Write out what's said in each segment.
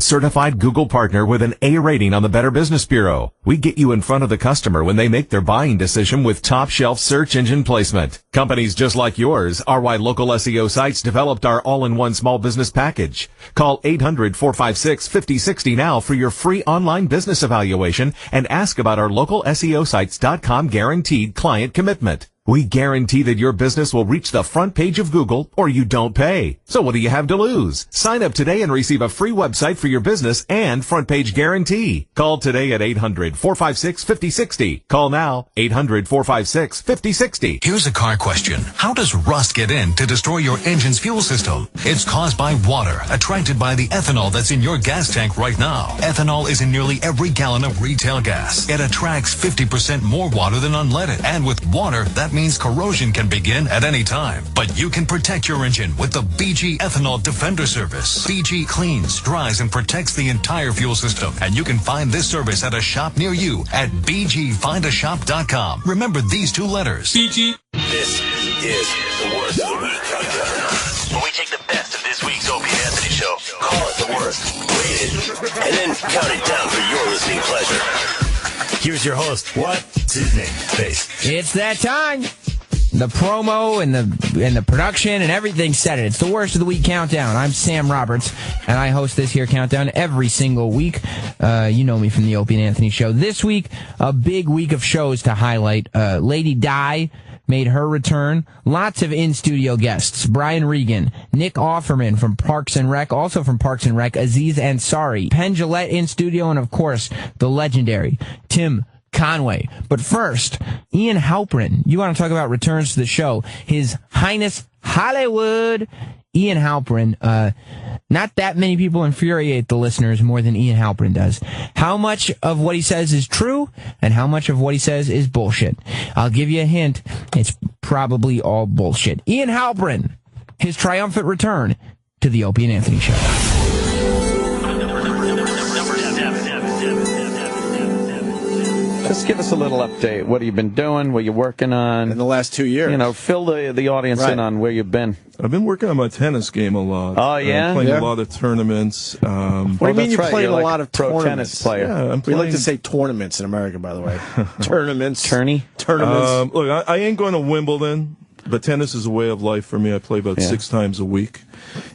certified Google partner with an A rating on the Better Business Bureau. We get you in front of the customer when they make their buying decision with top shelf search engine placement. Companies just like yours are why local SEO sites developed our all-in-one small business package. Call 800-456-5060 now for your free online business evaluation and ask about our local SEOsites.com guaranteed client commitment. We guarantee that your business will reach the front page of Google or you don't pay. So what do you have to lose? Sign up today and receive a free website for your business and front page guarantee. Call today at 800-456-5060. Call now, 800-456-5060. Here's a car question. How does rust get in to destroy your engine's fuel system? It's caused by water attracted by the ethanol that's in your gas tank right now. Ethanol is in nearly every gallon of retail gas. It attracts 50% more water than unleaded. And with water, that means corrosion can begin at any time. But you can protect your engine with the BG Ethanol Defender Service. BG cleans, dries, and protects the entire fuel system. And you can find this service at a shop near you at bgfindashop.com. Remember these two letters. BG. This is the worst of the week countdown. When we take the best of this week's Opie Anthony Show, call it the worst, rate it, and then count it down for your listening pleasure. Here's your host. What's his name? Face. It's that time. The promo and the production and everything said it. It's the worst of the week countdown. I'm Sam Roberts, and I host this here countdown every single week. You know me from the Opie and Anthony Show. This week, a big week of shows to highlight. Lady Di made her return. Lots of in-studio guests. Brian Regan, Nick Offerman from Parks and Rec, also from Parks and Rec, Aziz Ansari, Penn Jillette in studio, and of course, the legendary Tim Conway. But first, Ian Halperin. You want to talk about returns to the show. His Highness Hollywood. Ian Halperin. Not that many people infuriate the listeners more than Ian Halperin does. How much of what he says is true and how much of what he says is bullshit? I'll give you a hint. It's probably all bullshit. Ian Halperin, his triumphant return to the Opie and Anthony Show. Just give us a little update. What have you been doing? What are you working on? In the last 2 years. You know, fill the audience in on where you've been. I've been working on my tennis game a lot. Oh, yeah? Playing a lot of tournaments. What do you mean you're playing a lot of pro tournaments? Tennis player. Yeah, We like to say tournaments in America, by the way. Tournaments. Tournaments. Look, I ain't going to Wimbledon, but tennis is a way of life for me. I play about 6 times a week.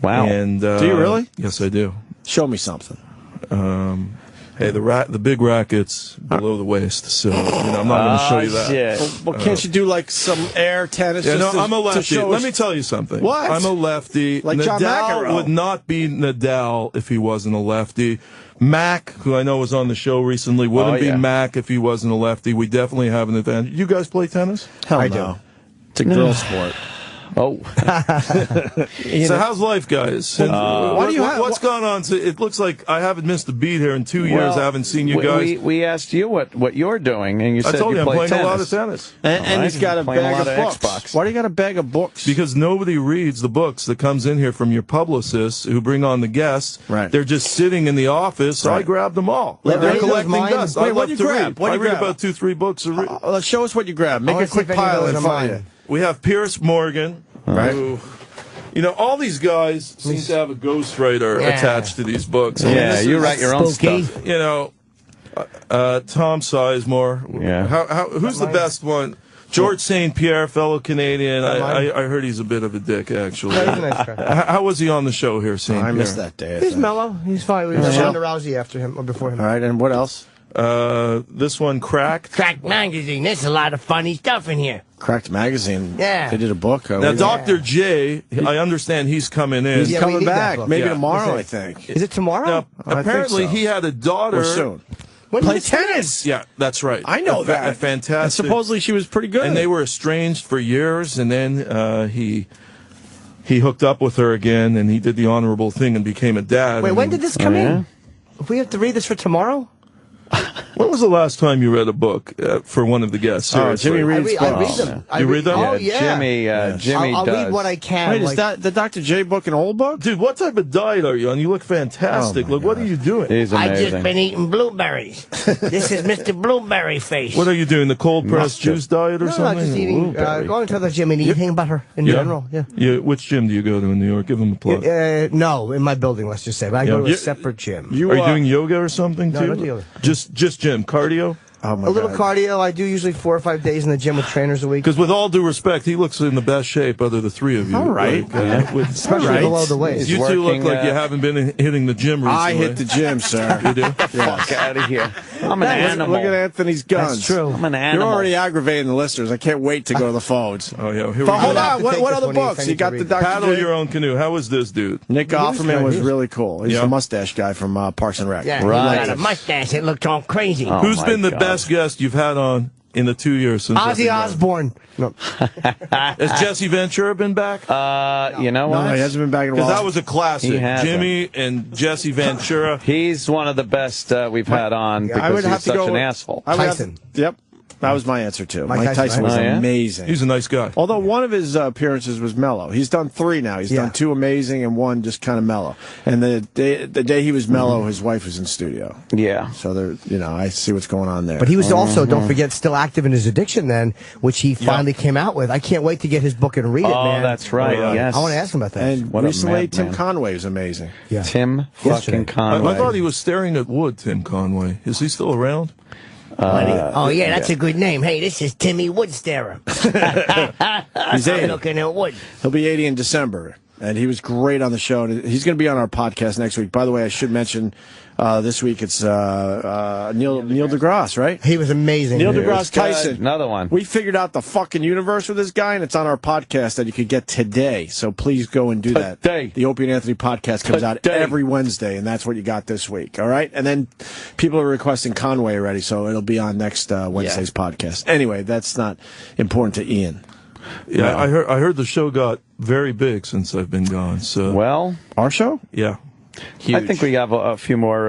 Wow. And, do you really? Yes, I do. Show me something. Hey, the big racket's below the waist, so I'm not going to show you that. Shit. Well, can't you do like some air tennis? Yeah, just no, I'm a lefty. show Let me tell you something. What? I'm a lefty. Like John Nadal McEnroe. would not be Nadal if he wasn't a lefty. Mac, who I know was on the show recently, wouldn't be Mac if he wasn't a lefty. We definitely have an advantage. You guys play tennis? Hell I do. It's a girl sport. Oh. So how's life, guys? What's going on? So it looks like I haven't missed a beat here in 2 years. I haven't seen you guys. We asked you what you're doing, and you said I told you you I'm play playing tennis. a lot of tennis. And he's got a bag of books. Xbox. Why do you got a bag of books? Because nobody reads the books that comes in here from your publicists who bring on the guests. Right. They're just sitting in the office, so I grabbed them all. They're collecting dust. Wait, I what'd love you to grab? read. What'd I you read grab? about 2-3 books a week. Show us what you grabbed. Make a quick pile in for you. We have Pierce Morgan, Right. who, all these guys seem to have a ghostwriter attached to these books. Yeah, you write your own stuff. Tom Sizemore. Yeah. Who's the best one? George St. Pierre, fellow Canadian. I heard he's a bit of a dick, actually. He's a nice guy. How was he on the show here, St. Pierre? I missed that day. He's mellow. He's fine. We have Ronda Rousey after him or before him. All right, and what else? This one, Cracked. Cracked magazine. There's a lot of funny stuff in here. Cracked Magazine. Yeah. They did a book. Now, Dr. J, I understand he's coming in. He's coming we need that back. book. Maybe Yeah. tomorrow, I think. Is it tomorrow? Now, I apparently, think so. he had a daughter. Or soon. When Play did tennis. Yeah, that's right. I know that. Fantastic. And supposedly she was pretty good. And they were estranged for years, and then he hooked up with her again, and he did the honorable thing and became a dad. Wait, when did this come yeah? in? We have to read this for tomorrow? When was the last time you read a book for one of the guests? Seriously. Jimmy reads I read them. You read them? Oh, yeah. Jimmy I'll does. read what I can. Wait, is like- that the Dr. J book an old book? Dude, what type of diet are you on? You look fantastic. Oh, my Look, what God. are you doing? He's I amazing. just been eating blueberries. This is Mr. Blueberry Face. What are you doing? The cold pressed Mustard. juice diet or No, something? just eating, Blueberry. going to the gym and eating butter in general. Yeah. Which gym do you go to in New York? Give them a plug. No, in my building, let's just say. But I go to a You- separate gym. Are you doing yoga or something No, too? not yoga. Just gym, cardio? Oh my a little God. cardio. I do usually 4 or 5 days in the gym with trainers a week. Because with all due respect, he looks in the best shape out of the three of you. All right. Especially Right. below the waist. You two look working, like you haven't been hitting the gym recently. I hit the gym, sir. You do? Fuck out of here. I'm an animal. Look at Anthony's guns. That's true. I'm an You're animal. already aggravating the listeners. I can't wait to go to the phones. Oh, yeah. Here But we hold go. have on. to What take other this one if I books? need You to got read the it. Dr. Paddle J? Your Own Canoe. How was this, dude? Nick Offerman was really cool. He's Yeah. the mustache guy from Parks and Rec. Yeah, Right. he got a mustache. It looked all crazy. Oh, Who's my been the God. best guest you've had on in the 2 years since I've been Ozzy gone? Osbourne. No. Has Jesse Ventura been back? You know No, what? he hasn't been back in a Because while. that was a classic. He hasn't. Jimmy and Jesse Ventura. He's one of the best we've had on I because would he's have to such go an with- asshole. I would have- Tyson. Yep. That was my answer, too. Mike Mike Tyson, Tyson right? was Oh, yeah? amazing. He's a nice guy. Although one of his appearances was mellow. He's done 3 now. He's done 2 amazing and 1 just kind of mellow. And the day he was mellow, his wife was in studio. Yeah. So there, I see what's going on there. But he was also, don't forget, still active in his addiction then, which he finally came out with. I can't wait to get his book and read it, Oh, man. that's right. Yes. I want to ask him about that. and What a recently, madman. Tim Conway was amazing. yeah. Tim fucking Conway. I thought he was staring at wood, Tim Conway. Is he still around? Oh, yeah, that's a good name. Hey, this is Timmy Woodstarer. He's I'm 80. looking at wood. He'll be 80 in December. And he was great on the show. And he's going to be on our podcast next week. By the way, I should mention this week it's Neil deGrasse, right? He was amazing. Neil dude. deGrasse Tyson. Another one. We figured out the fucking universe with this guy, and it's on our podcast that you could get today. So please go and do that. Today. The Opie and Anthony podcast comes out Today. every Wednesday, and that's what you got this week. All right? And then people are requesting Conway already, so it'll be on next Wednesday's podcast. Anyway, that's not important to Ian. Yeah, I heard the show got very big since I've been gone. So Well, Our show? yeah. I think we have a few more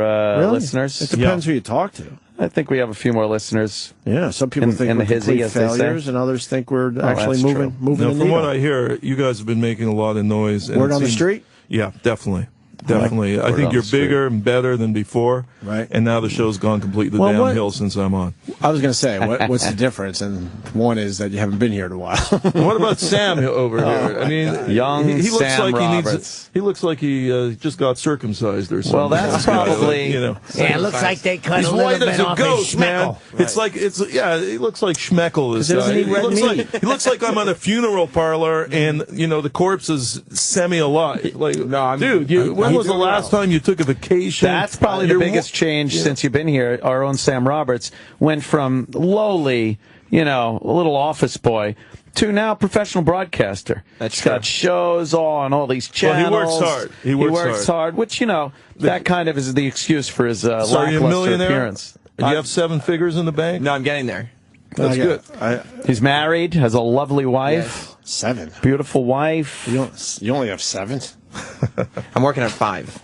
listeners. It depends who you talk to. I think we have a few more listeners. Yeah, some people In- think in we're the hizzy, complete as they say. failures, and others think we're actually that's moving true. the Now, from needle. what I hear, you guys have been making a lot of noise. And Word it on the seems- street? Yeah, definitely. Definitely. I Word think on you're the street. bigger and better than before. Right. And now the show's gone completely Well, what- downhill since I'm on. I was going to say, what's the difference? And one is that you haven't been here in a while. What about Sam over here? I mean, Young he looks Sam like he Roberts. needs. He looks like he just got circumcised or something. Well, that's This guy, probably- you know. Yeah, it looks like they cut He's a little white bit as a off ghost, his man. schmeckle. It's like he looks like Schmeckle. This Because guy. doesn't he red looks meat? like he looks like I'm at a funeral parlor and the corpse is semi-alive. Like, dude, when was the last time you took a vacation? That's probably the You're biggest change since you've been here. Our own Sam Roberts went from lowly, a little office boy, to now professional broadcaster. That's He's true. got shows on all these channels. Well, he works hard. He works hard, which, that kind of is the excuse for his So are you a lackluster millionaire? appearance. Do you have 7 figures in the bank? No, I'm getting there. That's good. He's married, has a lovely wife, 7. beautiful wife. You only have 7? I'm working at 5.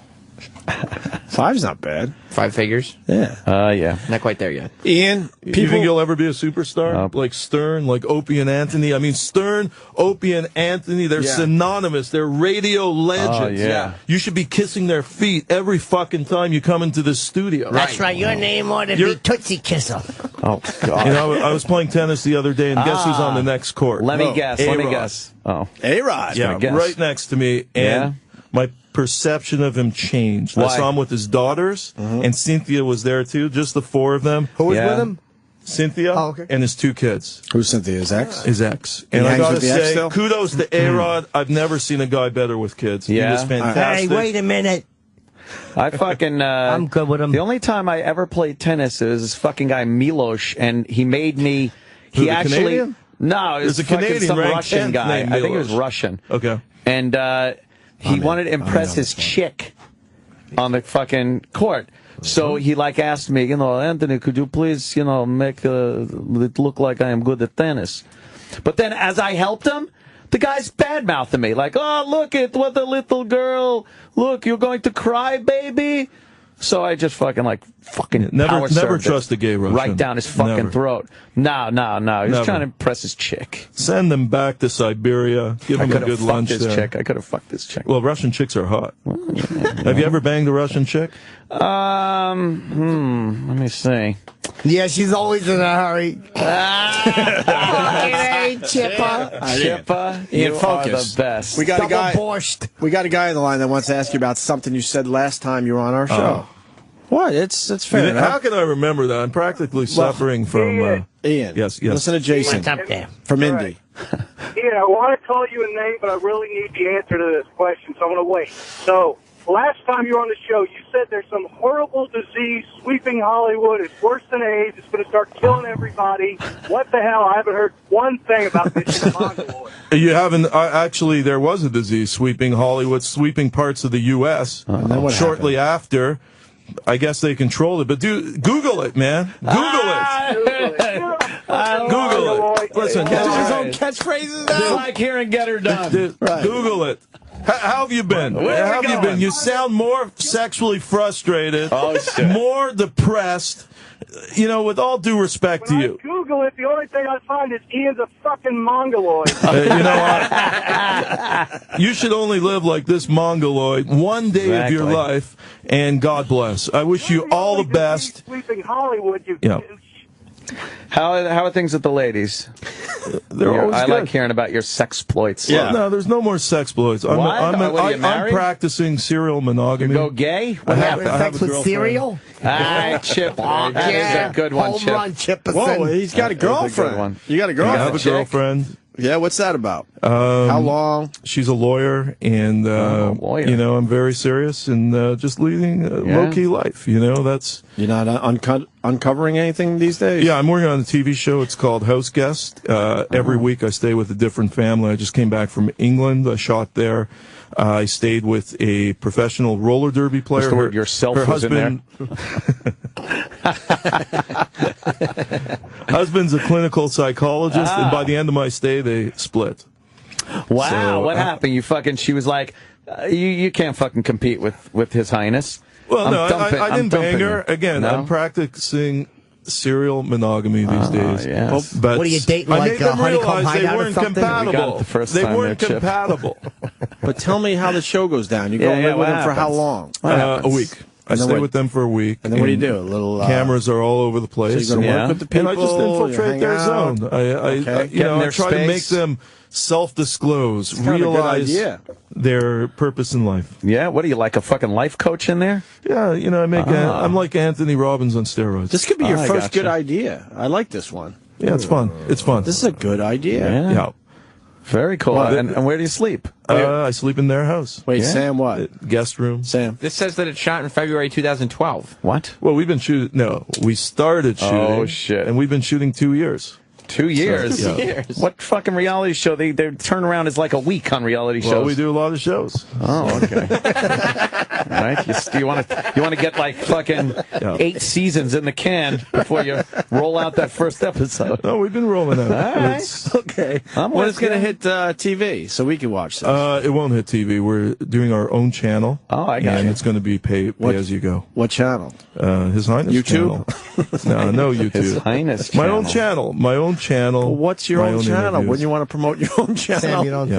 5's not bad. 5 figures. Yeah. Yeah. Not quite there yet. Ian, You think people. you'll ever be a superstar? Like Stern, like Opie and Anthony? I mean, Stern, Opie, and Anthony, they're synonymous. They're radio legends. Oh, yeah. You should be kissing their feet every fucking time you come into this studio. That's right. Your name ought to You're- be Tootsie Kisser. Oh, God. I was playing tennis the other day, and guess who's on the next court? Let me guess. Let me A-Rod. guess. Oh. A-Rod. Yeah, guess. right next to me, and Yeah? my perception of him changed. I Why? saw him with his daughters, and Cynthia was there too, just the 4 of them. Who was Yeah. with him? Cynthia Oh, okay. and his 2 kids. Who's Cynthia's ex? His ex. And I hangs gotta with the ex say, still? kudos to A-Rod. I've never seen a guy better with kids. Yeah? He was Hey, fantastic. wait a minute. I fucking. I'm good with him. The only time I ever played tennis, it was this fucking guy Milos, and he made me. Who, He the actually. Canadian? No, it was There's a fucking Canadian some ranked Russian 10th guy. named I think it was Milos. Russian. Okay. And he wanted to impress his chick on the fucking court. So he asked me, Anthony, could you please, make it look like I am good at tennis? But then as I helped him, the guy's bad-mouthing me. Like, oh, look at what the little girl. Look, you're going to cry, baby? So I just fucking never trust a gay Russian. Right down his fucking throat. No. He was trying to impress his chick. Send them back to Siberia. Give them a good lunch there. I could have fucked this chick. Well, Russian chicks are hot. Have you ever banged a Russian chick? Let me see. Yeah, she's always in a hurry. Hey, Chipper. Chipper, you are the best. We got a guy on the line that wants to ask you about something you said last time you were on our show. What? It's fair enough. How can I remember that? I'm practically suffering from... Ian. Yes. Listen to Jason. What's up there? From Indy. Ian, I want to call you a name, but I really need the answer to this question, so I'm going to wait. So, last time you were on the show, you said there's some horrible disease sweeping Hollywood. It's worse than AIDS. It's going to start killing everybody. What the hell? I haven't heard one thing about this in Mongoloid. You haven't... actually, there was a disease sweeping Hollywood, sweeping parts of the U.S. Shortly after... I guess they control it, but Google it, man. Google it. Listen, his own catchphrases. It's like hearing "Get Her Done." Google it. How have you been? How have you been? You sound more sexually frustrated, more depressed. You know, with all due respect to you. I Google it, the only thing I find is Ian's a fucking mongoloid. You know what? You should only live like this mongoloid one day of your life, and God bless. I wish you all the best. Sweeping Hollywood, you How are things with the ladies? They're always I good. like hearing about your sexploits. Yeah. Well, no, there's no more sexploits. I'm practicing serial monogamy. You go gay? What happened? Sex with cereal? Chip. That is a good one, Home Chip. run, Chipperson. Whoa, he's got a girlfriend. You got a girlfriend? I have a girlfriend. Yeah, what's that about? How long? She's a lawyer, and you know, I'm very serious and just leading a low-key life. You know, that's... You're not uncovering anything these days? Yeah, I'm working on a TV show. It's called House Guest. Every week I stay with a different family. I just came back from England. I shot there. I stayed with a professional roller derby player. What's the word? Yourself her was husband, in there? Husband's a clinical psychologist, and by the end of my stay, they split. Wow, So, what happened? She was like, you can't fucking compete with His Highness. Well, I didn't bang her. Again, I'm practicing serial monogamy these days. Yes. But what are you dating, I like made them realize they weren't compatible. They weren't compatible. But tell me how the show goes down. You go live with them for how long? A week. I stay with them for a week. And then what do you do? A little cameras are all over the place. So you're going to work with the people. And I just infiltrate their zone. I try to make them self-disclose, realize their purpose in life. Yeah, what are you, like a fucking life coach in there? Yeah, you know, I'm like Anthony Robbins on steroids. This could be your first good idea. I like this one. Yeah, it's fun. It's fun. This is a good idea. Yeah. Very cool. And where do you sleep? I sleep in their house. Wait, Sam, what? Guest room. Sam. This says that it's shot in February 2012. What? Well, we've been shooting. No, we started shooting. Oh, shit. And we've been shooting 2 years. 2 years? So, 2 years. What fucking reality show? Their turnaround is like a week on reality shows. Well, we do a lot of shows. Oh, okay. Right? You want to get like fucking 8 seasons in the can before you roll out that first episode. No, we've been rolling out. All right. Okay. When it's going to hit TV so we can watch this? It won't hit TV. We're doing our own channel. Oh, I got And it's going to be pay as you go. What channel? His Highness YouTube? channel. No YouTube. His Highness My channel. own channel. My own channel. Well, what's your own channel? Interviews. When you want to promote your own channel? Sam, you don't...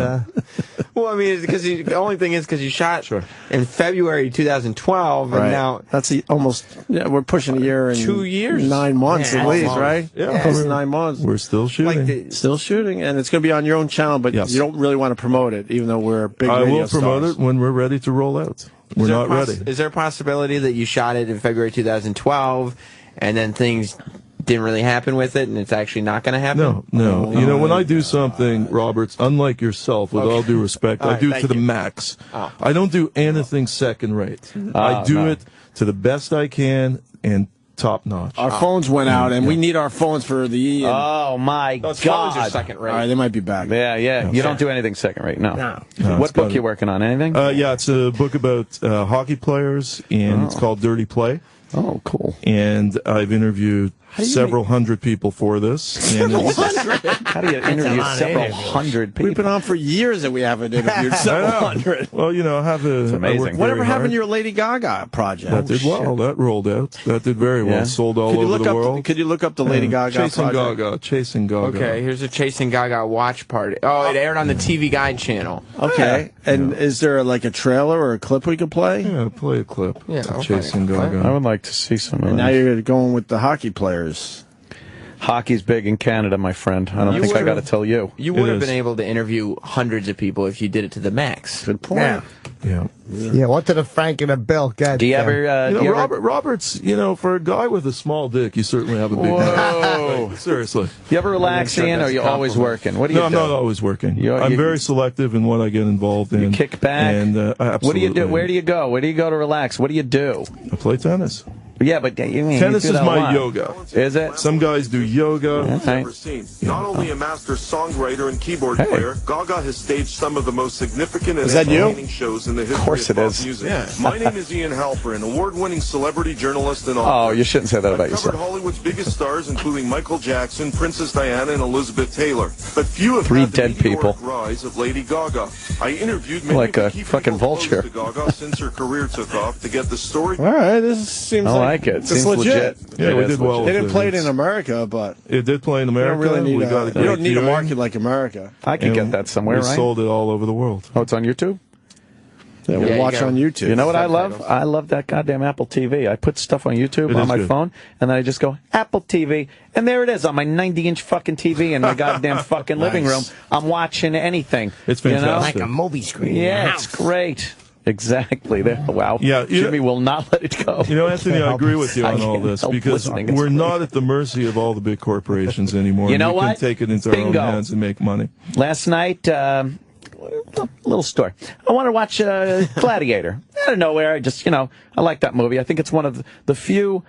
Well, I mean, because the only thing is because you shot in February 2012, and now that's almost we're pushing a year and 2 years, 9 months at least, right? Yeah, Close to 9 months. We're still shooting, still shooting, and it's going to be on your own channel, but you don't really want to promote it, even though we're big. I radio will promote stars. it when we're ready to roll out. We're not ready. Is there a possibility that you shot it in February 2012, and then things didn't really happen with it, and it's actually not going to happen? No. You know, when I do something, Roberts, unlike yourself, with all due respect, I do it to the max. I don't do anything second rate. I do it to the best I can and top notch. Our phones went out, and we need our phones for the. Oh my God! Phones are second rate. All right, they might be back. Yeah. You don't do anything second rate. No. What book you working on? Anything? Yeah, it's a book about hockey players, and it's called Dirty Play. Oh, cool. And I've interviewed several hundred people for this. And how do you interview several hundred people? We've been on for years and we haven't interviewed several hundred. Well, I have a... It's amazing. Whatever happened to your Lady Gaga project? That did well. That rolled out. That did very well. Sold all over the world. Could you look up the Lady Gaga project? Chasing Gaga. Okay, here's a Chasing Gaga watch party. Oh, it aired on the TV Guide channel. Okay. And is there like a trailer or a clip we could play? Yeah, play a clip. Yeah, of Chasing Gaga. I would like to see some of And that. now you're going with the hockey players. Hockey's big in Canada, my friend. I don't think I got to tell you. You would have been able to interview hundreds of people if you did it to the max. Good point. Yeah, what did a Frank and a Bill get? Do you ever... Robert's, for a guy with a small dick, you certainly have a big dick. Seriously. You ever relax, Ian, or are you always working? What do you do? No, I'm not always working. I'm very selective in what I get involved in. You kick back? And, absolutely. What do you do? Where do you go? Where do you go to relax? What do you do? I play tennis. Yeah, but you mean tennis you do is that my a lot. yoga. Is it? Some guys do yoga. Never seen. Not only a master songwriter and keyboard player, Gaga has staged some of the most significant and entertaining shows in the history of pop music. Yeah. My name is Ian Halperin, award-winning celebrity journalist and author. Oh, you shouldn't say that about yourself. I've covered Hollywood's biggest stars, including Michael Jackson, Princess Diana, and Elizabeth Taylor. But few have had the meteoric rise of Lady Gaga. I interviewed many like of a the key fucking people vulture. close to Gaga since her career took off to get the story. All right, this seems I like it. It's Seems legit. Yeah, we did well. They didn't play it in America, but it did play in America. You don't really need you don't need a market like America. I can get that somewhere, we right? sold it all over the world. Oh, it's on YouTube? Yeah, we'll watch on YouTube. You know what I love? I love that goddamn Apple TV. I put stuff on YouTube on my phone, and then I just go, Apple TV, and there it is on my 90-inch fucking TV in my goddamn fucking living room. I'm watching anything. It's fantastic. Like a movie screen. Yeah, it's great. Exactly. There. Wow. Yeah, Jimmy will not let it go. Anthony, I agree with you on all this because we're not at the mercy of all the big corporations anymore. You know what? We can take it into our own hands and make money. Last night, little story. I want to watch Gladiator. Out of nowhere, I just, I like that movie. I think it's one of the few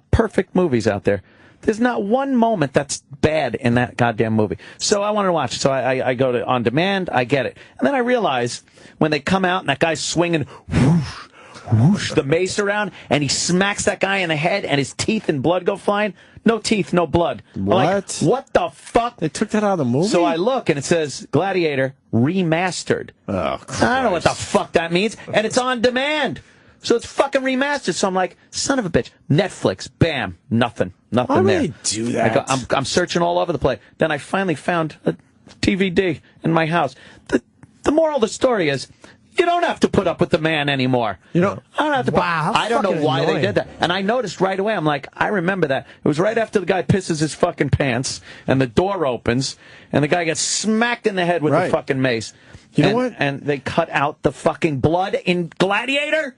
perfect movies out there. There's not one moment that's bad in that goddamn movie. So I wanted to watch it. So I go to On Demand, I get it. And then I realize when they come out and that guy's swinging whoosh, whoosh, the mace around, and he smacks that guy in the head and his teeth and blood go flying. No teeth, no blood. What? I'm like, what the fuck? They took that out of the movie? So I look and it says Gladiator Remastered. Oh, Christ. I don't know what the fuck that means. And it's on demand. So it's fucking remastered. So I'm like, son of a bitch. Netflix, bam, nothing there. Why would they do that? I'm searching all over the place. Then I finally found a DVD in my house. The moral of the story is, you don't have to put up with the man anymore. I don't have to. Wow, I don't know why they did that. And I noticed right away. I'm like, I remember that. It was right after the guy pisses his fucking pants, and the door opens, and the guy gets smacked in the head with the fucking mace. You know what? And they cut out the fucking blood in Gladiator.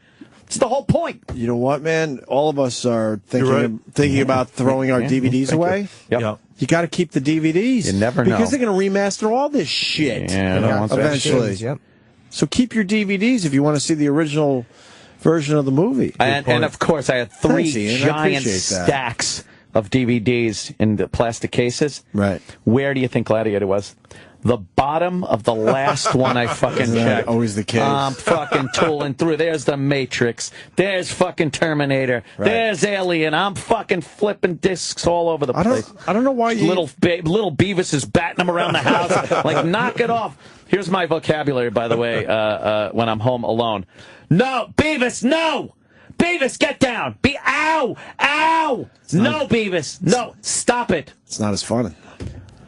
It's the whole point. You know what, man? All of us are thinking about throwing our DVDs away. Yep. You got to keep the DVDs. You never know. Because they're going to remaster all this shit. Yeah, I don't want that eventually. Yep. So keep your DVDs if you want to see the original version of the movie. And of course, I had three Thanks, Ian. I giant appreciate that. stacks of DVDs in the plastic cases. Right. Where do you think Gladiator was? The bottom of the last one I fucking checked. Always the case. I'm fucking tooling through. There's the Matrix. There's fucking Terminator. Right. There's Alien. I'm fucking flipping discs all over the place. I don't know why you... Little Beavis is batting them around the house. Like, knock it off. Here's my vocabulary, by the way, when I'm home alone. No, Beavis, no! Beavis, get down! Ow! Ow! No, Beavis! No, stop it! It's not as fun.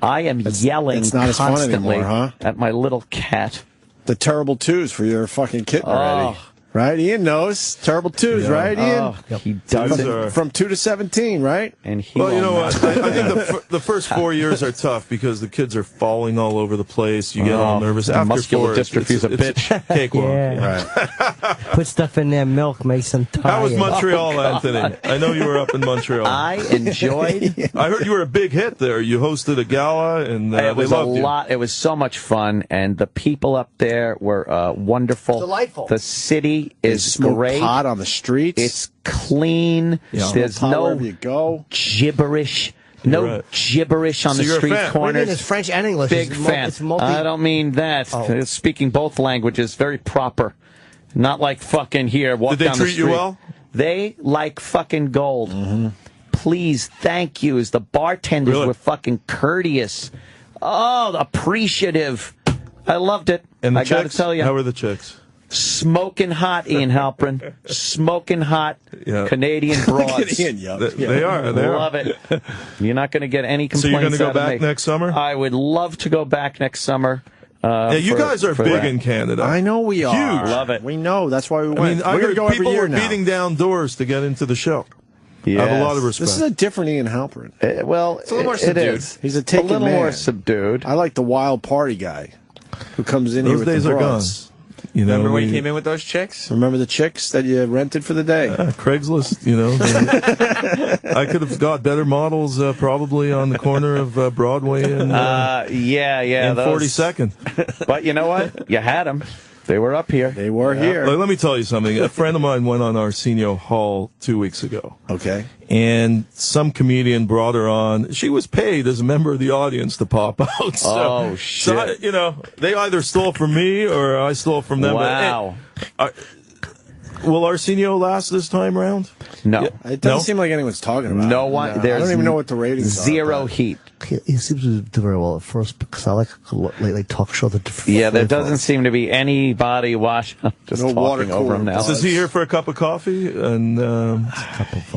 I am yelling it's not as fun constantly anymore, huh? at my little cat. The terrible twos for your fucking kitten already. Right? Ian knows. Terrible twos, right, Ian? He does it. From 2 to 17, right? And he well, you know what? I think the first 4 years are tough because the kids are falling all over the place. You get all nervous. After muscular 4, dystrophy's a bitch. Cakewalk. Right. Put stuff in their milk, makes them tired. How was Montreal, Anthony? I know you were up in Montreal. I enjoyed. I heard you were a big hit there. You hosted a gala, and it was they loved a lot. It was so much fun, and the people up there were wonderful. Delightful. The city is great. Pot on the streets. It's clean. Yeah. There's no wherever you go. gibberish. No gibberish on the you're a street fan. corners. It's French and English. Big fan. I don't mean that. Speaking both languages, very proper. Not like fucking here, walk Did they down the treat street. you well? They like fucking gold. Please, thank yous. The bartenders were fucking courteous. Oh, appreciative. I loved it. And the I got to chicks? tell you. How were the chicks? Smoking hot, Ian Halperin. Smoking hot Canadian broads. They are. Love it. You're not going to get any complaints. So you're going to go out of back me. next summer? I would love to go back next summer. Yeah, you guys are big that. in Canada. I know we are. Huge. Love it. We know. That's why we went. I mean, I We're heard going to go people every year were now. beating down doors to get into the show. Yes. I have a lot of respect. This is a different Ian Halperin. Well, it's a little more it subdued. is. He's a taken little man. more subdued. I like the wild party guy who comes in Those here with days the are gone. broads. You know, Remember when you came in with those chicks? Remember the chicks that you rented for the day? Craigslist, you know. I could have got better models probably on the corner of Broadway and yeah, those. 42nd. But you know what? You had them. They were up here. They were here. Like, let me tell you something. A friend of mine went on Arsenio Hall 2 weeks ago. Okay. And some comedian brought her on. She was paid as a member of the audience to pop out. So, shit. So I, you know, they either stole from me or I stole from them. Wow. But, will Arsenio last this time around? No. It doesn't seem like anyone's talking about it. No one. I don't even know what the ratings are. Zero heat. He seems to do very well at first because I like lately talk show that. Yeah, there doesn't seem to be anybody watching. Just No water talking over him now. Is he here for a cup of coffee? And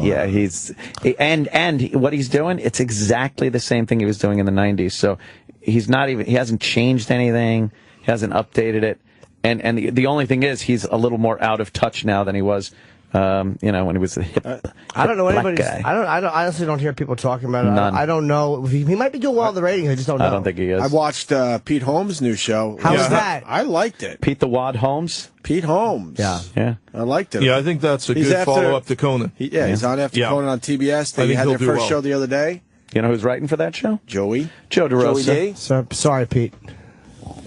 yeah, he's and what he's doing, it's exactly the same thing he was doing in the 90s. So he's not even, he hasn't changed anything, he hasn't updated it, and the only thing is he's a little more out of touch now than he was. When he was a hip I don't know black anybody. guy. I honestly don't hear people talking about it. None. I don't know. He might be doing well in the ratings. I just don't know. I don't think he is. I watched Pete Holmes' new show. How was that? I liked it. Pete the Wad Holmes. Pete Holmes. Yeah. I liked it. yeah, I think that's a He's good after- follow-up to Conan. He's on after Yeah. Conan on TBS. I They think had he'll their do first well. show the other day. You know who's writing for that show? Joey Joe DeRosa. D. So, sorry, Pete.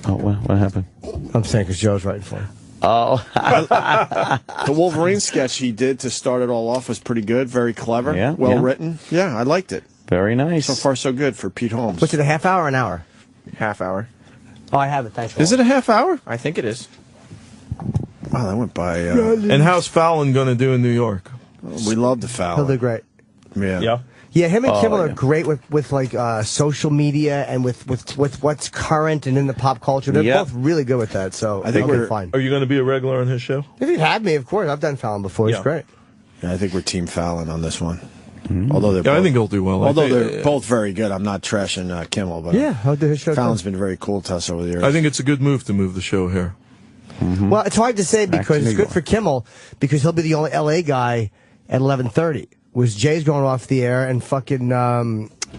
Oh, what happened? I'm saying because Joe's writing for him. Oh, The Wolverine sketch he did to start it all off was pretty good, very clever, Yeah, well yeah. written. Yeah, I liked it. very nice. So far, so good for Pete Holmes. What's it, a half hour or an hour? Half hour. Oh, I have it. Thanks. Is it a half hour? I think it is. Wow, that went by. And how's Fallon going to do in New York? We love the He'll foul. do great. Yeah. Yeah, him and Oh, Kimmel are yeah. great with like social media and with what's current and in the pop culture. They're Yep. both really good with that. So I think they'll be we're- fine. Are you going to be a regular on his show? If he'd had me, of course. I've done Fallon before. He's Yeah. great. Yeah, I think we're Team Fallon on this one. Although they're Yeah, I both, think he'll do well. although I think, they're both very good. I'm not trashing Kimmel, but Yeah, I'll do his show. Fallon's too. been very cool to us over the years. I think it's a good move to move the show here. Well, it's hard to say Back because to it's New good York. for Kimmel because he'll be the only LA guy at 11:30. Was Jay's going off the air and fucking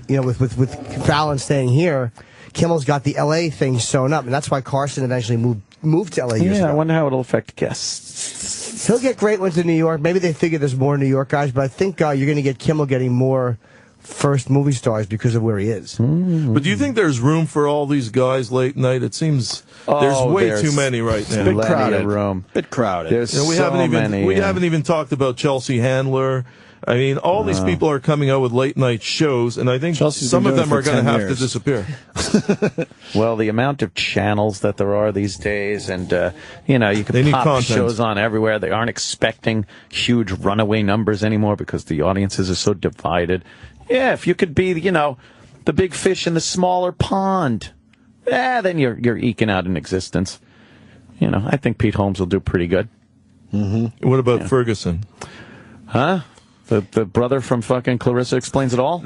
with Fallon staying here, Kimmel's got the LA thing sewn up, and that's why Carson eventually moved to LA years Yeah, I ago. wonder how it'll affect guests. He'll get great ones in New York. Maybe they figure there's more New York guys, but I think you're going to get Kimmel getting more first movie stars because of where he is. But do you think there's room for all these guys late night? It seems there's way too many right now. bit Plenty crowded. of room. Bit crowded. There's You know, we so haven't even many. we haven't even talked about Chelsea Handler. I mean, all these people are coming out with late night shows, and I think Chelsea's some been of doing them it are for going to 10 have years. to disappear. Well, the amount of channels that there are these days, and you They can need pop content. shows on everywhere. They aren't expecting huge runaway numbers anymore because the audiences are so divided. Yeah, if you could be, the big fish in the smaller pond, then you're eking out an existence. I think Pete Holmes will do pretty good. What about Ferguson? Huh? The brother from fucking Clarissa Explains It All?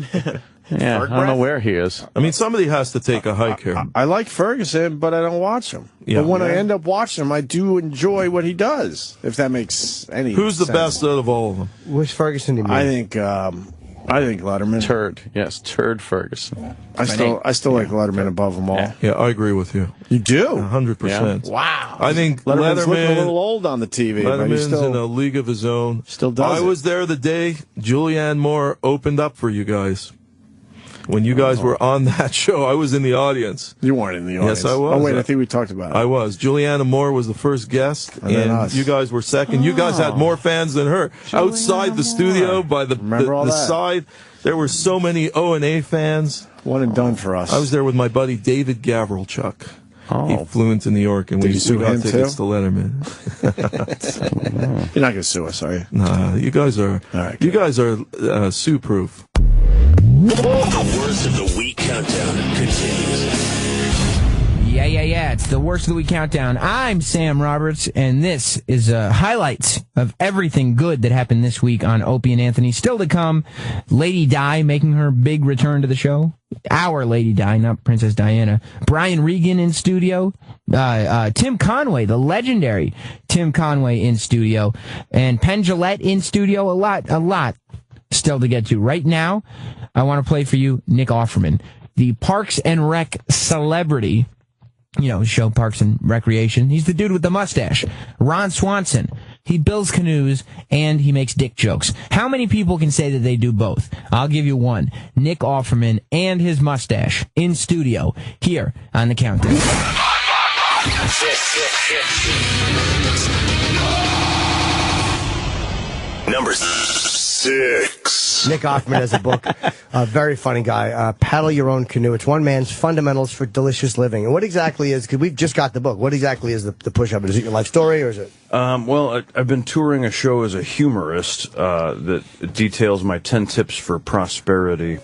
Yeah, I don't know where he is. I mean, somebody has to take a hike here. I like Ferguson, but I don't watch him. Yeah. But when I end up watching him, I do enjoy what he does. If that makes any Who's the sense. best out of all of them? Which Ferguson do you mean? I think Letterman. Turd Ferguson. I still like Letterman above them all. Yeah, I agree with you. You do? 100%. Wow. I think Letterman's looking a Letterman. little old on the TV, but he Letterman's still in a league of his own. Still does I it. was there the day Julianne Moore opened up for you guys. When you guys were on that show, I was in the audience. You weren't in the audience. Yes, I was. Oh wait, I think we talked about it. I was. Julianne Moore was the first guest, And then us. you guys were second. You guys had more fans than her. Outside the studio, by the Remember all that? side, there were so many O&A fans. One and done for us. I was there with my buddy David Gavrelchuk. He flew into New York, and we got tickets to Letterman. You're not going to sue us, are you? Nah, you guys are. You guys are sue-proof. The worst of the week countdown continues. Yeah. It's the worst of the week countdown. I'm Sam Roberts, and this is highlights of everything good that happened this week on Opie and Anthony. Still to come, Lady Di making her big return to the show. Our Lady Di, not Princess Diana. Brian Regan in studio. Tim Conway, the legendary Tim Conway in studio. And Penn Jillette in studio. A lot still to get to. Right now, I want to play for you Nick Offerman, the Parks and Rec celebrity. Show Parks and Recreation. He's the dude with the mustache. Ron Swanson. He builds canoes and he makes dick jokes. How many people can say that they do both? I'll give you one. Nick Offerman and his mustache in studio here on the countdown. Number 6. Nick Offerman has a book. A very funny guy. Paddle Your Own Canoe. It's one man's fundamentals for delicious living. And what exactly is, because we've just got the book, what exactly is the push of it? Is it your life story or is it? Well, I've been touring a show as a humorist that details my 10 tips for prosperity.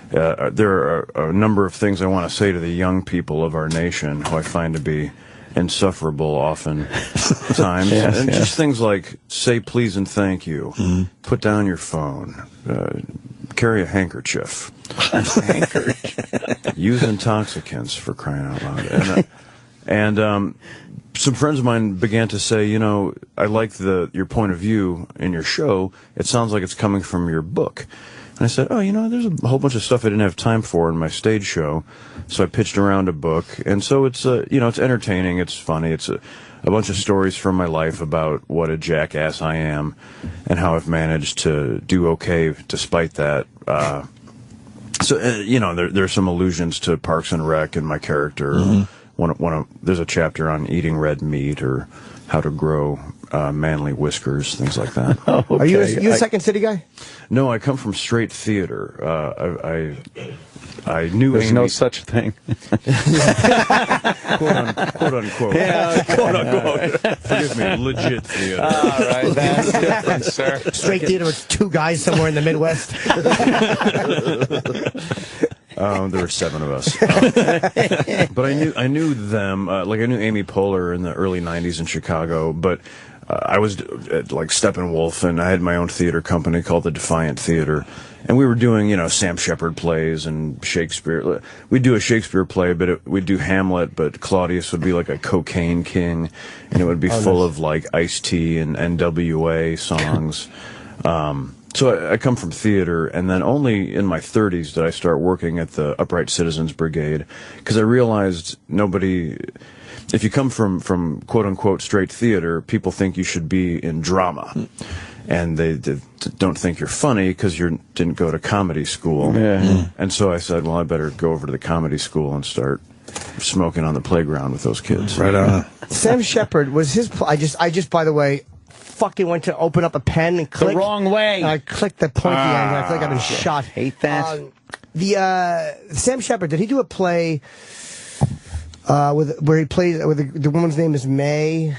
There are a number of things I want to say to the young people of our nation who I find to be insufferable often times. Just things like say please and thank you, put down your phone, carry a handkerchief, use intoxicants, for crying out loud. And some friends of mine began to say, I like your point of view in your show. It sounds like it's coming from your book. And I said, there's a whole bunch of stuff I didn't have time for in my stage show. So I pitched around a book. And so it's, it's entertaining. It's funny. It's a bunch of stories from my life about what a jackass I am and how I've managed to do okay despite that. There's some allusions to Parks and Rec and my character. There's a chapter on eating red meat or how to grow manly whiskers, things like that. Okay. Are you a Second City guy? No, I come from straight theater. I knew there's Amy. No such thing. quote unquote. Yeah, quote unquote. Forgive me, legit theater. All right, that's different, sir. Straight theater with two guys somewhere in the Midwest. There were 7 of us. But I knew them. I knew Amy Poehler in the early 90s in Chicago, but I was at Steppenwolf, and I had my own theater company called the Defiant Theater. And we were doing, Sam Shepard plays and Shakespeare. We'd do a Shakespeare play, but we'd do Hamlet, but Claudius would be like a cocaine king, and it would be full of Ice-T and NWA songs. So I come from theater, and then only in my 30s did I start working at the Upright Citizens Brigade, because I realized if you come from quote-unquote straight theater, people think you should be in drama. And they don't think you're funny because you didn't go to comedy school. Yeah. And so I said, well, I better go over to the comedy school and start smoking on the playground with those kids. Right on. Sam Shepard was his... I just, by the way, fucking went to open up a pen and click... The wrong way. I clicked the pointy end, and I feel like I've been shot. Hate that. Sam Shepard, did he do a play where he plays... where the woman's name is May...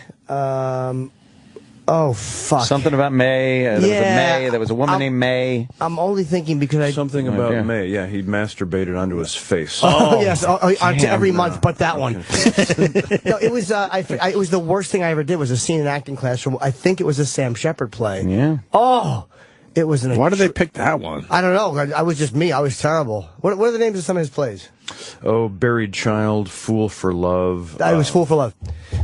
Oh, fuck. Something about May. There was a May. There was a woman named May. I'm only thinking because Something about May. Yeah, he masturbated onto his face. Oh yes, every month, but that one. No, it was. It was the worst thing I ever did. Was a scene in acting class from. I think it was a Sam Shepard play. Yeah. Oh, it was an. Why did they pick that one? I don't know. I was just me. I was terrible. What are the names of some of his plays? Oh, Buried Child, Fool for Love. It was Fool for Love.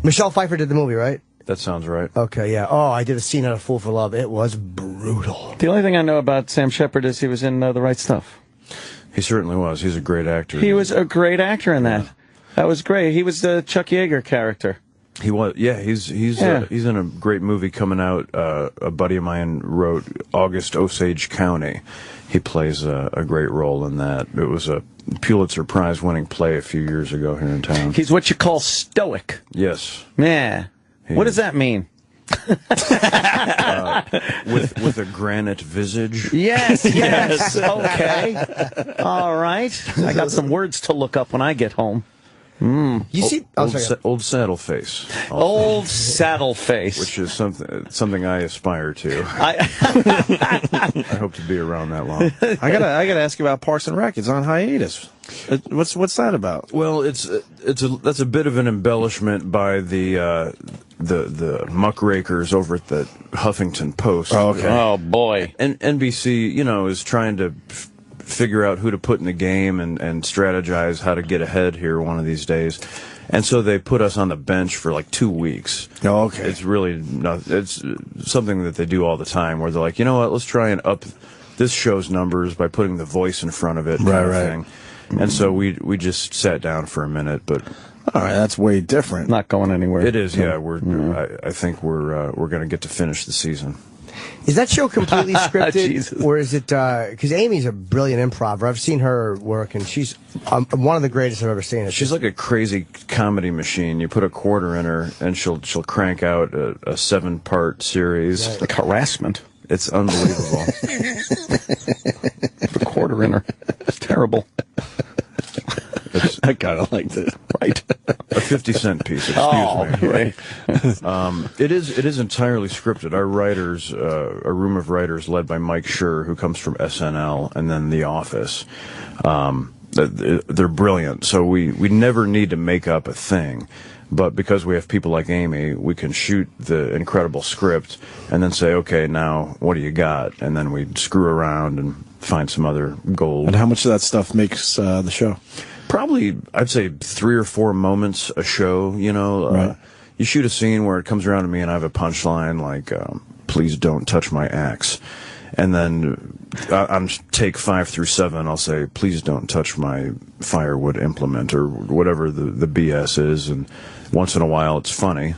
Michelle Pfeiffer did the movie, right? That sounds right. Okay, yeah. Oh, I did a scene out of Fool for Love. It was brutal. The only thing I know about Sam Shepard is he was in The Right Stuff. He certainly was. He's a great actor. He was a great actor in that. That was great. He was the Chuck Yeager character. He was. Yeah, he's in a great movie coming out. A buddy of mine wrote August Osage County. He plays a great role in that. It was a Pulitzer Prize winning play a few years ago here in town. He's what you call stoic. Yes. Yeah. What does that mean? With a granite visage. Yes, yes. Okay. All right. I got some words to look up when I get home. You see, old saddle face. Old saddle face, which is something I aspire to. I hope to be around that long. I gotta ask you about Parks and Rec. It's on hiatus. What's that about? Well, that's a bit of an embellishment by the muckrakers over at the Huffington Post. Oh, okay. Oh boy. And NBC, is trying to figure out who to put in the game and strategize how to get ahead here one of these days. And so they put us on the bench for like 2 weeks. Oh, okay. It's really it's something that they do all the time where they're like, you know what, let's try and up this show's numbers by putting the voice in front of it. Right. Thing. And so we just sat down for a minute, but all right, that's way different. Not going anywhere. It is, yeah. I think we're going to get to finish the season. Is that show completely scripted, or is it? Because Amy's a brilliant improver. I've seen her work, and she's one of the greatest I've ever seen. She's like a crazy comedy machine. You put a quarter in her, and she'll crank out a 7-part series. It's like harassment. It's unbelievable. The quarter in her. It's terrible. I kind of liked it. Right. A 50-cent piece, excuse me. Right. It is entirely scripted. Our writers, a room of writers led by Mike Schur, who comes from SNL and then The Office. They're brilliant. So we never need to make up a thing. But because we have people like Amy, we can shoot the incredible script and then say, okay, now what do you got? And then we screw around and find some other gold. And how much of that stuff makes the show? Probably, I'd say 3 or 4 moments a show, Right. You shoot a scene where it comes around to me and I have a punchline like, please don't touch my axe. And then on take 5 through 7, I'll say, please don't touch my firewood implement or whatever the BS is. And once in a while it's funny.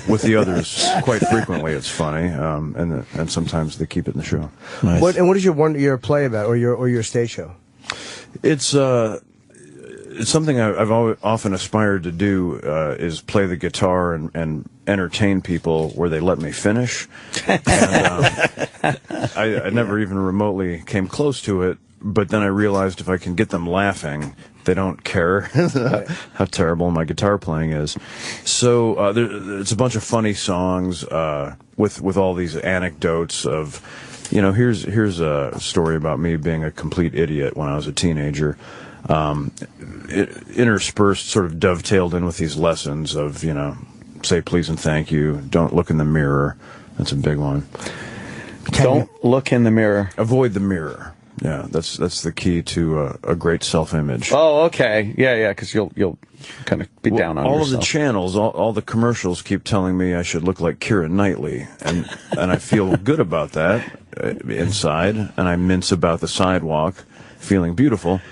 With the others, quite frequently it's funny. And sometimes they keep it in the show. Nice. What is your play about, or your stage show? It's something I've often aspired to do, is play the guitar and entertain people where they let me finish. And, I never even remotely came close to it, but then I realized if I can get them laughing, they don't care how terrible my guitar playing is. So it's a bunch of funny songs with all these anecdotes of, here's a story about me being a complete idiot when I was a teenager. Interspersed, sort of dovetailed in with these lessons of, say please and thank you, don't look in the mirror. That's a big one. Don't look in the mirror. Avoid the mirror. Yeah, that's the key to a great self-image. Oh, okay. Yeah, because you'll kind of be down on all yourself. Of the channels, all the commercials keep telling me I should look like Keira Knightley, and I feel good about that inside, and I mince about the sidewalk, feeling beautiful.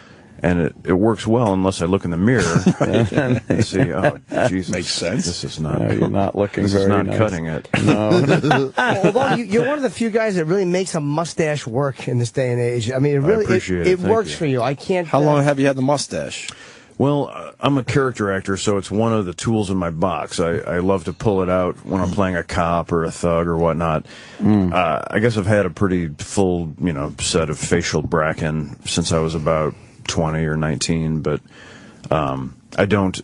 And it works well unless I look in the mirror and see, oh, Jesus. Makes sense. This is not, you're not looking this very is not nice. cutting it. No. Although you're one of the few guys that really makes a mustache work in this day and age. I mean, it works for you. I can't. How long have you had the mustache? Well, I'm a character actor, so it's one of the tools in my box. I love to pull it out when I'm playing a cop or a thug or whatnot. I guess I've had a pretty full, set of facial bracken since I was about 20 or 19, but I don't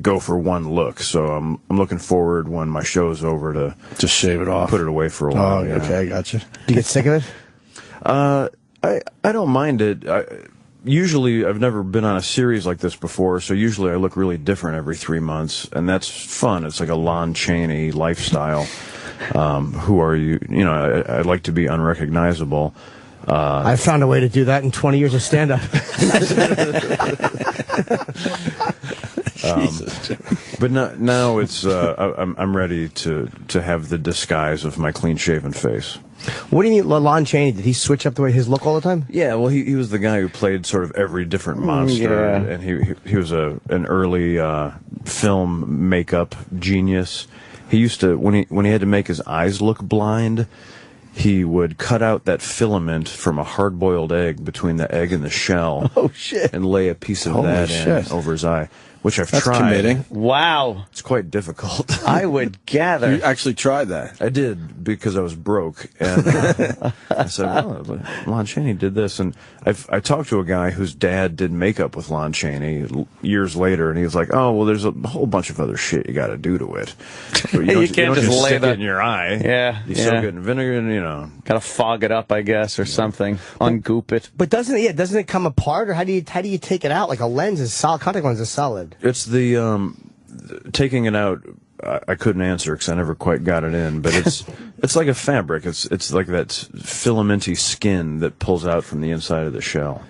go for one look. So I'm looking forward when my show's over to just shave it off, put it away for a while. Oh, okay, I gotcha. Do you get sick of it? I don't mind it. Usually, I've never been on a series like this before, so usually I look really different every 3 months, and that's fun. It's like a Lon Chaney lifestyle. Who are you? I like to be unrecognizable. I found a way to do that in 20 years of stand-up. But now it's I'm ready to have the disguise of my clean-shaven face. What do you mean, Lon Chaney? Did he switch up the way his look all the time? Yeah, well, he was the guy who played sort of every different monster, and he was an early film makeup genius. He used to when he had to make his eyes look blind, he would cut out that filament from a hard-boiled egg between the egg and the shell. Oh, shit. And lay a piece of that in over his eye. which I've That's tried. committing. Wow. It's quite difficult. I would gather. You actually tried that. I did, because I was broke. And I said, well, Lon Chaney did this. And I talked to a guy whose dad did makeup with Lon Chaney years later, and he was like, oh, well, there's a whole bunch of other shit you got to do to it. You can't just lay stick it in your eye. Yeah. You soak it in vinegar and, you know. Got to fog it up, I guess, or something. Ungoop it. But doesn't it come apart, or how do you take it out? Like a lens is solid, contact lens is solid. It's the taking it out. I couldn't answer because I never quite got it in. But it's like a fabric. It's like that filamenty skin that pulls out from the inside of the shell.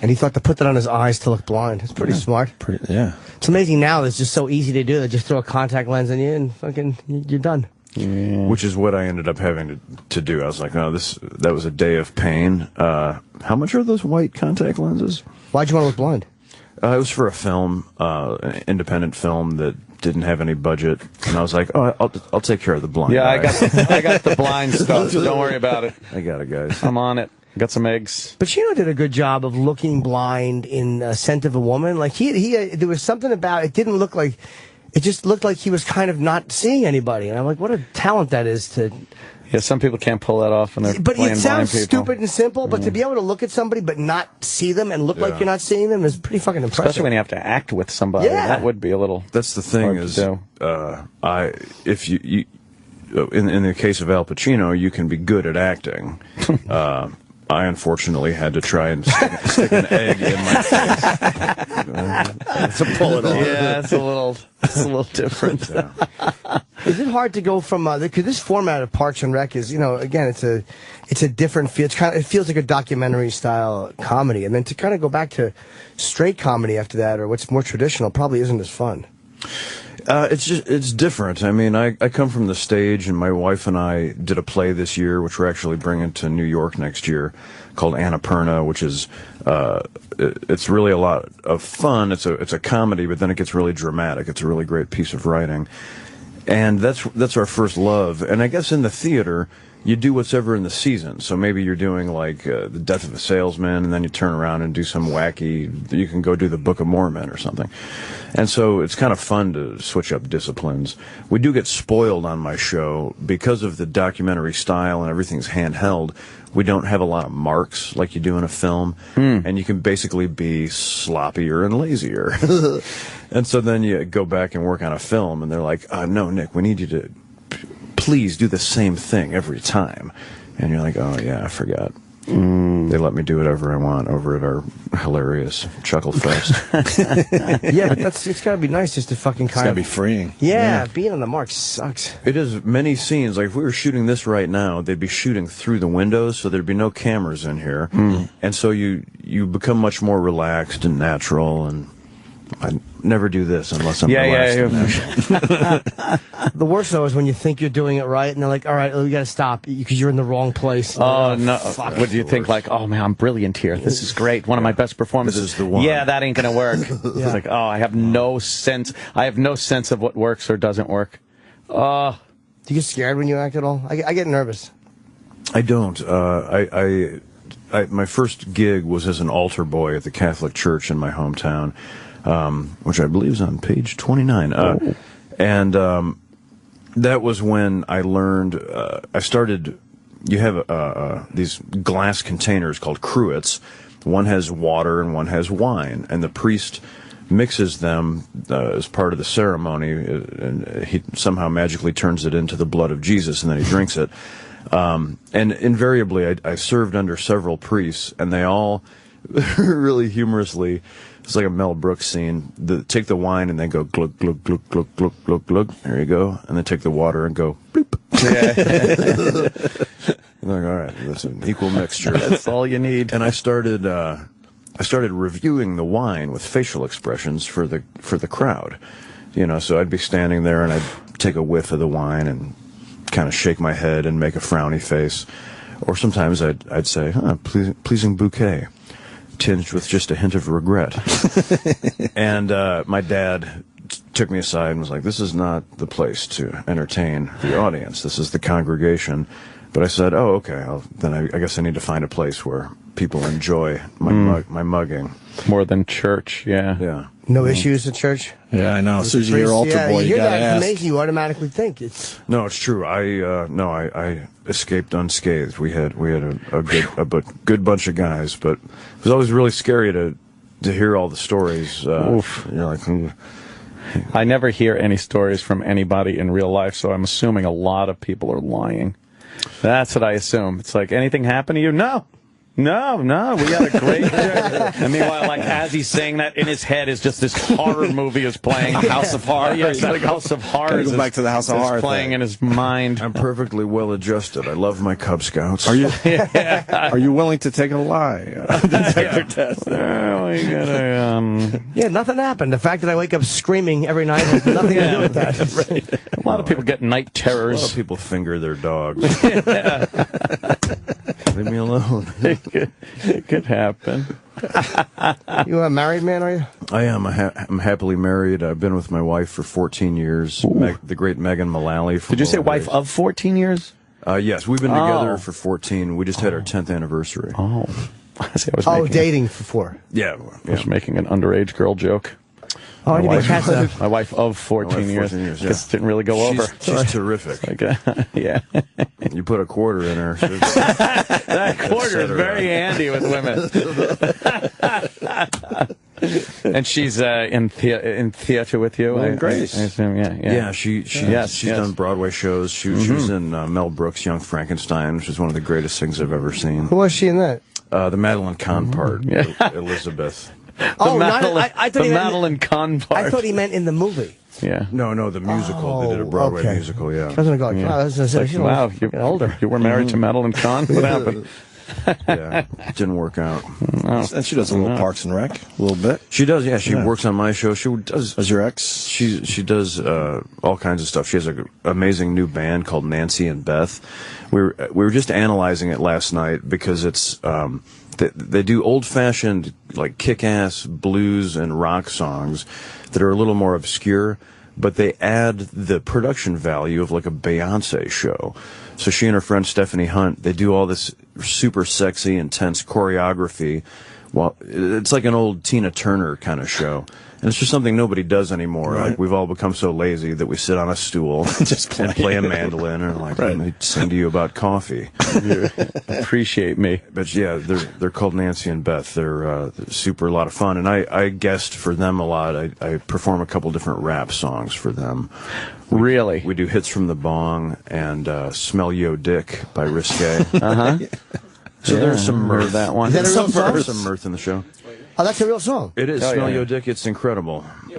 And he thought to put that on his eyes to look blind. It's pretty smart. Yeah. It's amazing now. It's just so easy to do. They just throw a contact lens in you and fucking you're done. Yeah. Which is what I ended up having to do. I was like, no, that was a day of pain. How much are those white contact lenses? Why'd you want to look blind? It was for a film, an independent film that didn't have any budget, and I was like, "Oh, I'll take care of the blind." Yeah, eye. I got the blind stuff. So don't worry about it. I got it, guys. I'm on it. Got some eggs. Pacino did a good job of looking blind in Scent of a Woman. Like there was something about it. Didn't look like it. Just looked like he was kind of not seeing anybody. And I'm like, what a talent that is to. Yeah, some people can't pull that off, and they're But playing it sounds blind people. stupid and simple, but to be able to look at somebody but not see them and look like you're not seeing them is pretty fucking impressive. Especially when you have to act with somebody. Yeah. That would be a little. That's the thing hard is, to if you in the case of Al Pacino, you can be good at acting. I unfortunately had to try and stick an egg in my face to pull it off. Yeah, it's a little different. Yeah. Is it hard to go from because this format of Parks and Rec is, again, it's a different feel. It feels like a documentary style comedy, and then to kind of go back to straight comedy after that, or what's more traditional, probably isn't as fun. It's different. I mean, I come from the stage, and my wife and I did a play this year, which we're actually bringing to New York next year, called Annapurna, which is it's really a lot of fun. It's a comedy, but then it gets really dramatic. It's a really great piece of writing, and that's our first love. And I guess in the theater, you do what's ever in the season. So maybe you're doing like The Death of a Salesman, and then you turn around and do some wacky, you can go do the Book of Mormon or something. And so it's kind of fun to switch up disciplines. We do get spoiled on my show because of the documentary style and everything's handheld. We don't have a lot of marks like you do in a film, and you can basically be sloppier and lazier. And so then you go back and work on a film, and they're like, no, Nick, we need you to please do the same thing every time. And you're like, oh, yeah, I forgot. They let me do whatever I want over at our hilarious Chuckle Fest. Yeah, but it's got to be nice just to fucking It's got to be freeing. Yeah, being on the mark sucks. It is many scenes. Like, if we were shooting this right now, they'd be shooting through the windows, so there'd be no cameras in here. And so you become much more relaxed and natural, and I never do this unless I'm relaxed. The worst, though, is when you think you're doing it right, and they're like, all right, we got to stop because you're in the wrong place. Oh, no. Fuck. What do you think? Like, oh, man, I'm brilliant here. This is great. One of my best performances. This is the one. Yeah, that ain't going to work. It's like, oh, I have no sense. I have no sense of what works or doesn't work. Do you get scared when you act at all? I get nervous. I don't. My first gig was as an altar boy at the Catholic Church in my hometown, which I believe is on page 29. And that was when I learned, I started, you have these glass containers called cruets. One has water and one has wine, and the priest mixes them as part of the ceremony, and he somehow magically turns it into the blood of Jesus, and then he drinks it. And invariably, I served under several priests, and they all really humorously, it's like a Mel Brooks scene, take the wine and then go glug, glug, glug, glug, glug, glug, glug, there you go, and then take the water and go bloop. And they're like, all right, that's an equal mixture. That's all you need. And I started reviewing the wine with facial expressions for the crowd. So I'd be standing there and I'd take a whiff of the wine and kind of shake my head and make a frowny face. Or sometimes I'd say, pleasing bouquet, tinged with just a hint of regret. And my dad took me aside and was like, this is not the place to entertain the audience. This is the congregation. But I said, oh, okay, then I guess I need to find a place where people enjoy my mugging. More than church, yeah. Yeah. No issues at church? Yeah, I know. As soon as you hear altar boy, you gotta ask. Amazing. You automatically think it's... No, it's true. I escaped unscathed. We had a good bunch of guys, but it was always really scary to hear all the stories. I never hear any stories from anybody in real life, so I'm assuming a lot of people are lying. That's what I assume. It's like, anything happen to you? No, we had a great day. And meanwhile, like, as he's saying that, in his head is just this horror movie is playing. House of Horrors. Yes, like House of Horrors. Go back to the House of Horrors playing in his mind. I'm perfectly well adjusted. I love my Cub Scouts. Are you? Are you willing to take a lie detector test? We gotta, Yeah, nothing happened. The fact that I wake up screaming every night has nothing to do with that. Right. A lot of people get night terrors. A lot of people finger their dogs. Leave me alone. It could happen. You a married man, are you? I am. I'm happily married. I've been with my wife for 14 years. The great Megan Mullally. Did you say wife of 14 years? Yes, we've been together for 14. We just had our 10th anniversary. Oh. I was dating for 4. Yeah. I was making an underage girl joke. Oh, I didn't catch that. My wife of 14 years. Just didn't really go over. She's terrific. Yeah. You put a quarter in her. That quarter is very handy with women. And she's in theater with you. Great. I assume, yeah. She's done Broadway shows. She was in Mel Brooks' Young Frankenstein, which is one of the greatest things I've ever seen. Who was she in that? The Madeline Kahn part, Elizabeth. Madeline Kahn part. I thought he meant in the movie. Yeah. No, the musical. They did a Broadway musical, yeah. I was going to go, I was going to say, wow, you're older. You were married to Madeline Kahn? What happened? Yeah, it didn't work out. And she does a little Parks and Rec, a little bit. She does, yeah. She works on my show. She does. As your ex? She does all kinds of stuff. She has an amazing new band called Nancy and Beth. We were just analyzing it last night because it's they do old-fashioned, like, kick-ass blues and rock songs that are a little more obscure, but they add the production value of, like, a Beyonce show. So she and her friend Stephanie Hunt, they do all this super sexy, intense choreography. Well, it's like an old Tina Turner kind of show. And it's just something nobody does anymore. Right. Like, we've all become so lazy that we sit on a stool and play a mandolin and let me sing to you about coffee. You appreciate me. But yeah, they're called Nancy and Beth. They're super a lot of fun. And I guest for them a lot. I perform a couple different rap songs for them. Really? We do Hits from the Bong and Smell Yo Dick by Risque. So there's some mirth. That one. Is that a real song? Some mirth in the show. Oh, that's a real song. It is. Smell Yo Dick. It's incredible. Yeah.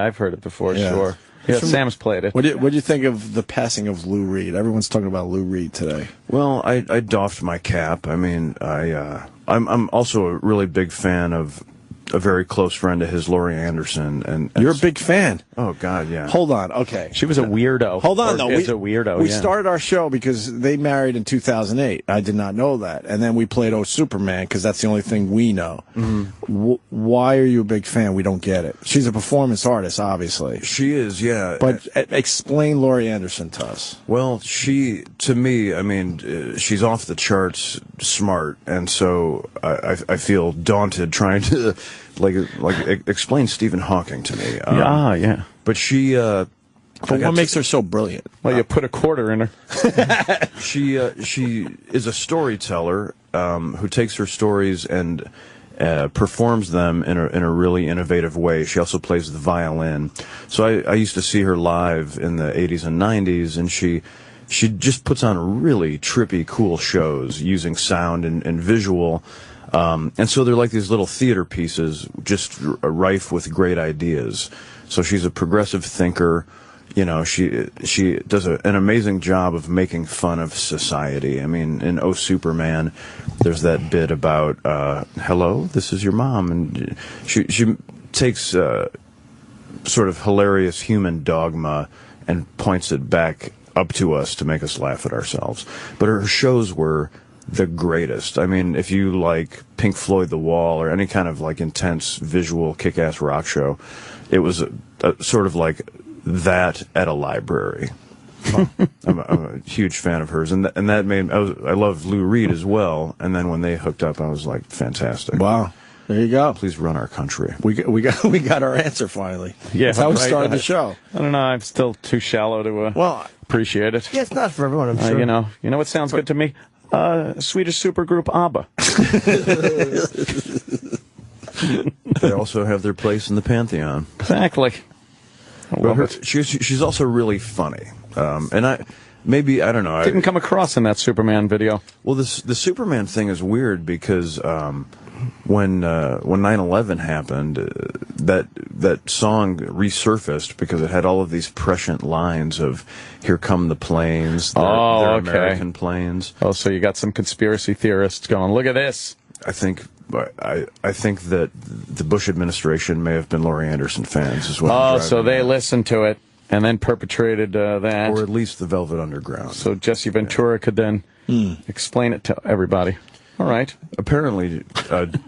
I've heard it before. Yeah. Sure. Yeah, Sam's played it. What do you think of the passing of Lou Reed? Everyone's talking about Lou Reed today. Well, I doffed my cap. I mean, I'm also a really big fan of a very close friend of his, Laurie Anderson. And you're a big fan. Oh God, yeah. Hold on, okay. She was a weirdo. Hold on, though. Is a weirdo. We started our show because they married in 2008. I did not know that, and then we played "Oh Superman" because that's the only thing we know. Mm-hmm. Why are you a big fan? We don't get it. She's a performance artist, obviously. She is, yeah. But explain Laurie Anderson to us. Well, to me, I mean, she's off the charts smart, and so I feel daunted trying to like explain Stephen Hawking to me. Yeah. But she. But what makes her so brilliant? Well, you put a quarter in her. She is a storyteller who takes her stories and performs them in a really innovative way. She also plays the violin. So I used to see her live in the 80s and 90s, and she just puts on really trippy, cool shows using sound and visual. And so they're like these little theater pieces, just rife with great ideas. So she's a progressive thinker. You know, she does an amazing job of making fun of society. I mean, in Oh Superman, there's that bit about, hello, this is your mom. And she takes sort of hilarious human dogma and points it back up to us to make us laugh at ourselves. But her shows were the greatest. I mean, if you like Pink Floyd The Wall or any kind of like intense visual kick-ass rock show, it was a sort of like that at a library. I'm a huge fan of hers, and that made I love Lou Reed as well. And then when they hooked up, I was like, fantastic. Wow. There you go. Please run our country. We got our answer finally. Yeah, that's how we started the show. I don't know. I'm still too shallow to appreciate it. Yeah, it's not for everyone. I'm sure. You know what sounds good to me? Swedish supergroup ABBA. They also have their place in the pantheon. Exactly. She's also really funny, and I don't know. Didn't come across in that Superman video. Well, the Superman thing is weird because when 9/11 happened, that song resurfaced because it had all of these prescient lines of "Here come the planes," they're American planes. Oh, so you got some conspiracy theorists going, "Look at this." I think that the Bush administration may have been Laurie Anderson fans as well. Oh, so they listened to it and then perpetrated that. Or at least the Velvet Underground. So Jesse Ventura could then explain it to everybody. All right. Apparently,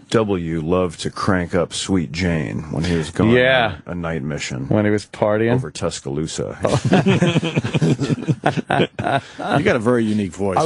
W loved to crank up Sweet Jane when he was going on a night mission. When he was partying? Over Tuscaloosa. You got a very unique voice,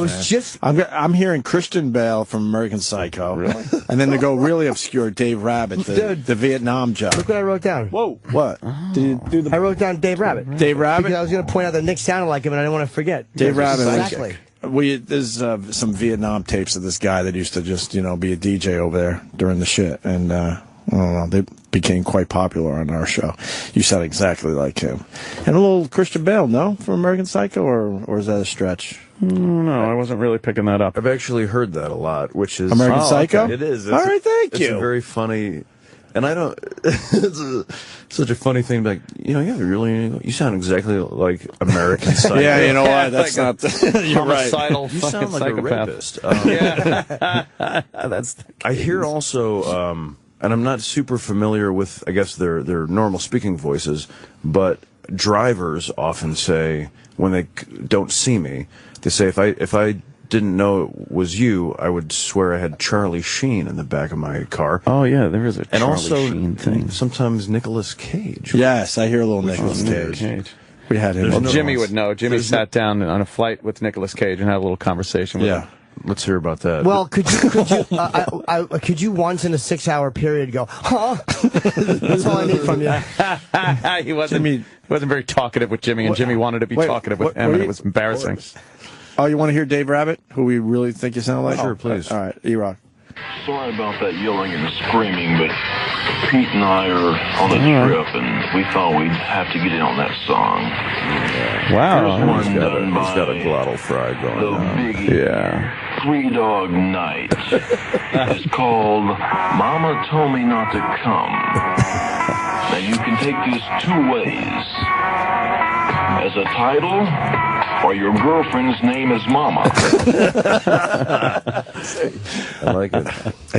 I'm hearing Christian Bale from American Psycho. Really? And then to go really obscure, Dave Rabbit, the Vietnam job. Look what I wrote down. Whoa. What? Did you do I wrote down Dave Rabbit. Dave Rabbit? Because I was going to point out that Nick sounded like him, and I didn't want to forget. Dave Rabbit. Exactly. There's some Vietnam tapes of this guy that used to just, be a DJ over there during the shit. And, I don't know, they became quite popular on our show. You sound exactly like him. And a little Christian Bale, no? From American Psycho, or is that a stretch? No, I wasn't really picking that up. I've actually heard that a lot, which is... American Psycho? Okay. It is. All right, thank you. It's a very funny... And I don't... It's such a funny thing, like, you sound exactly like American Psycho. Yeah, you know what? That's like not... You're right. You sound like psychopath. a rapist. That's. I hear also, and I'm not super familiar with, I guess, their normal speaking voices, but drivers often say, when they don't see me, they say, if I didn't know it was you, I would swear I had Charlie Sheen in the back of my car. Oh, yeah, there is a Charlie Sheen thing. And sometimes Nicolas Cage. Yes, I hear a little Nicolas Cage. We had him. Well, Jimmy would know. Jimmy sat down on a flight with Nicolas Cage and had a little conversation with him. Let's hear about that. Well, could you once in a 6-hour period go, huh? That's all I need from you. He wasn't very talkative with Jimmy, and Jimmy wanted to be talkative with him, and it was embarrassing. Oh, you want to hear Dave Rabbit, who we really think you sound like? Sure, please. All right, E-Rock. Sorry about that yelling and screaming, but Pete and I are on a trip, and we thought we'd have to get in on that song. Wow. He's got a glottal fry going on. Biggie, Three Dog Night. It's called Mama Told Me Not to Come. Now, you can take this two ways. As a title, or your girlfriend's name is Mama. I like it.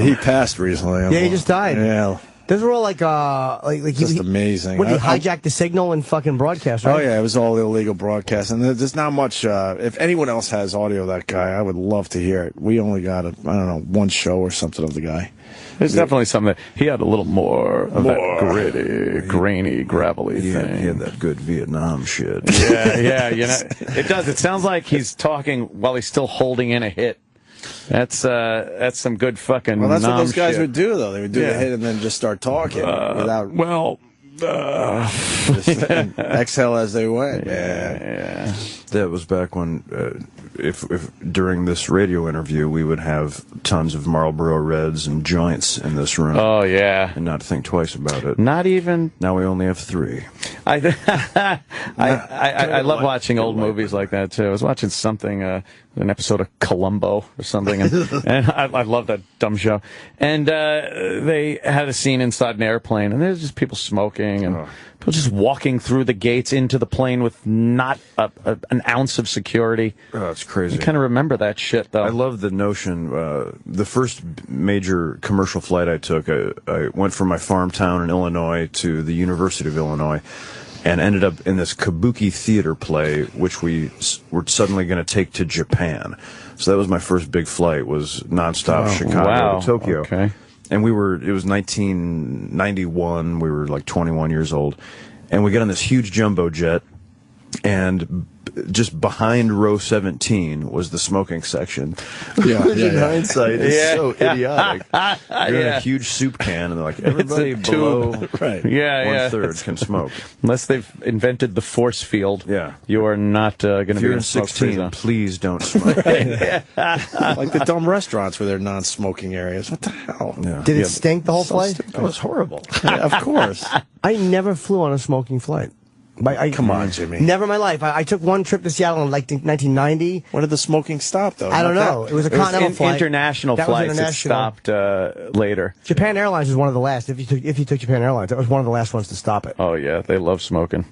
He passed recently. Yeah, he just died. Yeah. Those were all like just amazing. When he hijacked the signal and fucking broadcast, right? Oh yeah, it was all illegal broadcast, and there's not much. If anyone else has audio of that guy, I would love to hear it. We only got one show or something of the guy. There's definitely something that he had a little more of that gritty, grainy, gravelly thing. He had that good Vietnam shit. Yeah, it does. It sounds like he's talking while he's still holding in a hit. That's some good fucking. Well, that's what those guys shit. would do, though. They would do the hit and then just start talking without. Just exhale as they went. Yeah. That was back when, if during this radio interview, we would have tons of Marlboro Reds and joints in this room. Oh yeah, and not think twice about it. Not even. Now we only have 3. I love watching old movies like that too. I was watching something, an episode of Columbo or something, and I love that dumb show. And they had a scene inside an airplane, and there's just people smoking and people just walking through the gates into the plane with not an ounce of security. Oh, it's crazy. You kind of remember that shit, though. I love the notion. The first major commercial flight I took, I went from my farm town in Illinois to the University of Illinois, and ended up in this kabuki theater play, which we were suddenly going to take to Japan. So that was my first big flight, was nonstop Chicago to Tokyo. Okay. And it was 1991, we were like 21 years old, and we get on this huge jumbo jet, and just behind row 17 was the smoking section. Yeah, which in hindsight is so idiotic. You're in Yeah. a huge soup can, and they're like, everybody below one-third can smoke. Unless they've invented the force field, you are not going to If be you're in in smoke 16, please don't smoke. Like the dumb restaurants where they're non-smoking areas. What the hell? Yeah. Did it stink the whole flight? It was horrible. Yeah, of course. I never flew on a smoking flight. Come on, Jimmy. Never in my life. I took one trip to Seattle in like 1990. When did the smoking stop, though? I don't know. It was a continental flight. International That was flights. international. It stopped later. Japan Airlines was one of the last. If you took Japan Airlines, that was one of the last ones to stop it. Oh yeah, they love smoking.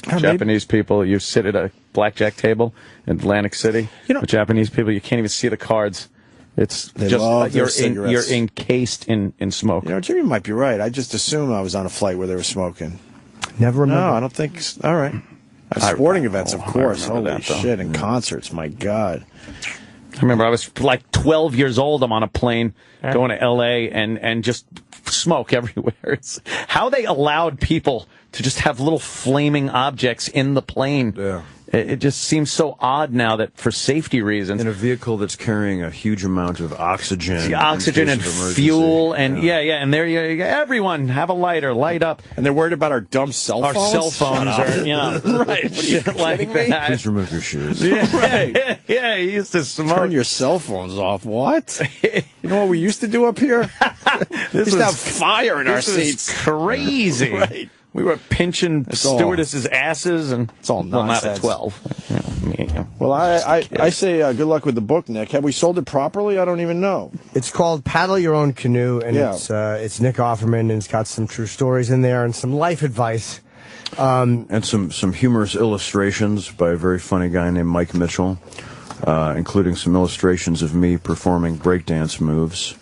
maybe- Japanese people, you sit at a blackjack table in Atlantic City. With Japanese people, you can't even see the cards. It's They just love their you're cigarettes. encased in smoke. You know, Jimmy might be right. I just assumed I was on a flight where they were smoking. Never remember. No, I don't think. All right. Sporting events, of course. remember Holy that, though. shit. And concerts, my God. I remember I was like 12 years old. I'm on a plane going to L.A. and just smoke everywhere. It's how they allowed people to just have little flaming objects in the plane. Yeah. It just seems so odd now that for safety reasons. In a vehicle that's carrying a huge amount of oxygen. Oxygen and fuel and and there you go. Everyone have a lighter, light up. And they're worried about our dumb cell phones? Our cell phones are, right. Shit like that. Please remove your shoes. Right. Yeah, he used to smoke. Turn your cell phones off. What? You know what we used to do up here? We used to have fire in our seats. Crazy. Right. We were pinching all- stewardesses' asses, and It's all well, not at nonsense. 12. Well, I say good luck with the book, Nick. Have we sold it properly? I don't even know. It's called Paddle Your Own Canoe, and Yeah. it's Nick Offerman, and it's got some true stories in there and some life advice. And some humorous illustrations by a very funny guy named Mike Mitchell, including some illustrations of me performing breakdance moves.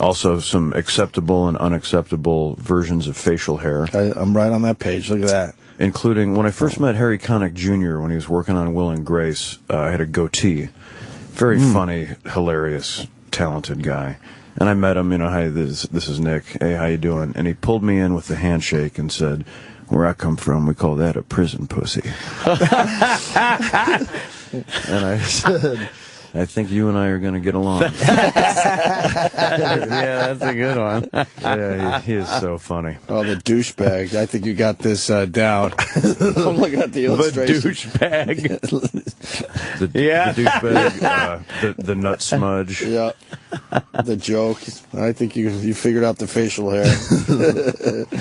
Also some acceptable and unacceptable versions of facial hair. I'm right on that page. Look at that. Including when I first met Harry Connick Jr. when he was working on Will and Grace, I had a goatee. Very funny, hilarious, talented guy. And I met him, hi, this is Nick. Hey, how you doing? And he pulled me in with the handshake and said, where I come from, we call that a prison pussy. And I said, I think you and I are going to get along. Yeah, that's a good one. Yeah, he is so funny. Oh, the douchebag. I think you got this down. I'm looking at the illustration. The douchebag. The douchebag, the nut smudge. Yeah. The joke. I think you figured out the facial hair.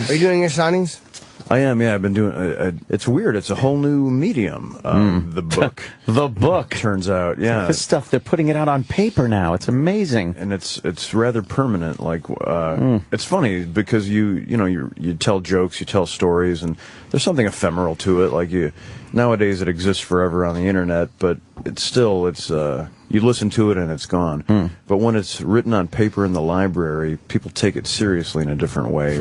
Are you doing your signings? I am, yeah. I've been doing. It's weird. It's a whole new medium. The book. The book. Turns out, yeah. This stuff, they're putting it out on paper now. It's amazing. And it's rather permanent. Like it's funny because you tell jokes, you tell stories, and there's something ephemeral to it. Like nowadays it exists forever on the internet, but it's you listen to it and it's gone. But when it's written on paper in the library, people take it seriously in a different way,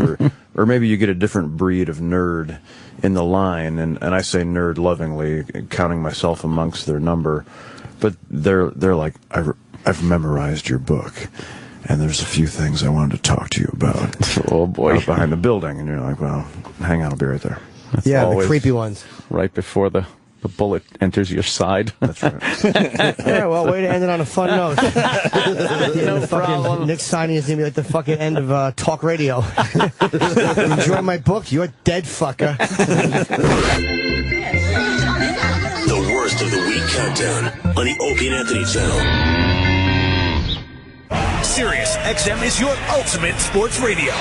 or maybe you get a different breed of nerd in the line, and I say nerd lovingly, counting myself amongst their number. But they're like, I've memorized your book, and there's a few things I wanted to talk to you about. Oh boy, out behind the building, and you're like, well, hang on, I'll be right there. That's the always creepy ones. right before the bullet enters your side. That's right. Yeah, well, way to end it on a fun note. No problem. Next signing is going to be like the fucking end of talk radio. Enjoy my book, you're dead, fucker. The worst of the week countdown on the Opie and Anthony channel. Sirius XM is your ultimate sports radio.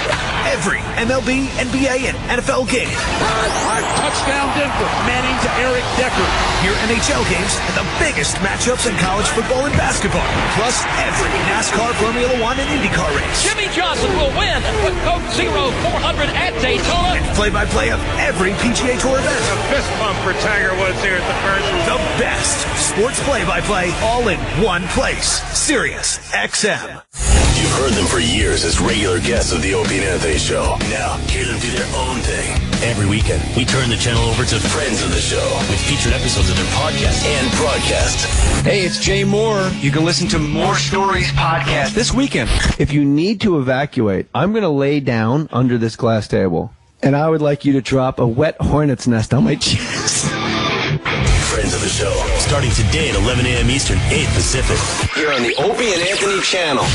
Every MLB, NBA, and NFL game. Touchdown Denver. Manning to Eric Decker. Your NHL games and the biggest matchups in college football and basketball. Plus every NASCAR, Formula One, and IndyCar race. Jimmy Johnson will win with Coke Zero 400 at Daytona. And play-by-play of every PGA Tour event. A fist bump for Tiger Woods here at the first. The best sports play-by-play all in one place. Sirius XM. You've heard them for years as regular guests of the Opie and Anthony Show. Now, hear them do their own thing. Every weekend, we turn the channel over to friends of the show with featured episodes of their podcast and broadcast. Hey, it's Jay Moore. You can listen to More Stories podcast this weekend. If you need to evacuate, I'm going to lay down under this glass table. and I would like you to drop a wet hornet's nest on my chest. Friends of the show, starting today at 11 a.m. Eastern, 8 Pacific. Here on the Opie and Anthony channel.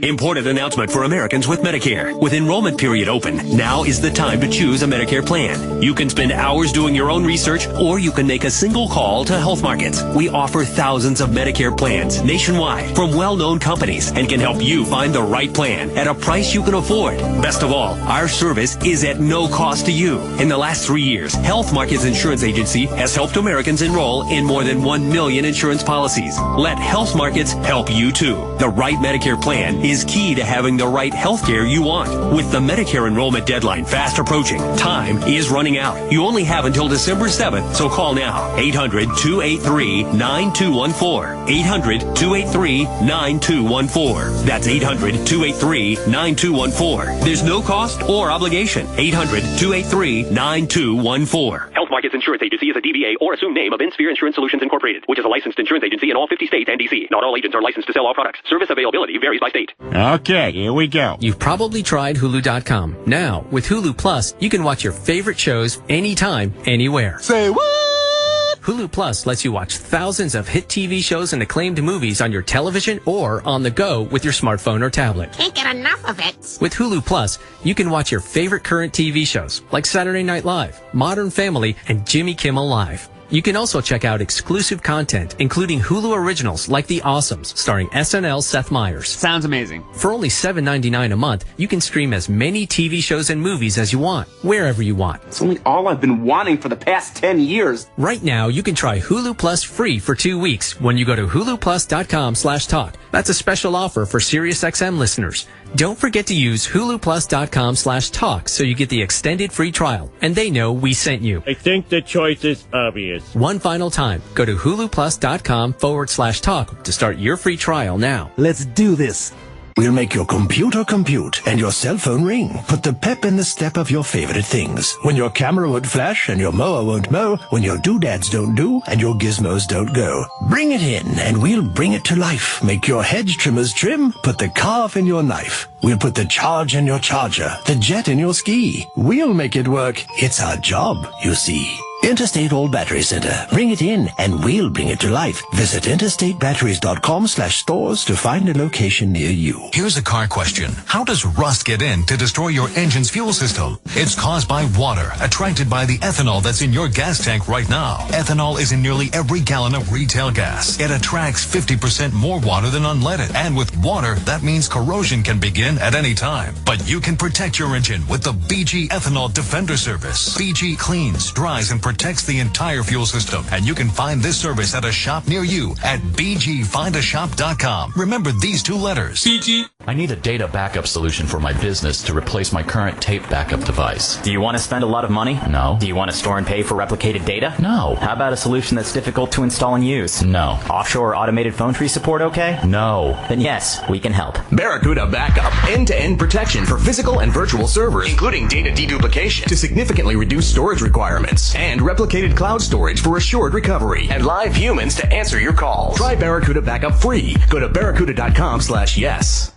Important announcement for Americans with Medicare. With enrollment period open, now is the time to choose a Medicare plan. You can spend hours doing your own research, or you can make a single call to Health Markets. We offer thousands of Medicare plans nationwide from well-known companies and can help you find the right plan at a price you can afford. Best of all, our service is at no cost to you. In the last 3 years, Health Markets Insurance Agency has helped Americans enroll in more than 1 million insurance policies. Let Health Markets help you too. The right Medicare plan is key to having the right health care you want. With the Medicare enrollment deadline fast approaching, time is running out. You only have until December 7th, so call now. 800-283-9214. 800-283-9214. That's 800-283-9214. There's no cost or obligation. 800-283-9214. Health Markets Insurance Agency is a DBA or assumed name of InSphere Insurance Solutions Incorporated, which is a licensed insurance agency in all 50 states and D.C. Not all agents are licensed to sell all products. Service availability varies by state. Okay, here we go. You've probably tried Hulu.com. Now, with Hulu Plus, you can watch your favorite shows anytime, anywhere. Say what? Hulu Plus lets you watch thousands of hit TV shows and acclaimed movies on your television or on the go with your smartphone or tablet. Can't get enough of it. With Hulu Plus, you can watch your favorite current TV shows like Saturday Night Live, Modern Family, and Jimmy Kimmel Live. You can also check out exclusive content, including Hulu originals like The Awesomes, starring SNL's Seth Meyers. Sounds amazing. For only $7.99 a month, you can stream as many TV shows and movies as you want, wherever you want. It's only all I've been wanting for the past 10 years. Right now, you can try Hulu Plus free for 2 weeks when you go to huluplus.com/talk. That's a special offer for SiriusXM listeners. Don't forget to use huluplus.com/talk so you get the extended free trial, and they know we sent you. I think the choice is obvious. One final time, go to huluplus.com/talk to start your free trial now. Let's do this. We'll make your computer compute and your cell phone ring. Put the pep in the step of your favorite things. When your camera won't flash and your mower won't mow. When your doodads don't do and your gizmos don't go. Bring it in and we'll bring it to life. Make your hedge trimmers trim. Put the carve in your knife. We'll put the charge in your charger. The jet in your ski. We'll make it work. It's our job, you see. Interstate All Battery Center. Bring it in and we'll bring it to life. Visit interstatebatteries.com/stores to find a location near you. Here's a car question. How does rust get in to destroy your engine's fuel system? It's caused by water, attracted by the ethanol that's in your gas tank right now. Ethanol is in nearly every gallon of retail gas. It attracts 50% more water than unleaded. And with water, that means corrosion can begin at any time. But you can protect your engine with the BG Ethanol Defender Service. BG cleans, dries, and protects the entire fuel system. And you can find this service at a shop near you at bgfindashop.com. Remember these 2 letters. BG. I need a data backup solution for my business to replace my current tape backup device. Do you want to spend a lot of money? No. Do you want to store and pay for replicated data? No. How about a solution that's difficult to install and use? No. Offshore automated phone tree support okay? No. Then yes, we can help. Barracuda Backup. End-to-end protection for physical and virtual servers, including data deduplication to significantly reduce storage requirements, and replicated cloud storage for assured recovery, and live humans to answer your calls. Try Barracuda Backup free. Go to barracuda.com/yes.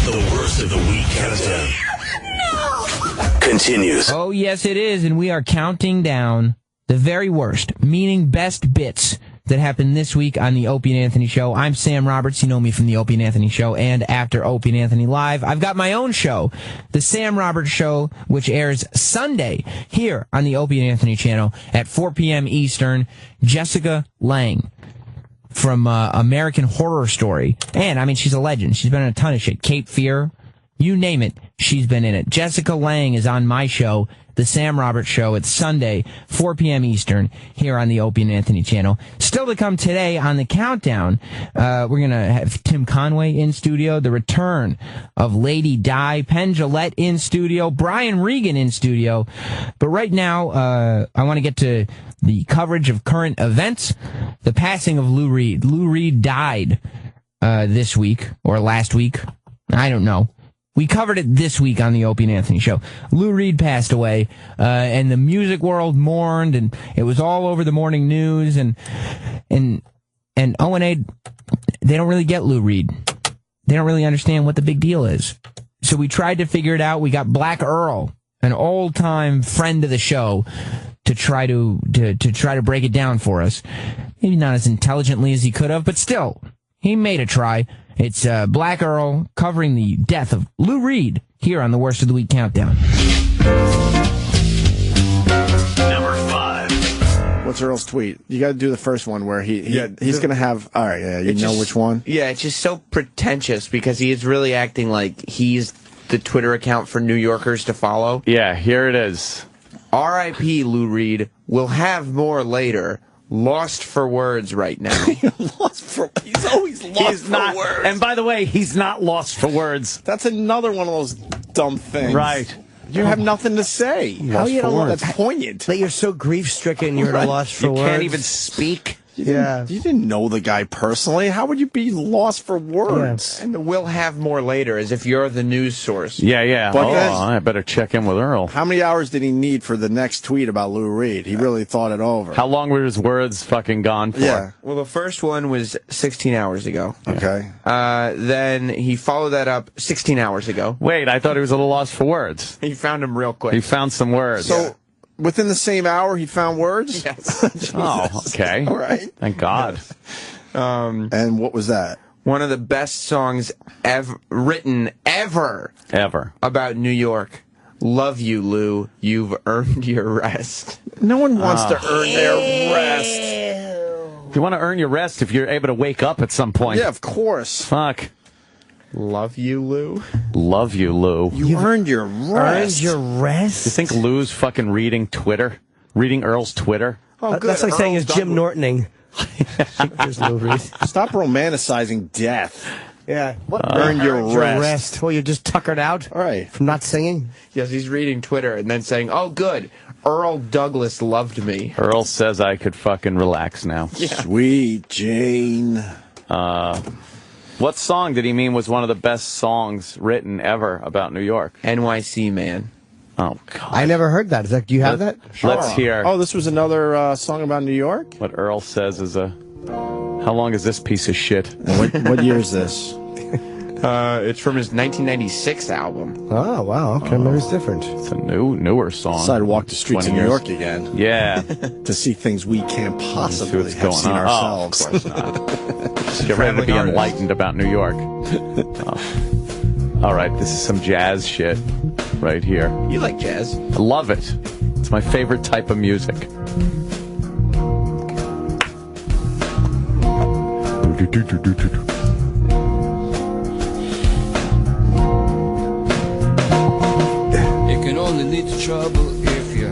The worst of the week countdown continues. Oh, yes, it is. And we are counting down the very worst, meaning best bits that happened this week on the Opie and Anthony Show. I'm Sam Roberts. You know me from the Opie and Anthony Show and after Opie and Anthony Live. I've got my own show, The Sam Roberts Show, which airs Sunday here on the Opie and Anthony channel at 4 p.m. Eastern. Jessica Lange from American Horror Story. And, I mean, she's a legend. She's been in a ton of shit. Cape Fear, you name it, she's been in it. Jessica Lange is on my show, The Sam Roberts Show. It's Sunday, 4 p.m. Eastern, here on the Opie and Anthony channel. Still to come today on the countdown, we're going to have Tim Conway in studio, the return of Lady Di, Penn Jillette in studio, Brian Regan in studio. But right now, I want to get to the coverage of current events, the passing of Lou Reed. Lou Reed died this week, or last week. I don't know. We covered it this week on the Opie and Anthony Show. Lou Reed passed away, and the music world mourned, and it was all over the morning news, and O&A, they don't really get Lou Reed. They don't really understand what the big deal is. So we tried to figure it out. We got Black Earl an old-time friend of the show, to try to break it down for us. Maybe not as intelligently as he could have, but still, he made a try. It's Black Earl covering the death of Lou Reed here on the Worst of the Week Countdown. Number 5. What's Earl's tweet? You got to do the first one where he's going to have. All right, yeah, you know which one? Yeah, it's just so pretentious because he is really acting like he's the Twitter account for New Yorkers to follow. Yeah, here it is. R.I.P. Lou Reed. We'll have more later. Lost for words right now. He's always lost for words. And by the way, he's not lost for words. That's another one of those dumb things. Right. You have nothing to say. How you don't That's poignant. That you're so grief-stricken, you're at a loss for words. You can't even speak. You didn't know the guy personally. How would you be lost for words? Yeah. And we'll have more later, as if you're the news source. Yeah. But I better check in with Earl. How many hours did he need for the next tweet about Lou Reed? He really thought it over. How long were his words fucking gone for? Yeah. Well, the first one was 16 hours ago. Okay. Then he followed that up 16 hours ago. Wait, I thought he was a little lost for words. He found him real quick. He found some words. So, within the same hour, he found words? Yes. Oh, okay. All right. Thank God. And what was that? One of the best songs written ever about New York. Love you, Lou. You've earned your rest. No one wants to earn their rest. If you want to earn your rest, if you're able to wake up at some point. Yeah, of course. Fuck. Love you, Lou. Love you, Lou. You've earned your rest. Earned your rest? You think Lou's fucking reading Twitter? Reading Earl's Twitter? Oh, good. That's like saying it's Jim Nortoning. Lou Reed. Stop romanticizing death. Yeah. What? Earn your rest. Well, you're just tuckered out? All right. From not singing? Yes, he's reading Twitter and then saying, oh, good. Earl Douglas loved me. Earl says I could fucking relax now. Yeah. Sweet Jane. What song did he mean was one of the best songs written ever about New York? NYC Man. Oh, God. I never heard that. Do you have that? Let's hear. Oh, this was another song about New York? What Earl says is how long is this piece of shit? What year is this? It's from his 1996 album. Oh, wow. Okay, maybe it's different. It's a newer song. Decided to walk the streets of New York again. Yeah. To see things we can't possibly have seen on. ourselves. Oh, of course not. Just get ready to be enlightened about New York. All right, this is some jazz shit right here. You like jazz? I love it. It's my favorite type of music. It can only lead to trouble if you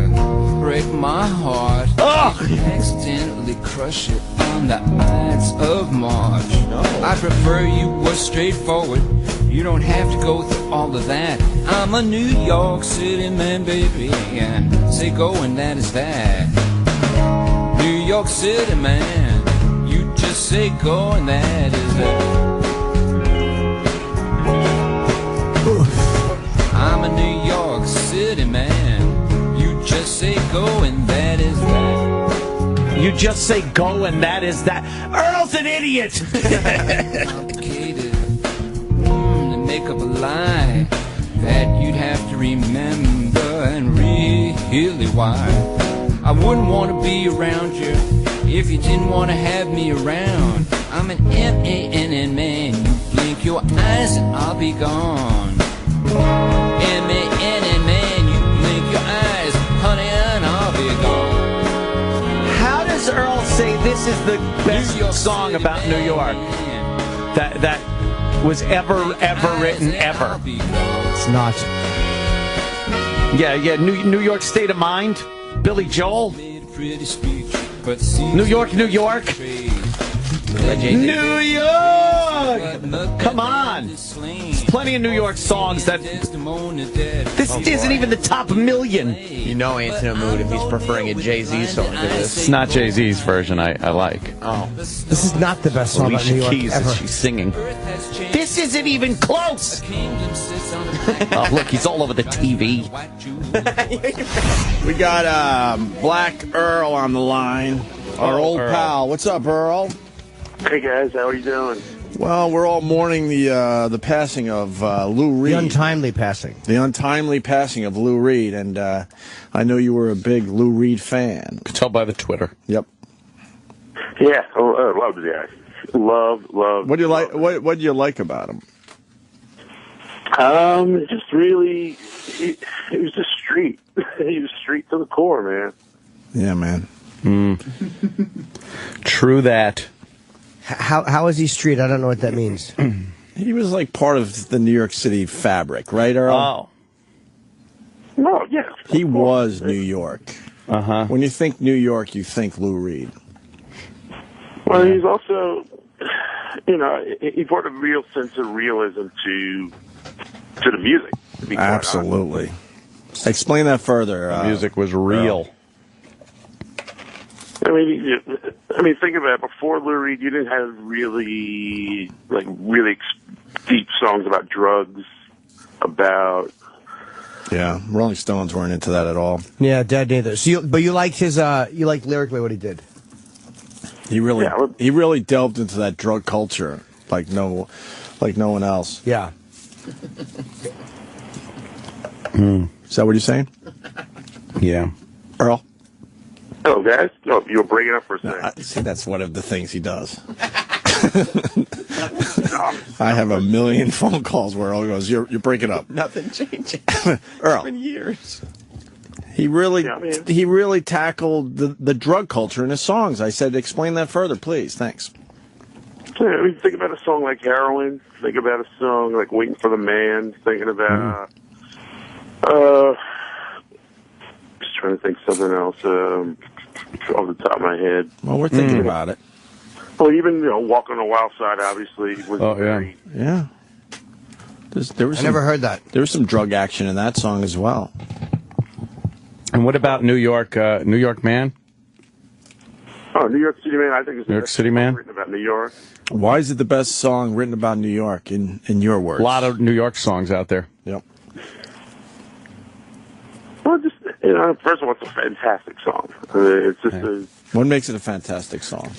break my heart. Accidentally crush it on the Ides of March. I prefer you were straightforward. You don't have to go through all of that. I'm a New York City man, baby, and say go and that is that. New York City man, you just say go and that is that. I'm a New York City man, you just say go and that is that. You just say go and that is that. Earl's an idiot! Complicated. To make up a lie that you'd have to remember and really why. I wouldn't want to be around you if you didn't want to have me around. I'm an M-A-N-N man. You blink your eyes and I'll be gone. M-A-N-N man. You blink your eyes, honey, and I'll be gone. How does Earl say this is the best song about New York that was ever written ever? It's not. Yeah, New York State of Mind, Billy Joel. New York, New York. New York! Come on! There's plenty of New York songs that... This isn't even the top million. You know ain't in a mood if he's preferring a Jay-Z song to this. It's not Jay-Z's version I like. Oh. This is not the best song about New York Keys ever. as she's singing. This isn't even close! Oh, look, he's all over the TV. We got Black Earl on the line. Our old Earl. pal. What's up, Earl? Hey guys, how are you doing? Well, we're all mourning the passing of Lou Reed. The untimely passing. The untimely passing of Lou Reed, and I know you were a big Lou Reed fan. Could tell by the Twitter. Yep. Yeah, love the guy. Love. What do you like? What do you like about him? Just really, he was just street. He was street to the core, man. Yeah, man. True that. How is he street? I don't know what that means. He was like part of the New York City fabric, right, Earl? Oh. No, yeah. He was New York. Uh-huh. When you think New York, you think Lou Reed. Well, he's also, he brought a real sense of realism to the music. To be quite Absolutely. Explain that further. The music was real. I mean, think about it. Before Lou Reed, you didn't have really deep songs about drugs, about. Yeah, Rolling Stones weren't into that at all. Yeah, dead neither. So, but you liked his, you liked lyrically what he did. He really delved into that drug culture like no one else. Yeah. Is that what you're saying? Yeah. Earl? Oh, guys? No, you were breaking up for a second. See, that's one of the things he does. I have a million phone calls where Earl goes, you're breaking up. Nothing changes. Earl. It's been years. He really tackled the drug culture in his songs. I said, explain that further, please. Thanks. Yeah, think about a song like Heroin. Think about a song like Waiting for the Man. Thinking about, just trying to think something else off the top of my head. Well, we're thinking about it. Well, even Walk on the Wild Side obviously was very. Yeah. I never heard that. There was some drug action in that song as well. And what about New York Man? Oh, New York City Man. I think it's New York City Man. Written about New York. Why is it the best song written about New York in your words? A lot of New York songs out there. Yep. Well, just first of all, it's a fantastic song. It's just what makes it a fantastic song?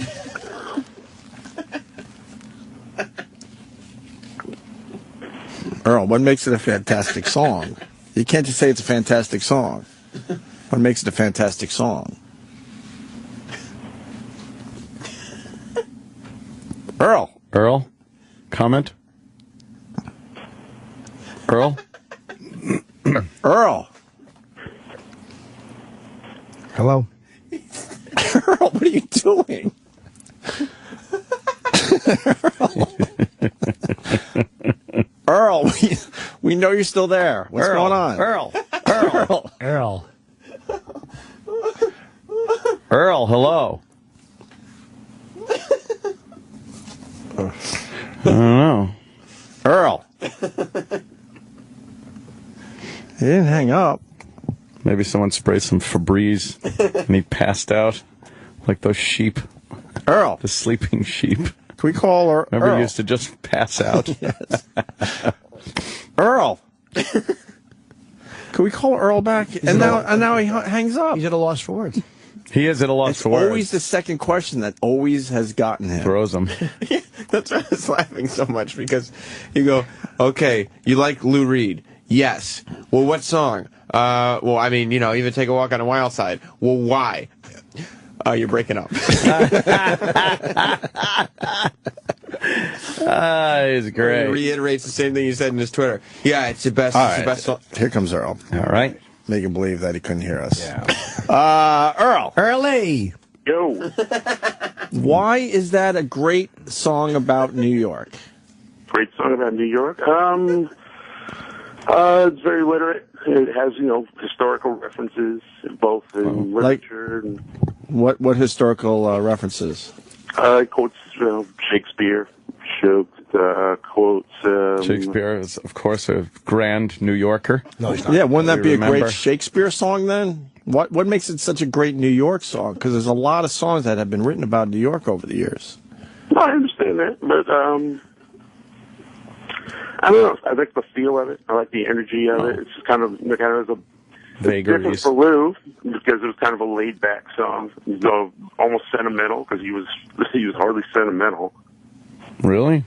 Earl, what makes it a fantastic song? You can't just say it's a fantastic song. What makes it a fantastic song? Earl? Comment? Earl? Earl? Hello? Earl, what are you doing? Earl, we know you're still there. What's going on? Earl, hello. I don't know. Earl. He didn't hang up. Maybe someone sprayed some Febreze and he passed out like those sheep. Earl. The sleeping sheep. Can we call Earl? Remember he used to just pass out? Yes. Earl. Can we call Earl back? And now he hangs up. He's at a loss for words. He is at a loss for words. It's always the second question that always has gotten him. Throws him. That's why I was laughing so much, because you go, okay, you like Lou Reed? Yes. Well, what song? Well, I mean, even Take a Walk on the Wild Side. Well, why? You're breaking up. He's great. He reiterates the same thing he said in his Twitter. Yeah, it's the best. It's the best song. Here comes Earl. All right. Make him believe that he couldn't hear us. Yeah. Earl. Early. Yo. Why is that a great song about New York? Great song about New York. It's very literate. It has, historical references, both in literature and... What historical references? Quotes, Shakespeare. Quotes... Shakespeare is, of course, a grand New Yorker. No, he's not. Yeah, wouldn't that be a great Shakespeare song, then? What makes it such a great New York song? Because there's a lot of songs that have been written about New York over the years. No, I understand that, but... I don't know. I like the feel of it. I like the energy of it. It's kind of a vagaries for Lou, because it was kind of a laid back song, almost sentimental, because he was hardly sentimental. Really?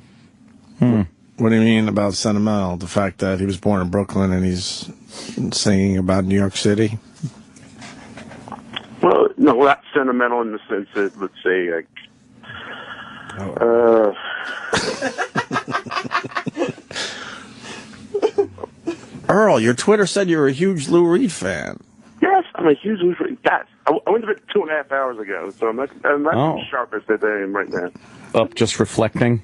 What do you mean about sentimental? The fact that he was born in Brooklyn and he's singing about New York City? Well, no, not sentimental in the sense that, let's say, like, Earl, your Twitter said you were a huge Lou Reed fan. Yes, I'm a huge Lou Reed. Yes, I went to bed 2.5 hours ago, so I'm not as sharp as I am right now. Up, just reflecting.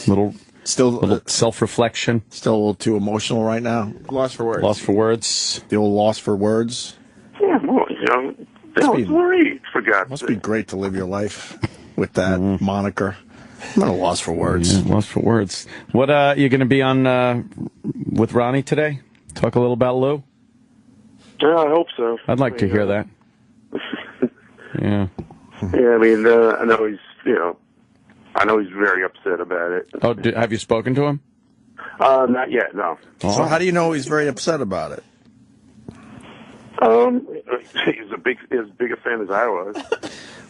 Little self-reflection. Still a little too emotional right now. Lost for words. Lost for words. The old lost for words. Yeah, well, it's Lou Reed, for God's sake. Must be great to live your life with that moniker. I'm not a loss for words. Yeah, lost for words. What, you going to be on with Ronnie today? Talk a little about Lou? Yeah, I hope so. I'd like to hear that. Yeah. Yeah, I mean, I know he's very upset about it. Oh, have you spoken to him? Not yet, no. So how do you know he's very upset about it? He's as big a fan as I was.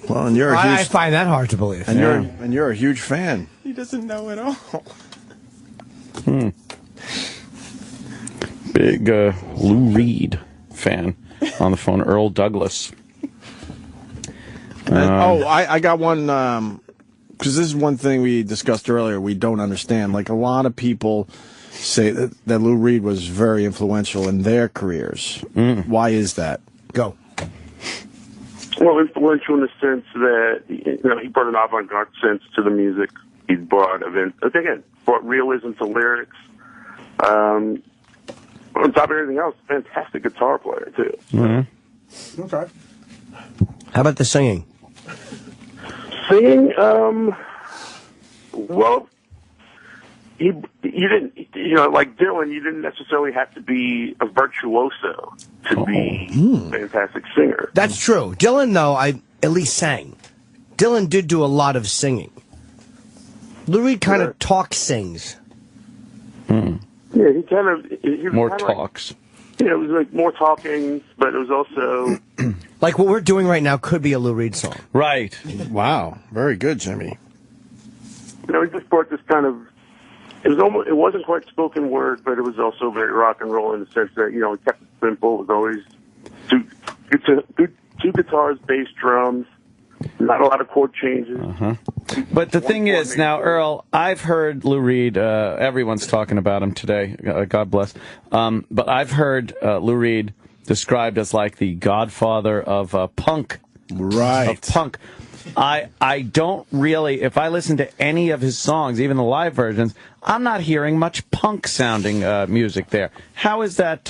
Well, and you're a huge... I find that hard to believe. And you're a huge fan. He doesn't know at all. Big Lou Reed fan on the phone. Earl Douglas. I got one, because this is one thing we discussed earlier we don't understand. Like, a lot of people say that Lou Reed was very influential in their careers. Why is that? Go. Well, influential in the sense that, he brought an avant-garde sense to the music. He brought realism to lyrics. On top of everything else, fantastic guitar player, too. Mm-hmm. Okay. How about the singing? Singing, well, you didn't, like Dylan, you didn't necessarily have to be a virtuoso to be a fantastic singer. That's true. Dylan, though, I at least sang. Dylan did do a lot of singing. Lou Reed kind of sings. Yeah, he kind of... More talks. It was like more talking, but it was also... Like what we're doing right now could be a Lou Reed song. Right. Wow. Very good, Jimmy. He just brought this kind of... It wasn't quite spoken word, but it was also very rock and roll in the sense that, he kept it simple. It was always two guitars, bass, drums, not a lot of chord changes. But the thing is, now, Earl, I've heard Lou Reed, everyone's talking about him today, God bless, but I've heard Lou Reed described as like the godfather of punk. Right. Of punk. I don't really, if I listen to any of his songs, even the live versions, I'm not hearing much punk-sounding music there. How is that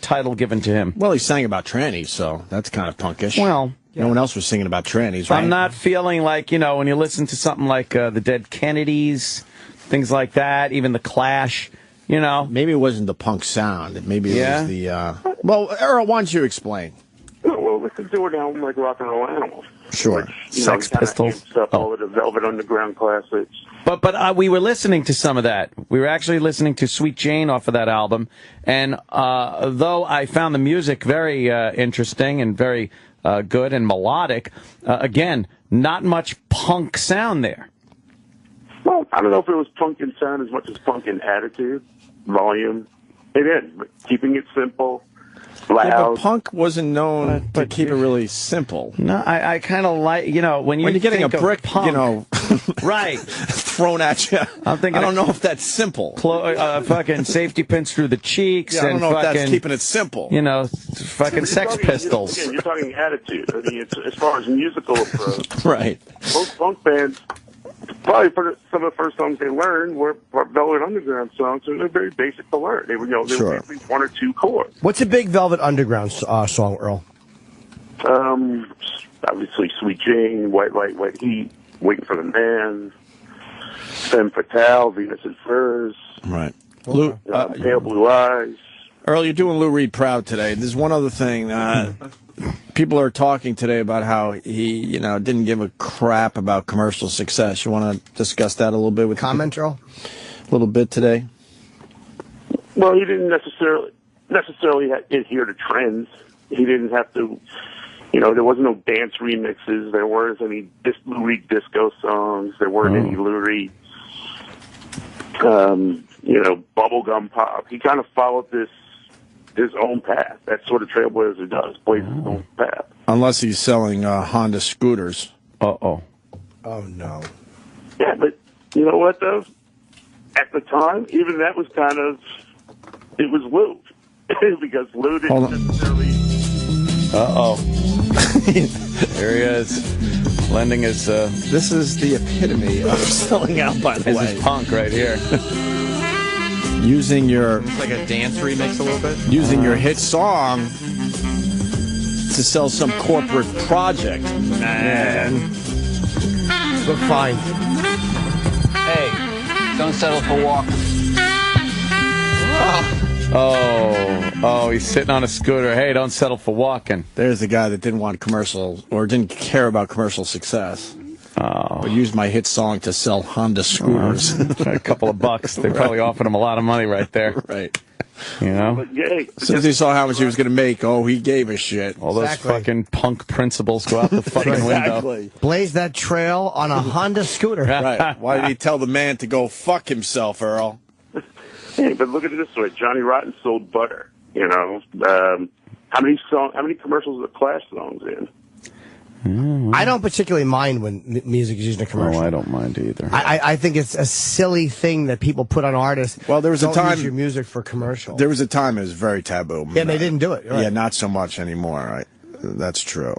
title given to him? Well, he sang about trannies, so that's kind of punkish. Well... No one else was singing about trannies, right? I'm not feeling like, when you listen to something like the Dead Kennedys, things like that, even the Clash, Maybe it wasn't the punk sound. Maybe it was the... Well, Earl, why don't you explain? Well, listen to an album like Rock and Roll Animals. Sure. Sex Pistols. All of the Velvet Underground classics. But we were listening to some of that. We were actually listening to Sweet Jane off of that album. And though I found the music very interesting and very... good and melodic. Again, not much punk sound there. Well, I don't know if it was punk in sound as much as punk in attitude, volume. It is, but keeping it simple, loud. Yeah, but punk wasn't known to keep it really simple. No, I kind of like, when you're getting a brick, punk, right, thrown at you. I'm thinking, I don't know if that's simple. Fucking safety pins through the cheeks. Yeah, I don't know if that's keeping it simple. Fucking Sex Pistols. Again, you're talking attitude. I mean, as far as musical approach, right? Most punk bands, probably some of the first songs they learned were Velvet Underground songs, so they're very basic to learn. They were, they were basically one or two chords. What's a big Velvet Underground song, Earl? Obviously, Sweet Jane, White Light, White Heat, Waiting for the Man, Femme Fatale, Venus and Furs, right? Pale Blue Eyes. Earl, you're doing Lou Reed proud today. There's one other thing. People are talking today about how he, didn't give a crap about commercial success. You want to discuss that a little bit with comment, Earl? A little bit today. Well, he didn't necessarily adhere to trends. He didn't have to. There wasn't no dance remixes. There weren't any Lou Reed disco songs. There weren't any Lou Reed bubblegum pop. He kind of followed his own path. That sort of trailblazer does, plays his own path. Unless he's selling Honda scooters. Uh-oh. Oh, no. Yeah, but you know what, though? At the time, even that was it was lewd. Because lewd didn't necessarily... Uh-oh. There he is. Lending his... This is the epitome of selling out, by the way. This is punk right here. Using your... It's like a dance remix a little bit. Using your hit song to sell some corporate project. Man. Look fine. Hey, don't settle for walking. Oh, he's sitting on a scooter. Hey, don't settle for walking. There's the guy that didn't want commercial or didn't care about commercial success. But used my hit song to sell Honda scooters. A couple of bucks. They probably offered him a lot of money right there. Right. You know? But, yeah, as soon as he saw how much he was going to make, he gave a shit. All those fucking punk principles go out the fucking window. Blaze that trail on a Honda scooter. Right. Why did he tell the man to go fuck himself, Earl? Hey, but look at it this way: Johnny Rotten sold butter. How many commercials are the Clash songs in? I don't particularly mind when music is used in a commercial. Oh, I don't mind either. I think it's a silly thing that people put on artists. Well, there was a time use your music for commercial. There was a time it was very taboo. Yeah, they didn't do it. Right. Yeah, not so much anymore. Right? That's true.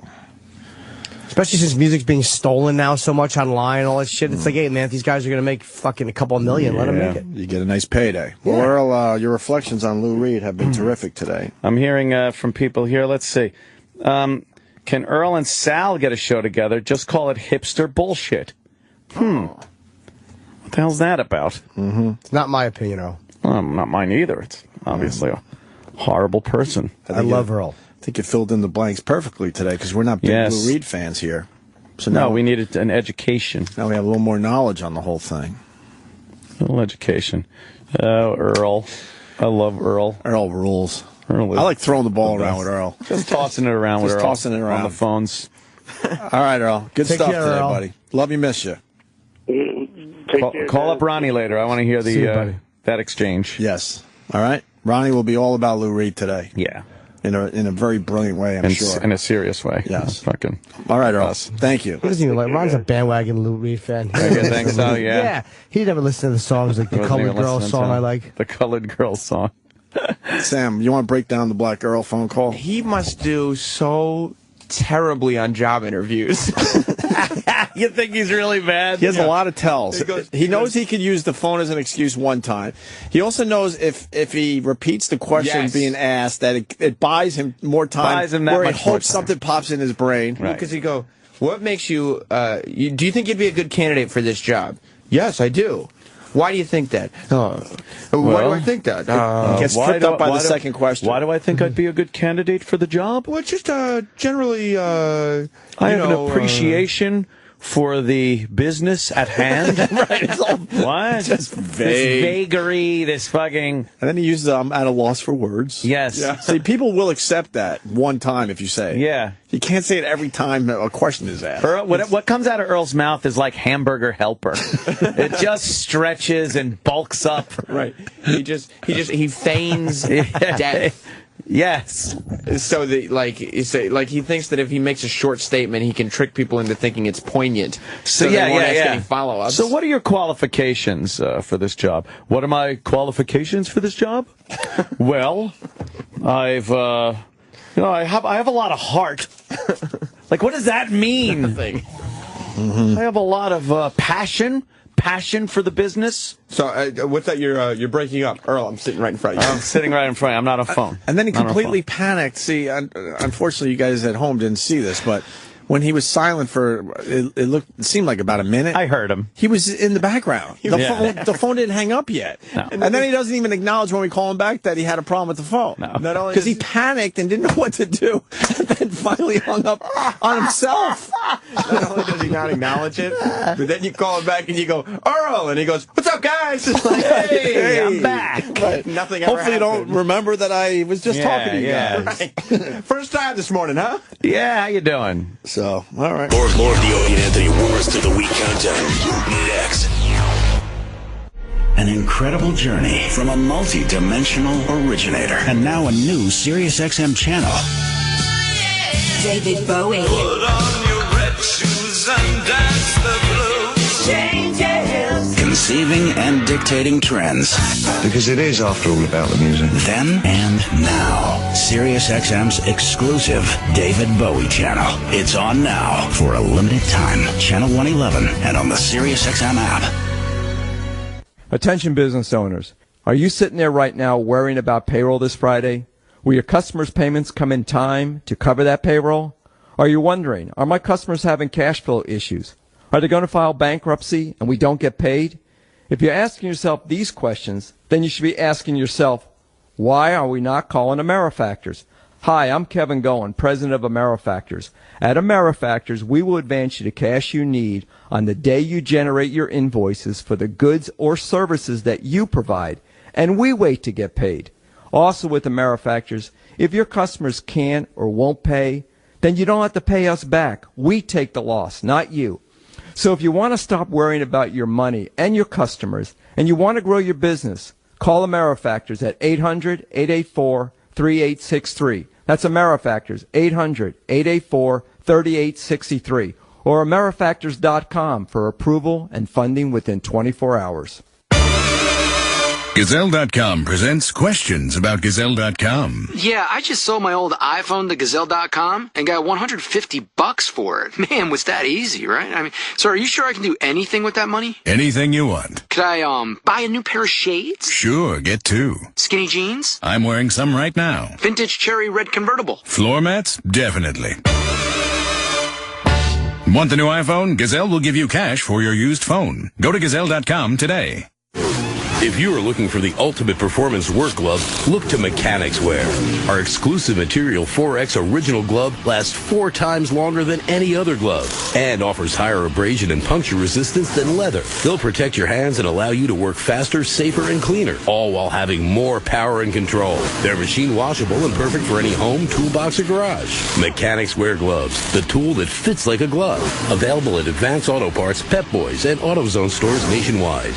Especially since music's being stolen now so much online and all that shit. It's like, hey, man, if these guys are going to make fucking a couple of million, let them make it. You get a nice payday. Yeah. Well, Earl, your reflections on Lou Reed have been terrific today. I'm hearing from people here. Let's see. Can Earl and Sal get a show together? Just call it hipster bullshit. What the hell's that about? It's not my opinion, Earl. Not mine either. It's obviously a horrible person. I love Earl. I think you filled in the blanks perfectly today because we're not big Lou Reed fans here. So now we needed an education. Now we have a little more knowledge on the whole thing. A little education. Earl. I love Earl. Earl rules. I like throwing the ball around with Earl. Just tossing it around with Earl. Just tossing it around. On the phones. All right, Earl. Good Take stuff care, today, Earl. buddy. Love you, miss you. Call up Ronnie later. I want to hear that exchange. Yes. All right. Ronnie will be all about Lou Reed today. Yeah. In a very brilliant way, I'm sure. In a serious way. Yes. Fucking. All right, Earl. Thank you. He doesn't even like Ron's a bandwagon Lou Reed fan. I think so, yeah. Yeah. He never listened to the songs like the Colored Girl song I like. The Colored Girl song. Sam, you want to break down the Black Earl phone call? He must do so terribly on job interviews. You think he's really bad? He has a lot of tells. He knows he could use the phone as an excuse one time. He also knows if he repeats the question being asked, that it buys him more time. Buys him that where he much more hopes something pops in his brain. Right. Because you go, what makes you, do you think you'd be a good candidate for this job? Yes, I do. Why do you think that? Why do I think that? Gets tripped up by the second question. Why do I think I'd be a good candidate for the job? Well, just generally, I have an appreciation for the business at hand. Right. It's all what? Just vague. This vagary, this fucking... And then he uses I'm at a loss for words. Yes. Yeah. See, people will accept that one time if you say it. Yeah. You can't say it every time a question is asked. Earl, what comes out of Earl's mouth is like hamburger helper. It just stretches and bulks up. Right. He feigns death. Yes. So he thinks that if he makes a short statement, he can trick people into thinking it's poignant. So they won't ask any follow-ups. So what are your qualifications for this job? What are my qualifications for this job? Well, I have a lot of heart. Like, what does that mean? Nothing. I have a lot of passion for the business. So what's that? You're breaking up, Earl. I'm sitting right in front of you. I'm sitting right in front. I'm not on phone. And then he completely panicked. See, unfortunately, you guys at home didn't see this, but when he was silent for it seemed like about a minute. I heard him. He was in the background. The phone didn't hang up yet. No. And then he doesn't even acknowledge when we call him back that he had a problem with the phone. No. Not only because he panicked and didn't know what to do, and then finally hung up on himself. Not only does he not acknowledge it, but then you call him back and you go, Earl, and he goes, "What's up, guys?" It's like, hey, I'm back. Right. Nothing ever Hopefully happened. you don't remember that I was just talking to you guys. Right. First time this morning, huh? Yeah, how you doing? So, all right. More of the Opie Anthony Worst of the Week countdown next. An incredible journey from a multi-dimensional originator. And now a new SiriusXM channel. David Bowie. Put on your red shoes and dance the blues. Changes. Conceiving and dictating trends. Because it is, after all, about the music. Then and now. SiriusXM's exclusive David Bowie channel. It's on now for a limited time. Channel 111 and on the SiriusXM app. Attention business owners. Are you sitting there right now worrying about payroll this Friday? Will your customers' payments come in time to cover that payroll? Are you wondering, are my customers having cash flow issues? Are they going to file bankruptcy and we don't get paid? If you're asking yourself these questions, then you should be asking yourself, why are we not calling AmeriFactors? Hi, I'm Kevin Goen, president of AmeriFactors. At AmeriFactors, we will advance you the cash you need on the day you generate your invoices for the goods or services that you provide, and we wait to get paid. Also with AmeriFactors, if your customers can't or won't pay, then you don't have to pay us back. We take the loss, not you. So if you want to stop worrying about your money and your customers, and you want to grow your business, call AmeriFactors at 800-884-3863. That's AmeriFactors, 800-884-3863. Or AmeriFactors.com for approval and funding within 24 hours. Gazelle.com presents questions about Gazelle.com. Yeah, I just sold my old iPhone to Gazelle.com and got $150 for it. Man, was that easy, right? I mean, so are you sure I can do anything with that money? Anything you want. Could I, buy a new pair of shades? Sure, get two. Skinny jeans? I'm wearing some right now. Vintage cherry red convertible? Floor mats? Definitely. Want the new iPhone? Gazelle will give you cash for your used phone. Go to Gazelle.com today. If you are looking for the ultimate performance work glove, look to Mechanics Wear. Our exclusive material 4X original glove lasts 4 times longer than any other glove and offers higher abrasion and puncture resistance than leather. They'll protect your hands and allow you to work faster, safer, and cleaner, all while having more power and control. They're machine washable and perfect for any home, toolbox, or garage. Mechanics Wear gloves, the tool that fits like a glove. Available at Advance Auto Parts, Pep Boys, and AutoZone stores nationwide.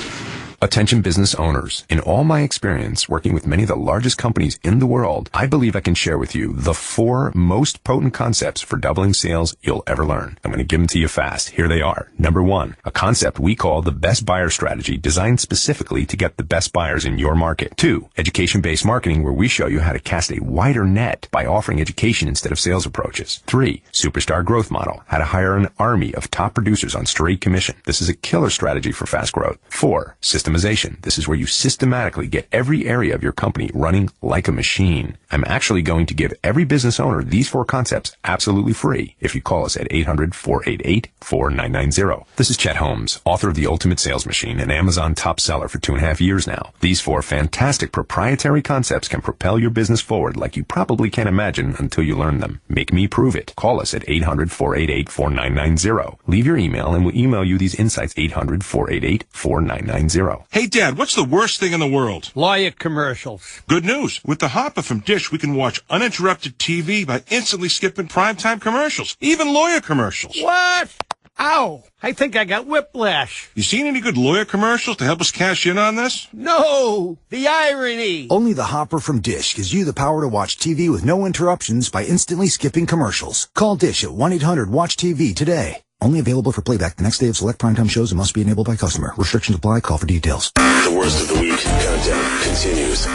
Attention business owners. In all my experience working with many of the largest companies in the world, I believe I can share with you the 4 most potent concepts for doubling sales you'll ever learn. I'm going to give them to you fast. Here they are. Number 1, a concept we call the best buyer strategy, designed specifically to get the best buyers in your market. 2, education-based marketing, where we show you how to cast a wider net by offering education instead of sales approaches. 3, superstar growth model, how to hire an army of top producers on straight commission. This is a killer strategy for fast growth. 4, systemization. This is where you systematically get every area of your company running like a machine. I'm actually going to give every business owner these 4 concepts absolutely free if you call us at 800-488-4990. This is Chet Holmes, author of The Ultimate Sales Machine, an Amazon top seller for 2.5 years now. These 4 fantastic proprietary concepts can propel your business forward like you probably can't imagine until you learn them. Make me prove it. Call us at 800-488-4990. Leave your email and we'll email you these insights. 800-488-4990. Hey, Dad, what's the worst thing in the world? Lawyer commercials. Good news. With the Hopper from Dish, we can watch uninterrupted TV by instantly skipping primetime commercials, even lawyer commercials. What? Ow! I think I got whiplash. You seen any good lawyer commercials to help us cash in on this? No! The irony! Only the Hopper from Dish gives you the power to watch TV with no interruptions by instantly skipping commercials. Call Dish at 1-800-WATCH-TV today. Only available for playback the next day of select primetime shows and must be enabled by customer. Restrictions apply. Call for details. The worst of the week countdown continues.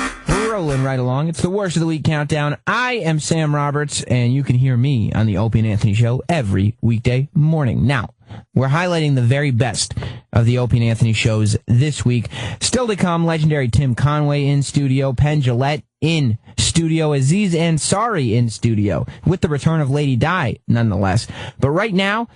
Rolling right along. It's the worst of the week countdown. I am Sam Roberts, and you can hear me on the Opie Anthony Show every weekday morning. Now, we're highlighting the very best of the Opie and Anthony shows this week. Still to come, legendary Tim Conway in studio, Penn Jillette in studio, Aziz Ansari in studio, with the return of Lady Di, nonetheless. But right now,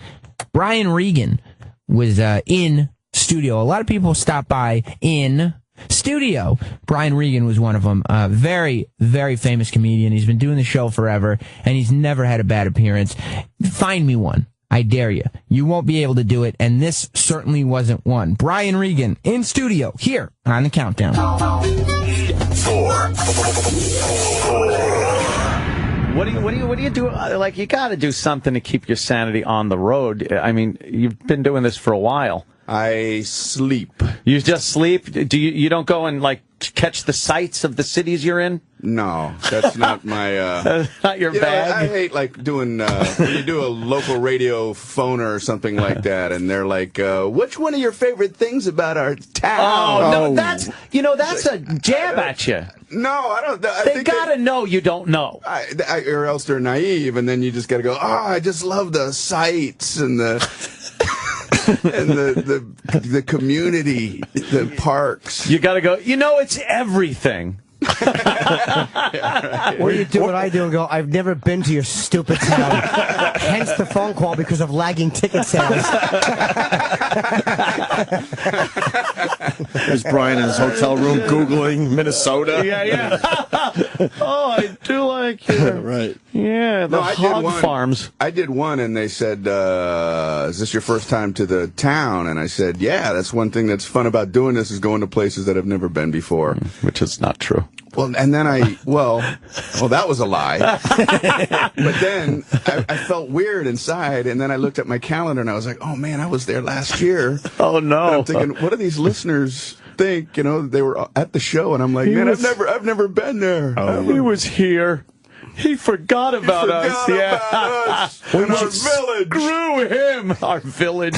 Brian Regan was in studio. A lot of people stopped by in studio. Brian Regan was one of them. Very, very famous comedian. He's been doing the show forever, and he's never had a bad appearance. Find me one. I dare you. You won't be able to do it, and this certainly wasn't one. Brian Regan in studio here on the countdown. 4. What do you do? Like, you got to do something to keep your sanity on the road. I mean, you've been doing this for a while. I sleep. You just sleep? Do you don't go and like catch the sights of the cities you're in? No, that's not my. Not your bag. I hate like doing when you do a local radio phoner or something like that, and they're like, "Which one of your favorite things about our town?" Oh no, that's a jab at you. No, I don't. They gotta know you don't know, or else they're naive, and then you just gotta go. Oh, I just love the sights and the. And the community, the parks. You got to go, it's everything. Or you do what I do and go, I've never been to your stupid town. Hence the phone call because of lagging ticket sales. There's Brian in his hotel room Googling Minnesota. Yeah. Oh, I do like it. Right. Yeah, the hog farms. I did one, and they said, is this your first time to the town? And I said, yeah, that's one thing that's fun about doing this is going to places that I've never been before. Which is not true. Well, and then well, that was a lie. But then I felt weird inside, and then I looked at my calendar, and I was like, oh, man, I was there last year. Oh, no. And I'm thinking, what do these listeners think? They were at the show, and I'm like, I've never been there. Oh, he was here. He forgot about us. And our village. Screw him. Our village.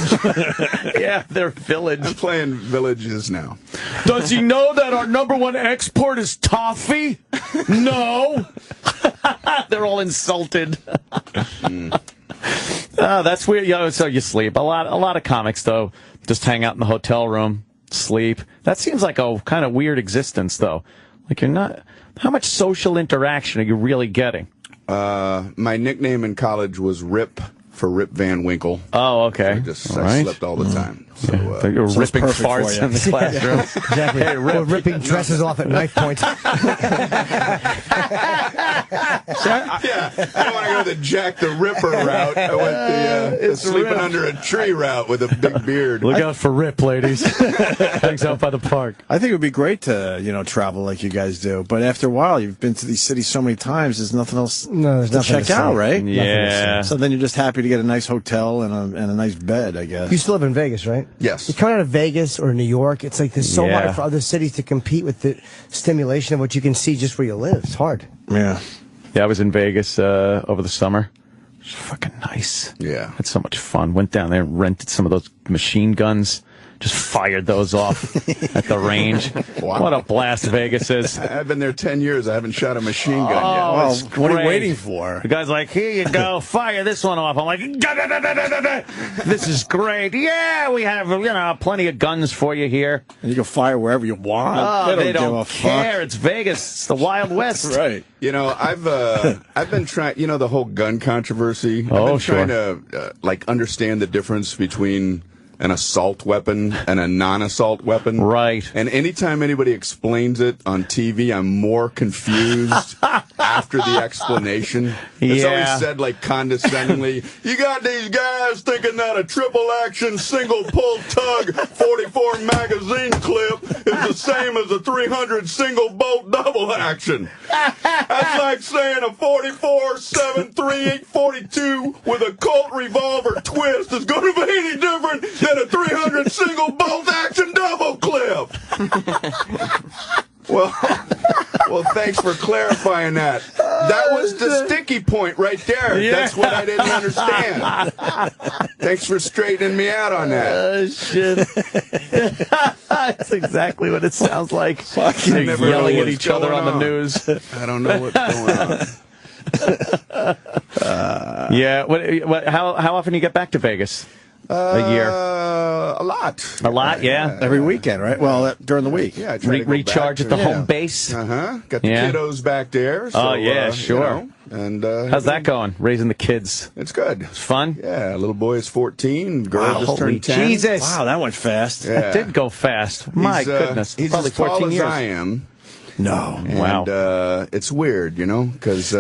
Yeah, their village. I'm playing villages now. Does he know that our #1 export is toffee? No. They're all insulted. That's weird. So you sleep. A lot of comics, though, just hang out in the hotel room, sleep. That seems like a kind of weird existence, though. Like you're not... How much social interaction are you really getting? My nickname in college was Rip for Rip Van Winkle. Oh, okay. So I slept all the time. So, you were ripping farts in the classroom. Exactly. Hey, we're ripping dresses off at knife point. I don't want to go the Jack the Ripper route. I went the sleeping under a tree route with a big beard. Look out for Rip, ladies. Hangs out by the park. I think it would be great to, travel like you guys do. But after a while, you've been to these cities so many times, there's nothing else to check out, right? Yeah. So then you're just happy to get a nice hotel and a nice bed, I guess. You still live in Vegas, right? Yes. You come out of Vegas or New York, it's like there's so hard for other cities to compete with the stimulation of what you can see just where you live. It's hard. Yeah. Yeah, I was in Vegas over the summer. It was fucking nice. Yeah. Had so much fun. Went down there and rented some of those machine guns. Just fired those off at the range. Wow. What a blast Vegas is. I've been there 10 years. I haven't shot a machine gun yet. Well, what are you waiting for? The guy's like, here you go, fire this one off. I'm like, this is great. Yeah, we have, plenty of guns for you here. And you can fire wherever you want. Oh, they don't give a care. fuck. It's Vegas. It's the Wild West. That's right. I've been trying, the whole gun controversy. I've been trying to, understand the difference between an assault weapon and a non-assault weapon. Right. And anytime anybody explains it on TV, I'm more confused after the explanation. It's always said, condescendingly, you got these guys thinking that a triple-action, single-pull tug 44 magazine clip is the same as a 300 single-bolt double-action. That's like saying a 44-7-38-42 with a Colt revolver twist is going to be any different than a 300 single bolt action double clip. Well, thanks for clarifying that. That was the sticky point right there. Yeah. That's what I didn't understand. Thanks for straightening me out on that. Shit. That's exactly what it sounds like. They're yelling at each other on the news. I don't know what's going on. How often do you get back to Vegas? A year? A lot. A lot, yeah. Every weekend, right? Well, during the week. Yeah, recharge at the home base. Got the kiddos back there. So, sure. And how's that going? Raising the kids? It's good. It's fun. Yeah, little boy is 14. Girl just turned 10. Jesus! Wow, that went fast. Yeah. It did go fast. My goodness, he's probably as tall 14 as years. I am. No. And, wow. It's weird, because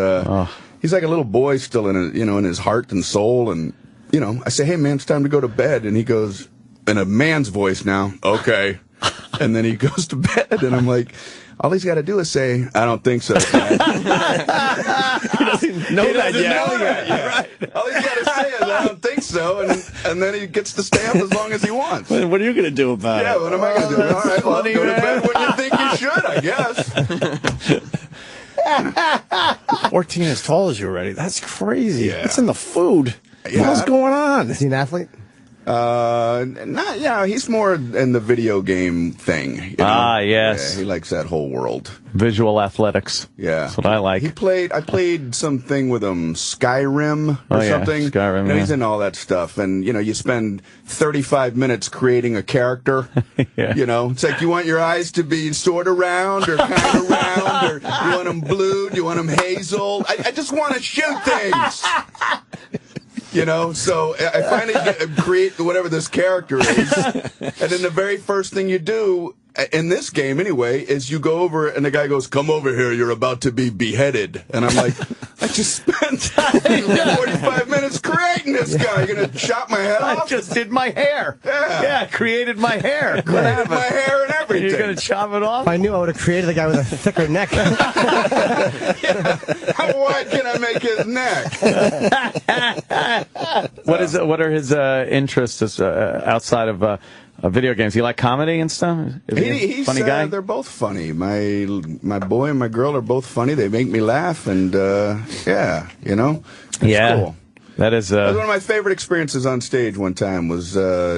he's like a little boy still in his heart and soul, and I say, hey man, it's time to go to bed, and he goes in a man's voice now, okay, and then he goes to bed, and I'm like, All he's got to do is say, "I don't think so." Dad." He doesn't know that yet. Right. All he's got to say is, "I don't think so," and then he gets to stay up as long as he wants. What are you going to do about it? Yeah, what am I going to do? All right, well, go to bed when you think you should, I guess. 14 as tall as you already. That's crazy. Yeah. That's in the food. Yeah. What's going on? Is he an athlete? Not, yeah, he's more in the video game thing. You know? Ah, yes. Yeah, he likes that whole world. Visual athletics. Yeah. That's what I like. I played something with him, Skyrim or something. Skyrim, you know, he's in all that stuff. And, you know, you spend 35 minutes creating a character. Yeah. You know, it's like you want your eyes to be sort of round or kind of round, or you want them blue, you want them hazel. I just want to shoot things. You know, so I finally create whatever this character is, and then the very first thing you do, in this game anyway, is you go over and the guy goes, "Come over here, you're about to be beheaded." And I'm like, I just spent 45 minutes creating this guy. You're going to chop my head off? I just did my hair. Yeah, created my hair. Created my hair and everything. You're going to chop it off? If I knew, I would have created the guy with a thicker neck. How wide can I make his neck? What are his interests outside of video games? You like comedy and stuff? Is he a He's funny guy? They're both funny. My boy and my girl are both funny. They make me laugh, and yeah, you know, it's cool. That is one of my favorite experiences on stage. One time was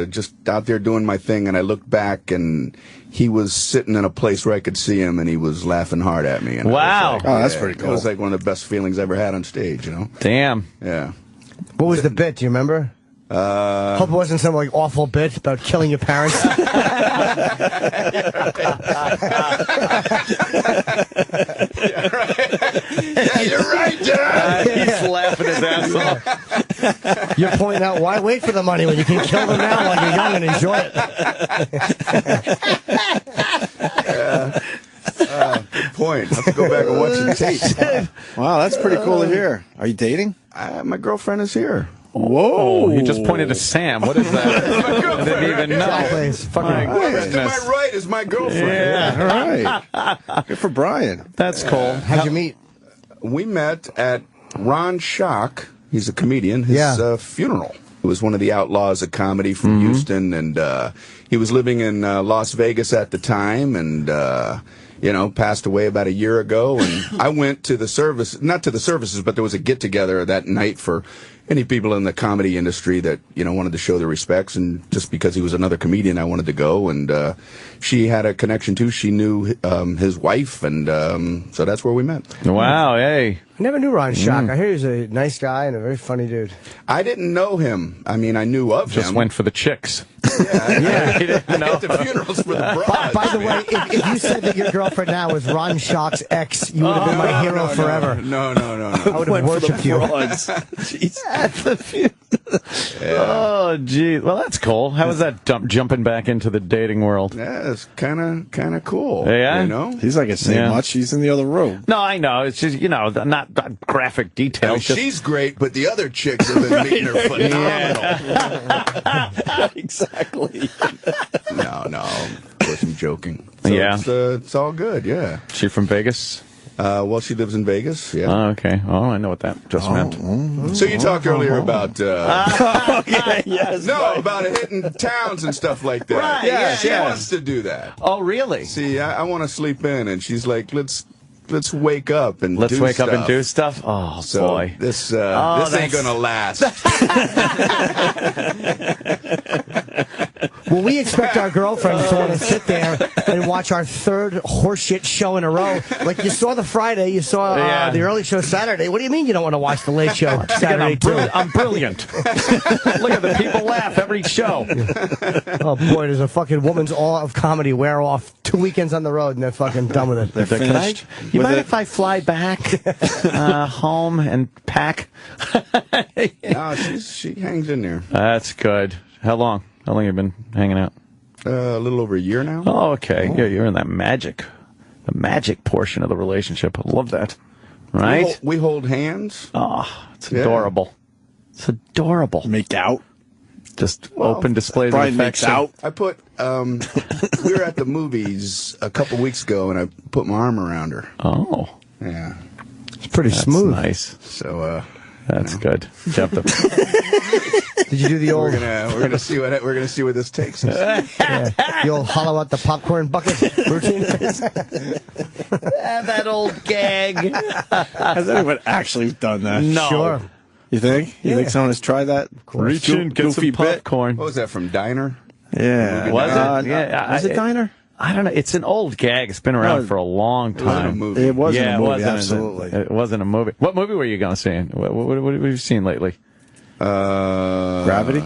just out there doing my thing, and I looked back, and he was sitting in a place where I could see him, and he was laughing hard at me. And wow! Like, that's pretty cool. It was like one of the best feelings I ever had on stage. You know? Damn. Yeah. What was the bit? Do you remember? Hope it wasn't some like awful bit about killing your parents. Yeah, you're right, Dad. He's laughing his ass off. You're pointing out why wait for the money when you can kill them now while you're young and enjoy it. Good point. Let's go back and watch the tape. Wow, that's pretty cool to hear. Are you dating? My girlfriend is here. Whoa! He just pointed to Sam. What is that? I didn't even know. Whoever's to my right is my girlfriend. Yeah. All right. Good for Brian. That's cool. How'd you meet? We met at Ron Schock. He's a comedian. His funeral. He was one of the outlaws of comedy from Houston, and he was living in Las Vegas at the time, and you know, passed away about a year ago. And I went to the service, not to the services, but there was a get together that night for any people in the comedy industry that, you know, wanted to show their respects. And just because he was another comedian, I wanted to go. And she had a connection too. She knew his wife, and so that's where we met. Wow, hey. I never knew Ron Schock. I hear he's a nice guy and a very funny dude. I didn't know him. I mean, I knew of him. Just went for the chicks. Yeah, he didn't know. At the funerals for the brides. By the way, if you said that your girlfriend now was Ron Schock's ex, you would have been my hero forever. No. I would have worshipped you. At the funeral. Oh, gee. Well, that's cool. How was that jumping back into the dating world? Yeah, it's kind of cool. Yeah? You know? He's not going to say much. He's in the other room. No, I know. It's just, you know, not graphic details. I mean, she's great, but the other chicks have been meeting her phenomenal. Exactly. No. Of course, I'm joking. So yeah. It's all good, yeah. She from Vegas? Well, she lives in Vegas, yeah. Oh, okay. Oh, I know what that just meant. So you talked earlier about... okay, yes. No, about hitting towns and stuff like that. Right, yeah, she yes. wants to do that. Oh, really? See, I want to sleep in, and she's like, let's wake up and Let's do wake stuff. up and do stuff? Oh, So boy. this ain't going to last. Well, we expect our girlfriends to want to sit there and watch our third horseshit show in a row. Like, you saw the Friday, you saw the early show Saturday. What do you mean you don't want to watch the late show Saturday, too? I'm brilliant. Look at the people laugh every show. Oh, boy, does a fucking woman's awe of comedy wear off 2 weekends on the road, and they're fucking done with it. They're finished. You mind if I fly back home and pack? No, she hangs in there. That's good. How long? How long have you been hanging out? A little over a year now. Oh, okay. Yeah, you're in the magic portion of the relationship. I love that. Right? We hold hands. Oh, it's adorable. It's adorable. Make out. Just open displays of affection. I put, we were at the movies a couple weeks ago, and I put my arm around her. Oh. Yeah. It's pretty smooth. Nice. So, that's good. Did you do the old? We're gonna see where this takes us. The old hollow out the popcorn bucket routine. That old gag. Has anyone actually done that? No. Sure. You think? You think someone has tried that? Reach in, get some popcorn. What was that from Diner? Yeah. Was it? Yeah. Was it Diner? I don't know. It's an old gag. It's been around for a long time. It wasn't a movie, it absolutely. It wasn't a movie. What movie were you going to see? What have you seen lately? Gravity?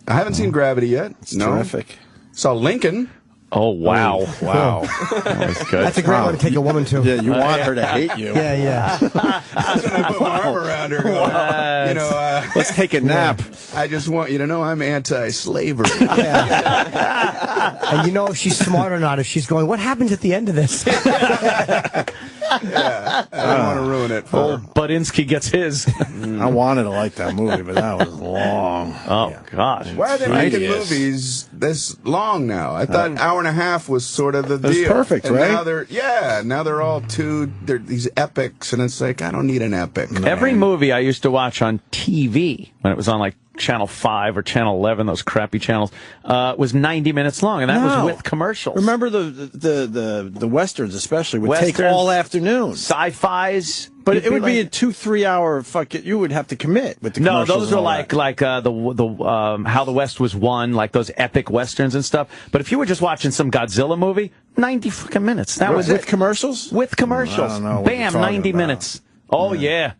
I haven't seen Gravity yet. It's terrific. Saw Lincoln. Oh, wow. Oh, wow. That was good. That's a great one to take a woman to. Yeah, you want her to hate you. Yeah. That's when I put my arm around her. Going, let's take a nap. I just want you to know I'm anti-slavery. And you know if she's smart or not, if she's going, what happens at the end of this? Yeah, I don't want to ruin it. Old Budinsky gets his. I wanted to like that movie, but that was long. Oh, gosh. Why are they making movies this long now? I thought an hour and a half was sort of the deal. Perfect, and right? Now they're all they're these epics, and it's like, I don't need an epic. Every movie I used to watch on TV, when it was on like Channel 5 or Channel 11, those crappy channels, was 90 minutes long, and that was with commercials. Remember the Westerns especially would take all afternoon. Sci-fis. But it would be a 2-3 hour you would have to commit with the commercials. No, those were like the How the West Was Won, like those epic westerns and stuff. But if you were just watching some Godzilla movie, 90 fucking minutes. That was with it. commercials? With commercials. I don't know what Bam, you're talking 90 about. minutes. Oh yeah.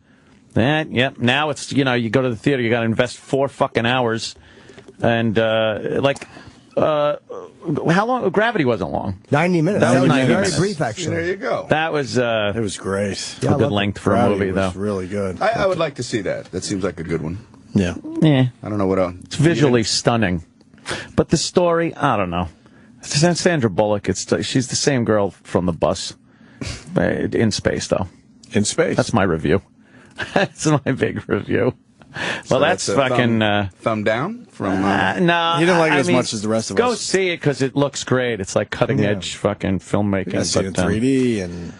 Yep. Now it's, you go to the theater, you got to invest 4 fucking hours. And, how long? Gravity wasn't long. 90 minutes. That was 90 very minutes. brief, actually. There you go. That was, it was great. a good length for a movie, though. It was really good. I would like to see that. That seems like a good one. Yeah. Yeah. I don't know what else. It's visually stunning. But the story, I don't know. Sandra Bullock, she's the same girl from The Bus. In space, though. In space? That's my review. That's my big review. Well, that's fucking... thumb down? From no. You didn't like it as much as the rest of us. Go see it, because it looks great. It's like cutting-edge fucking filmmaking. You see it in 3D and...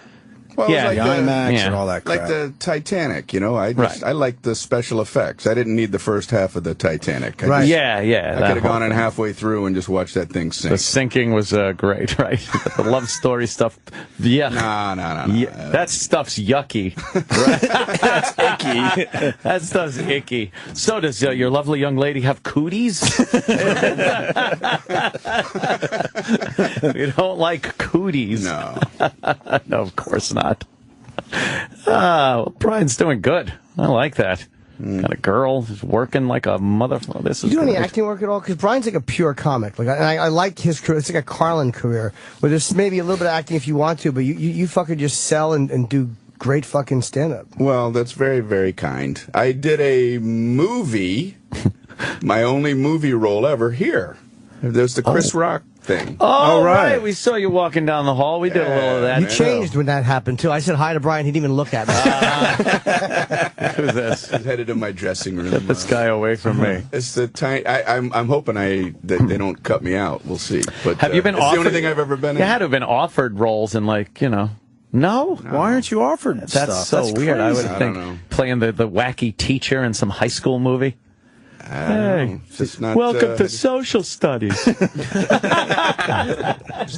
Well, Yeah, like the IMAX and all that crap. Like the Titanic, I like the special effects. I didn't need the first half of the Titanic. I could have gone in halfway through and just watched that thing sink. The sinking was great, right? The love story stuff. Yeah. No. Yeah, that stuff's yucky. That's icky. That stuff's icky. So does your lovely young lady have cooties? You don't like cooties. No. No, of course not. Well, Brian's doing good. I like that. Got a girl who's working like a mother. Oh, this is You do any great. acting work at all? Because Brian's like a pure comic. Like I like his career. It's like a Carlin career, where there's maybe a little bit of acting if you want to, but you fucking just sell and do great fucking stand-up. Well, that's very, very kind. I did a movie, my only movie role ever here. There's the Chris Rock thing. Oh, right. We saw you walking down the hall. We did a little of that. You changed when that happened, too. I said hi to Brian. He didn't even look at me. Who's this? He's headed to my dressing room. Get this guy away from me. It's the tiny. I'm hoping that they don't cut me out. We'll see. But Have you been it's offered? the only thing I've ever been in. You had to have been offered roles in, like, No. Why aren't you offered That's stuff? so That's weird. I crazy. would think playing the wacky teacher in some high school movie. Hey, welcome to social studies. Just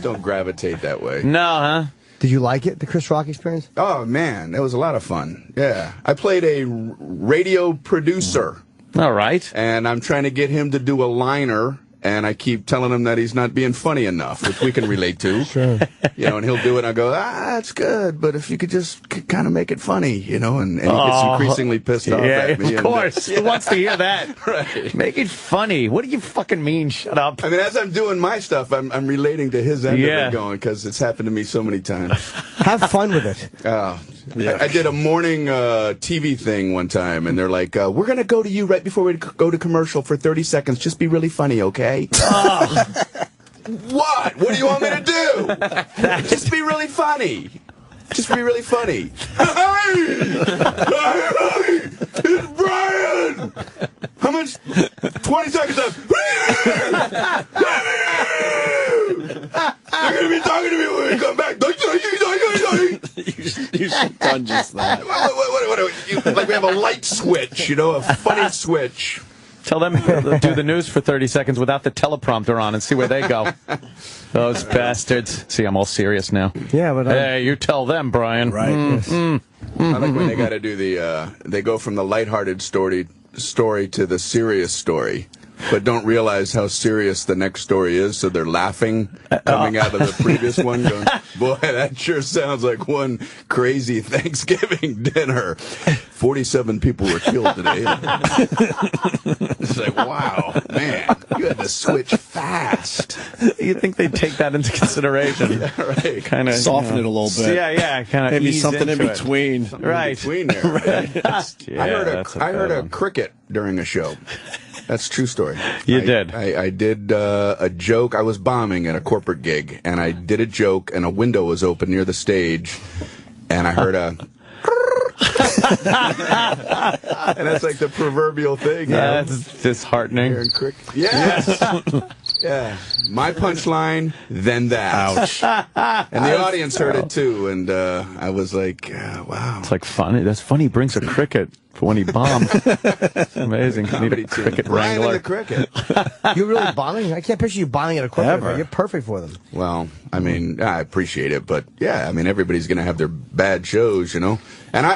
don't gravitate that way. No, huh? Did you like it, the Chris Rock experience? Oh, man, it was a lot of fun. Yeah. I played a radio producer. All right. And I'm trying to get him to do a liner, and I keep telling him that he's not being funny enough, which we can relate to. Sure. And he'll do it, and I go, that's good, but if you could just kind of make it funny, and he gets increasingly pissed off at me. Of course. Who wants to hear that? Right. Make it funny. What do you fucking mean, shut up? I mean, as I'm doing my stuff, I'm relating to his end of it going, because it's happened to me so many times. Have fun with it. I did a morning TV thing one time, and they're like, we're going to go to you right before we go to commercial for 30 seconds. Just be really funny, okay? What? What do you want me to do? Just be really funny. Just be really funny. Hey! It's Brian! How much? 20 seconds left. You're going to be talking to me when we come back. You should done just that. Like we have a light switch, a funny switch. Tell them to do the news for 30 seconds without the teleprompter on and see where they go. Those bastards. See, I'm all serious now. Yeah, but hey, you tell them, Brian. Right. I like when they got to do they go from the lighthearted story to the serious story, but don't realize how serious the next story is, so they're laughing coming out of the previous one, going, boy, that sure sounds like one crazy Thanksgiving dinner. 47 people were killed today. It's like, wow, man, you had to switch fast. You'd think they'd take that into consideration. Yeah, right. Kind of soften it a little bit. Yeah, kind of maybe something in it. between. Right. In between there. Right? I heard a cricket during a show. That's a true story. You did. I did a joke. I was bombing at a corporate gig, and I did a joke, and a window was open near the stage, and I heard a... and that's like the proverbial thing. Yeah, it's disheartening. Yes. Yeah. My punchline, then that. Ouch. And the audience heard it too, and I was like, wow. It's like funny. That's funny. He brings a cricket for when he bombed. It's amazing. Need a cricket Brian wrangler. and the cricket. You're really bombing? I can't picture you bombing at a corporate event. You're perfect for them. Well, I mean, I appreciate it, but yeah, I mean, everybody's going to have their bad shows, And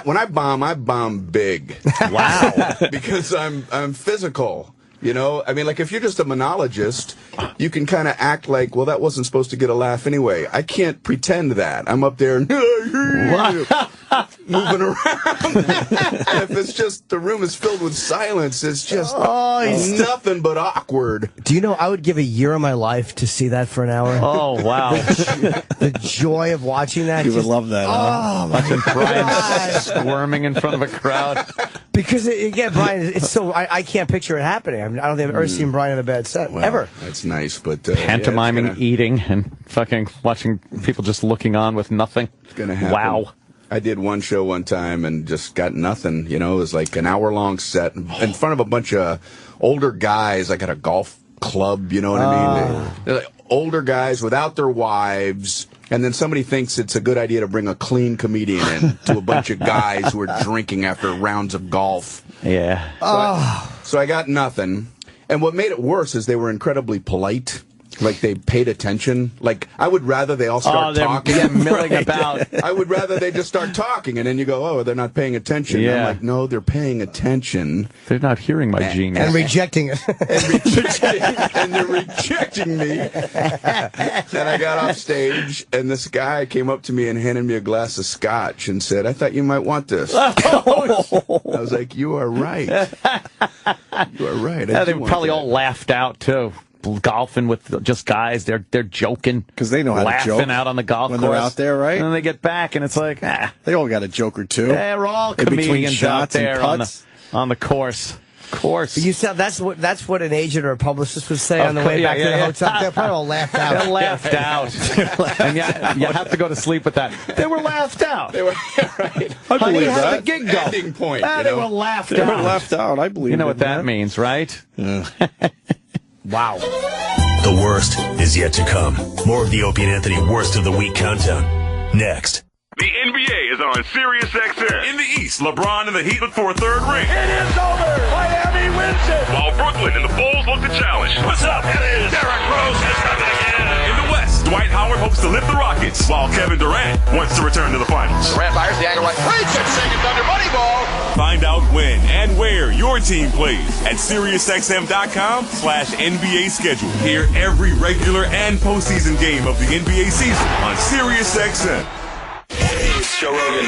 when I bomb big. Wow. Because I'm physical. I mean, like, if you're just a monologist, you can kind of act like, well, that wasn't supposed to get a laugh anyway. I can't pretend that. I'm up there moving around. If it's just, the room is filled with silence, it's just nothing but awkward. Do you know, I would give a year of my life to see that for an hour. Oh, wow. The joy of watching that. You would love that, huh? Watching Brian squirming in front of a crowd. Because, again, Brian, it's so, I can't picture it happening. I don't think I've ever seen Brian in a bad set, ever. That's nice, but... Pantomiming, eating, and fucking watching people just looking on with nothing. It's going to happen. Wow. I did one show one time and just got nothing. It was like an hour-long set in front of a bunch of older guys, like at a golf club, you know what I mean? They're like older guys without their wives, and then somebody thinks it's a good idea to bring a clean comedian in to a bunch of guys who are drinking after rounds of golf. Yeah. So I got nothing. And what made it worse is they were incredibly polite. Like, they paid attention. Like, I would rather they all start talking. Yeah, milling about. I would rather they just start talking, and then you go, oh, they're not paying attention. Yeah. I'm like, no, they're paying attention. They're not hearing my genius. And rejecting it. And they're rejecting me. And I got off stage, and this guy came up to me and handed me a glass of scotch and said, I thought you might want this. I was like, you are right. You are right. Yeah, they probably all laughed out, too. Golfing with just guys, they're joking because they know how to joke laughing out on the golf when course. They're out there, right? And then they get back, and it's like, they all got a joke or two. They're all comedians out there on the course. Course. You said that's what an agent or a publicist would say on the way back to the hotel. They're probably all laughed out. They're laughed out. And you have to go to sleep with that. They were laughed out. They were right. I believe How that. the gig go? Ending point. They were laughed out. They were laughed out. I believe. You know what that means, right? Yeah. Wow. The worst is yet to come. More of the Opie and Anthony Worst of the Week countdown. Next. The NBA is on Sirius XM. In the East, LeBron and the Heat look for a third ring. It is over. Miami wins it. While Brooklyn and the Bulls look to challenge. What's up? It is Derrick Rose has done it again. In the West, Dwight Howard hopes to lift the Rockets, while Kevin Durant wants to return to the finals. Durant fires the angle right. Reaches, second thunder, money ball. Find out when and where your team plays at SiriusXM.com/NBA schedule. Hear every regular and postseason game of the NBA season on SiriusXM. Joe Rogan.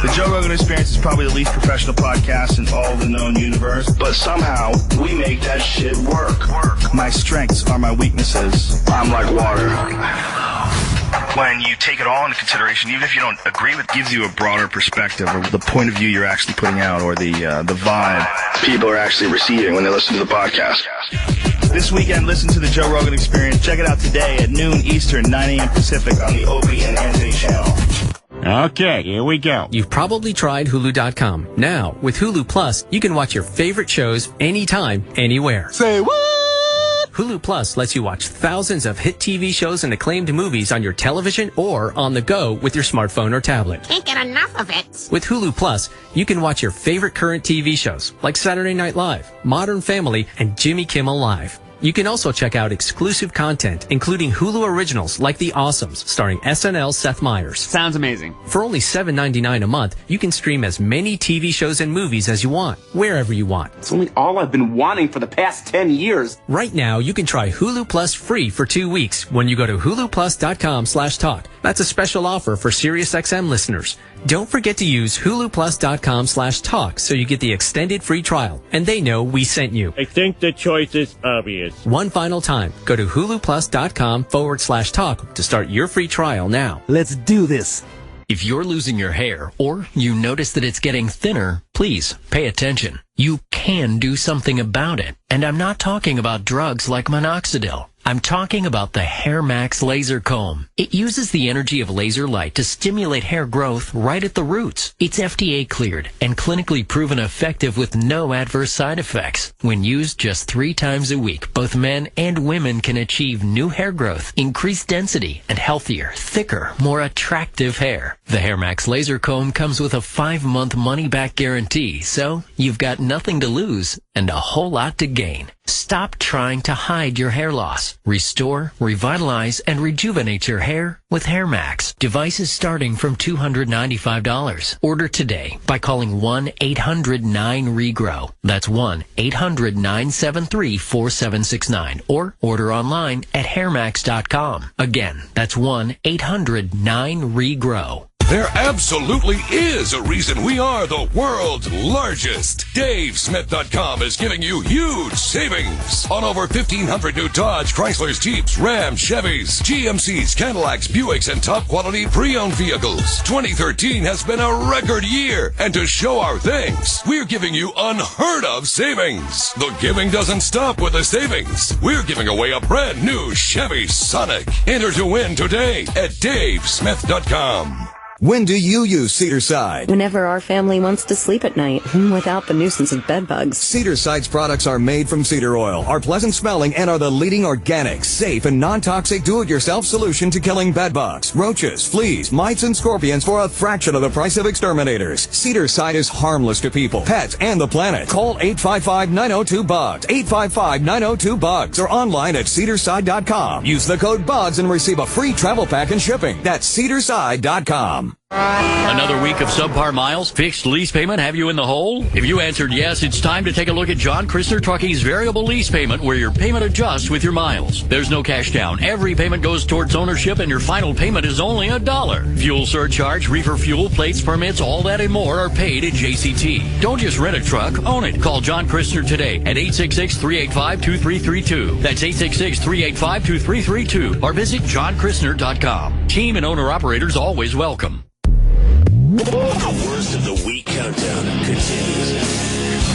The Joe Rogan Experience is probably the least professional podcast in all the known universe, but somehow we make that shit work. My strengths are my weaknesses. I'm like water. When you take it all into consideration, even if you don't agree with it, gives you a broader perspective of the point of view you're actually putting out, or the vibe people are actually receiving when they listen to the podcast. This weekend, listen to the Joe Rogan Experience. Check it out today at noon Eastern, 9 a.m. Pacific on the Opie and Anthony channel. Okay, here we go. You've probably tried Hulu.com. Now, with Hulu Plus, you can watch your favorite shows anytime, anywhere. Say what? Hulu Plus lets you watch thousands of hit TV shows and acclaimed movies on your television or on the go with your smartphone or tablet. Can't get enough of it. With Hulu Plus, you can watch your favorite current TV shows like Saturday Night Live, Modern Family, and Jimmy Kimmel Live. You can also check out exclusive content, including Hulu originals like The Awesomes, starring SNL's Seth Meyers. Sounds amazing. For only $7.99 a month, you can stream as many TV shows and movies as you want, wherever you want. It's only all I've been wanting for the past 10 years. Right now, you can try Hulu Plus free for 2 weeks when you go to huluplus.com/talk. That's a special offer for SiriusXM listeners. Don't forget to use huluplus.com/talk so you get the extended free trial, and they know we sent you. I think the choice is obvious. One final time, go to huluplus.com/talk to start your free trial now. Let's do this. If you're losing your hair or you notice that it's getting thinner, please pay attention. You can do something about it. And I'm not talking about drugs like minoxidil. I'm talking about the Hair Max Laser Comb. It uses the energy of laser light to stimulate hair growth right at the roots. It's FDA cleared and clinically proven effective with no adverse side effects. When used just 3 times a week, both men and women can achieve new hair growth, increased density, and healthier, thicker, more attractive hair. The Hair Max Laser Comb comes with a 5-month money-back guarantee, so you've got nothing to lose and a whole lot to gain. Stop trying to hide your hair loss. Restore, revitalize, and rejuvenate your hair with Hair Max. Devices starting from $295. Order today by calling 1-800-9REGROW. That's 1-800-973-4769. Or order online at hairmax.com. Again, that's 1-800-9REGROW. There absolutely is a reason we are the world's largest. DaveSmith.com is giving you huge savings on over 1,500 new Dodge, Chryslers, Jeeps, Rams, Chevys, GMCs, Cadillacs, Buicks, and top-quality pre-owned vehicles. 2013 has been a record year, and to show our thanks, we're giving you unheard-of savings. The giving doesn't stop with the savings. We're giving away a brand new Chevy Sonic. Enter to win today at DaveSmith.com. When do you use Cedarside? Whenever our family wants to sleep at night, without the nuisance of bed bugs. Cedarside's products are made from cedar oil, are pleasant smelling, and are the leading organic, safe, and non-toxic do-it-yourself solution to killing bed bugs, roaches, fleas, mites, and scorpions for a fraction of the price of exterminators. Cedarside is harmless to people, pets, and the planet. Call 855-902-BUGS, 855-902-BUGS, or online at cedarside.com. Use the code BUGS and receive a free travel pack and shipping. That's cedarside.com. Another week of subpar miles, fixed lease payment have you in the hole? If you answered yes, it's time to take a look at John Christner Trucking's variable lease payment, where your payment adjusts with your miles. There's no cash down. Every payment goes towards ownership, and your final payment is only $1. Fuel surcharge, reefer fuel, plates, permits, all that and more are paid at JCT. Don't just rent a truck, own it. Call John Christner today at 866-385-2332. That's 866-385-2332. Or visit johnchrisner.com. Team and owner-operators always welcome. The worst of the week countdown continues.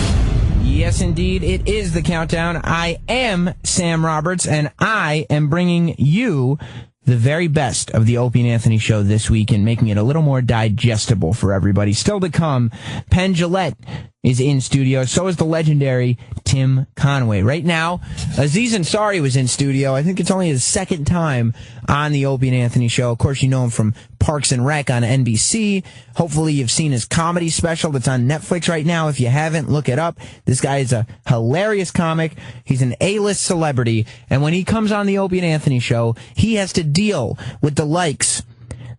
Yes, indeed, it is the countdown. I am Sam Roberts, and I am bringing you the very best of the Opie and Anthony Show this week and making it a little more digestible for everybody. Still to come, Penn Jillette is in studio. So is the legendary Tim Conway. Right now, Aziz Ansari was in studio. I think it's only his second time on the Opie and Anthony Show. Of course, you know him from Parks and Rec on NBC. Hopefully, you've seen his comedy special that's on Netflix right now. If you haven't, look it up. This guy is a hilarious comic. He's an A-list celebrity. And when he comes on the Opie and Anthony Show, he has to deal with the likes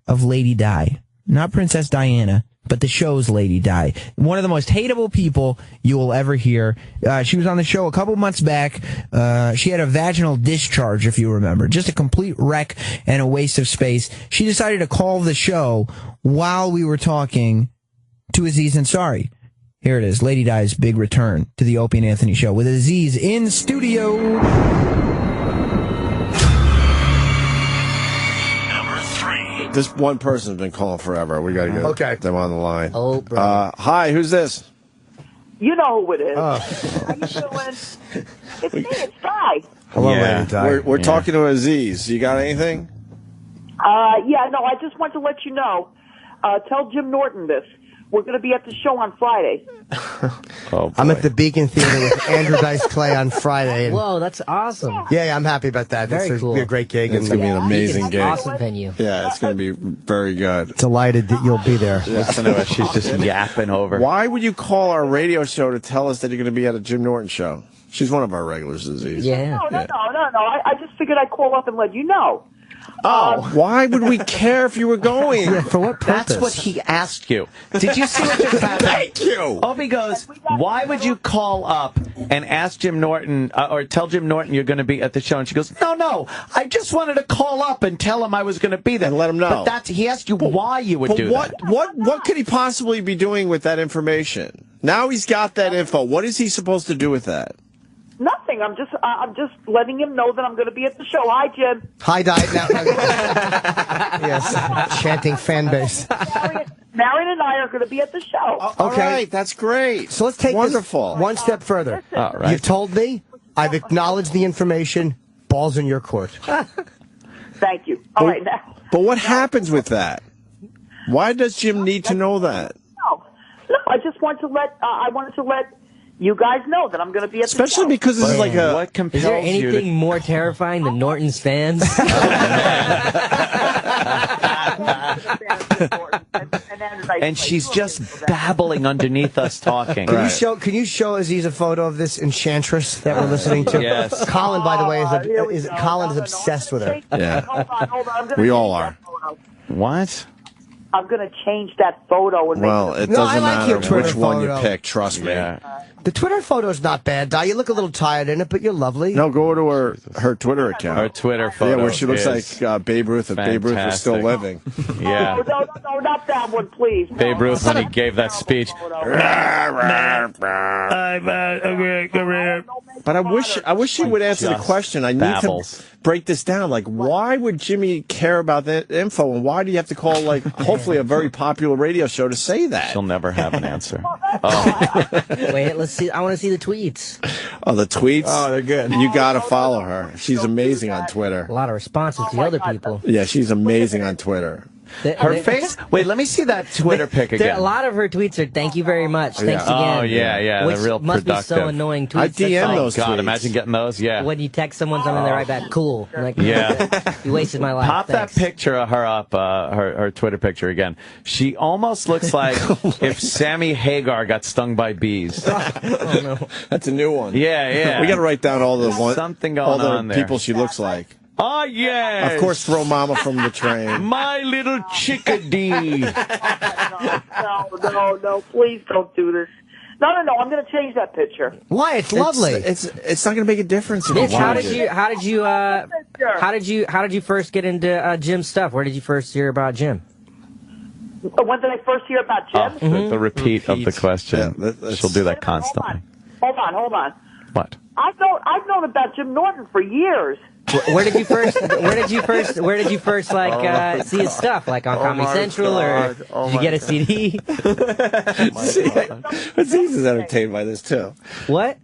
of Lady Di. Not Princess Diana, but the show's Lady Di. One of the most hateable people you will ever hear. She was on the show a couple months back. She had a vaginal discharge, if you remember. Just a complete wreck and a waste of space. She decided to call the show while we were talking to Aziz Ansari. Here it is, Lady Di's big return to the Opie and Anthony Show with Aziz in studio. This one person's been calling forever. We got to get them on the line. Oh, bro. Hi, who's this? You know who it is. Oh. How you doing? It's me, it's Di. Hello, Lady Di. We're talking to Aziz. You got anything? Yeah, no, I just want to let you know. tell Jim Norton this. We're going to be at the show on Friday. I'm at the Beacon Theater with Andrew Dice Clay on Friday. And Whoa, that's awesome. yeah, I'm happy about that. Very It's cool. be a great gig. It's going to be an amazing gig. Awesome venue. Yeah, it's going to be very good. Delighted that you'll be there. Listen to her. She's just yapping over. Why would you call our radio show to tell us that you're going to be at a Jim Norton show? She's one of our regulars, Aziz. Yeah. No. I just figured I'd call up and let you know. Why would we care if you were going? Yeah, for what purpose? That's what he asked you. Did you see what just happened? Thank you. Opie goes, why would you call up and ask Jim Norton, or tell Jim Norton you're going to be at the show? And she goes, no, I just wanted to call up and tell him I was going to be there. And let him know. But he asked you why you would do that. What could he possibly be doing with that information? Now he's got that info. What is he supposed to do with that? Nothing. I'm just letting him know that I'm going to be at the show. Hi, Jim. Hi, Diet. Yes, chanting fan base. Marion and I are going to be at the show. All right, that's great. So let's take this one step further. All right. You've told me. I've acknowledged the information. Ball's in your court. Thank you. All right, now. But what happens with that? Why does Jim need to know that? No. I just want to let. I wanted to let you guys know that I'm going to be at the show. Especially because this is like a. What compels Is there you to... anything more terrifying than Norton's fans? And she's just babbling underneath us talking. Can you show Aziz a photo of this enchantress that we're listening to? Yes. Colin, by the way, Colin is obsessed with her. Yeah. Hold on. We all are. What? I'm going to change that photo. And Well, make it doesn't I like your matter Twitter which one you photo. pick, trust me. The Twitter photo's not bad, Di. You look a little tired in it, but you're lovely. No, go to her Twitter account. Her Twitter photo. Yeah, where she looks is like Babe Ruth if Babe Ruth was still fantastic. living. Yeah. No, not that one, please. Babe Ruth when he gave that speech. But I wish she would answer the Just question. I need babbles. to break this down. Like, why would Jimmy care about that info, and why do you have to call, like, hopefully a very popular radio show to say that? She'll never have an answer. Wait, let's see. I want to see the tweets. Oh, the tweets? Oh, they're good. You got to follow her. She's amazing on Twitter. A lot of responses to other people. Yeah, she's amazing on Twitter. Her face? Wait, let me see that Twitter pic A again. lot of her tweets are "Thank you very much, thanks again." Oh, yeah, Which they're real must productive. be so annoying. Tweets. I That's DM like, those God, tweets. imagine getting those, yeah. when you text someone something, they write back, "Cool." I'm like, Yeah. you wasted my life. Pop Thanks. that picture of her up, her Twitter picture again. She almost looks like if Sammy Hagar got stung by bees. Oh no. That's a new one. Yeah. We got to write down all the Something all going the on there. people she looks like. Oh, yes. Of course, throw Mama from the train. My little chickadee. No, please don't do this. No, I'm going to change that picture. Why? It's lovely. It's not going to make a difference. If Mitch, you how watch did you first get into Jim's stuff? Where did you first hear about Jim? When did I first hear about Jim? The repeat of the question. Yeah, She'll do that constantly. Hold on. What? I've known about Jim Norton for years. Where did you first like see his stuff? Like on Comedy Central, or did you get a CD? Aziz is entertained by this too. What?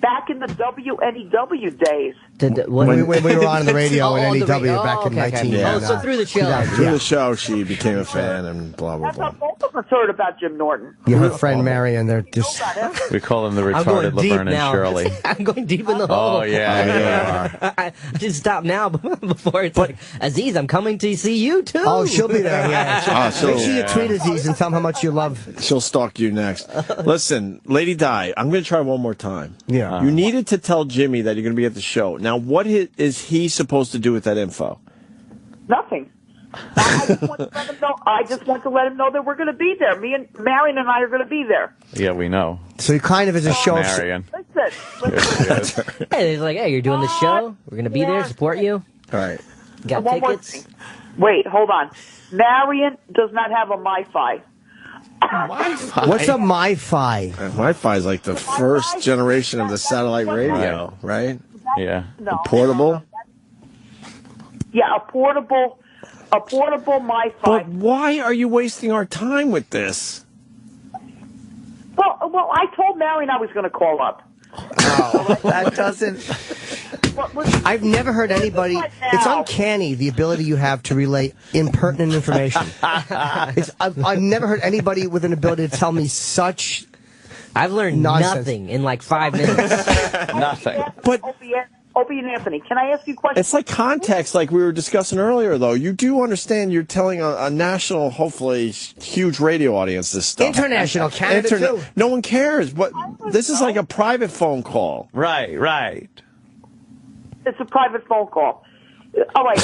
Back in the WNEW days. When we were on the radio in on the NEW radio. back in Okay. 19. Oh, so through the show. Through the show, she became a fan and blah blah That's blah. how both of us heard about Jim Norton. Yeah, her friend Marion, they're just. We call them the I'm going retarded deep Laverne and now. Shirley. I'm going deep in the hole. Oh, yeah. I should stop now before it's like, Aziz, I'm coming to see you too. Oh, she'll be there. Yeah. Oh, Make sure you tweet Aziz and tell him how much you love. She'll stalk you next. Listen, Lady Di, I'm going to try one more time. Yeah. You needed to tell Jimmy that you're going to be at the show. Now, what is he supposed to do with that info? Nothing. I just want to let him know that we're going to be there. Me and Marion and I are going to be there. Yeah, we know. So he kind of is a show. Marion. Listen. Hey, it's like, hey, you're doing the show. We're gonna be there, support you. All right. Got One more tickets. thing. Wait, hold on. Marion does not have a MiFi. What's a MiFi? MiFi is like the first generation of the satellite radio, right? Yeah. No. Portable? Yeah, a portable MiFi. But why are you wasting our time with this? Well, I told Marion I was going to call up. That doesn't. I've never heard anybody. Right It's now. uncanny the ability you have to relay impertinent information. I've never heard anybody with an ability to tell me such. I've learned nonsense. nothing in like 5 minutes. Nothing. But Opie and Anthony, can I ask you a question? It's like context, like we were discussing earlier, though. You do understand you're telling a national, hopefully huge radio audience this stuff. International, Canada too. No one cares. But this is like a private phone call. Right, right. It's a private phone call. All right.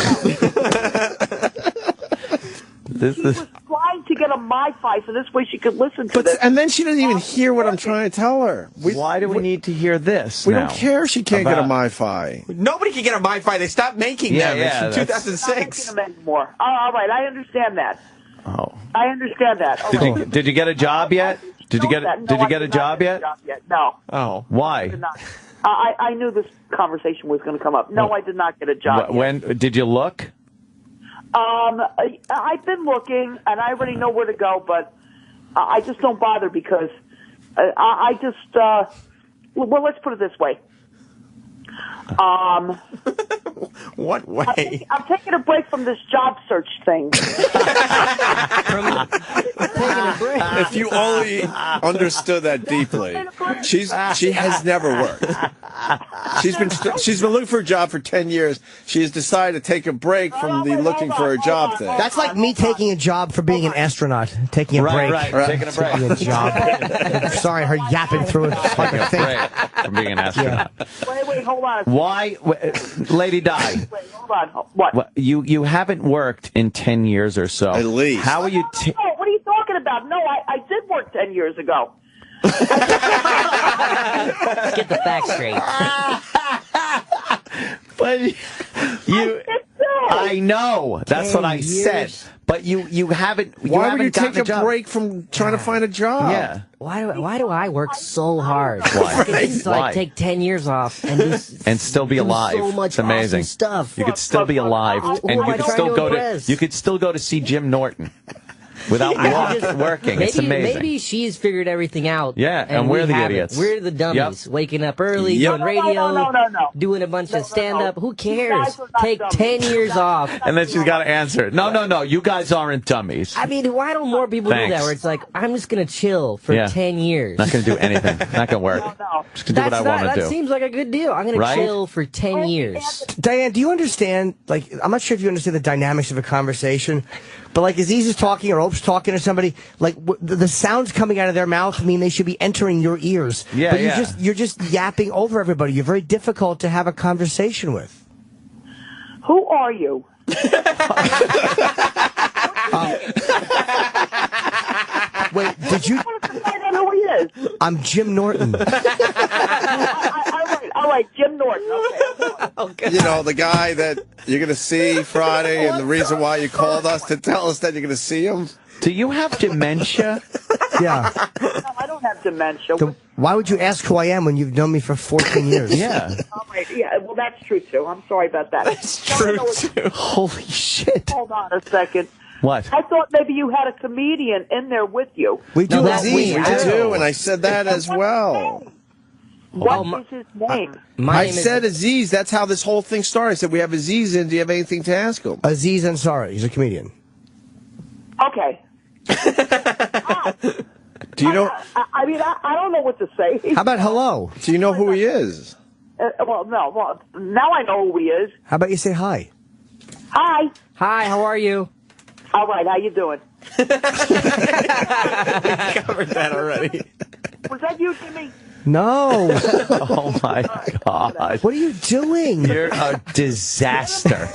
This She was trying to get a MiFi so this way she could listen to this. And then she doesn't even hear what I'm trying to tell her. Why do we need to hear this? We now? don't care. She can't get a About- MiFi. Nobody can get a MiFi. They stopped making them. It's from Not 2006. making them anymore. All right, I understand that. Oh. I understand that. All right. Did you get a job yet? Did you get No, Did you I get a did not job get yet? a job yet. No. Oh, why? Did not. I knew this conversation was going to come up. No, I did not get a job yet. When did you look? I've been looking, and I already know where to go, but I just don't bother because I just, well, let's put it this way. What way? I'm taking a break from this job search thing. If you only understood that deeply, she has never worked. She's been looking for a job for 10 years. She has decided to take a break from the looking for a job thing. That's like me taking a job for being an astronaut, taking a break. Right, taking a break. Taking a job. Sorry, I heard yapping through it. Taking a break from being an astronaut. Wait, hold on. Why, Lady Di? Wait, hold on. What? You haven't worked in 10 years or so. At least. How are you? No, what are you talking about? No, I did work 10 years ago. Get the facts straight. But I know. That's what I said. But you haven't. Why would you take a job. break from trying to find a job? Yeah. Why do I work so hard? Why? I could just like take 10 years off and just And still be do alive. So much It's amazing. awesome stuff. You could still be alive, Who and am I you could trying still to go impress? to. You could still go to see Jim Norton without working. It's amazing. Maybe she's figured everything out. Yeah, and we're we the haven't. idiots. We're the dummies, waking up early, Yep. doing radio, No. doing a bunch of stand-up. Who You cares? guys are not Take dummies. 10 years off. And then she's got to answer. No. You guys aren't dummies. I mean, why don't more people do Thanks. that? Where it's like, I'm just gonna chill for Yeah. 10 years. Not going to do anything. Not going to work. Just going to do what I want to That do. seems like a good deal. I'm gonna Right? chill for 10 years. Diane, do you understand, like, I'm not sure if you understand the dynamics of a conversation, but like Aziz is talking or Ope's talking to somebody, like the sounds coming out of their mouth mean they should be entering your ears. Yeah, but yeah. you're just yapping over everybody. You're very difficult to have a conversation with. Who are you? Wait, did you? I want to find out who he is. I'm Jim Norton. All right, Jim Norton. Okay. You know, the guy that you're going to see Friday, and the reason why you called us to tell us that you're going to see him. Do you have dementia? Yeah. No, I don't have dementia. Why would you ask who I am when you've known me for 14 years? Yeah. All right, yeah, well, that's true, too. I'm sorry about that. It's true, too. Holy shit. Hold on a second. What? I thought maybe you had a comedian in there with you. We do, that's Aziz. me. We do, and I said that as well. What is his name? I said Aziz. That's how this whole thing started. I said, we have Aziz in. Do you have anything to ask him? Aziz Ansari. He's a comedian. Okay. Do you know? I mean, I don't know what to say. How about hello? Do you know who he is? Well, no. Well, now I know who he is. How about you say hi? Hi. Hi, how are you? All right, how you doing? We covered that already. Was that you, Jimmy? No. Oh, my God. What are you doing? You're a disaster.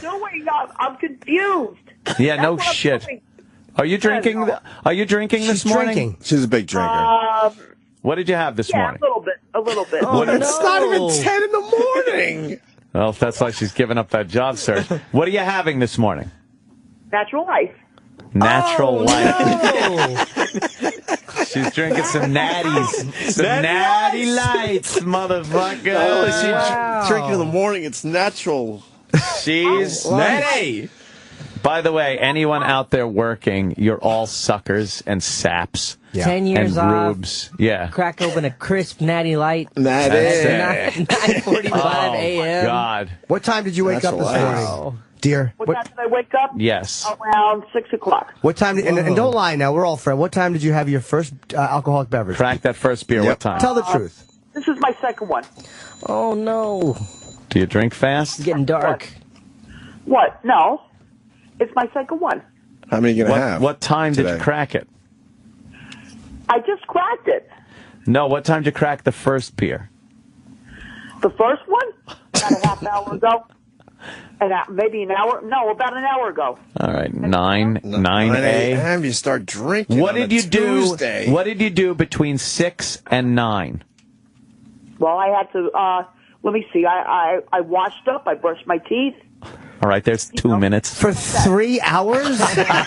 I'm confused. Yeah, That's no what I'm shit. doing. Are you drinking? Are you drinking this morning? Drinking. She's a big drinker. What did you have this Yeah, morning? a little bit. Oh, no. It's not even 10 in the morning. Well, that's why she's giving up that job search. What are you having this morning? Natural life. Natural life. No. She's drinking some natties. Some natty lights, motherfucker. Not only is she drinking in the morning, it's natural. She's Natty. By the way, anyone out there working, you're all suckers and saps. 10 years and off. rubes. Yeah. Crack open a crisp Natty Light. That is. 9:45 a.m. God. What time did you wake up this morning, dear? What time did I wake up? Yes. Around 6 o'clock. What time? And don't lie now. We're all friends. What time did you have your first alcoholic beverage? Crack that first beer. What time? Tell the truth. This is my second one. Oh, no. Do you drink fast? It's getting dark. What? No. It's my second one. How many are you going to have? What time did today? you crack it? I just cracked it. No, what time did you crack the first beer? The first one? About a half hour ago. Maybe an hour? No, about an hour ago. All right, 9 a.m. You start drinking. What did you Tuesday. do? What did you do between 6 and 9? Well, I had to, let me see. I washed up. I brushed my teeth. All right, there's 2 minutes. For 3 hours? I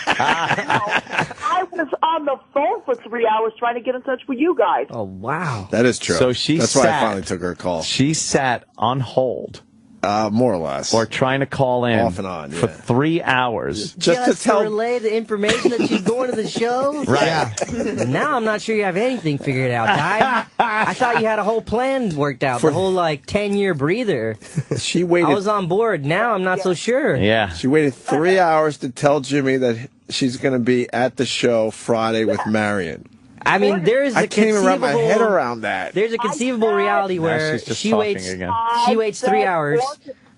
was on the phone for 3 hours trying to get in touch with you guys. Oh, wow. That is true. So That's why I finally took her call. She sat on hold. More or less. Or trying to call in. Off and on, for 3 hours. Just to relay the information that she's going to the show? Right. Yeah. Now I'm not sure you have anything figured out, Ty. I thought you had a whole plan worked out, the whole, 10-year breather. She waited. I was on board. Now I'm not so sure. Yeah. She waited 3 hours to tell Jimmy that she's going to be at the show Friday with Marion. I mean, there's I can't even wrap my head around that. There's a conceivable reality where she's just she talking waits. again. She waits 3 hours,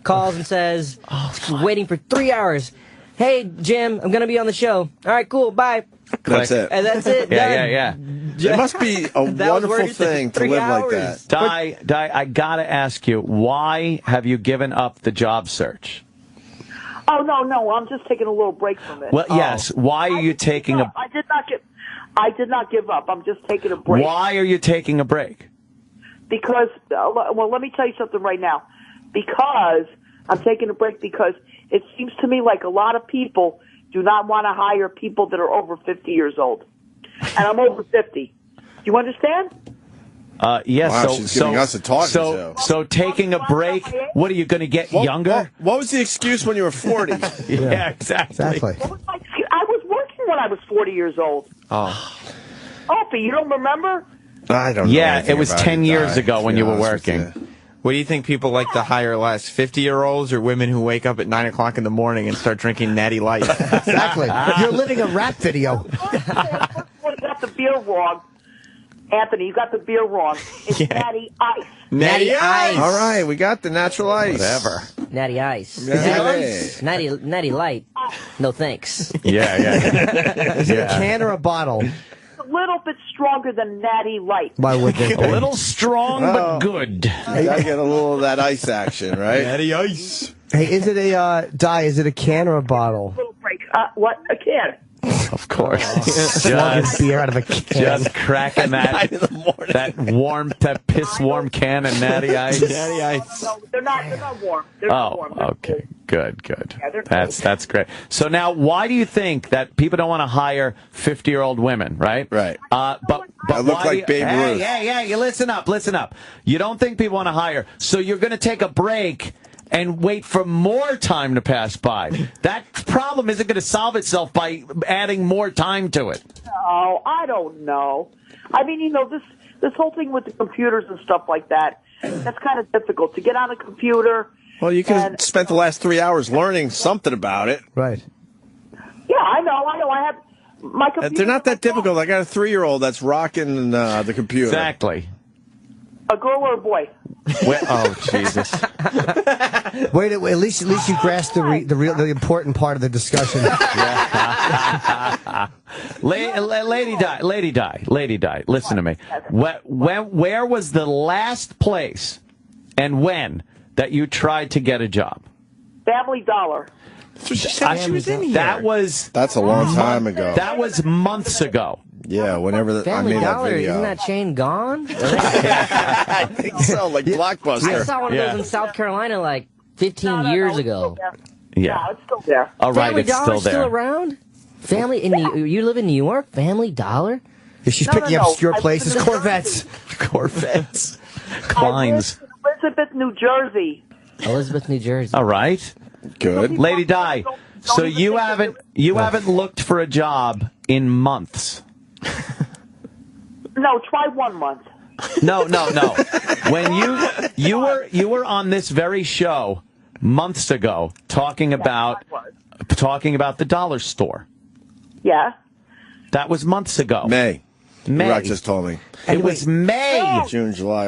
calls and says, waiting for 3 hours. Hey, Jim, I'm gonna be on the show. All right, cool, bye. That's it. And that's it. Yeah. It must be a wonderful thing to live like that. Di, I gotta ask you, why have you given up the job search? Oh, no, I'm just taking a little break from it. Well, yes. Why are you taking a... I did not give up. I'm just taking a break. Why are you taking a break? Because, well, let me tell you something right now. Because I'm taking a break because it seems to me like a lot of people do not want to hire people that are over 50 years old. And I'm over 50. Do you understand? Yes. Wow, she's giving us a talking to. So taking a break, what are you going to get younger? What was the excuse when you were 40? Yeah, exactly. I was working when I was 40 years old. Oh. Opie, you don't remember? I don't know. Yeah, it was 10 years ago when you were working. What do you think people like to hire less, 50-year-olds or women who wake up at 9 o'clock in the morning and start drinking Natty Light? Exactly. You're living a rap video. You got the beer wrong. Anthony, you got the beer wrong. It's Natty Ice. Natty Ice. All right, we got the natural ice. Whatever. Natty Ice. Natty. Natty Light. No thanks. Yeah. Is it a can or a bottle? It's a little bit stronger than Natty Light. Why would they? A little strong, but good. You gotta get a little of that ice action, right? Natty Ice. Hey, is it a is it a can or a bottle? Little break. What? A can. Of course. Slugging beer out of a can. Just cracking that that piss warm can of Natty Ice. Natty Ice. No, they're not warm. They're not warm. Okay. Good. Yeah, they're That's great. So now, why do you think that people don't want to hire 50-year-old women, right? Right. But I look why like Babe Ruth. Hey, you listen up. You don't think people want to hire, so you're going to take a break and wait for more time to pass by. That problem isn't going to solve itself by adding more time to it. No, I don't know. I mean, this whole thing with the computers and stuff like that, that's kind of difficult to get on a computer. Well, you could have spent the last 3 hours learning something about it. Right. Yeah, I know. I have my computer. They're not that difficult. I got a 3-year-old that's rocking the computer. Exactly. A girl or a boy? Oh, Jesus. Wait, at least you grasped the important part of the discussion. Lady Di, listen to me. Where was the last place and when that you tried to get a job? Family Dollar. She said she was in here. That's a long time ago. That was months ago. Yeah, whenever I Family made Dollar, that video. isn't that chain gone? I think so, like Blockbuster. I saw one of those in South Carolina 15 years ago. Yeah. No, it's still there. All right, Family it's Dollar's still there. still around? You live in New York? Family Dollar? Yeah, she's picking up obscure places. Corvettes. Kleins. Elizabeth, New Jersey. Elizabeth, New Jersey. All right. Good. Lady Di, So you haven't looked for a job in months. No, try 1 month. No. When you were on this very show months ago talking about the dollar store. Yeah. That was months ago. May. Rock just told me. It was May. June, July,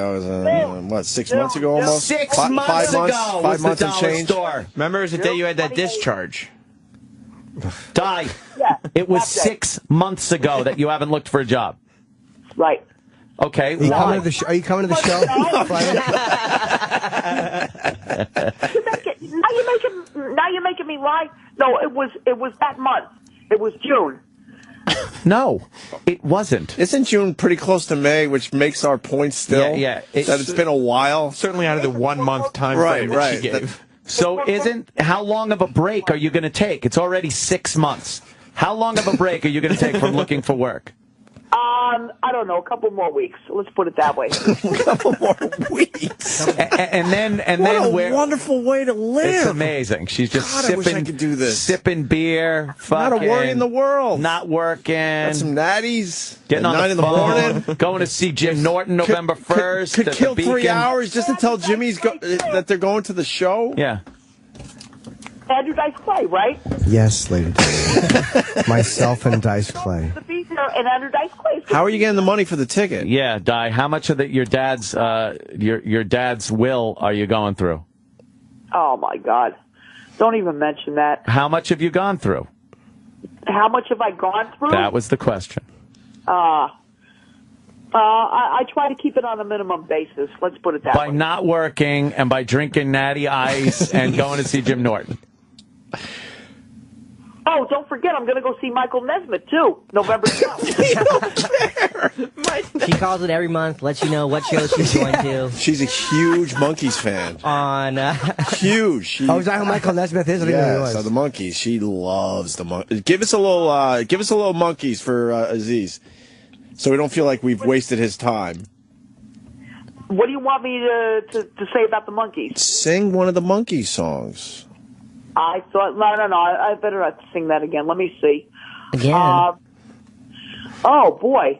what, 6 months ago almost? 6 months ago 5 months the and dollar change. store. Remember, it was the day you had that discharge. Die. Yeah. It was 6 months ago that you haven't looked for a job. Right. Okay, Are you why? coming to the show? Friday? Now you're making me lie. No, it was that month. It was June. No, it wasn't. Isn't June pretty close to May, which makes our point still? Yeah. That it's been a while. Certainly out of the 1 month time frame that she gave. So how long of a break are you going to take? It's already 6 months. How long of a break are you going to take from looking for work? I don't know, a couple more weeks. Let's put it that way. A couple more weeks. And then what a wonderful way to live. It's amazing. She's just God, sipping. I wish I could do this. Sipping beer. Not a worry in the world. Not working. Got some natties. Getting on 9 in the phone, morning. Going to see Jim Norton November 1st. Could at the kill 3 Beacon. hours just to tell Jimmy that they're going to the show. Yeah. Andrew Dice Clay, right? Yes, lady. Myself and Dice Clay. The beat there and Andrew Dice Clay. How are you getting the money for the ticket? Yeah, Di. How much of your dad's will are you going through? Oh my God! Don't even mention that. How much have you gone through? How much have I gone through? That was the question. I try to keep it on a minimum basis. Let's put it that By way. not working and by drinking natty ice and going to see Jim Norton. Oh, don't forget, I'm going to go see Michael Nesmith, too, November 12th. She calls it every month, lets you know what show she's going to. She's a huge Monkees fan. On Huge. Oh, is that who Michael Nesmith is? I didn't know he was. So the Monkees. She loves the Monkees. Give us a little Monkees for Aziz, so we don't feel like we've wasted his time. What do you want me to say about the Monkees? Sing one of the Monkees songs. I thought, no. I better not sing that again. Let me see. Again? Oh, boy.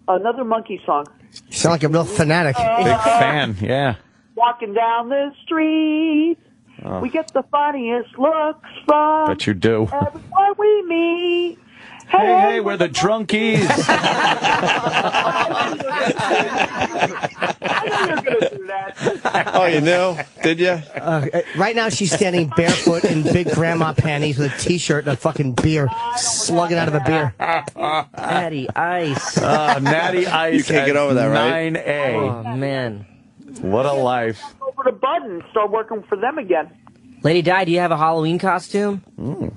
Another Monkey song. You sound like a real fanatic. Big fan, yeah. Walking down the street, we get the funniest looks from Bet you do. everyone we meet. Hey, we're the drunkies. I knew you were going to do that. Oh, you knew? Did you? Right now, she's standing barefoot in big grandma panties with a T-shirt and a fucking beer, slugging out of a beer. Natty Ice. Natty Ice. You can't get over that, right? 9A. Oh, man. What a life. Go over to Bud and start working for them again. Lady Di, do you have a Halloween costume? No.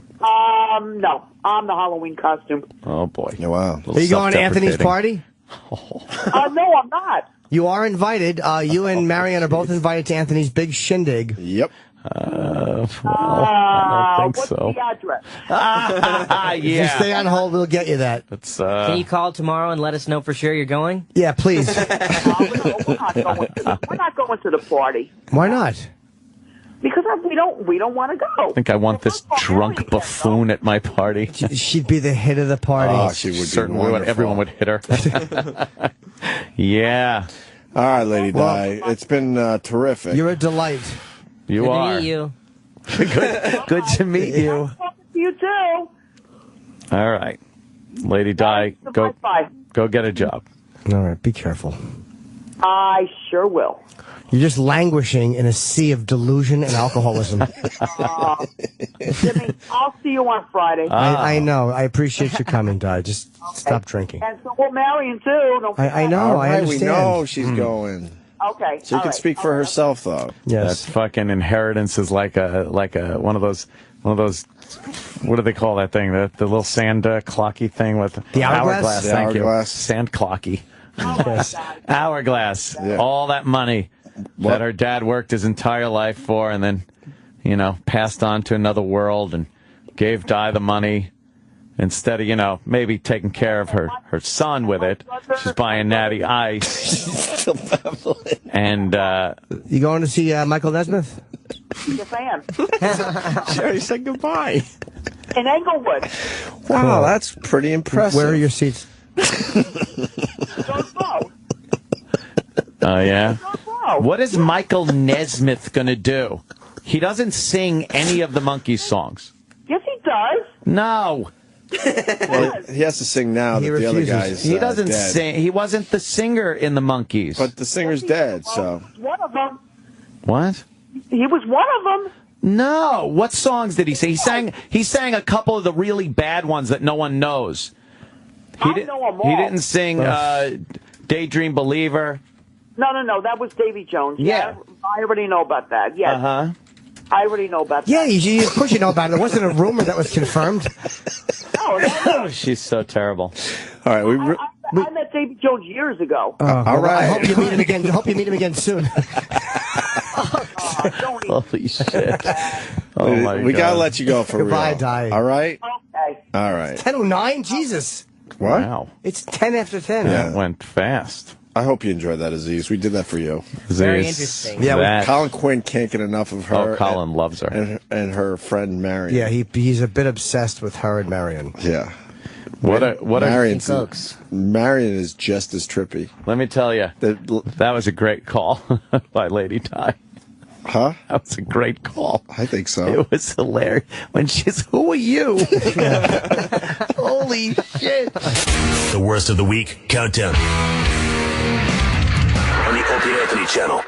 I'm the Halloween costume. Oh, boy. Wow. Are you going to Anthony's party? No, I'm not. You are invited. You and Marianne are both invited to Anthony's big shindig. Yep. I don't think what's so. the address? If you stay on hold, we'll get you that. Can you call tomorrow and let us know for sure you're going? Yeah, please. We're not going to the party. Why not? Because we don't want to go. I think I want this drunk buffoon at my party. She'd be the hit of the party. Oh, she would be Certainly wonderful. everyone would hit her. Yeah. All right, Lady Di. It's been terrific. You're a delight. You Good are. to meet you. Good to meet you. You too. All right. Lady Di, go get a job. All right, be careful. I sure will. You're just languishing in a sea of delusion and alcoholism. Jimmy, I'll see you on Friday. I know. I appreciate you coming, Di. Just stop drinking. And so will Marion, too. Don't I know. All I right, understand. we know she's going. Okay. She can speak for herself, though. Yes. That fucking inheritance is like a one of those. What do they call that thing? The little sand clocky thing with the hourglass. The Thank hourglass. you. Sand clocky. Yes. Hourglass. Yeah. All that money that her dad worked his entire life for, and then, passed on to another world and gave Di the money. Instead of, maybe taking care of her son with it, she's buying natty ice. And you going to see Michael Nesmith? Yes, I am. She already said goodbye. In Englewood. Wow, that's pretty impressive. Where are your seats? Don't know. Oh, yeah? Don't know. What is Michael Nesmith going to do? He doesn't sing any of the Monkees songs. Yes, he does. No. Well, he has to sing now that the other guy's He doesn't dead. sing. He wasn't the singer in the Monkees. But the singer's dead, so. One of them. What? He was one of them. No. What songs did he sing? He sang a couple of the really bad ones that no one knows. I know them all. He didn't sing Daydream Believer. No. That was Davy Jones. Yeah. I already know about that. Yes. Uh-huh. I already know about that. Yeah, of course you know about it. There wasn't a rumor that was confirmed. No. She's so terrible. All right, I met Davy Jones years ago. all right. I hope you meet him again. Hope you meet him again soon. Holy shit. Oh, my God. We got to let you go for Goodbye, real. Di. All right? Okay. All right. 10:09? Jesus. What? Wow. It's 10 after 10. Yeah. That went fast. I hope you enjoyed that, Aziz. We did that for you. Very interesting. Yeah, Colin Quinn can't get enough of her. Oh, Colin loves her. And her friend Marion. Yeah, he's a bit obsessed with her and Marion. Yeah. Marion's folks. Marion is just as trippy. Let me tell you, that was a great call by Lady Di. Huh? That was a great call. I think so. It was hilarious. When she's, who are you? Holy shit. The worst of the week countdown. On the Opie Anthony channel.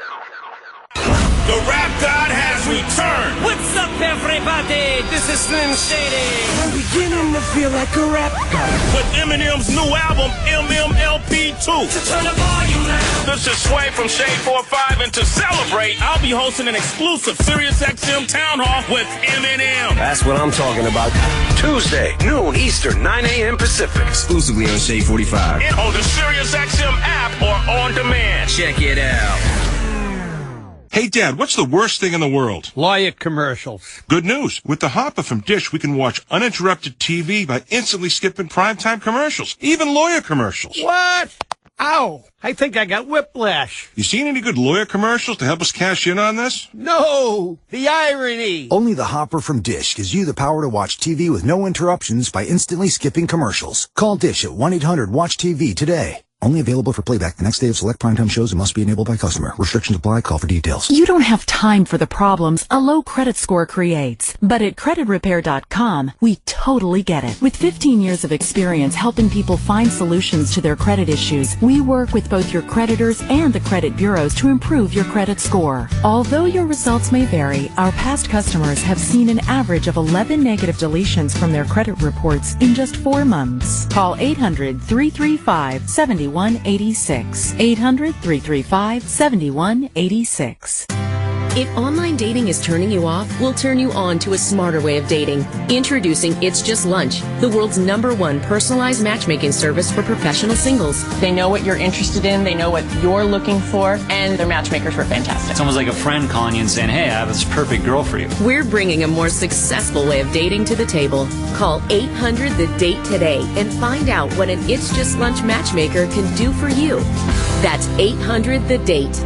The rap god has returned. What's up, everybody? This is Slim Shady. I'm beginning to feel like a rap god. With Eminem's new album, MMLP2. So turn the volume now. This is Sway from Shade 45, and to celebrate, I'll be hosting an exclusive SiriusXM Town Hall with Eminem. That's what I'm talking about. Tuesday, noon Eastern, 9 a.m. Pacific. Exclusively on Shade 45. And on the SiriusXM app or on demand. Check it out. Hey, Dad, what's the worst thing in the world? Lawyer commercials. Good news. With the Hopper from Dish, we can watch uninterrupted TV by instantly skipping primetime commercials, even lawyer commercials. What? Ow! I think I got whiplash. You seen any good lawyer commercials to help us cash in on this? No! The irony! Only the Hopper from Dish gives you the power to watch TV with no interruptions by instantly skipping commercials. Call Dish at 1-800-WATCH-TV today. Only available for playback the next day of select primetime shows and must be enabled by customer. Restrictions apply. Call for details. You don't have time for the problems a low credit score creates. But at creditrepair.com, we totally get it. With 15 years of experience helping people find solutions to their credit issues, we work with both your creditors and the credit bureaus to improve your credit score. Although your results may vary, our past customers have seen an average of 11 negative deletions from their credit reports in just 4 months. Call 800-335-7186. 800-335-7186. If online dating is turning you off, we'll turn you on to a smarter way of dating. Introducing It's Just Lunch, the world's #1 personalized matchmaking service for professional singles. They know what you're interested in, they know what you're looking for, and their matchmakers were fantastic. It's almost like a friend calling you and saying, hey, I have this perfect girl for you. We're bringing a more successful way of dating to the table. Call 800-THE-DATE today and find out what an It's Just Lunch matchmaker can do for you. That's 800-THE-DATE.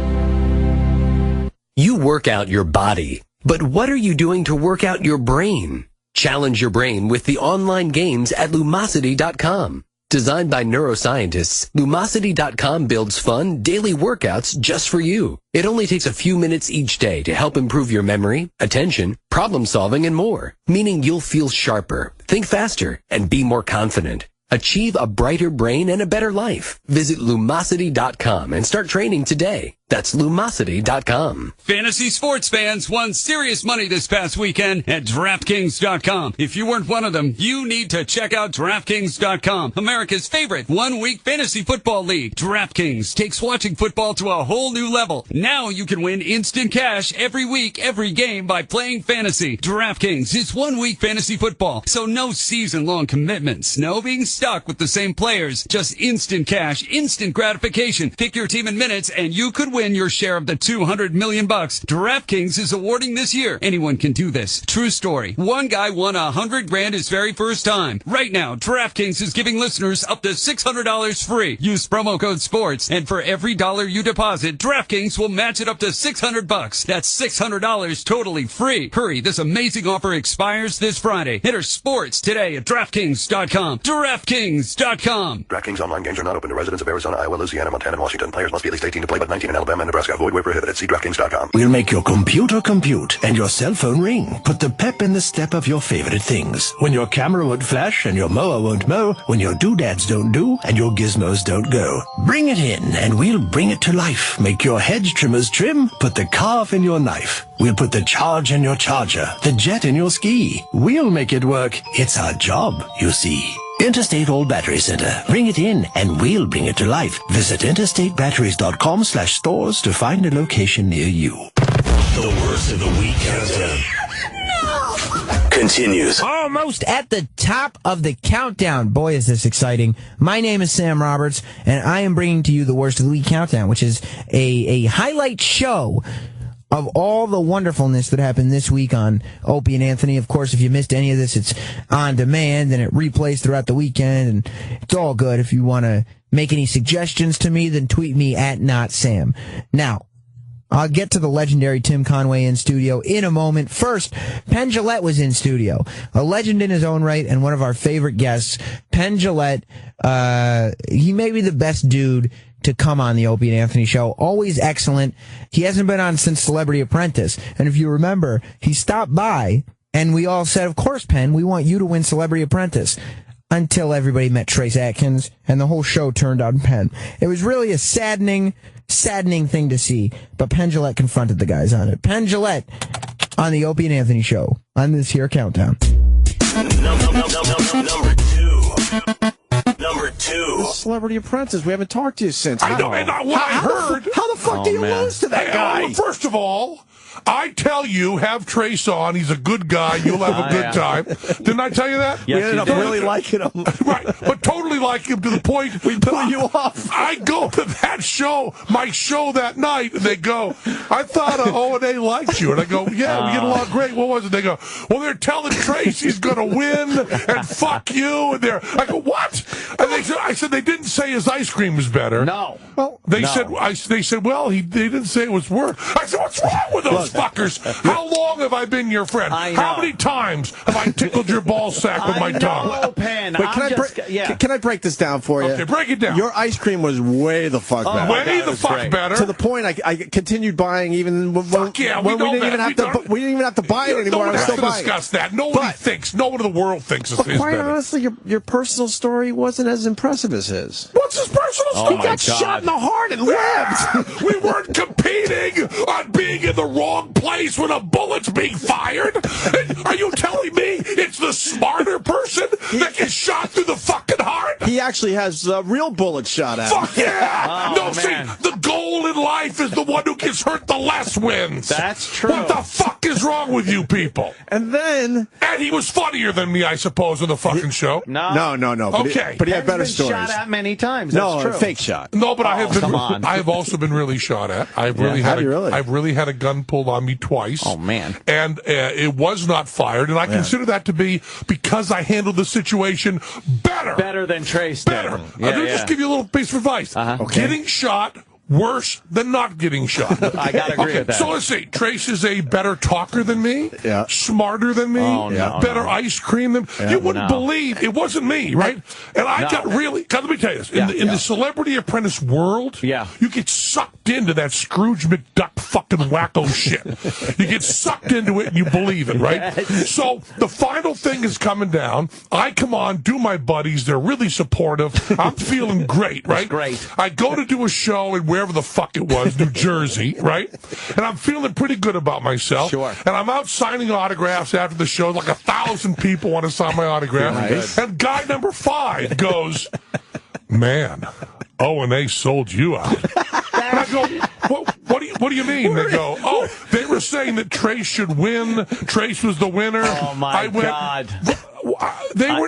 You work out your body, but what are you doing to work out your brain? Challenge your brain with the online games at Lumosity.com. Designed by neuroscientists, Lumosity.com builds fun, daily workouts just for you. It only takes a few minutes each day to help improve your memory, attention, problem solving, and more. Meaning you'll feel sharper, think faster, and be more confident. Achieve a brighter brain and a better life. Visit Lumosity.com and start training today. That's Lumosity.com. Fantasy sports fans won serious money this past weekend at DraftKings.com. If you weren't one of them, you need to check out DraftKings.com, America's favorite one-week fantasy football league. DraftKings takes watching football to a whole new level. Now you can win instant cash every week, every game by playing fantasy. DraftKings is one-week fantasy football, so no season-long commitments, no being stuck with the same players, just instant cash, instant gratification. Pick your team in minutes and you could win win your share of the $200 million DraftKings is awarding this year. Anyone can do this. True story. One guy won $100,000 his very first time. Right now, DraftKings is giving listeners up to $600 free. Use promo code SPORTS, and for every dollar you deposit, DraftKings will match it up to $600. That's $600 totally free. Hurry, this amazing offer expires this Friday. Enter SPORTS today at DraftKings.com. DraftKings.com. DraftKings online games are not open to residents of Arizona, Iowa, Louisiana, Montana, and Washington. Players must be at least 18 to play, but 19 in Alabama and Nebraska. Void where prohibited. See DraftKings.com. We'll make your computer compute and your cell phone ring. Put the pep in the step of your favorite things. When your camera won't flash and your mower won't mow. When your doodads don't do and your gizmos don't go. Bring it in and we'll bring it to life. Make your hedge trimmers trim. Put the carve in your knife. We'll put the charge in your charger. The jet in your ski. We'll make it work. It's our job, you see. Interstate All Battery Center. Bring it in, and we'll bring it to life. Visit interstatebatteries.com/stores to find a location near you. The worst of the week countdown continues. Almost at the top of the countdown. Boy, is this exciting. My name is Sam Roberts, and I am bringing to you the worst of the week countdown, which is a highlight show of all the wonderfulness that happened this week on Opie and Anthony. Of course, if you missed any of this, it's on demand and it replays throughout the weekend, and it's all good. If you want to make any suggestions to me, then tweet me at @NotSam. Now, I'll get to the legendary Tim Conway in studio in a moment. First, Penn Jillette was in studio. A legend in his own right and one of our favorite guests. Penn Jillette, he may be the best dude to come on the Opie and Anthony Show. Always excellent. He hasn't been on since Celebrity Apprentice. And if you remember, he stopped by and we all said, of course, Penn, we want you to win Celebrity Apprentice. Until everybody met Trace Adkins and the whole show turned on Penn. It was really a saddening thing to see. But Penn Jillette confronted the guys on it. Penn Jillette on the Opie and Anthony Show on this here countdown. Number two. Celebrity Apprentice. We haven't talked to you since. I know, and what I heard. How the fuck do you lose to that guy? First of all, I tell you, have Trace on. He's a good guy. You'll have a good time. Didn't I tell you that? Yes, we ended up really liking him. Right, but totally like him to the point we pull you off. I go to that show, my show that night, and they go, I thought O&A liked you. And I go, yeah, we get along great. What was it? They go, well, they're telling Trace he's going to win, and fuck you. And I go, what? And I said, they didn't say his ice cream was better. No. Well, they said, well, they didn't say it was worse. I said, what's wrong with those fuckers? How long have I been your friend? How many times have I tickled your ball sack with my tongue? Penn. Wait, can I break this down for you? Okay, break it down. Your ice cream was way the fuck better. Way the fuck better. To the point I continued buying even when we didn't even have to buy it anymore. I was still buying. Discuss that. Nobody thinks. No one in the world thinks it's better. Quite honestly, your personal story wasn't as impressive as his. What's his personal story? He got shot in the heart and lived. We weren't competing on being in the wrong place when a bullet's being fired. Are you telling me it's the smarter person that gets shot through the fucking heart? He actually has real bullets shot at him. Fuck yeah! No, see, the goal in life is the one who gets hurt the less wins. That's true. What the fuck is wrong with you people? And he was funnier than me, I suppose, on the fucking show. No. Okay. But he had better stories. Shot at many times. No, That's true. Fake shot. No, but I have also been really shot at. I've really had a gun pulled on me twice. Oh man! And it was not fired, and I consider that to be because I handled the situation better than Trace did. Better. Let me just give you a little piece of advice. Okay. Getting shot. Worse than not getting shot. I gotta agree with that. So let's see. Trace is a better talker than me, smarter than me, better ice cream than you wouldn't believe. It wasn't me, right? And I got really. God, let me tell you this: in the Celebrity Apprentice world, you get sucked into that Scrooge McDuck fucking wacko shit. You get sucked into it and you believe it, right? Yes. So the final thing is coming down. I come on, do my buddies. They're really supportive. I'm feeling great, right? Great. I go to do a show and wherever the fuck it was, New Jersey, right? And I'm feeling pretty good about myself. Sure. And I'm out signing autographs after the show. Like 1,000 people want to sign my autograph. Nice. And guy number 5 goes, man, O&A sold you out. And I go, what do you mean? They go, they were saying that Trace should win. Trace was the winner. Oh, my God.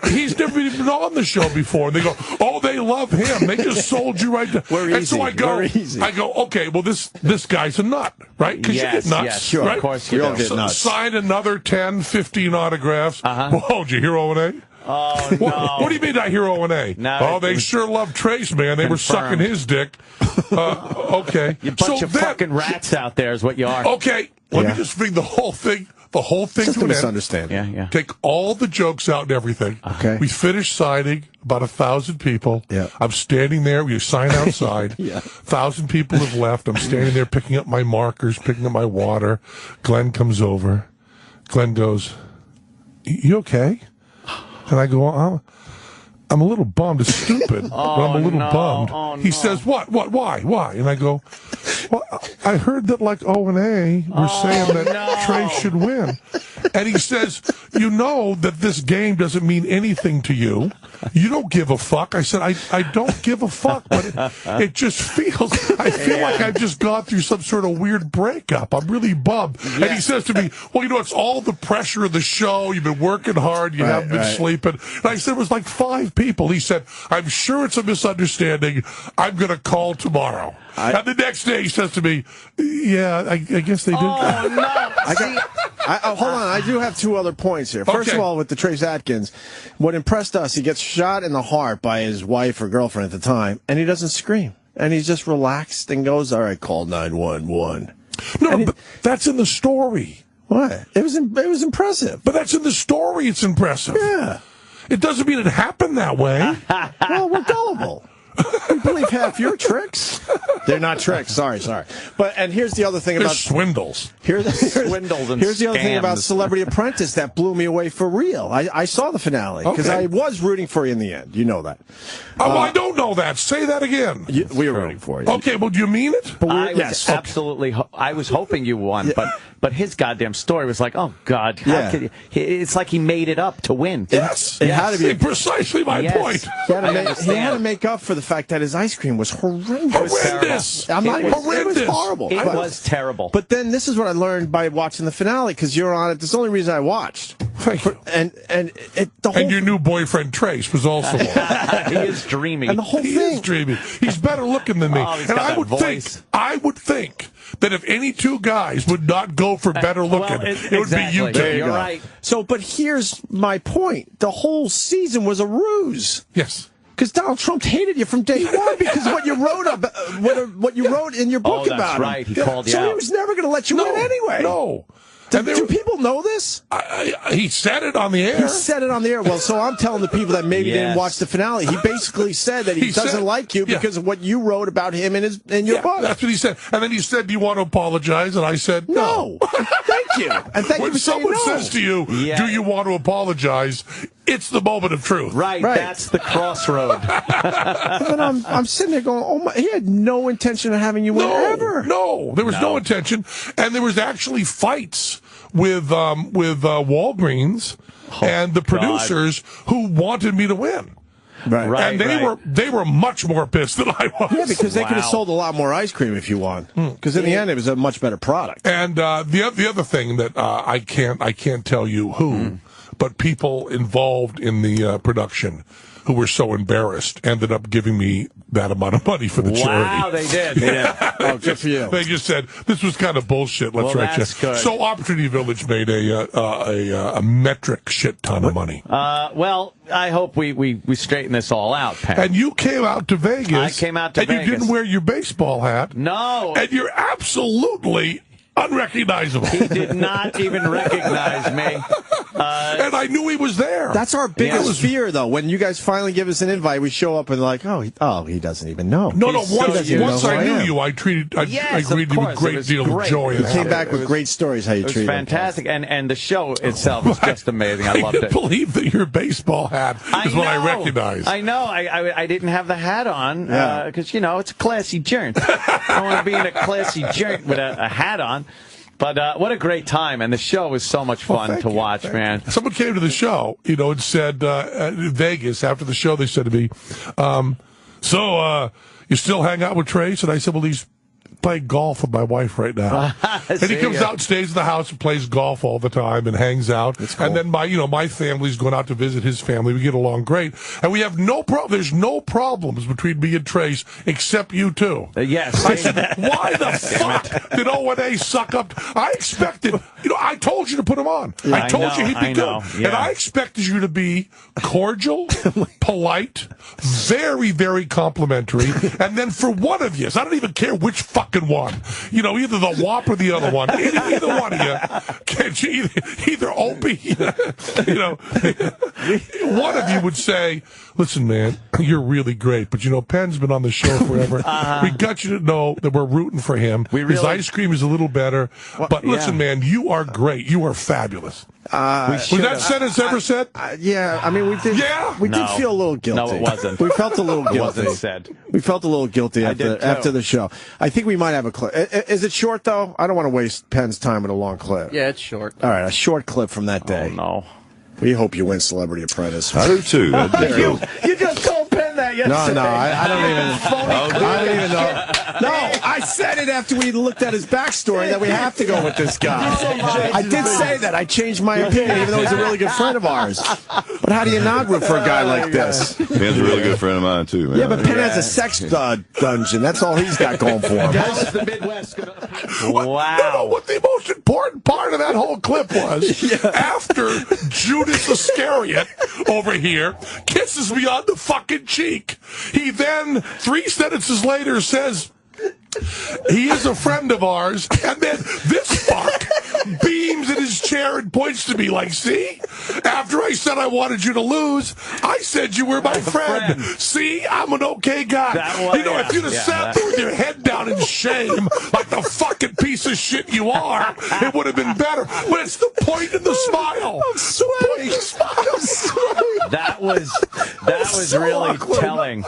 He's never even been on the show before. And they go, oh, they love him. They just sold you right to. So I go, okay, well, this guy's a nut, right? Because you get nuts. Yes, sure, right? of course you do. So sign another 10, 15 autographs. Whoa, did you hear O&A? Oh, no. What do you mean I hear O&A? No, they sure love Trace, man. They were sucking his dick. Okay. You bunch of fucking rats out there is what you are. Okay. Let me just bring the whole thing just to a an misunderstanding. end. Yeah. Take all the jokes out and everything. Okay. We finish signing, about 1,000 people. Yeah. I'm standing there. We sign outside. 1,000 people have left. I'm standing there picking up my markers, picking up my water. Glenn comes over. Glenn goes, you okay? And I go, I'm a little bummed. It's stupid, but I'm a little bummed. He says, what? Why? And I go, well, I heard that like O&A were saying that Trace should win. And he says, you know that this game doesn't mean anything to you. You don't give a fuck. I said, I don't give a fuck, but it just feels, I feel like I've just gone through some sort of weird breakup. I'm really bummed. Yes. And he says to me, well, it's all the pressure of the show. You've been working hard. You haven't been sleeping. And I said, it was like 5 people. He said, I'm sure it's a misunderstanding. I'm going to call tomorrow. And the next day he says to me, yeah, I guess they did. Oh, no. Hold on. I do have 2 other points here. First of all, with the Trace Adkins, what impressed us, he gets shot in the heart by his wife or girlfriend at the time, and he doesn't scream. And he's just relaxed and goes, all right, call 911. No, but that's in the story. What? It was impressive. But that's in the story. It's impressive. Yeah. It doesn't mean it happened that way. Well, we're gullible. We believe half your tricks. They're not tricks. Sorry. And here's the other thing They're about swindles. Swindles and here's the other thing scams. about Celebrity Apprentice that blew me away for real. I saw the finale because I was rooting for you in the end. You know that. I don't know that. Say that again. We were rooting for you. Okay, well, do you mean it? Yes, absolutely. I was hoping you won, but his goddamn story was like, oh God, how could it's like he made it up to win. Yes, it had to be precisely my point. He had to make up for the fact that his ice cream was horrendous. It was horrible. It was terrible. But then this is what I learned by watching the finale because you're on it. That's the only reason I watched. And your new boyfriend Trace was also on. He is dreamy. And the whole he thing. Is dreamy. He's better looking than me. He's and got I would think that if any 2 guys would not go for better looking, it would be you two. You're right. So, but here's my point. The whole season was a ruse. Yes. Because Donald Trump hated you from day one because of what you wrote what you wrote in your book about him. That's right. He called you out. So he out. was never going to let you win anyway. No. Do people know this? He said it on the air. He said it on the air. Well, so I'm telling the people that maybe didn't watch the finale. He basically said that he doesn't like you because of what you wrote about him in your book. That's what he said. And then he said, do you want to apologize? And I said, no. Thank you. And thank you for saying no. When someone says to you, do you want to apologize? It's the moment of truth. Right. That's the crossroad. And then I'm sitting there going, oh my, he had no intention of having you win ever. No, there was no intention. And there was actually fights with Walgreens and the producers who wanted me to win. Right. And they were much more pissed than I was. Yeah, because they could have sold a lot more ice cream if you won. Because in the end, it was a much better product. And the other thing that I can't tell you who, but people involved in the production who were so embarrassed ended up giving me that amount of money for the charity. Wow, they did. Oh, good for you. They just said, this was kind of bullshit. Let's write you. Good. So Opportunity Village made a metric shit ton of money. Well, I hope we straighten this all out, Pat. And you came out to Vegas. I came out to Vegas. And you didn't wear your baseball hat. No. And you're absolutely unrecognizable. He did not even recognize me. And I knew he was there. That's our biggest fear, though. When you guys finally give us an invite, we show up and like, he doesn't even know. No. Once I knew you, I greeted you with a great deal of joy. You came back with great stories how you treated him. It was fantastic. And the show itself was just amazing. I loved it. I didn't believe that your baseball hat is what I recognized. I know. I didn't have the hat on because, it's a classy joint. I want to be in a classy joint with a hat on. But what a great time, and the show was so much fun to watch, man. Someone came to the show, and said, in Vegas, after the show, they said to me, so you still hang out with Trace? And I said, well, he's playing golf with my wife right now. And he comes out and stays in the house and plays golf all the time and hangs out. Cool. And then my family's going out to visit his family. We get along great. And we have no problem. There's no problems between me and Trace except you two. Yes. I said, why the fuck did O&A suck up? I expected, I told you to put him on. Yeah, I told you he'd be good. Yeah. And I expected you to be cordial, polite, very, very complimentary. And then for one of you, I don't even care which fucking one, either the WAP or the other one, either one of you, can't you, either Opie, one of you would say, listen, man, you're really great, but Penn's been on the show forever. We got you to know that we're rooting for him. His ice cream is a little better, but listen, man, you are great. You are fabulous. Was that sentence ever said? Yeah, I mean, we did. Yeah, we did feel a little guilty. No, it wasn't. We felt a little guilty. It wasn't said. We felt a little guilty after the show. I think we might have a clip. Is it short though? I don't want to waste Penn's time with a long clip. Yeah, it's short. All right, a short clip from that day. Oh, no. We hope you win Celebrity Apprentice. I do too. You just told Penn that yesterday. No, I don't even know. No, I said it after we looked at his backstory that we have to go with this guy. I did say that. I changed my opinion, even though he's a really good friend of ours. But how do you not root for a guy like this? Penn's a really good friend of mine, too, man. Yeah, but Penn has a sex dungeon. That's all he's got going for him. Dallas, the Midwest. Wow. No, what the most important part of that whole clip was, after Judas Iscariot over here kisses me on the fucking cheek, he then, 3 sentences later, says, he is a friend of ours, and then this fuck beams in his chair and points to me like, see? After I said I wanted you to lose, I said you were my friend. See? I'm an okay guy. If you'd have sat there with your head down in shame, like the fucking piece of shit you are, it would have been better. But it's the point in the smile. I'm sweating. That was so really awkward. Telling.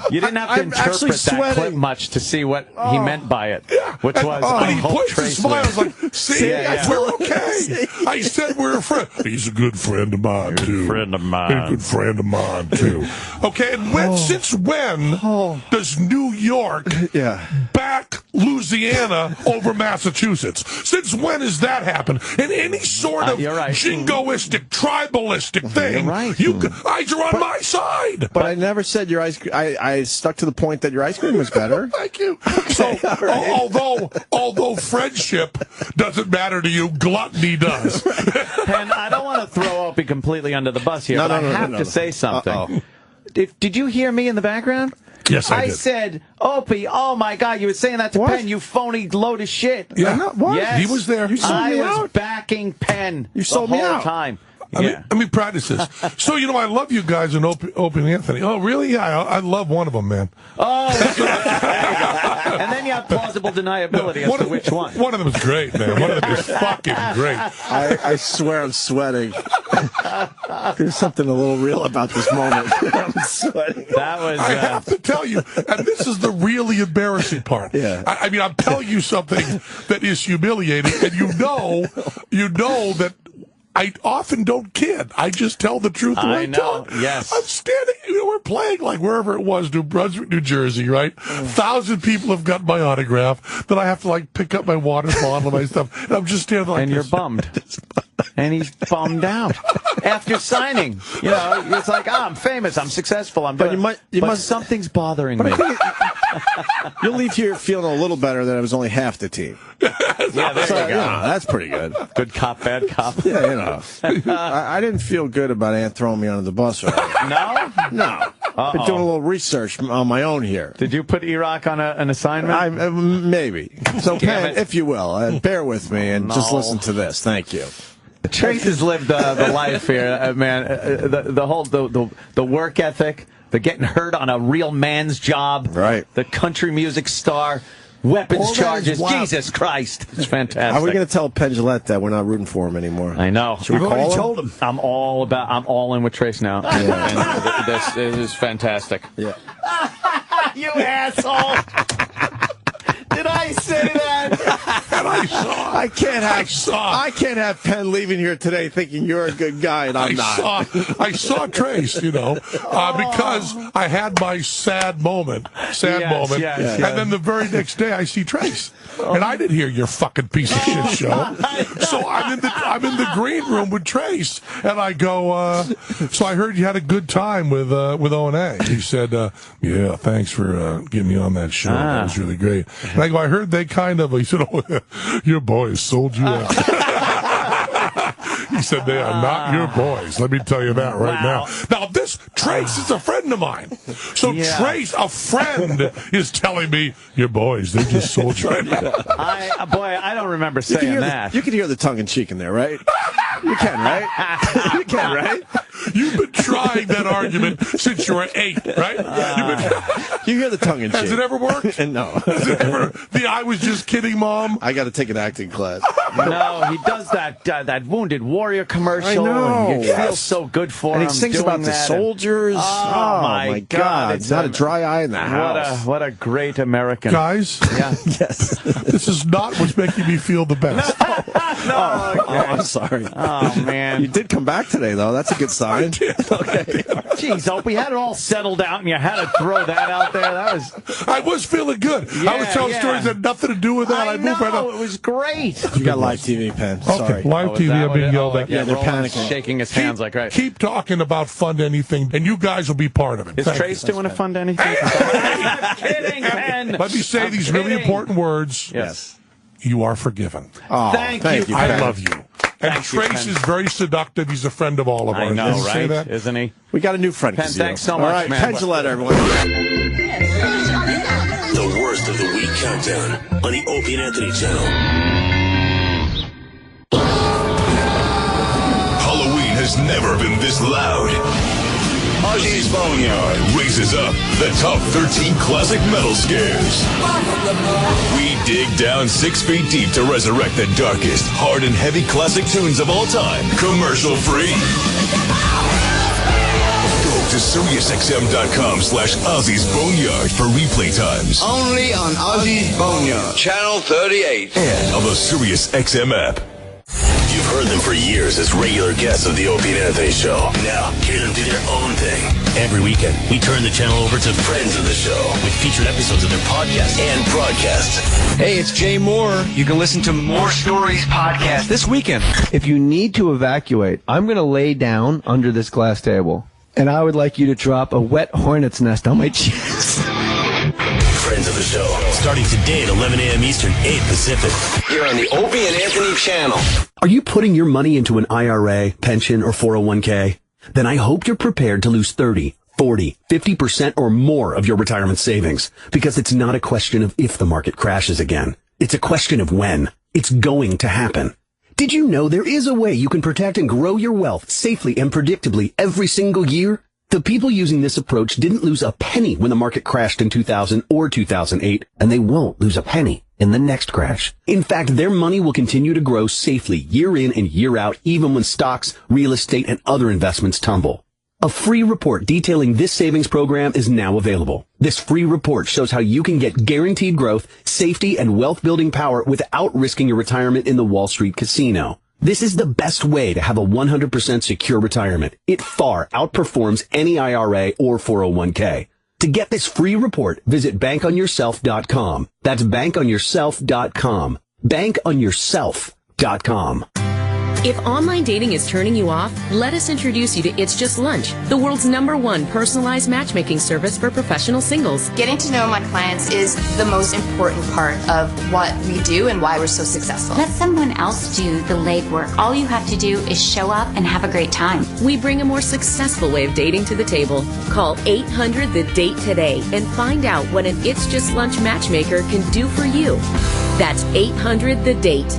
You didn't have to interpret that clip much to see what he meant by it, which was, I he hope points Trace and smiles wins. like, see, we're okay. I said we're a friend. He's a good friend of mine, too. He's a good friend of mine, too. Okay, and since when does New York back Louisiana over Massachusetts? Since when has that happened? In any sort of jingoistic, tribalistic thing, you guys are on my side. But I never said your ice cream. I stuck to the point that your ice cream was better. Thank you. So, although friendship doesn't matter to you, gluttony does. And I don't want to throw Opie completely under the bus here, but I have to say something. Did you hear me in the background? Yes, I did. I said, Opie, oh my God, you were saying that to Penn, you phony load of shit. Yeah, what? Yes, he was there. I was backing Penn the whole time. Let me practice this. So, I love you guys in Opie and Anthony. Oh, really? Yeah, I love one of them, man. Oh, and then you have plausible deniability as to which one. One of them is great, man. One of them is fucking great. I swear I'm sweating. There's something a little real about this moment. I'm sweating. I have to tell you, and this is the really embarrassing part. Yeah. I mean, I'm telling you something that is humiliating, and you know that I often don't kid. I just tell the truth the way I tell it. Yes. I'm standing, we're playing like wherever it was, New Brunswick, New Jersey, right? 1,000 people have got my autograph. Then I have to pick up my water bottle and my stuff. And I'm just standing like and this. You're bummed. And he's bummed out after signing. It's like, I'm famous, I'm successful, but something's bothering me. You'll leave here feeling a little better that it was only half the team. Yeah, there you go. That's pretty good. Good cop, bad cop. Yeah, I didn't feel good about Ant throwing me under the bus. No? No. I've been doing a little research on my own here. Did you put Iraq on an assignment? Maybe. So, Penn, if you will, bear with me and just listen to this. Thank you. Trace has lived the life here, man. The whole the work ethic, the getting hurt on a real man's job, right? The country music star, weapons charges. Jesus Christ, it's fantastic. Are we going to tell Penn Jillette that we're not rooting for him anymore? I know. Should we call him? Told him. I'm all in with Trace now. And this is fantastic. Yeah. You asshole! Did I say that? And I can't have Penn leaving here today thinking you're a good guy and I'm not. I saw Trace, because I had my sad moment. Yes. And then the very next day I see Trace. And I didn't hear your fucking piece of shit show. So I'm in the green room with Trace, and I go, so I heard you had a good time with O&A. He said, yeah, thanks for getting me on that show. That was really great. And I go, I heard they he said, oh, your boys sold you out. He said, they are not your boys. Let me tell you that right now. Now, this Trace is a friend of mine. So Trace, a friend, is telling me, your boys, they just sold you out. I don't remember saying that. You can hear the tongue-in-cheek in there, right? You can, right? You can, right? You've been trying that argument since you were 8, right? You hear the tongue-in-cheek. Has it ever worked? No. Has it ever? I was just kidding, Mom. I got to take an acting class. No, he does that Wounded Warrior commercial. I know. And it feels so good for him. And he sings about the soldiers. Oh, my God. It's not a dry eye in the house. What a great American. Guys, yes. This is not what's making me feel the best. I'm sorry. Oh, man. You did come back today, though. That's a good sign. I did. Okay. Jeez, Opie, had it all settled out, and you had to throw that out there. I was feeling good. I was telling stories that had nothing to do with that. I know. It was great. You got live TV, Penn. Sorry. Okay, live TV, I'm being yelled at. Yeah, they're panicking. Shaking his hands like, right. Keep talking about Fund Anything, and you guys will be part of it. Is Trace doing a Fund Anything? I'm kidding, Penn. Let me say these really important words. Yes. You are forgiven. Oh, thank you. I love you. And Trace is very seductive. He's a friend of all of ours. I know, Did you say that? Isn't he? We got a new friend. Penn, thanks so much, all right, man. Penn Jillette, everyone. The worst of the week countdown on the Opie and Anthony channel. Halloween has never been this loud. Ozzy's Boneyard raises up the top 13 classic metal scares. We dig down 6 feet deep to resurrect the darkest, hard and heavy classic tunes of all time, commercial free. Go to SiriusXM.com/Ozzy's Boneyard for replay times. Only on Ozzy's Boneyard, Channel 38. And on the SiriusXM app. You've heard them for years as regular guests of the Opie and Anthony Show. Now, hear them do their own thing. Every weekend, we turn the channel over to friends of the show with featured episodes of their podcast and broadcast. Hey, it's Jay Moore. You can listen to More Stories podcast this weekend. If you need to evacuate, I'm going to lay down under this glass table, and I would like you to drop a wet hornet's nest on my chest. Friends of the show, starting today at 11 a.m. Eastern, 8 Pacific. Here on the Opie and Anthony channel. Are you putting your money into an IRA, pension, or 401k? Then I hope you're prepared to lose 30, 40, 50% or more of your retirement savings, because it's not a question of if the market crashes again. It's a question of when. It's going to happen. Did you know there is a way you can protect and grow your wealth safely and predictably every single year? The people using this approach didn't lose a penny when the market crashed in 2000 or 2008, and they won't lose a penny in the next crash. In fact, their money will continue to grow safely year in and year out, even when stocks, real estate, and other investments tumble. A free report detailing this savings program is now available. This free report shows how you can get guaranteed growth, safety, and wealth-building power without risking your retirement in the Wall Street casino. This is the best way to have a 100% secure retirement. It far outperforms any IRA or 401k. To get this free report, visit bankonyourself.com. That's bankonyourself.com. Bankonyourself.com. If online dating is turning you off, let us introduce you to It's Just Lunch, the world's #1 personalized matchmaking service for professional singles. Getting to know my clients is the most important part of what we do and why we're so successful. Let someone else do the legwork. All you have to do is show up and have a great time. We bring a more successful way of dating to the table. Call 800-THE-DATE today and find out what an It's Just Lunch matchmaker can do for you. That's 800-THE-DATE.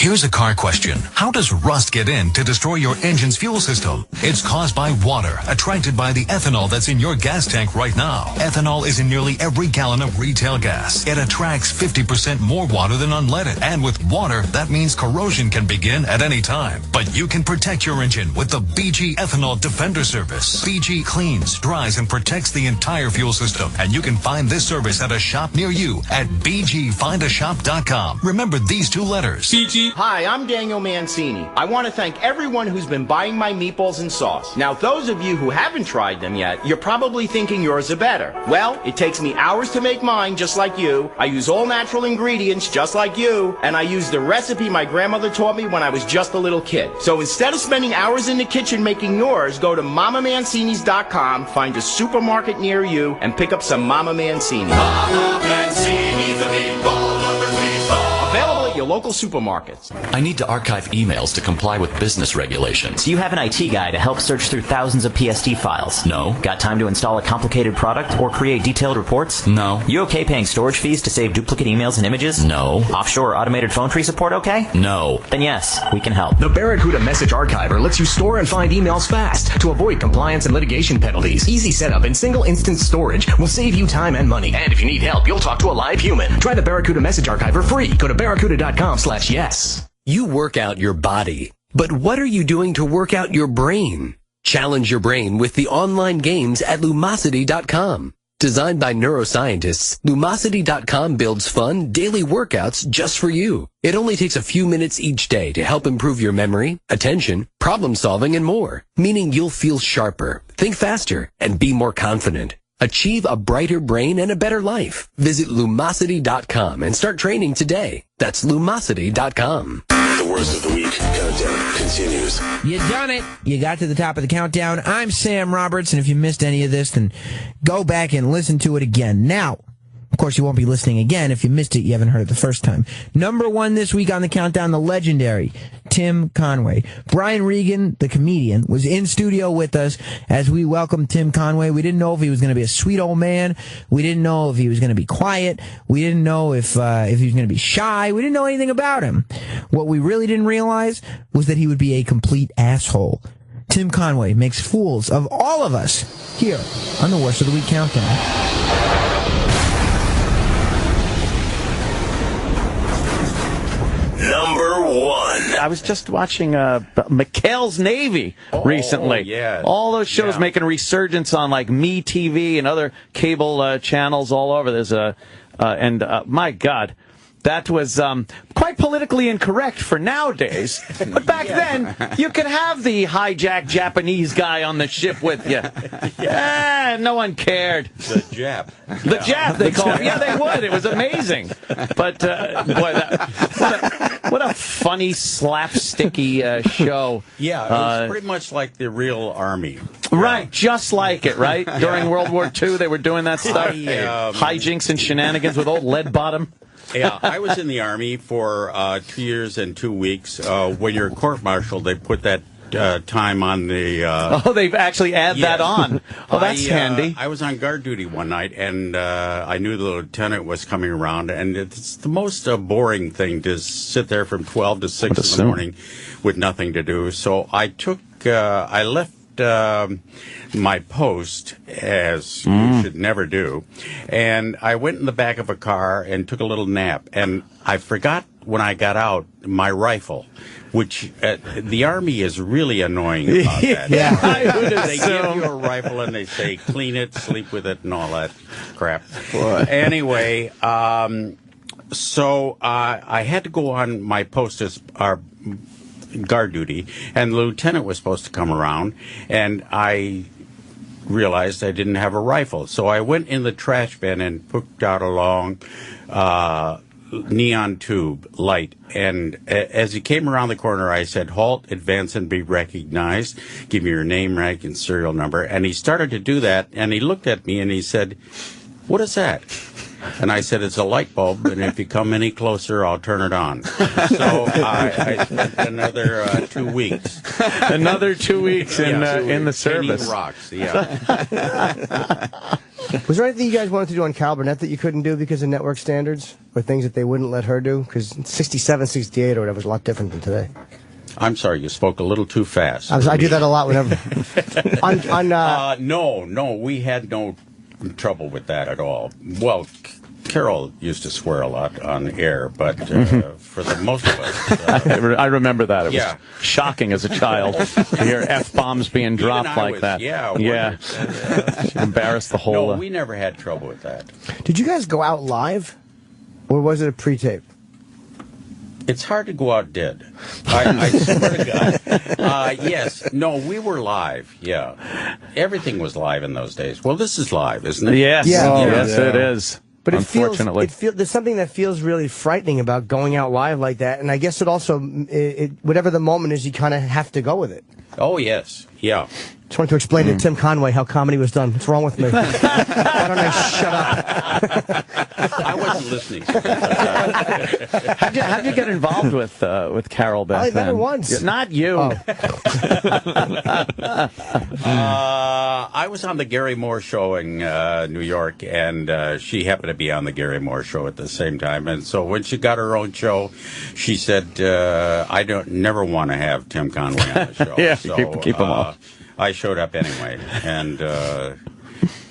Here's a car question. How does rust get in to destroy your engine's fuel system? It's caused by water attracted by the ethanol that's in your gas tank right now. Ethanol is in nearly every gallon of retail gas. It attracts 50% more water than unleaded. And with water, that means corrosion can begin at any time. But you can protect your engine with the BG Ethanol Defender Service. BG cleans, dries, and protects the entire fuel system. And you can find this service at a shop near you at bgfindashop.com. Remember these two letters. BG. Hi, I'm Daniel Mancini. I want to thank everyone who's been buying my meatballs and sauce. Now, those of you who haven't tried them yet, you're probably thinking yours are better. Well, it takes me hours to make mine, just like you. I use all natural ingredients, just like you. And I use the recipe my grandmother taught me when I was just a little kid. So instead of spending hours in the kitchen making yours, go to MamaMancini's.com, find a supermarket near you, and pick up some Mama Mancini. Mama Mancini's, the meatball number 3 star. Available at your local supermarkets. I need to archive emails to comply with business regulations. Do you have an IT guy to help search through thousands of PSD files? No. Got time to install a complicated product or create detailed reports? No. You okay paying storage fees to save duplicate emails and images? No. Offshore automated phone tree support okay? No. Then yes, we can help. The Barracuda Message Archiver lets you store and find emails fast to avoid compliance and litigation penalties. Easy setup and single instance storage will save you time and money. And if you need help, you'll talk to a live human. Try the Barracuda Message Archiver free. Go to barracuda.com/yes. You work out your body, but what are you doing to work out your brain? Challenge your brain with the online games at Lumosity.com. Designed by neuroscientists, Lumosity.com builds fun, daily workouts just for you. It only takes a few minutes each day to help improve your memory, attention, problem solving, and more, meaning you'll feel sharper, think faster, and be more confident. Achieve a brighter brain and a better life. Visit Lumosity.com and start training today. That's Lumosity.com. The worst of the week countdown continues. You done it. You got to the top of the countdown. I'm Sam Roberts, and if you missed any of this, then go back and listen to it again. Now, of course, you won't be listening again. If you missed it, you haven't heard it the first time. Number 1 this week on the countdown, the legendary Tim Conway. Brian Regan, the comedian, was in studio with us as we welcomed Tim Conway. We didn't know if he was going to be a sweet old man. We didn't know if he was going to be quiet. We didn't know if he was going to be shy. We didn't know anything about him. What we really didn't realize was that he would be a complete asshole. Tim Conway makes fools of all of us here on the Worst of the Week countdown. Number 1. I was just watching McHale's Navy recently. Yeah. All those shows making a resurgence on like Me TV and other cable channels all over. There's my God, that was quite politically incorrect for nowadays. But back then, you could have the hijacked Japanese guy on the ship with you. Yeah, no one cared. The Jap. The Jap, they call him. Yeah, they would. It was amazing. But boy, what a funny, slapsticky show. Yeah, it was pretty much like the real Army. Right, just like it, right? During World War II, they were doing that stuff. Hijinks and shenanigans with old lead bottom. Yeah, I was in the Army for 2 years and 2 weeks. When you're court-martialed, they put that time on the... they've actually added that on. Oh, that's handy. I was on guard duty one night, and I knew the lieutenant was coming around, and it's the most boring thing to sit there from 12 to 6 in the morning with nothing to do. So I left my post, as you should never do, and I went in the back of a car and took a little nap, and I forgot when I got out my rifle, which the Army is really annoying about that. They give you a rifle and they say clean it, sleep with it, and all that crap. Anyway, so I had to go on my post as guard duty, and the lieutenant was supposed to come around, and I realized I didn't have a rifle. So I went in the trash bin and picked out a long neon tube light, and as he came around the corner, I said, "Halt, advance, and be recognized. Give me your name, rank, and serial number." And he started to do that, and he looked at me and he said, "What is that?" And I said, "It's a light bulb, and if you come any closer, I'll turn it on." So I spent another 2 weeks. Another 2 weeks in the service. Rocks, yeah. Was there anything you guys wanted to do on Carol Burnett that you couldn't do because of network standards? Or things that they wouldn't let her do? Because 67, 68 or whatever was a lot different than today. I'm sorry, you spoke a little too fast. I do that a lot whenever. No, we had no trouble with that at all. Well, Carol used to swear a lot on air, but for the most of us... I remember that. It was yeah. shocking as a child to hear F-bombs being dropped like that. Yeah. Embarrassed the whole... No, we never had trouble with that. Did you guys go out live? Or was it a pre-tape? It's hard to go out dead. I swear to God. Yes. No, we were live. Yeah. Everything was live in those days. Well, this is live, isn't it? Yes. Yeah. Yes, it is. But unfortunately, there's something that feels really frightening about going out live like that. And I guess it also, whatever the moment is, you kind of have to go with it. Oh, yes. Yeah. Just wanted to explain to Tim Conway how comedy was done. What's wrong with me? Why don't I shut up? I wasn't listening. How'd you get involved with Carol back I then? met her once. Not you. Oh. I was on the Gary Moore Show in New York, and she happened to be on the Gary Moore Show at the same time. And so when she got her own show, she said, "I never want to have Tim Conway on the show." Yeah, so, keep him off. I showed up anyway, and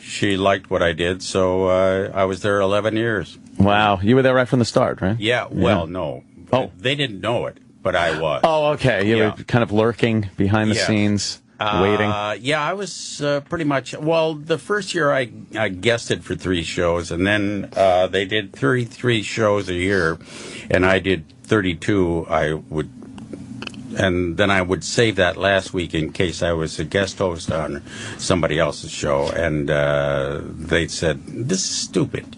she liked what I did, so I was there 11 years. Wow, you were there right from the start, right? Yeah. Well, no. Oh, they didn't know it, but I was. Oh, okay. You were kind of lurking behind the scenes, waiting. Yeah, I was pretty much. Well, the first year I guested for 3 shows, and then they did 33 shows a year, and I did 32. And then I would save that last week in case I was a guest host on somebody else's show. And they said, "This is stupid,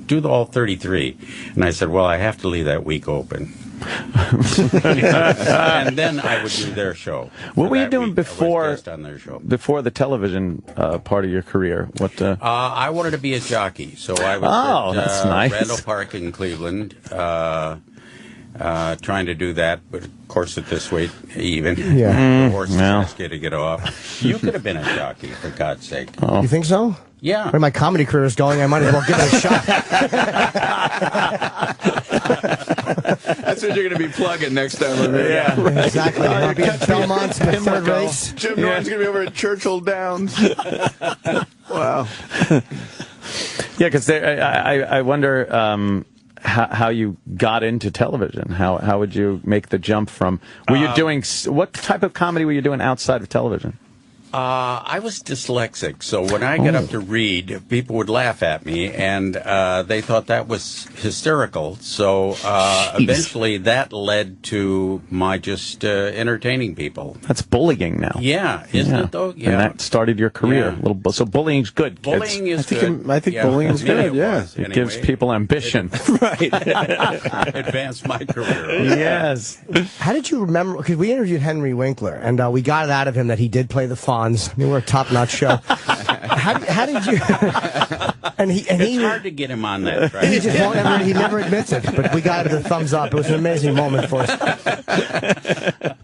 do all 33. And I said, "Well, I have to leave that week open." And then I would do their show. What were you doing before on their show. Before the television part of your career? What? I wanted to be a jockey, so I was at that's nice. Randall Park in Cleveland. Trying to do that, but of course at this weight, even the horse is asking to get off. You could have been a jockey, for God's sake. You think so? Yeah. Where my comedy career is going, I might as well give it a shot. That's what you're going to be plugging next time. Yeah, right. Exactly. I'll be at Belmont's in the 3rd race. Jim Norton's going to be over at Churchill Downs. Wow. Yeah, because I wonder how you got into television. How would you make the jump from? Were you doing what type of comedy were you doing outside of television? I was dyslexic, so when I got up to read, people would laugh at me, and they thought that was hysterical. So eventually that led to my just entertaining people. That's bullying now. Yeah, isn't it, though? Yeah. And that started your career. So bullying's good, kids. Bullying is good. I think bullying is good, yeah. It gives people ambition. Right. Advanced my career. Yes. How did you remember, because we interviewed Henry Winkler, and we got it out of him that he did play the Fonz. I mean, we're a top-notch show. How did you... It's hard to get him on that, right? He never admits it, but we got the thumbs up. It was an amazing moment for us.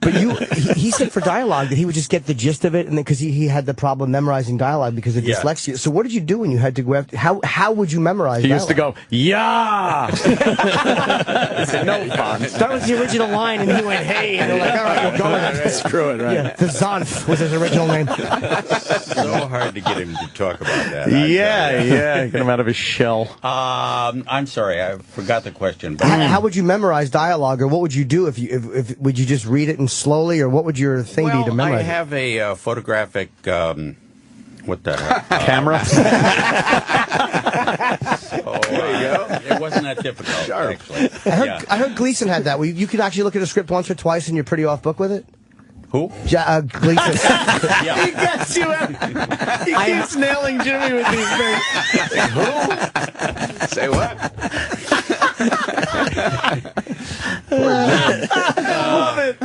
But he said for dialogue that he would just get the gist of it, and because he had the problem memorizing dialogue because of dyslexia. So what did you do when you had to go after... How would you memorize dialogue? He used to go, yeah! He said, no, Fonz. Start with the original line, and he went, hey, and they're like, all right, we'll go with it. Screw it, right? Yeah, the Zonf was his original name. So hard to get him to talk about that. Yeah, get him out of his shell. I'm sorry, I forgot the question. But How would you memorize dialogue, or what would you do if would you just read it and slowly, or what would your thing be to memorize? I have a photographic. What the heck? Camera? There you go. It wasn't that difficult, actually. I heard Gleason had that. You could actually look at a script once or twice, and you're pretty off book with it. Who? Gleason. He gets you. He keeps nailing Jimmy with these things. Who? Say what? I love it.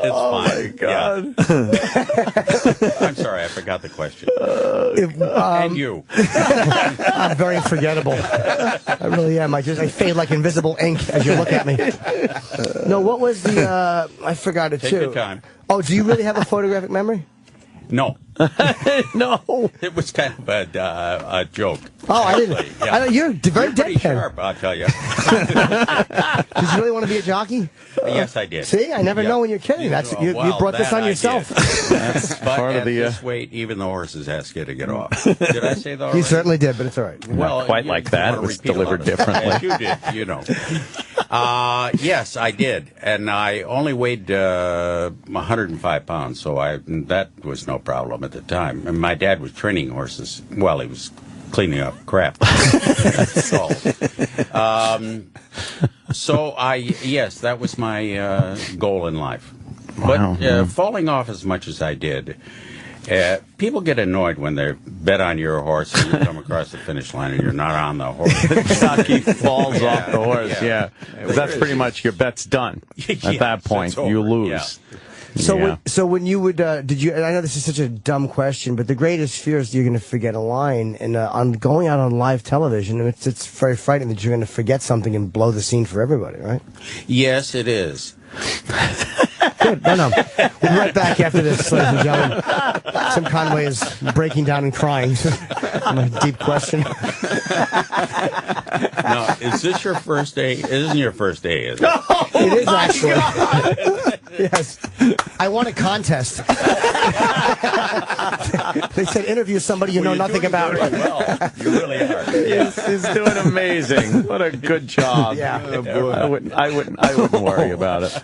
It's fine. My God. Yeah. I'm sorry, I forgot the question. And you. I'm very forgettable. I really am. I fade like invisible ink as you look at me. No, what was the... I forgot it, Take too. your time. Oh, do you really have a photographic memory? No. No. It was kind of a joke. Oh, I didn't. Yeah. You're very pretty deadpan. sharp, I'll tell you. Did you really want to be a jockey? Yes, I did. See, I never know when you're kidding. That's you brought this on yourself. That's part of the. This weight, even the horses ask you to get off. Did I say that already? You certainly did, but it's all right. Well, not quite like that. It was delivered differently. As you did, you know. Yes, I did, and I only weighed 105 pounds, so that was no problem at the time. And my dad was training horses while he was cleaning up crap. So yes, that was my goal in life. But falling off as much as I did, people get annoyed when they bet on your horse and you come across the finish line and you're not on the horse. The jockey falls off the horse. Yeah. That's pretty much your bet's done. At that point, you lose. Yeah. So when you would did you? And I know this is such a dumb question, but the greatest fear is you're going to forget a line, and on going out on live television, it's very frightening that you're going to forget something and blow the scene for everybody, right? Yes, it is. Good. No. We'll be right back after this, ladies and gentlemen. Tim Conway is breaking down and crying. A deep question. Now, is this your first day? It isn't your first day, is it? It is actually. Yes. I won a contest. They said interview somebody you know nothing about. Very well. You really are. He's doing amazing. What a good job. Yeah. I wouldn't worry about it.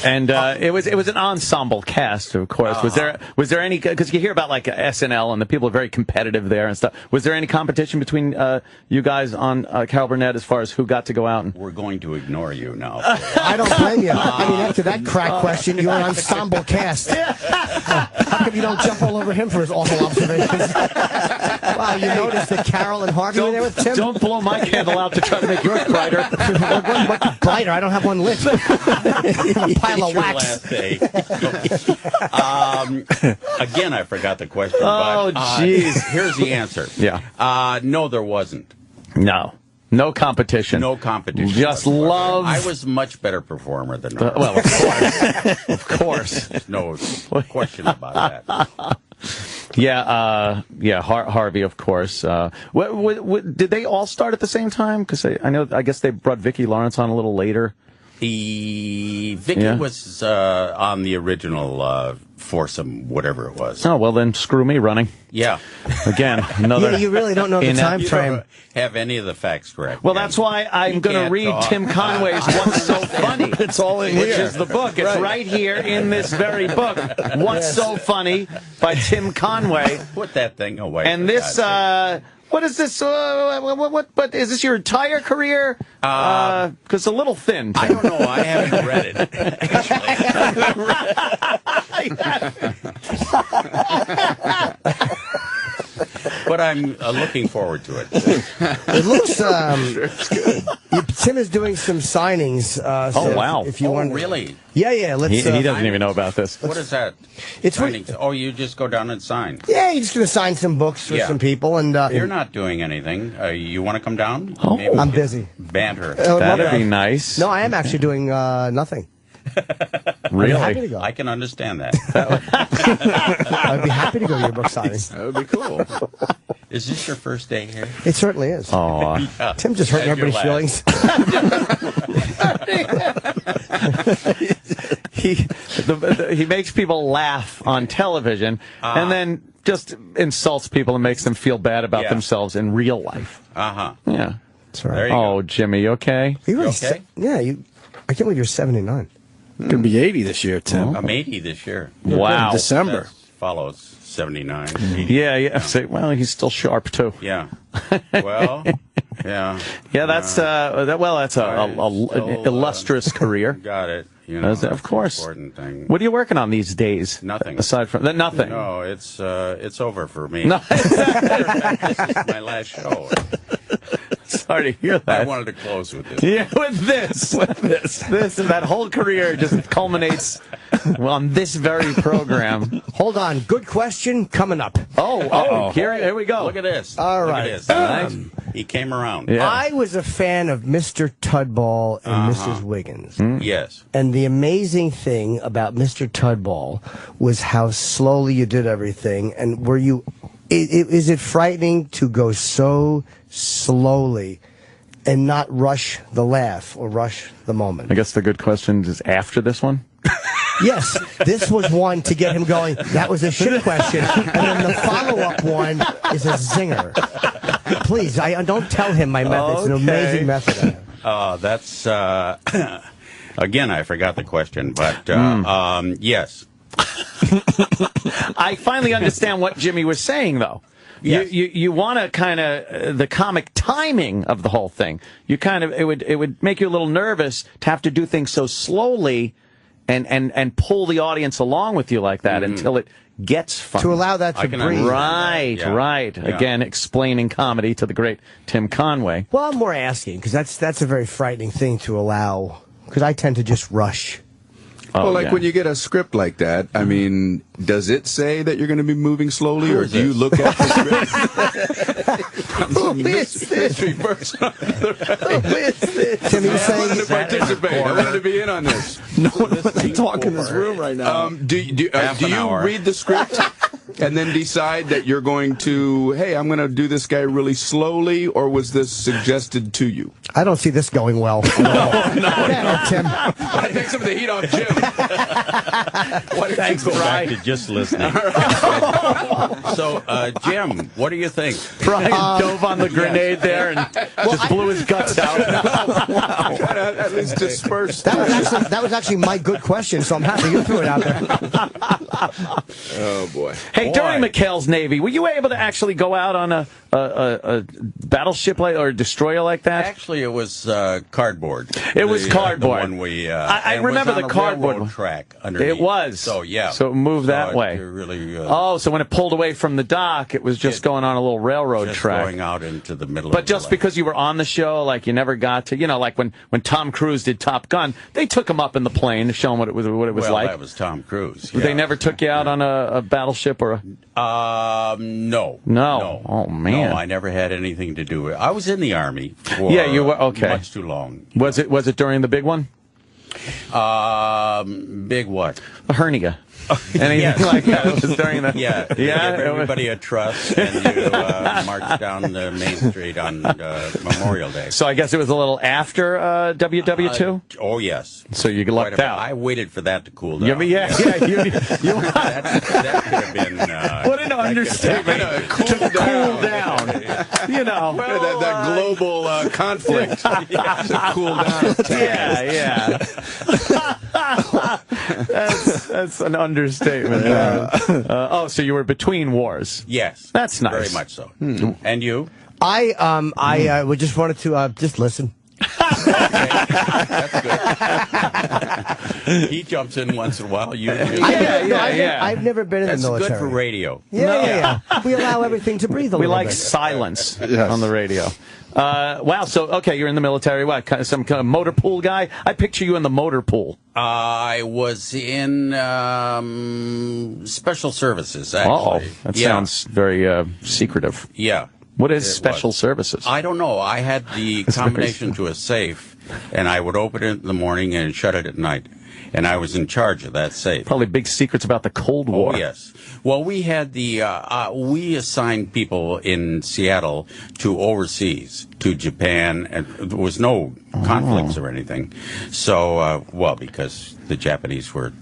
And it was an ensemble cast, of course. Was there any, because you hear about like SNL and the people are very competitive there and stuff. Was there any competition between you guys on Carol Burnett as far as who got to go out? We're going to ignore you now. I don't blame you. I mean, after that crack question, you're an ensemble cast. How come you don't jump all over him for his awful observations? Wow, you noticed that Carol and Harvey were there with Tim? Don't blow my candle out to try to make yours brighter. What's brighter? I don't have one lit. A pile of wax. Last day. Again, I forgot the question. Oh, jeez. Here's the answer. Yeah. No, there wasn't. No competition. No competition. Just love. I was a much better performer than her. Well, of course. Of course. There's no question about that. Yeah, Harvey, of course. Did they all start at the same time? Because I guess they brought Vicki Lawrence on a little later. Vicki was on the original foursome, whatever it was. Oh, well then, screw me running. Yeah. Again, another... You really don't know the time frame. You don't have any of the facts correct. Well, that's why I'm going to read Tim Conway's What's So Funny. It's all in here. Which is the book. It's right here in this very book. What's So Funny by Tim Conway. Put that thing away. And this... what is this? But is this your entire career? Because it's a little thin. I don't know. I haven't read it. But I'm looking forward to it. It looks. Tim is doing some signings. Oh wow! If you want, really? Yeah. Let's. He doesn't even know about this. What is that? It's you just go down and sign. Yeah, he's just going to sign some books for some people, and you're not doing anything. You want to come down? Oh, maybe I'm busy. Banter. That'd be nice. No, I am actually doing nothing. Really? I'd be happy to go. I can understand that. I'd be happy to go to your book signing. That would be cool. Is this your first day here? It certainly is. Oh, Tim just hurting everybody's feelings. He makes people laugh on television and then just insults people and makes them feel bad about themselves in real life. Uh-huh. Yeah. That's right. Oh, Jimmy, you okay? You okay? Yeah, I can't believe you're 79. You're going to be 80 this year, Tim. I'm 80 this year. Wow. In December. That follows 79. 80. Yeah. Well, he's still sharp, too. Yeah. Well, yeah. Yeah, that's an illustrious career. Got it. You know, of course. Important thing. What are you working on these days? Nothing. Aside from that, nothing. No, it's over for me. No. This is my last show. Sorry to hear that. I wanted to close with this. Yeah, with this. That whole career just culminates Well, on this very program. Hold on. Good question coming up. Here we go. Look at this. All Look right. at this. He came around. Yeah. I was a fan of Mr. Tudball and Mrs. Wiggins. Yes. And the amazing thing about Mr. Tudball was how slowly you did everything. And were you... Is it frightening to go so slowly and not rush the laugh or rush the moment? I guess the good question is after this one? Yes, this was one to get him going. That was a shit question. And then the follow-up one is a zinger. Please, I don't tell him my method. It's an amazing method. That's, again, I forgot the question, but yes. I finally understand what Jimmy was saying, though. Yes. You want to kind of the comic timing of the whole thing. You kind of it would make you a little nervous to have to do things so slowly and pull the audience along with you like that until it gets fun. To allow that to breathe. Right. Yeah. Again, explaining comedy to the great Tim Conway. Well, I'm more asking because that's a very frightening thing to allow because I tend to just rush. Well, when you get a script like that, I mean, does it say that you're going to be moving slowly, or do you look at the script? Who is this? Timmy I wanted to participate. I wanted to be in on this. No one wants to talk in this room right now. Do you read the script and then decide that you're going to, hey, I'm going to do this guy really slowly, or was this suggested to you? I don't see this going well. No, Tim. Take some of the heat off Jim. Thanks, Brian. Back to just listening. So, Jim, what do you think? Brian dove on the grenade there and just blew his guts out. At least dispersed. That was actually my good question, so I'm happy you threw it out there. Oh, boy. Hey, during McHale's Navy, were you able to actually go out on a battleship or a destroyer like that? Actually, it was cardboard. It was cardboard. The one we, I remember the cardboard track underneath. It was. So, yeah. So it moved that way. Really, so when it pulled away from the dock, it was just going on a little railroad track. Going out into the middle But of just because you were on the show, like you never got to, like when Tom Cruise did Top Gun, they took him up in the plane to show him what it was like. Well, that was Tom Cruise. Yeah. They never took you out on a battleship or a... No. Oh, man. No, I never had anything to do with it. I was in the Army for you were, okay. much too long. Was it during the big one? Big what? A hernia. Anything like that? It was during the... Yeah. Give everybody a trust, and you march down the Main Street on Memorial Day. So I guess it was a little after WW2? Oh, yes. So you lucked out. I waited for that to cool down. Yeah. That could have been... what an understatement. To cool down. That global conflict. To cool down. Yeah. That's an understatement. So you were between wars. Yes. That's nice. Very much so. And you? I just wanted to just listen. That's good. He jumps in once in a while. I've never been in the military. That's good for radio. Yeah. We allow everything to breathe a little bit. We like silence on the radio. Wow. So, okay, you're in the military. What? Some kind of motor pool guy? I picture you in the motor pool. I was in special services, actually. That sounds very secretive. Yeah. What is special services? I don't know. I had the combination to a safe, and I would open it in the morning and shut it at night. And I was in charge of that safe. Probably big secrets about the Cold War. Oh, yes. Well, we had we assigned people in Seattle to overseas, to Japan, and there was no conflicts or anything. So, because the Japanese were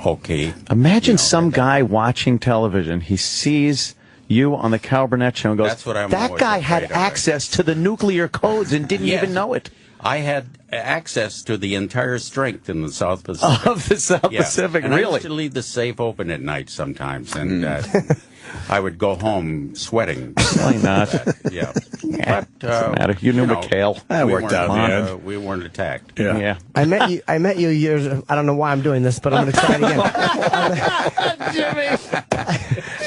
okay. Imagine some guy watching television. He sees you on the Carol Burnett Show and goes, That's what I'm that guy had access to the nuclear codes and didn't even know it. I had access to the entire strength in the South Pacific. Of the South Pacific, and really? I used to leave the safe open at night sometimes, and I would go home sweating. Why not? Yeah. But, doesn't matter. You knew McHale. That worked out in the end. We weren't attacked. Yeah. I met you years. I don't know why I'm doing this, but I'm going to try it again. Jimmy.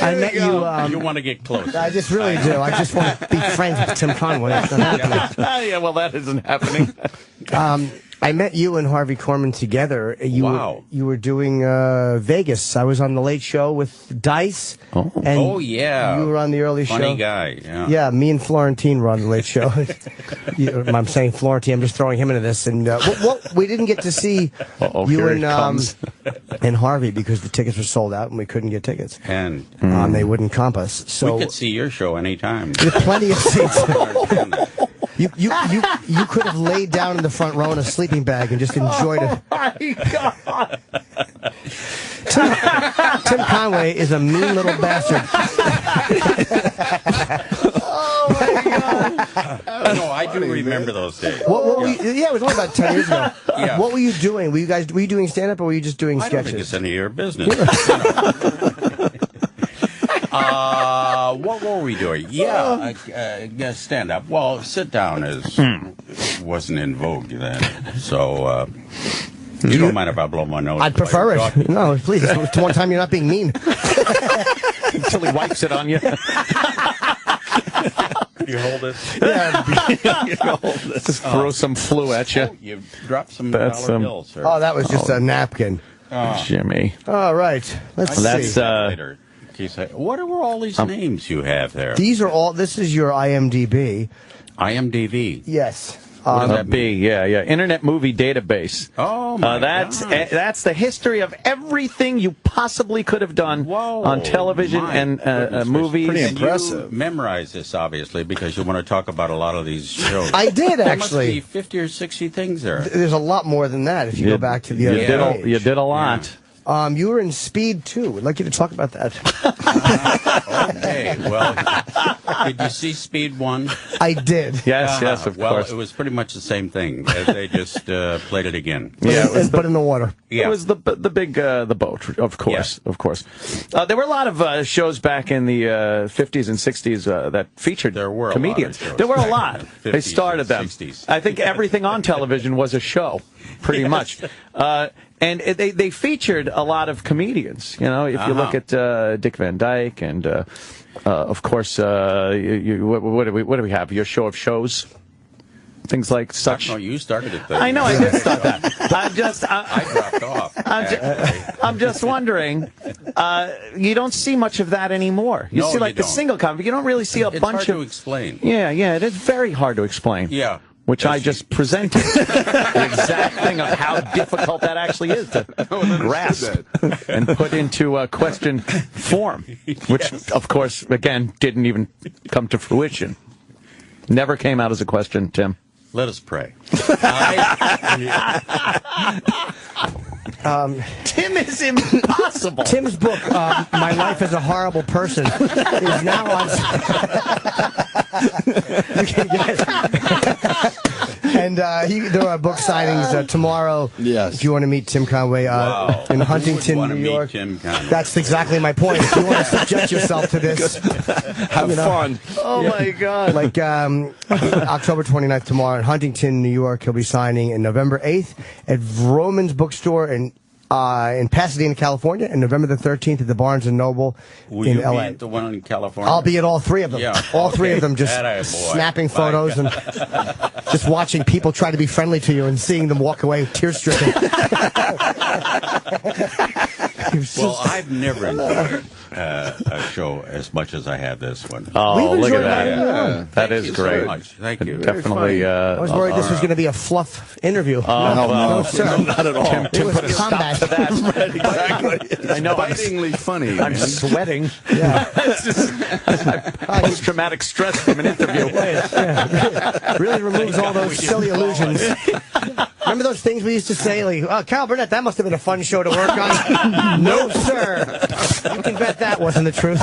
I met you. You want to get close. I just really do. I just want to be friends with Tim Conway. That's not happening. Yeah, well, that isn't happening. I met you and Harvey Korman together. You were doing Vegas. I was on the Late Show with Dice. And yeah. You were on the early show. Funny guy. Yeah. Yeah, me and Florentine were on the Late Show. I'm saying Florentine. I'm just throwing him into this. And we didn't get to see you and Harvey because the tickets were sold out and we couldn't get tickets. And they wouldn't comp us. So we could see your show anytime. With plenty of seats. You could have laid down in the front row in a sleeping bag and just enjoyed it. Oh my God! Tim Conway is a mean little bastard. Oh my God! No, I do remember those days. What were it was only about 10 years ago. Yeah. What were you doing? Were you doing stand-up or were you just doing sketches? I don't think it's any of your business. What were we doing? Stand up. Well, sit down wasn't in vogue then. So you don't mind if I blow my nose? I'd prefer it. No, please. It's one time you're not being mean. Until he wipes it on you. You hold it. Yeah, you hold this. Just throw some flu at you. Oh, you dropped some dollar bills, sir. Oh, that was just a napkin. Jimmy. All right. Let's see. Later. What are all these names you have there? This is your IMDb. IMDb? Yes. What does that mean? Yeah. Internet Movie Database. Oh, my that's God. That's the history of everything you possibly could have done on television and movies. Pretty impressive. You memorize this, obviously, because you want to talk about a lot of these shows. I did, actually. There must be 50 or 60 things there. There's a lot more than that if you go back to the other page. You did a lot. Yeah. You were in Speed 2. I'd like you to talk about that. Okay, well, did you see Speed 1? I did. Yes, of course. Well, it was pretty much the same thing. They just played it again. Yeah, but in the water. Yeah. It was the big the boat, of course, of course. There were a lot of shows back in the 50s and 60s that featured comedians. There were a lot. They started them. 60s. I think everything on television was a show, pretty much. And they featured a lot of comedians. You know, if you look at Dick Van Dyke and, of course, what do we have? Your show of shows? Things like such. No, you started it. I know, I did start that. I dropped off. I'm just wondering. You don't see much of that anymore. You see like the single comedy. You don't really see a bunch hard of. to explain. Yeah, it is very hard to explain. Yeah. Which I just presented. The exact thing of how difficult that actually is to grasp and put into a question form. Which, of course, again, didn't even come to fruition. Never came out as a question, Tim. Let us pray. Tim is impossible. Tim's book, My Life as a Horrible Person, is now on. And there are book signings tomorrow. Yes. If you want to meet Tim Conway in Huntington, New York. Tim Conway. That's exactly my point. If you want to subject yourself to this, have fun. Oh my God! Like October 29th tomorrow in Huntington, New York, he'll be signing. And November 8th at Vroman's Bookstore in Pasadena, California, and November the 13th at the Barnes & Noble in L.A. Will you be at the one in California? I'll be at all three of them. Yeah, all three of them, just snapping photos and just watching people try to be friendly to you and seeing them walk away tear-stricken. Well, I've never enjoyed a show as much as I have this one. Oh, look at that. Yeah. That is great. So much. Thank you. Definitely. I was worried this was going to be a fluff interview. No, sir. Not at all. Tim put a combat to that. Right, exactly. I know. Bitingly funny. I'm sweating. Yeah. Post-traumatic stress from an interview. Really removes all those silly illusions. Remember those things we used to say, like, Carol Burnett, that must have been a fun show to work on? No, sir. You can bet that wasn't the truth.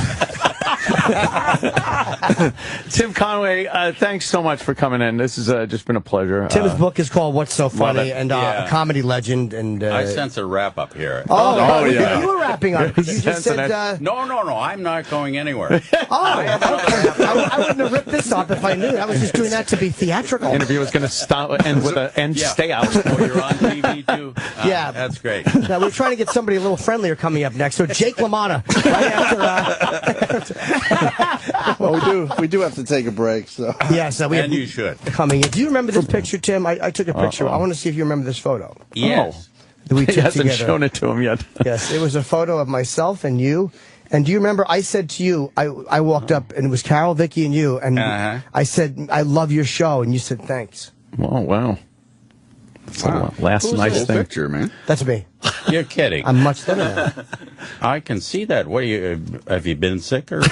Tim Conway, thanks so much for coming in. This has just been a pleasure. Tim's book is called What's So Funny, and a comedy legend. And I sense a wrap up here. Oh, yeah. You were wrapping up. You just said... No, I'm not going anywhere. I I wouldn't have ripped this off if I knew. I was just doing that to be theatrical. The interview was going to end with an stay out. Oh, you're on TV too. Yeah, that's great. Now we're trying to get somebody a little friendlier coming up next. So Jake LaMotta, right after. Well, we do have to take a break. So yes, we have you should. Coming in. Do you remember this picture, Tim? I took a picture. I want to see if you remember this photo. Yes. That we took He hasn't together. shown it to him yet. Yes, it was a photo of myself and you. And do you remember I said to you, I walked up and it was Carol, Vicky, and you, and I said, I love your show, and you said thanks. Oh, wow. That's a last nice thing. Picture, man. That's me. You're kidding. I'm much thinner now. I can see that. What have you been sick or what?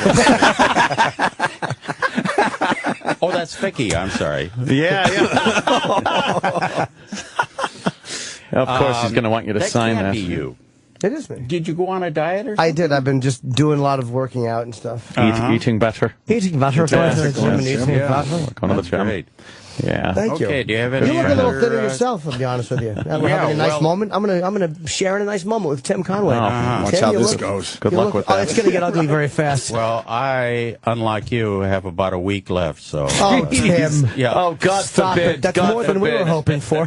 Oh, that's Vicky. I'm sorry. Yeah. Of course, he's going to want you to sign that. That can't be you. It is me. Did you go on a diet or something? I did. I've been just doing a lot of working out and stuff. Eating better. Eating better. Going to the gym and eating better. Going to the gym. Great. Yeah. Thank you. Okay, do you have any You look a little other, thinner yourself, I'll be honest with you. We're having a nice moment. I'm gonna share a nice moment with Tim Conway. Watch Tim, how you this look- goes. Good you luck look- with that. It's gonna get ugly very fast. Well, I, unlike you, have about a week left, so. Oh, Tim. Yeah. Oh, God Stop forbid. it. That's God more than we were forbid. hoping for.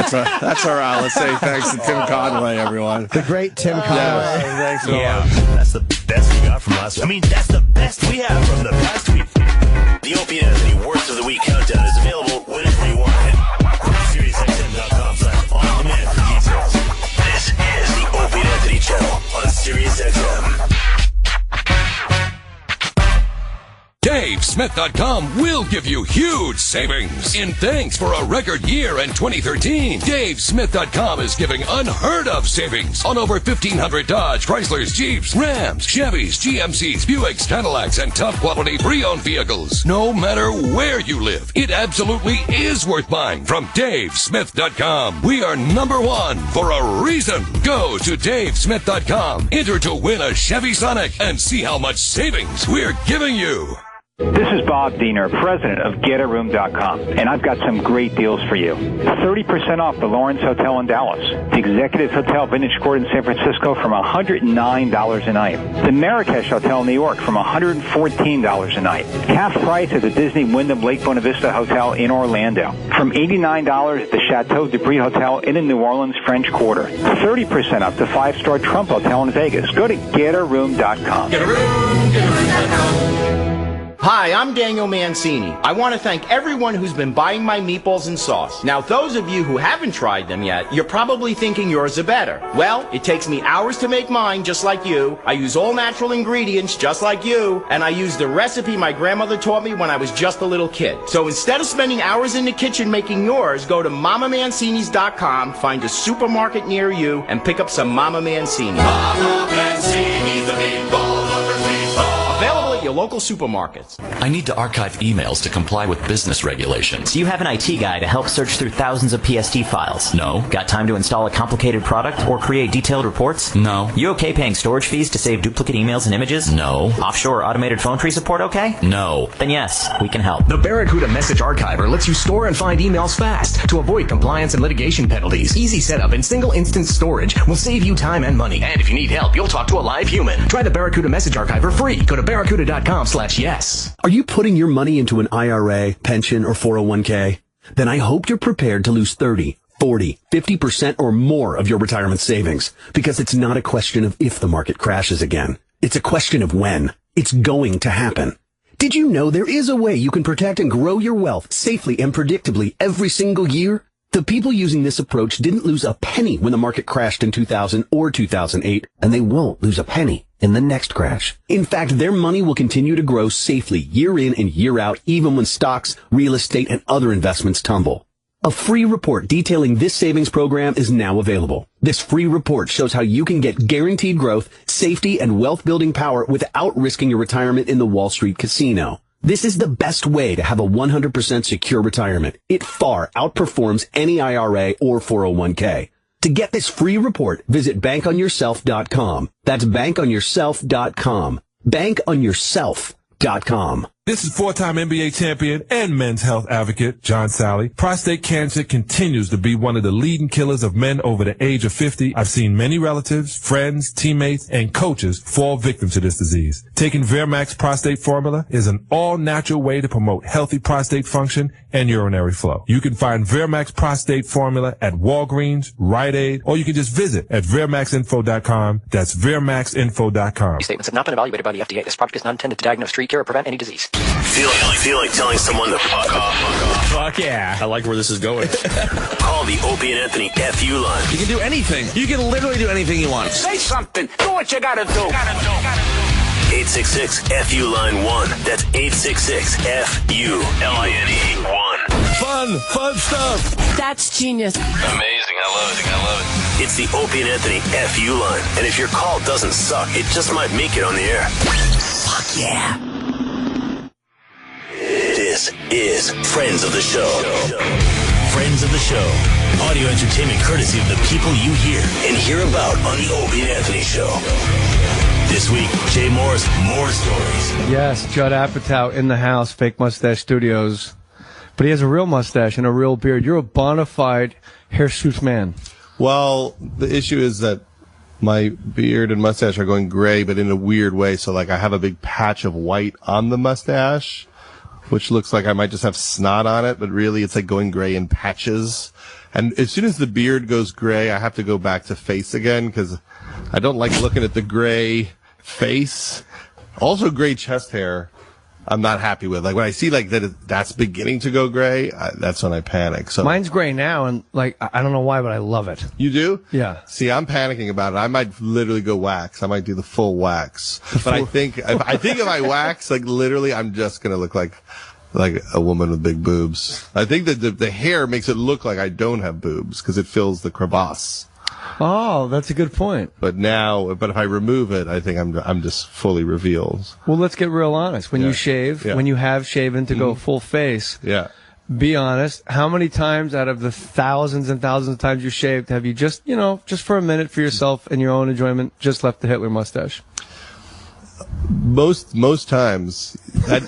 That's all right. Let's say thanks to Tim Conway, everyone. The great Tim Conway. Thanks a lot. That's the best we got from last week. I mean, that's the best we have from the past week. The Opie Anthony Worst of the Week Countdown is available whenever you want it. SiriusXM.com/on-demand for details. This is the Opie Anthony Channel on SiriusXM. DaveSmith.com will give you huge savings. In thanks for a record year in 2013, DaveSmith.com is giving unheard of savings on over 1,500 Dodge, Chryslers, Jeeps, Rams, Chevys, GMCs, Buicks, Cadillacs, and top quality pre-owned vehicles. No matter where you live, it absolutely is worth buying from DaveSmith.com. We are #1 for a reason. Go to DaveSmith.com, enter to win a Chevy Sonic, and see how much savings we're giving you. This is Bob Diener, president of GetARoom.com, and I've got some great deals for you. 30% off the Lawrence Hotel in Dallas, the Executive Hotel Vintage Court in San Francisco from $109 a night, the Marrakesh Hotel in New York from $114 a night, half price at the Disney Wyndham Lake Buena Vista Hotel in Orlando, from $89 at the Chateau Debris Hotel in the New Orleans French Quarter, 30% off the 5-star Trump Hotel in Vegas. Go to GetARoom.com. GetARoom.com. Hi, I'm Daniel Mancini. I want to thank everyone who's been buying my meatballs and sauce. Now, those of you who haven't tried them yet, you're probably thinking yours are better. Well, it takes me hours to make mine, just like you. I use all natural ingredients, just like you. And I use the recipe my grandmother taught me when I was just a little kid. So instead of spending hours in the kitchen making yours, go to MamaMancinis.com, find a supermarket near you, and pick up some Mama Mancini. Mama Mancini's the meatball lovers meatball. Available at your local supermarkets. I need to archive emails to comply with business regulations. Do you have an IT guy to help search through thousands of PSD files? No. Got time to install a complicated product or create detailed reports? No. You okay paying storage fees to save duplicate emails and images? No. Offshore automated phone tree support okay? No. Then yes, we can help. The Barracuda Message Archiver lets you store and find emails fast to avoid compliance and litigation penalties. Easy setup and single instance storage will save you time and money. And if you need help, you'll talk to a live human. Try the Barracuda Message Archiver free. Go to barracuda.com/yes. Are you putting your money into an IRA, pension, or 401k? Then I hope you're prepared to lose 30, 40, 50% or more of your retirement savings, because it's not a question of if the market crashes again. It's a question of when. It's going to happen. Did you know there is a way you can protect and grow your wealth safely and predictably every single year? The people using this approach didn't lose a penny when the market crashed in 2000 or 2008, and they won't lose a penny in the next crash. In fact, their money will continue to grow safely year in and year out, even when stocks, real estate, and other investments tumble. A free report detailing this savings program is now available. This free report shows how you can get guaranteed growth, safety, and wealth-building power without risking your retirement in the Wall Street casino. This is the best way to have a 100% secure retirement. It far outperforms any IRA or 401k. To get this free report, visit bankonyourself.com. That's bankonyourself.com. Bankonyourself.com. This is four-time NBA champion and men's health advocate John Sally. Prostate cancer continues to be one of the leading killers of men over the age of 50. I've seen many relatives, friends, teammates, and coaches fall victim to this disease. Taking Vermax Prostate Formula is an all-natural way to promote healthy prostate function and urinary flow. You can find Vermax Prostate Formula at Walgreens, Rite Aid, or you can just visit at VermaxInfo.com. That's VermaxInfo.com. These statements have not been evaluated by the FDA. This product is not intended to diagnose, treat, cure, or prevent any disease. Feel like telling someone to fuck off? Fuck yeah. I like where this is going. Call the Opie and Anthony FU line. You can do anything. You can literally do anything you want. Say something. Do what you gotta do. 866-FU line 1. That's 866-FU-LINE-1. Fun stuff. That's genius. Amazing. I love it. It's the Opie and Anthony FU line. And if your call doesn't suck, it just might make it on the air. Fuck yeah. This is Friends of the Show. Friends of the Show. Audio entertainment courtesy of the people you hear and hear about on the Opie and Anthony Show. This week, Jay Moore's More Stories. Yes, Judd Apatow in the house, Fake Mustache Studios. But he has a real mustache and a real beard. You're a bona fide hirsute man. Well, the issue is that my beard and mustache are going gray, but in a weird way. So, like, I have a big patch of white on the mustache, which looks like I might just have snot on it, but really it's like going gray in patches. And as soon as the beard goes gray, I have to go back to face again because I don't like looking at the gray face. Also, gray chest hair, I'm not happy with. Like when I see like that's beginning to go gray, that's when I panic. So mine's gray now, and like I don't know why, but I love it. You do? Yeah. See, I'm panicking about it. I might literally go wax. I might do the full wax. But I think if I wax, like literally, I'm just gonna look like a woman with big boobs. I think that the hair makes it look like I don't have boobs because it fills the crevasse. Oh, that's a good point. But if I remove it, I think I'm just fully revealed. Well, let's get real honest. When you shave, when you have shaven to go full face, be honest. How many times out of the thousands and thousands of times you shaved have you just for a minute for yourself and your own enjoyment, just left the Hitler mustache? Most times, I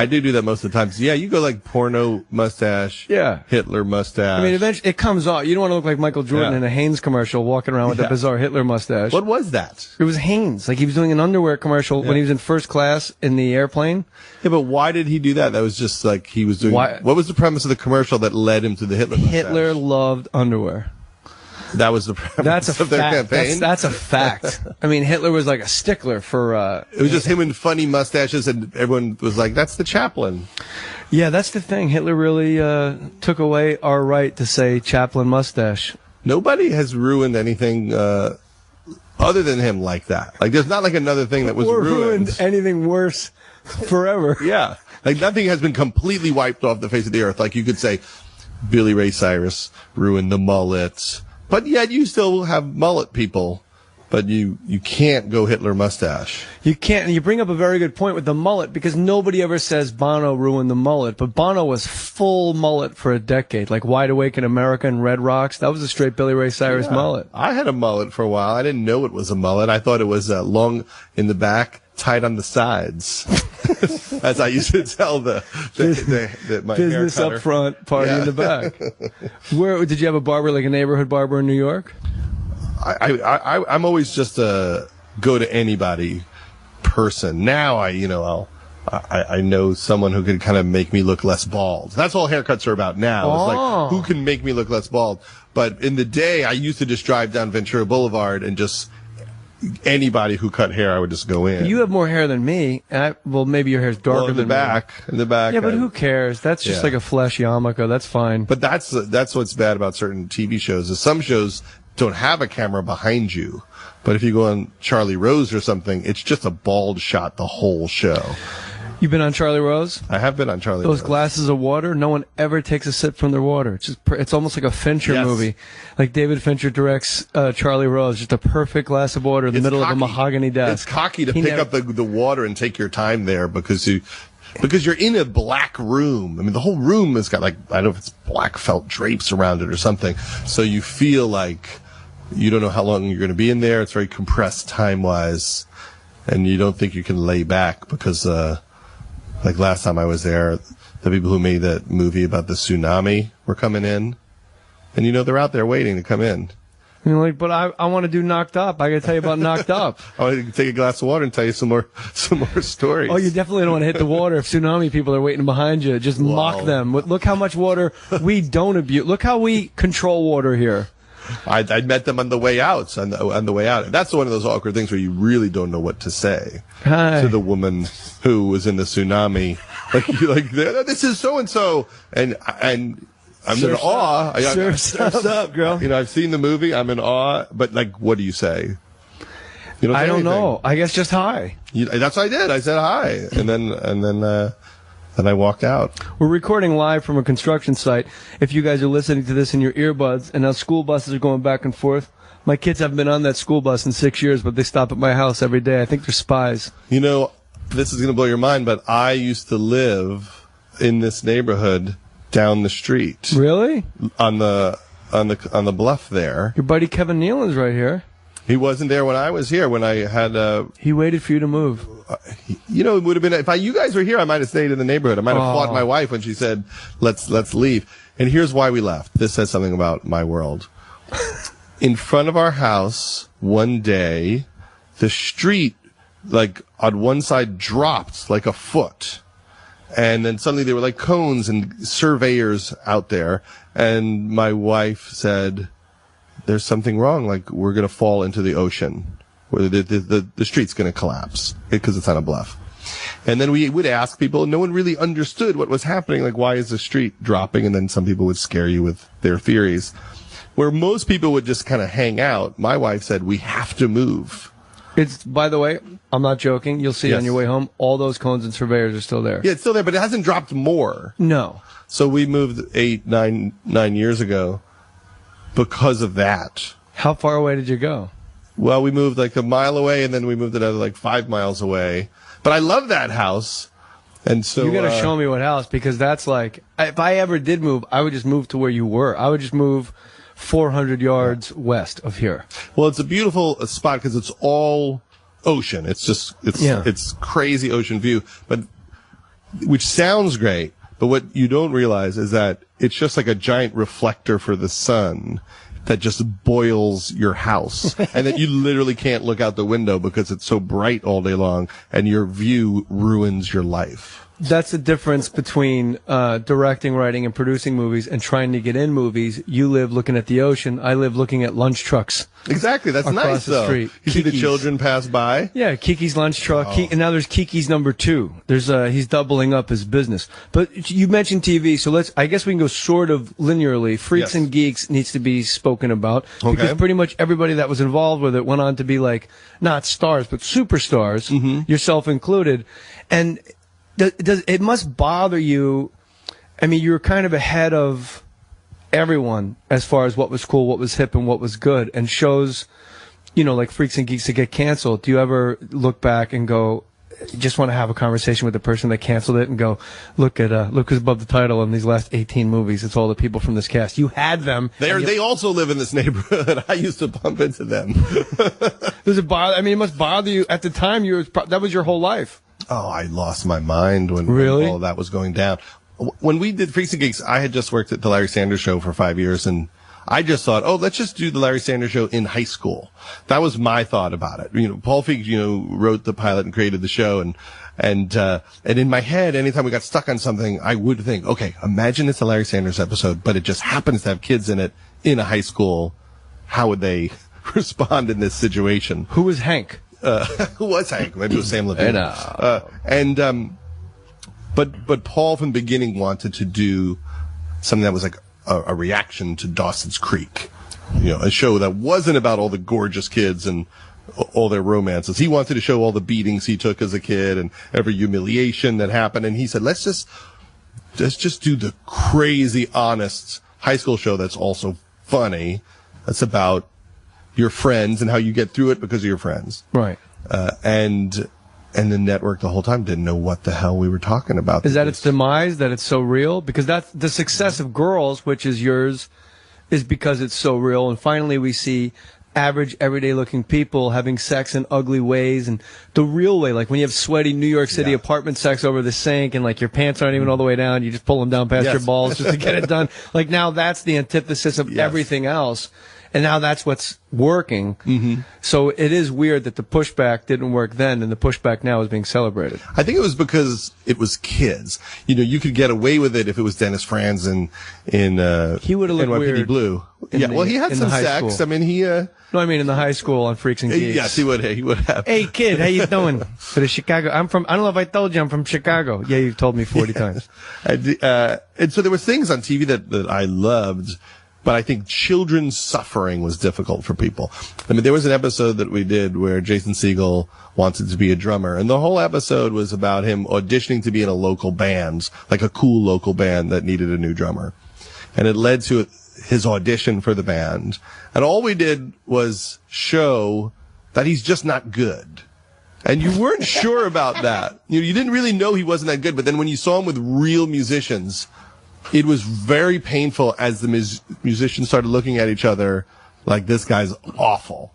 do that most of the times. Yeah, you go like porno mustache, Hitler mustache. I mean, eventually it comes off. You don't want to look like Michael Jordan in a Hanes commercial walking around with a bizarre Hitler mustache. What was that? It was Hanes. Like he was doing an underwear commercial when he was in first class in the airplane. Yeah, but why did he do that? That was just like he was doing. What was the premise of the commercial that led him to the Hitler mustache? Hitler loved underwear. That was the premise of their campaign? That's a fact. I mean, Hitler was like a stickler for... it was just him and funny mustaches, and everyone was like, that's the Chaplin. Yeah, that's the thing. Hitler really took away our right to say Chaplin mustache. Nobody has ruined anything other than him like that. Like, there's not like another thing that was ruined anything worse forever. Yeah. Like, nothing has been completely wiped off the face of the earth. Like, you could say Billy Ray Cyrus ruined the mullet. But yet you still have mullet people, but you can't go Hitler mustache. You can't. And you bring up a very good point with the mullet, because nobody ever says Bono ruined the mullet. But Bono was full mullet for a decade, like Wide Awake in America and Red Rocks. That was a straight Billy Ray Cyrus mullet. I had a mullet for a while. I didn't know it was a mullet. I thought it was long in the back, tight on the sides. As I used to tell my business hair cutter. up front, party in the back. Where did you have a barber, like a neighborhood barber in New York? I'm always just a go to anybody person. Now I know someone who can kind of make me look less bald. That's all haircuts are about now. It's like, who can make me look less bald? But in the day, I used to just drive down Ventura Boulevard and just anybody who cut hair, I would just go in. You have more hair than me. Well, maybe your hair's darker than me. In the back. Yeah, but who cares? That's just like a flesh yarmulke. That's fine. But that's what's bad about certain TV shows. Is some shows don't have a camera behind you. But if you go on Charlie Rose or something, it's just a bald shot the whole show. You've been on Charlie Rose? I have been on Charlie Rose. Those glasses of water, no one ever takes a sip from their water. It's almost like a Fincher movie. Like David Fincher directs Charlie Rose, just a perfect glass of water in the middle of a mahogany desk. It's cocky to pick up the water and take your time there because you're in a black room. I mean, the whole room has got, like, I don't know if it's black felt drapes around it or something. So you feel like you don't know how long you're going to be in there. It's very compressed time-wise. and you don't think you can lay back because, like last time I was there, the people who made that movie about the tsunami were coming in, and they're out there waiting to come in. You're like, but I want to do Knocked Up. I got to tell you about Knocked Up. I want to take a glass of water and tell you some more stories. Oh, you definitely don't want to hit the water if tsunami people are waiting behind you. Just mock them. Look how much water we don't abuse. Look how we control water here. I met them on the way out. On the way out, that's one of those awkward things where you really don't know what to say to the woman who was in the tsunami. Like this is so and so, and I'm in awe. Surf's up, girl. I've seen the movie. I'm in awe. But what do you say? You don't say I don't anything. know. I guess just hi. That's what I did. I said hi, and then I walked out. We're recording live from a construction site. If you guys are listening to this in your earbuds, and now school buses are going back and forth. My kids haven't been on that school bus in 6 years, but they stop at my house every day. I think they're spies. This is going to blow your mind, but I used to live in this neighborhood down the street. Really? On the bluff there. Your buddy Kevin Nealon's right here. He wasn't there when I was here. When I had he waited for you to move. It would have been if you guys were here. I might have stayed in the neighborhood. I might have fought my wife when she said, "Let's leave." And here's why we left. This says something about my world. In front of our house, one day, the street, on one side, dropped like a foot. And then suddenly there were cones and surveyors out there. And my wife said, there's something wrong. We're going to fall into the ocean. Where the street's going to collapse because it's on a bluff. And then we would ask people, and no one really understood what was happening. Why is the street dropping? And then some people would scare you with their theories. Where most people would just kind of hang out, my wife said, we have to move. It's, by the way, I'm not joking. You'll see on your way home, all those cones and surveyors are still there. Yeah, it's still there, but it hasn't dropped more. No. So we moved 9 years ago because of that. How far away did you go? Well, we moved a mile away, and then we moved another 5 miles away. But I love that house. And so you got to show me what house, because that's if I ever did move, I would just move to where you were. I would just move 400 yards west of here. Well, it's a beautiful spot because it's all ocean. It's crazy ocean view, which sounds great. But what you don't realize is that it's just like a giant reflector for the sun that just boils your house, and that you literally can't look out the window because it's so bright all day long, and your view ruins your life. That's the difference between directing, writing, and producing movies and trying to get in movies. You live looking at the ocean. I live looking at lunch trucks. Exactly. That's across nice, the though. street. You see the children pass by? Yeah, Kiki's lunch truck. And now there's Kiki's number 2. There's he's doubling up his business. But you mentioned TV, so I guess we can go sort of linearly. Freaks and Geeks needs to be spoken about. Okay. Because pretty much everybody that was involved with it went on to be not stars, but superstars, yourself included. And it must bother you. I mean, you're kind of ahead of everyone as far as what was cool, what was hip, and what was good. And shows, like Freaks and Geeks that get canceled. Do you ever look back and go, just want to have a conversation with the person that canceled it and go, look who's above the title in these last 18 movies. It's all the people from this cast. You had them. They also live in this neighborhood. I used to bump into them. Does it bother? I mean, it must bother you at the time. That was your whole life. Oh, I lost my mind when all that was going down. When we did Freaks and Geeks, I had just worked at the Larry Sanders Show for 5 years, and I just thought, let's just do the Larry Sanders Show in high school. That was my thought about it. Paul Feig, wrote the pilot and created the show, and in my head, anytime we got stuck on something, I would think, okay, imagine it's a Larry Sanders episode, but it just happens to have kids in it in a high school. How would they respond in this situation? Who was Hank? Who was Hank? Maybe it was Sam Levine. But Paul from the beginning wanted to do something that was like a reaction to Dawson's Creek, a show that wasn't about all the gorgeous kids and all their romances. He wanted to show all the beatings he took as a kid and every humiliation that happened. And he said, let's just do the crazy, honest high school show that's also funny. That's about your friends and how you get through it because of your friends. Right. And the network the whole time didn't know what the hell we were talking about. Is that its demise, that it's so real? Because that's the success of Girls, which is yours, is because it's so real. And finally we see average, everyday-looking people having sex in ugly ways, and the real way, like when you have sweaty New York City apartment sex over the sink, and like your pants aren't even all the way down, you just pull them down past your balls just to get it done. Like now that's the antithesis of everything else, and now that's what's working. So it is weird that the pushback didn't work then, and the pushback now is being celebrated. I think it was because it was kids. You know, you could get away with it if it was Dennis Franz in he would have looked NYPD weird. Blue. Yeah, well, he had some sex. School. I mean, he. No, I mean in the high school on Freaks and Geeks. Yes, he would have. Hey, kid, how you doing? For the Chicago, I don't know if I told you I'm from Chicago. Yeah, you've told me 40 times. And so there were things on TV that I loved, but I think children's suffering was difficult for people. I mean, there was an episode that we did where Jason Segel wanted to be a drummer, and the whole episode was about him auditioning to be in a local band, like a cool local band that needed a new drummer. And it led to his audition for the band. And all we did was show that he's just not good. And you weren't sure about that. You didn't really know he wasn't that good, but then when you saw him with real musicians, it was very painful as the musicians started looking at each other like, this guy's awful.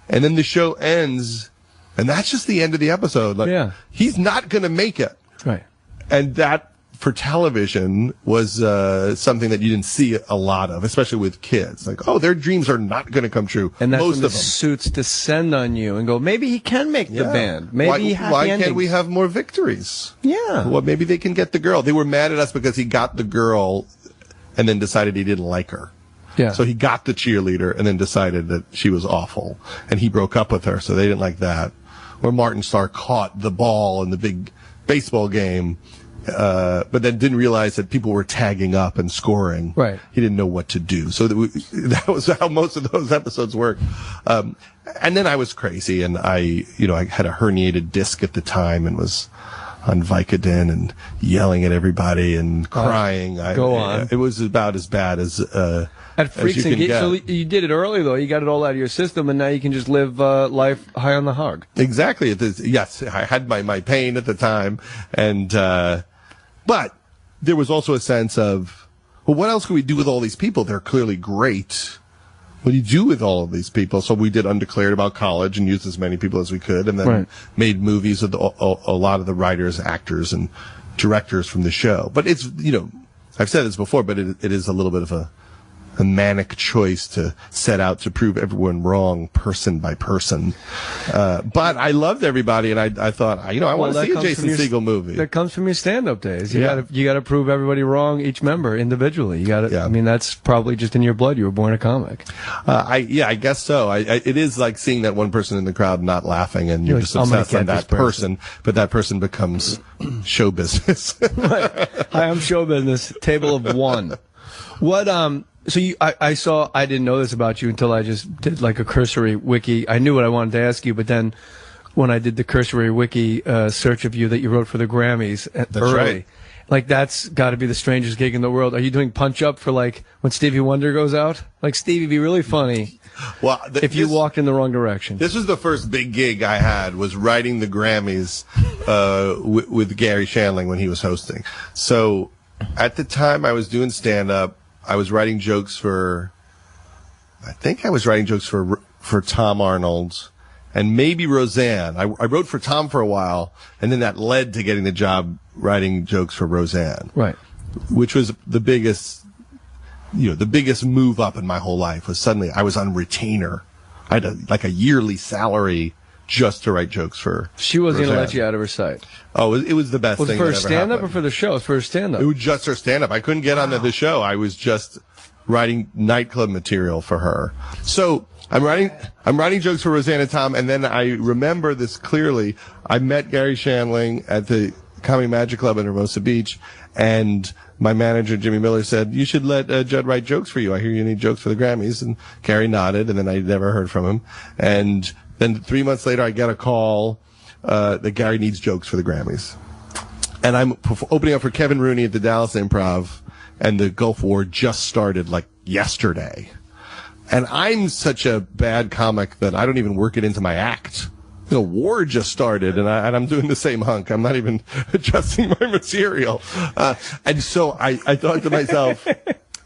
And then the show ends, and that's just the end of the episode. Like, he's not going to make it. Right. And that, for television, was something that you didn't see a lot of, especially with kids. Like, oh, their dreams are not going to come true. And that's most when the of them. suits descend on you and go, maybe he can make the band. Maybe why can't we have more victories? Yeah. Well, maybe they can get the girl. They were mad at us because he got the girl and then decided he didn't like her. Yeah. So he got the cheerleader and then decided that she was awful. And he broke up with her, so they didn't like that. Or Martin Starr caught the ball in the big baseball game, but then didn't realize that people were tagging up and scoring. Right. He didn't know what to do. So that was how most of those episodes worked. And then I was crazy, and I had a herniated disc at the time and was on Vicodin and yelling at everybody and crying. Go on. It was about as bad as at Freaks as and you Geeks. can So get. you did it early, though. You got it all out of your system, and now you can just live life high on the hog. Exactly. Yes, I had my pain at the time, and but there was also a sense of, well, what else can we do with all these people? They're clearly great. What do you do with all of these people? So we did Undeclared about college and used as many people as we could, and then made movies with a lot of the writers, actors, and directors from the show. But it's, I've said this before, but it is a little bit of a manic choice to set out to prove everyone wrong, person by person. But I loved everybody, and I thought, I want to see a Jason Segel movie. That comes from your stand-up days. You gotta prove everybody wrong, each member individually. You gotta. I mean, that's probably just in your blood. You were born a comic. I guess so. It is like seeing that one person in the crowd not laughing, and you're just obsessed on that person, but that person becomes show business. Right. Hi, I'm show business. Table of one. What So I didn't know this about you until I just did like a cursory wiki. I knew what I wanted to ask you, but then when I did the cursory wiki search of you that you wrote for the Grammys early, right. Like that's got to be the strangest gig in the world. Are you doing Punch Up for like when Stevie Wonder goes out? Like Stevie, be really funny. Well, if you walked in the wrong direction. This was the first big gig I had, was writing the Grammys with Gary Shandling when he was hosting. So at the time I was doing stand-up, I was writing jokes for Tom Arnold and maybe Roseanne. I wrote for Tom for a while, and then that led to getting the job writing jokes for Roseanne. Right. Which was the biggest move up in my whole life. Was suddenly I was on retainer. I had a yearly salary just to write jokes for She wasn't going to Roseanne. let you out of her sight. Oh, it was the best Was thing it for that a ever stand-up happened. or for the show? It was for a stand-up. It was just her stand-up. I couldn't get onto the show. I was just writing nightclub material for her. So I'm writing jokes for Roseanne and Tom, and then I remember this clearly. I met Gary Shandling at the Comedy Magic Club in Hermosa Beach, and my manager, Jimmy Miller, said, "You should let Judd write jokes for you. I hear you need jokes for the Grammys." And Gary nodded, and then I never heard from him. And then 3 months later, I get a call that Gary needs jokes for the Grammys. And I'm opening up for Kevin Rooney at the Dallas Improv, and the Gulf War just started like yesterday. And I'm such a bad comic that I don't even work it into my act. The war just started, and I'm doing the same hunk. I'm not even adjusting my material. And so I thought to myself,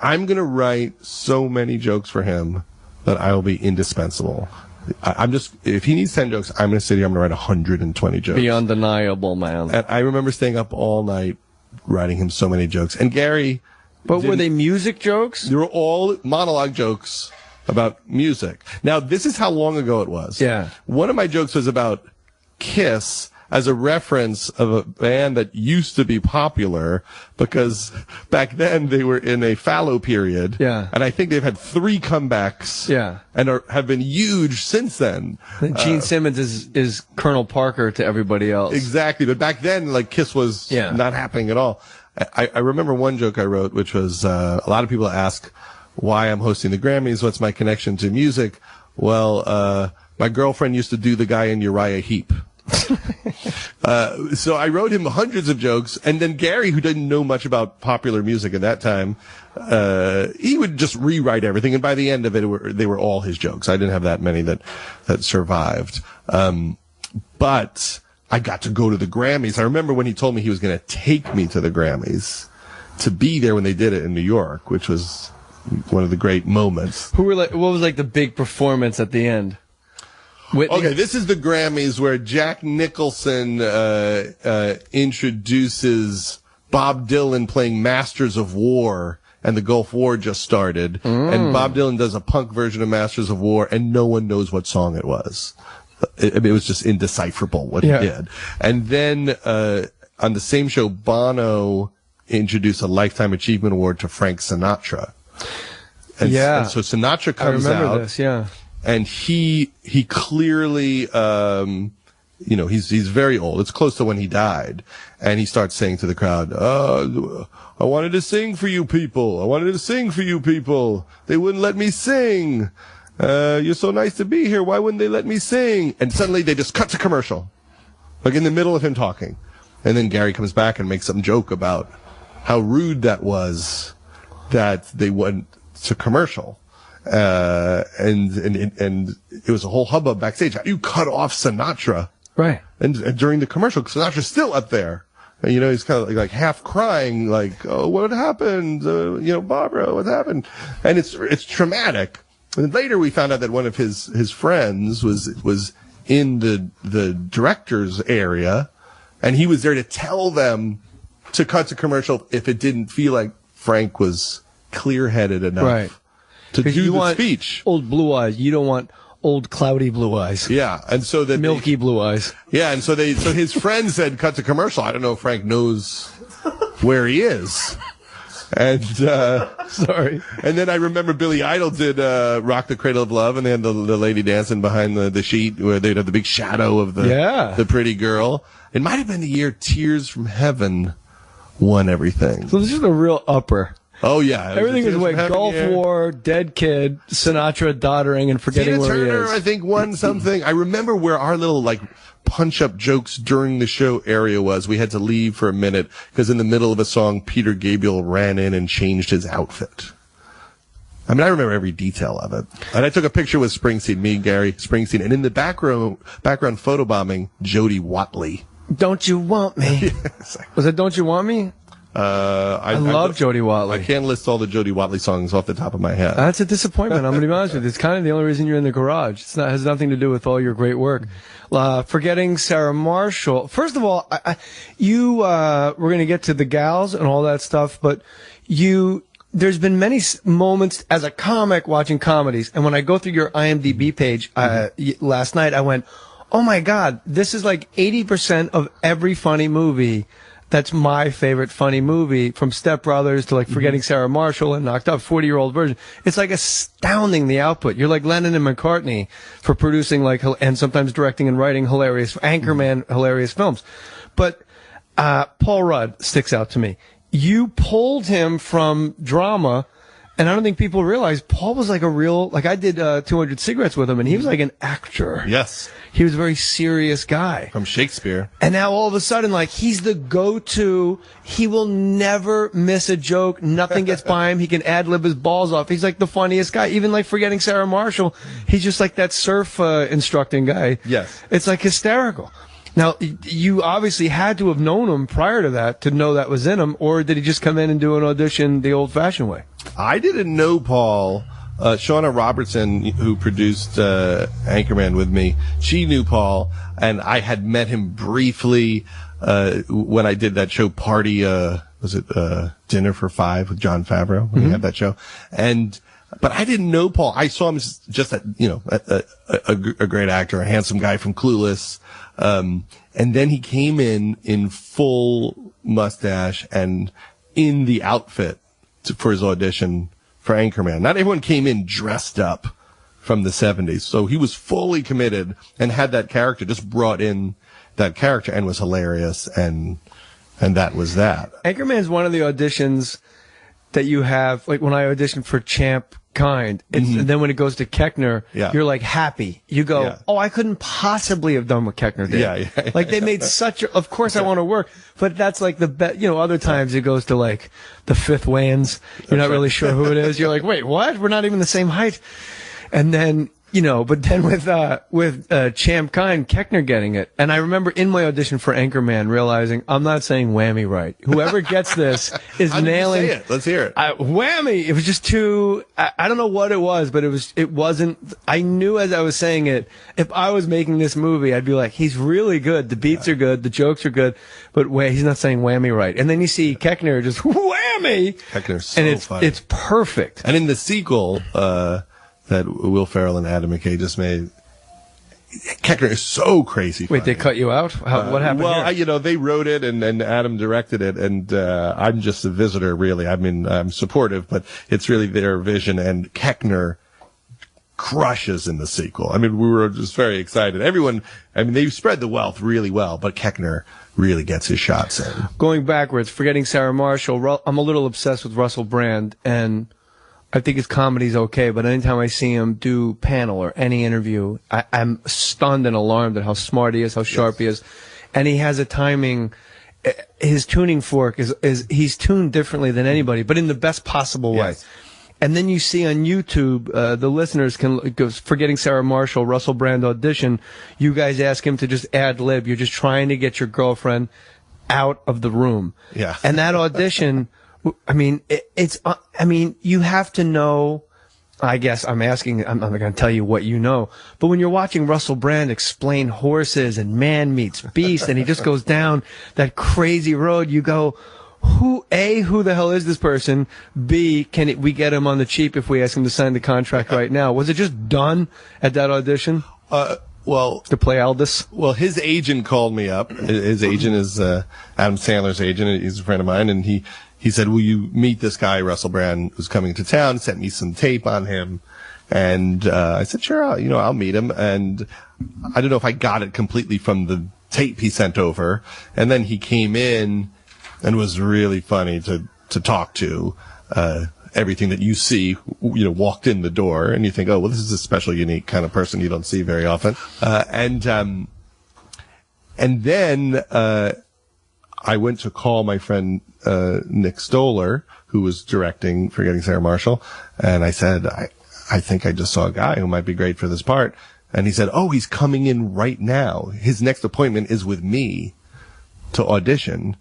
I'm going to write so many jokes for him that I will be indispensable. I'm just, if he needs 10 jokes, I'm going to sit here, I'm going to write 120 jokes. Be undeniable, man. And I remember staying up all night writing him so many jokes. And Gary... But were they music jokes? They were all monologue jokes about music. Now, this is how long ago it was. Yeah. One of my jokes was about Kiss as a reference of a band that used to be popular because back then they were in a fallow period. Yeah. And I think they've had 3 comebacks. Yeah. And have been huge since then. Gene Simmons is Colonel Parker to everybody else. Exactly. But back then, like, Kiss was not happening at all. I remember one joke I wrote, which was, a lot of people ask why I'm hosting the Grammys. What's my connection to music? Well, my girlfriend used to do the guy in Uriah Heep. So I wrote him hundreds of jokes, and then Gary, who didn't know much about popular music at that time, he would just rewrite everything, and by the end of it, they were all his jokes. I didn't have that many that survived. But I got to go to the Grammys. I remember when he told me he was going to take me to the Grammys to be there when they did it in New York, which was one of the great moments. What was like the big performance at the end? Whitney? Okay, this is the Grammys where Jack Nicholson introduces Bob Dylan playing Masters of War, and the Gulf War just started, and Bob Dylan does a punk version of Masters of War, and no one knows what song it was. It was just indecipherable what he did. And then on the same show, Bono introduced a Lifetime Achievement Award to Frank Sinatra. And so Sinatra comes out. I remember this, and he clearly, he's very old. It's close to when he died. And he starts saying to the crowd, I wanted to sing for you people. I wanted to sing for you people. They wouldn't let me sing. You're so nice to be here. Why wouldn't they let me sing? And suddenly they just cut to commercial, like in the middle of him talking. And then Gary comes back and makes some joke about how rude that was that they went to commercial. And it was a whole hubbub backstage. How do you cut off Sinatra? Right. And during the commercial, Sinatra's still up there. And, he's kind of like half crying, like, oh, what happened? Barbara, what happened? And it's traumatic. And later we found out that one of his friends was in the director's area, and he was there to tell them to cut to commercial if it didn't feel like Frank was clear-headed enough to do the speech. Old blue eyes. You don't want old cloudy blue eyes. Yeah, and so that milky blue eyes. Yeah, and so his friend said cut to commercial. I don't know if Frank knows where he is. And sorry. And then I remember Billy Idol did Rock the Cradle of Love, and they had the lady dancing behind the sheet where they'd have the big shadow of the pretty girl. It might have been the year Tears from Heaven won everything. So this is a real upper. Oh, yeah. Everything is like Gulf War, Dead Kid, Sinatra doddering and forgetting Tina where Turner, he is. I think, won something. I remember where our little, punch-up jokes during the show area was. We had to leave for a minute because in the middle of a song, Peter Gabriel ran in and changed his outfit. I mean, I remember every detail of it. And I took a picture with Springsteen, me, Gary, Springsteen, and in the background photobombing, Jody Watley. Don't You Want Me? Was it Don't You Want Me? I love Jody Watley. I can't list all the Jody Watley songs off the top of my head. That's a disappointment. I'm going to be honest with you. It's kind of the only reason you're in the garage. It has nothing to do with all your great work. Forgetting Sarah Marshall. First of all, we're going to get to the gals and all that stuff, but there's been many moments as a comic watching comedies, and when I go through your IMDb page last night, I went, oh my God, this is like 80% of every funny movie. That's my favorite funny movie, from Step Brothers to Forgetting Sarah Marshall and Knocked Up, 40-year-old version. It's astounding, the output. You're like Lennon and McCartney for producing and sometimes directing and writing hilarious, Anchorman hilarious films. But Paul Rudd sticks out to me. You pulled him from drama, and I don't think people realize Paul was like a real, I did 200 Cigarettes with him, and he was like an actor. Yes. He was a very serious guy. From Shakespeare. And now all of a sudden, he's the go-to. He will never miss a joke. Nothing gets by him. He can ad-lib his balls off. He's the funniest guy. Even Forgetting Sarah Marshall, he's just that surf instructing guy. Yes. It's hysterical. Now, you obviously had to have known him prior to that to know that was in him, or did he just come in and do an audition the old-fashioned way? I didn't know Paul Shauna Robertson, who produced Anchorman with me, she knew Paul, and I had met him briefly when I did that show Party, was it Dinner for Five with Jon Favreau, when he had that show. But I didn't know Paul. I saw him as just a great actor, a handsome guy from Clueless. And then he came in full mustache and in the outfit for his audition for Anchorman. Not everyone came in dressed up from the 70s. So he was fully committed and had that character, just brought in that character and was hilarious. And that was that. Anchorman's one of the auditions that you have, like when I auditioned for Champ Kind, and then when it goes to Keckner, you're like happy. You go, oh, I couldn't possibly have done what Keckner did. Like they made such a, of course I want to work, but that's like the best, other times it goes to like the fifth Wayans. You're not really sure who it is. You're like, wait, what? We're not even the same height. And then, but then with Champ Kind, Keckner getting it. And I remember in my audition for Anchorman realizing I'm not saying whammy right. Whoever gets this is nailing it. Let's hear it. Whammy. It was just too, I don't know what it was, but it wasn't, I knew as I was saying it, if I was making this movie, I'd be like, he's really good. The beats are good. The jokes are good, but he's not saying whammy right. And then you see Keckner just whammy. Keckner's so funny. It's perfect. And in the sequel, that Will Ferrell and Adam McKay just made, Keckner is so crazy funny. Wait, they cut you out? What happened here? Well, they wrote it and Adam directed it, and I'm just a visitor, really. I mean, I'm supportive, but it's really their vision, and Keckner crushes in the sequel. I mean, we were just very excited. Everyone, they spread the wealth really well, but Keckner really gets his shots in. Going backwards, forgetting Sarah Marshall, I'm a little obsessed with Russell Brand, and I think his comedy's okay, but anytime I see him do panel or any interview, I'm stunned and alarmed at how smart he is, how sharp he is. And he has a timing, his tuning fork is he's tuned differently than anybody, but in the best possible way. And then you see on YouTube, the listeners can go, forgetting Sarah Marshall, Russell Brand audition, you guys ask him to just ad lib. You're just trying to get your girlfriend out of the room. Yeah. And that audition, you have to know, I guess I'm not going to tell you what you know, but when you're watching Russell Brand explain horses and man meets beast, and he just goes down that crazy road, you go, who the hell is this person? B, can we get him on the cheap if we ask him to sign the contract right now? Was it just done at that audition? Well, to play Aldous? Well, his agent called me up. His agent is Adam Sandler's agent. He's a friend of mine, and he said, will you meet this guy, Russell Brand, who's coming to town? Sent me some tape on him. And I said, sure, I'll meet him. And I don't know if I got it completely from the tape he sent over. And then he came in and was really funny to talk to. Everything that you see, walked in the door, and you think, oh, well, this is a special, unique kind of person you don't see very often. And then I went to call my friend Nick Stoller, who was directing Forgetting Sarah Marshall, and I said, I think I just saw a guy who might be great for this part. And he said, oh, he's coming in right now. His next appointment is with me to audition.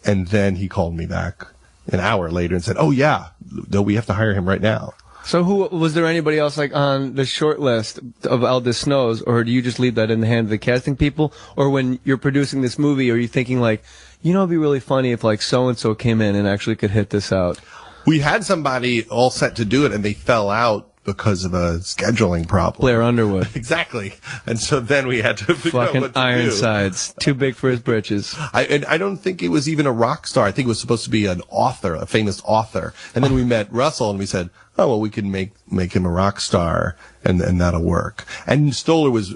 And then he called me back an hour later and said, oh, yeah, no, we have to hire him right now. So was there anybody else like on the short list of Aldous Snows, or do you just leave that in the hand of the casting people? Or when you're producing this movie, are you thinking like, it'd be really funny if like so-and-so came in and actually could hit this out? We had somebody all set to do it, and they fell out because of a scheduling problem. Blair Underwood. Exactly. And so then we had to figure out fucking what to Ironsides. Too big for his britches. I don't think it was even a rock star. I think it was supposed to be an author, a famous author. And then we met Russell and we said, oh, well, we can make him a rock star and that'll work. And Stoller was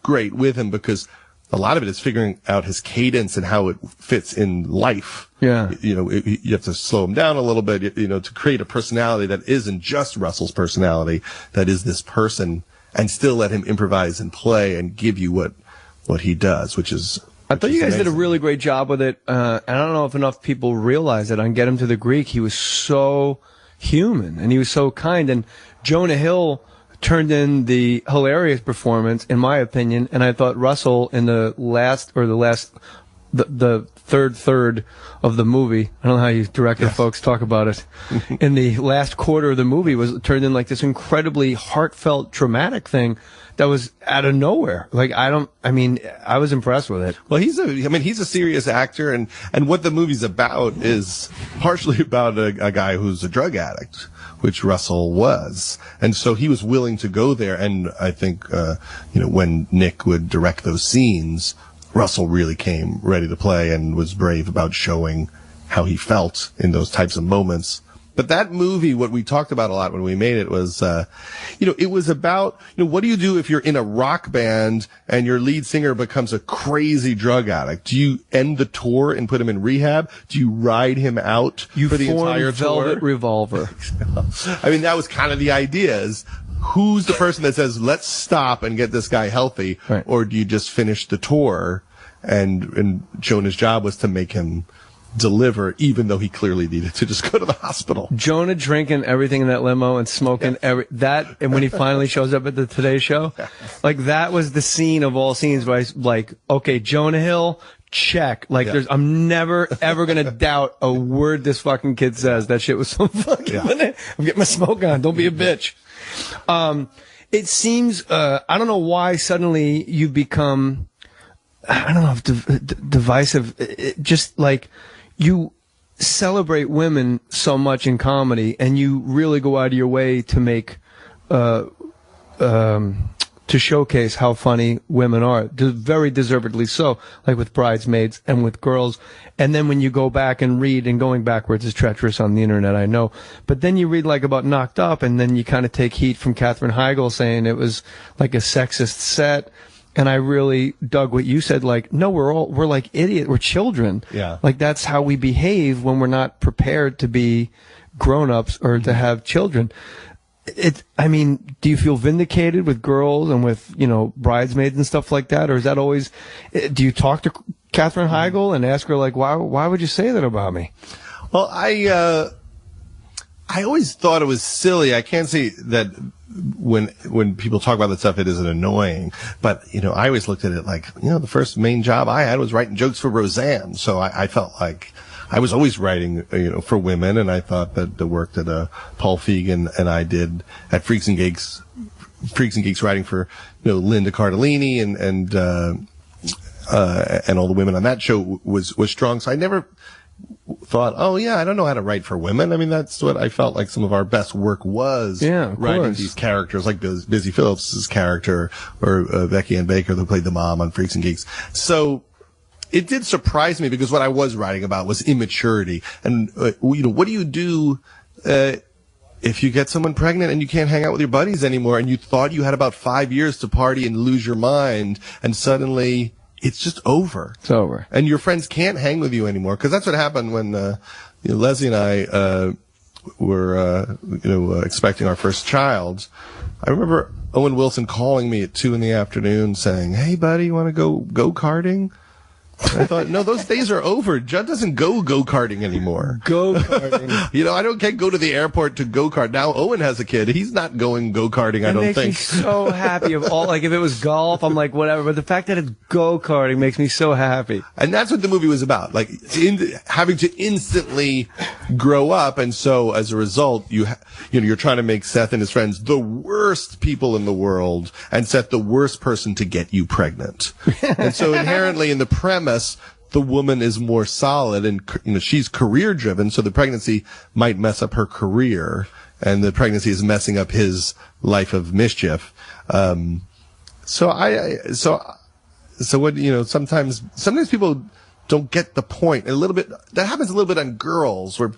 great with him because a lot of it is figuring out his cadence and how it fits in life. Yeah. You have to slow him down a little bit, to create a personality that isn't just Russell's personality, that is this person, and still let him improvise and play and give you what he does, which is. I thought you guys amazing. did a really great job with it. And I don't know if enough people realize it. On Get Him to the Greek, he was so human and he was so kind. And Jonah Hill turned in the hilarious performance, in my opinion, and I thought Russell in the last the third of the movie. I don't know how you director folks talk about it. In the last quarter of the movie was turned in like this incredibly heartfelt, dramatic thing that was out of nowhere. Like, I was impressed with it. Well, he's a serious actor, and what the movie's about is partially about a guy who's a drug addict, which Russell was. And so he was willing to go there. And I think, when Nick would direct those scenes, Russell really came ready to play and was brave about showing how he felt in those types of moments. But that movie, what we talked about a lot when we made it was, it was about, what do you do if you're in a rock band and your lead singer becomes a crazy drug addict? Do you end the tour and put him in rehab? Do you ride him out for the entire tour? Velvet Revolver. I mean, that was kind of the idea is, who's the person that says, let's stop and get this guy healthy? Right. Or do you just finish the tour? And Jonah's job was to make him deliver, even though he clearly needed to just go to the hospital. Jonah drinking everything in that limo and smoking and when he finally shows up at the Today Show, like that was the scene of all scenes where I was like, okay, Jonah Hill, check. Like I'm never ever gonna doubt a word this fucking kid says. That shit was so fucking funny. I'm getting my smoke on. Don't be a bitch. It seems, I don't know why suddenly you become, I don't know if divisive, just like you celebrate women so much in comedy and you really go out of your way to make, to showcase how funny women are, very deservedly so, like with Bridesmaids and with Girls. And then when you go back and read, and going backwards is treacherous on the internet, I know, but then you read like about Knocked Up, and then you kind of take heat from Katherine Heigl saying it was like a sexist set. And I really dug what you said, like, no, we're like idiots, we're children. Yeah. Like that's how we behave when we're not prepared to be grown-ups or to have children. Do you feel vindicated with Girls and with, Bridesmaids and stuff like that? Or is that always, do you talk to Katherine Heigl and ask her, like, why would you say that about me? Well, I always thought it was silly. I can't say that when people talk about that stuff, it isn't annoying. But, I always looked at it like, the first main job I had was writing jokes for Roseanne. So I felt like I was always writing, for women, and I thought that the work that Paul Feig and I did at Freaks and Geeks writing for Linda Cardellini and all the women on that show was strong. So I never thought, oh yeah, I don't know how to write for women. I mean, that's what I felt like some of our best work was. Yeah, writing these characters like Busy Phillips's character or Becky Ann Baker, who played the mom on Freaks and Geeks. So it did surprise me because what I was writing about was immaturity. And, what do you do, if you get someone pregnant and you can't hang out with your buddies anymore and you thought you had about 5 years to party and lose your mind and suddenly it's just over. It's over. And your friends can't hang with you anymore. Cause that's what happened when, Leslie and I, were, expecting our first child. I remember Owen Wilson calling me at 2 PM saying, hey buddy, you want to go karting? I thought, no, those days are over. Judd doesn't go-karting anymore. Go-karting. I can't go to the airport to go-kart. Now Owen has a kid. He's not going go-karting, I don't think. It makes me so happy. If it was golf, I'm like, whatever. But the fact that it's go-karting makes me so happy. And that's what the movie was about. Like, having to instantly grow up. And so, as a result, you're trying to make Seth and his friends the worst people in the world and Seth the worst person to get you pregnant. And so, inherently, in the premise, the woman is more solid and, she's career driven. So the pregnancy might mess up her career and the pregnancy is messing up his life of mischief. So what, sometimes people don't get the point a little bit. That happens a little bit on Girls where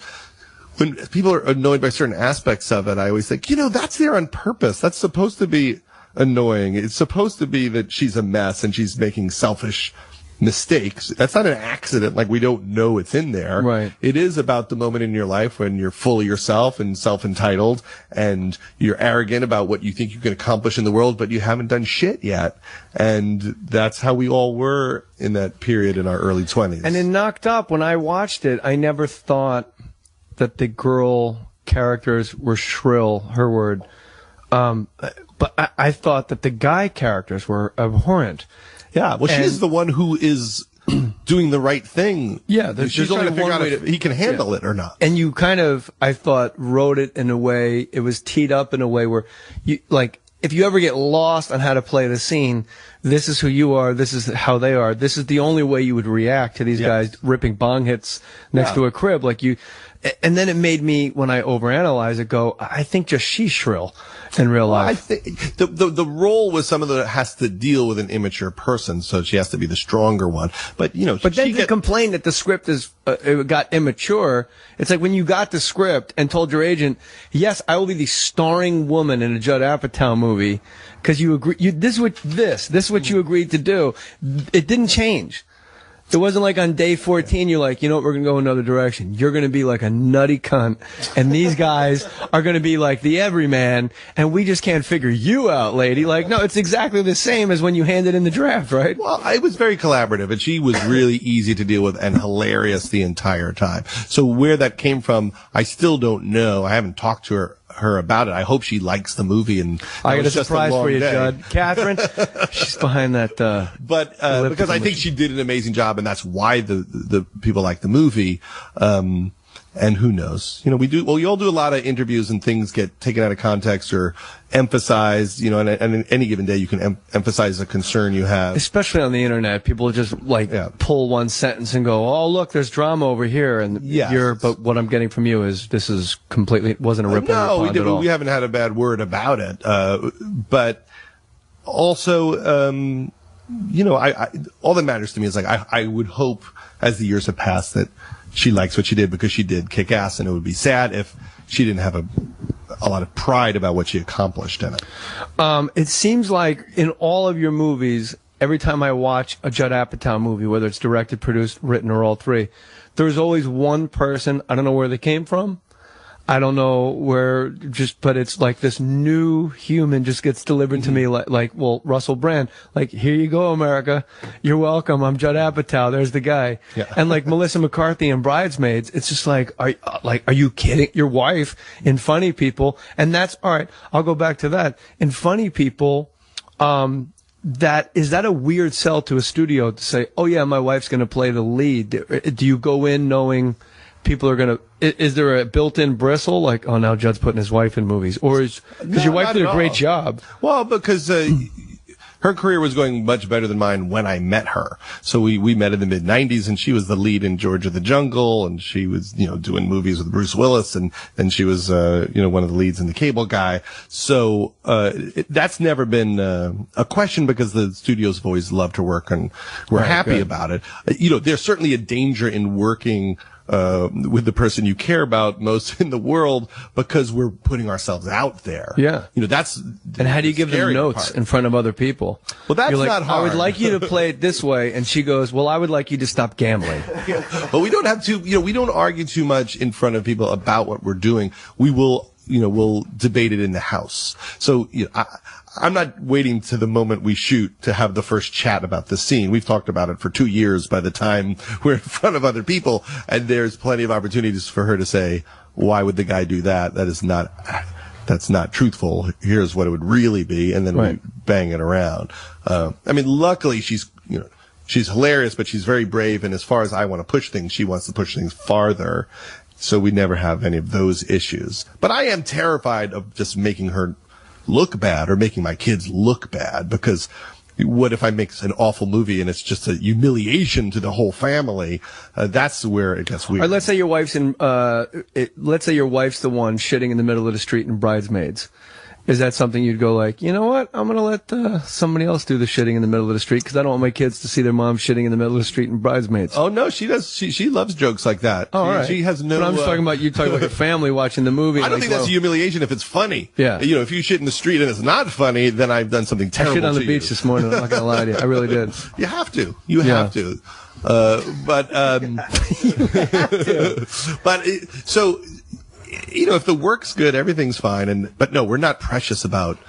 when people are annoyed by certain aspects of it, I always think, that's there on purpose. That's supposed to be annoying. It's supposed to be that she's a mess and she's making selfish mistakes. That's not an accident, like we don't know it's in there. Right. It is about the moment in your life when you're full of yourself and self-entitled and you're arrogant about what you think you can accomplish in the world, but you haven't done shit yet. And that's how we all were in that period in our early 20s. And in Knocked Up, when I watched it, I never thought that the girl characters were shrill, her word. But I thought that the guy characters were abhorrent. Yeah, well, she's the one who is doing the right thing. Yeah, she's there's trying only to figure one out way if he can handle it or not. And you kind of, I thought, wrote it in a way, it was teed up in a way where, you like, if you ever get lost on how to play the scene, this is who you are, this is how they are, this is the only way you would react to these guys ripping bong hits next to a crib. Like you, and then it made me, when I overanalyze it, go, I think just she's shrill in real life. I think the role was someone that has to deal with an immature person, so she has to be the stronger one. But you know, but then to complain that the script is it got immature. It's like when you got the script and told your agent, "Yes, I will be the starring woman in a Judd Apatow movie," because you agree. This is what you agreed to do. It didn't change. It wasn't like on day 14 you're like, you know what, we're going to go another direction. You're going to be like a nutty cunt, and these guys are going to be like the everyman, and we just can't figure you out, lady. Like, no, it's exactly the same as when you handed in the draft, right? Well, it was very collaborative, and she was really easy to deal with and hilarious the entire time. So where that came from, I still don't know. I haven't talked to her about it. I hope she likes the movie, and I got a surprise for you, Judd. Catherine, she's behind that. But because I think she did an amazing job, and that's why the people like the movie. And who knows? You know, we all do a lot of interviews, and things get taken out of context or emphasized, you know, and in any given day you can emphasize a concern you have. Especially on the internet, people just pull one sentence and go, "Oh, look, there's drama over here," and but what I'm getting from you is this is completely wasn't a rip on your pond at all. We haven't had a bad word about it, but also, you know, I all that matters to me is like I would hope as the years have passed that she likes what she did, because she did kick ass, and it would be sad if she didn't have a lot of pride about what she accomplished in it. It seems like in all of your movies, every time I watch a Judd Apatow movie, whether it's directed, produced, written, or all three, there's always one person, I don't know where they came from, I don't know where, but it's like this new human just gets delivered to me like Russell Brand, like, here you go, America, you're welcome, I'm Judd Apatow, there's the guy. Yeah. And like Melissa McCarthy in Bridesmaids, it's just like, are you kidding? Your wife in Funny People, and that's, all right, I'll go back to that. In Funny People, is that a weird sell to a studio to say, oh yeah, my wife's going to play the lead? Do you go in knowing people are going to, is there a built-in bristle? Like, oh, now Judd's putting his wife in movies. Or because your wife did a great job. Well, because her career was going much better than mine when I met her. So we met in the mid-90s, and she was the lead in George of the Jungle, and she was, you know, doing movies with Bruce Willis, and then she was, you know, one of the leads in The Cable Guy. So that's never been a question, because the studios have always loved her work, and we're happy about it. You know, there's certainly a danger in working with the person you care about most in the world, because we're putting ourselves out there. Yeah. You know, that's and how do you give them notes in front of other people? Well, that's not hard. I would like you to play it this way, and she goes, well, I would like you to stop gambling. But we don't have to, you know, we don't argue too much in front of people about what we're doing. We will, you know, we'll debate it in the house. So, you know, I'm not waiting to the moment we shoot to have the first chat about the scene. We've talked about it for 2 years by the time we're in front of other people, and there's plenty of opportunities for her to say, why would the guy do that? That's not truthful. Here's what it would really be. And then we bang it around. I mean, luckily she's hilarious, but she's very brave. And as far as I want to push things, she wants to push things farther. So we never have any of those issues. But I am terrified of just making her look bad, or making my kids look bad, because what if I make an awful movie and it's just a humiliation to the whole family? That's where it gets weird. All right, let's say your wife's let's say your wife's the one shitting in the middle of the street in Bridesmaids. Is that something you'd go like, you know what, I'm going to let somebody else do the shitting in the middle of the street, because I don't want my kids to see their mom shitting in the middle of the street in Bridesmaids? Oh, no, she does. She loves jokes like that. Oh, all right. She has no... But I'm just talking about, you talking about your family watching the movie. I don't think that's a humiliation if it's funny. Yeah. You know, if you shit in the street and it's not funny, then I've done something terrible. I shit on the beach this morning, I'm not going to lie to you. I really did. You have to. You have to. So, you know, if the work's good, everything's fine. But no, we're not precious about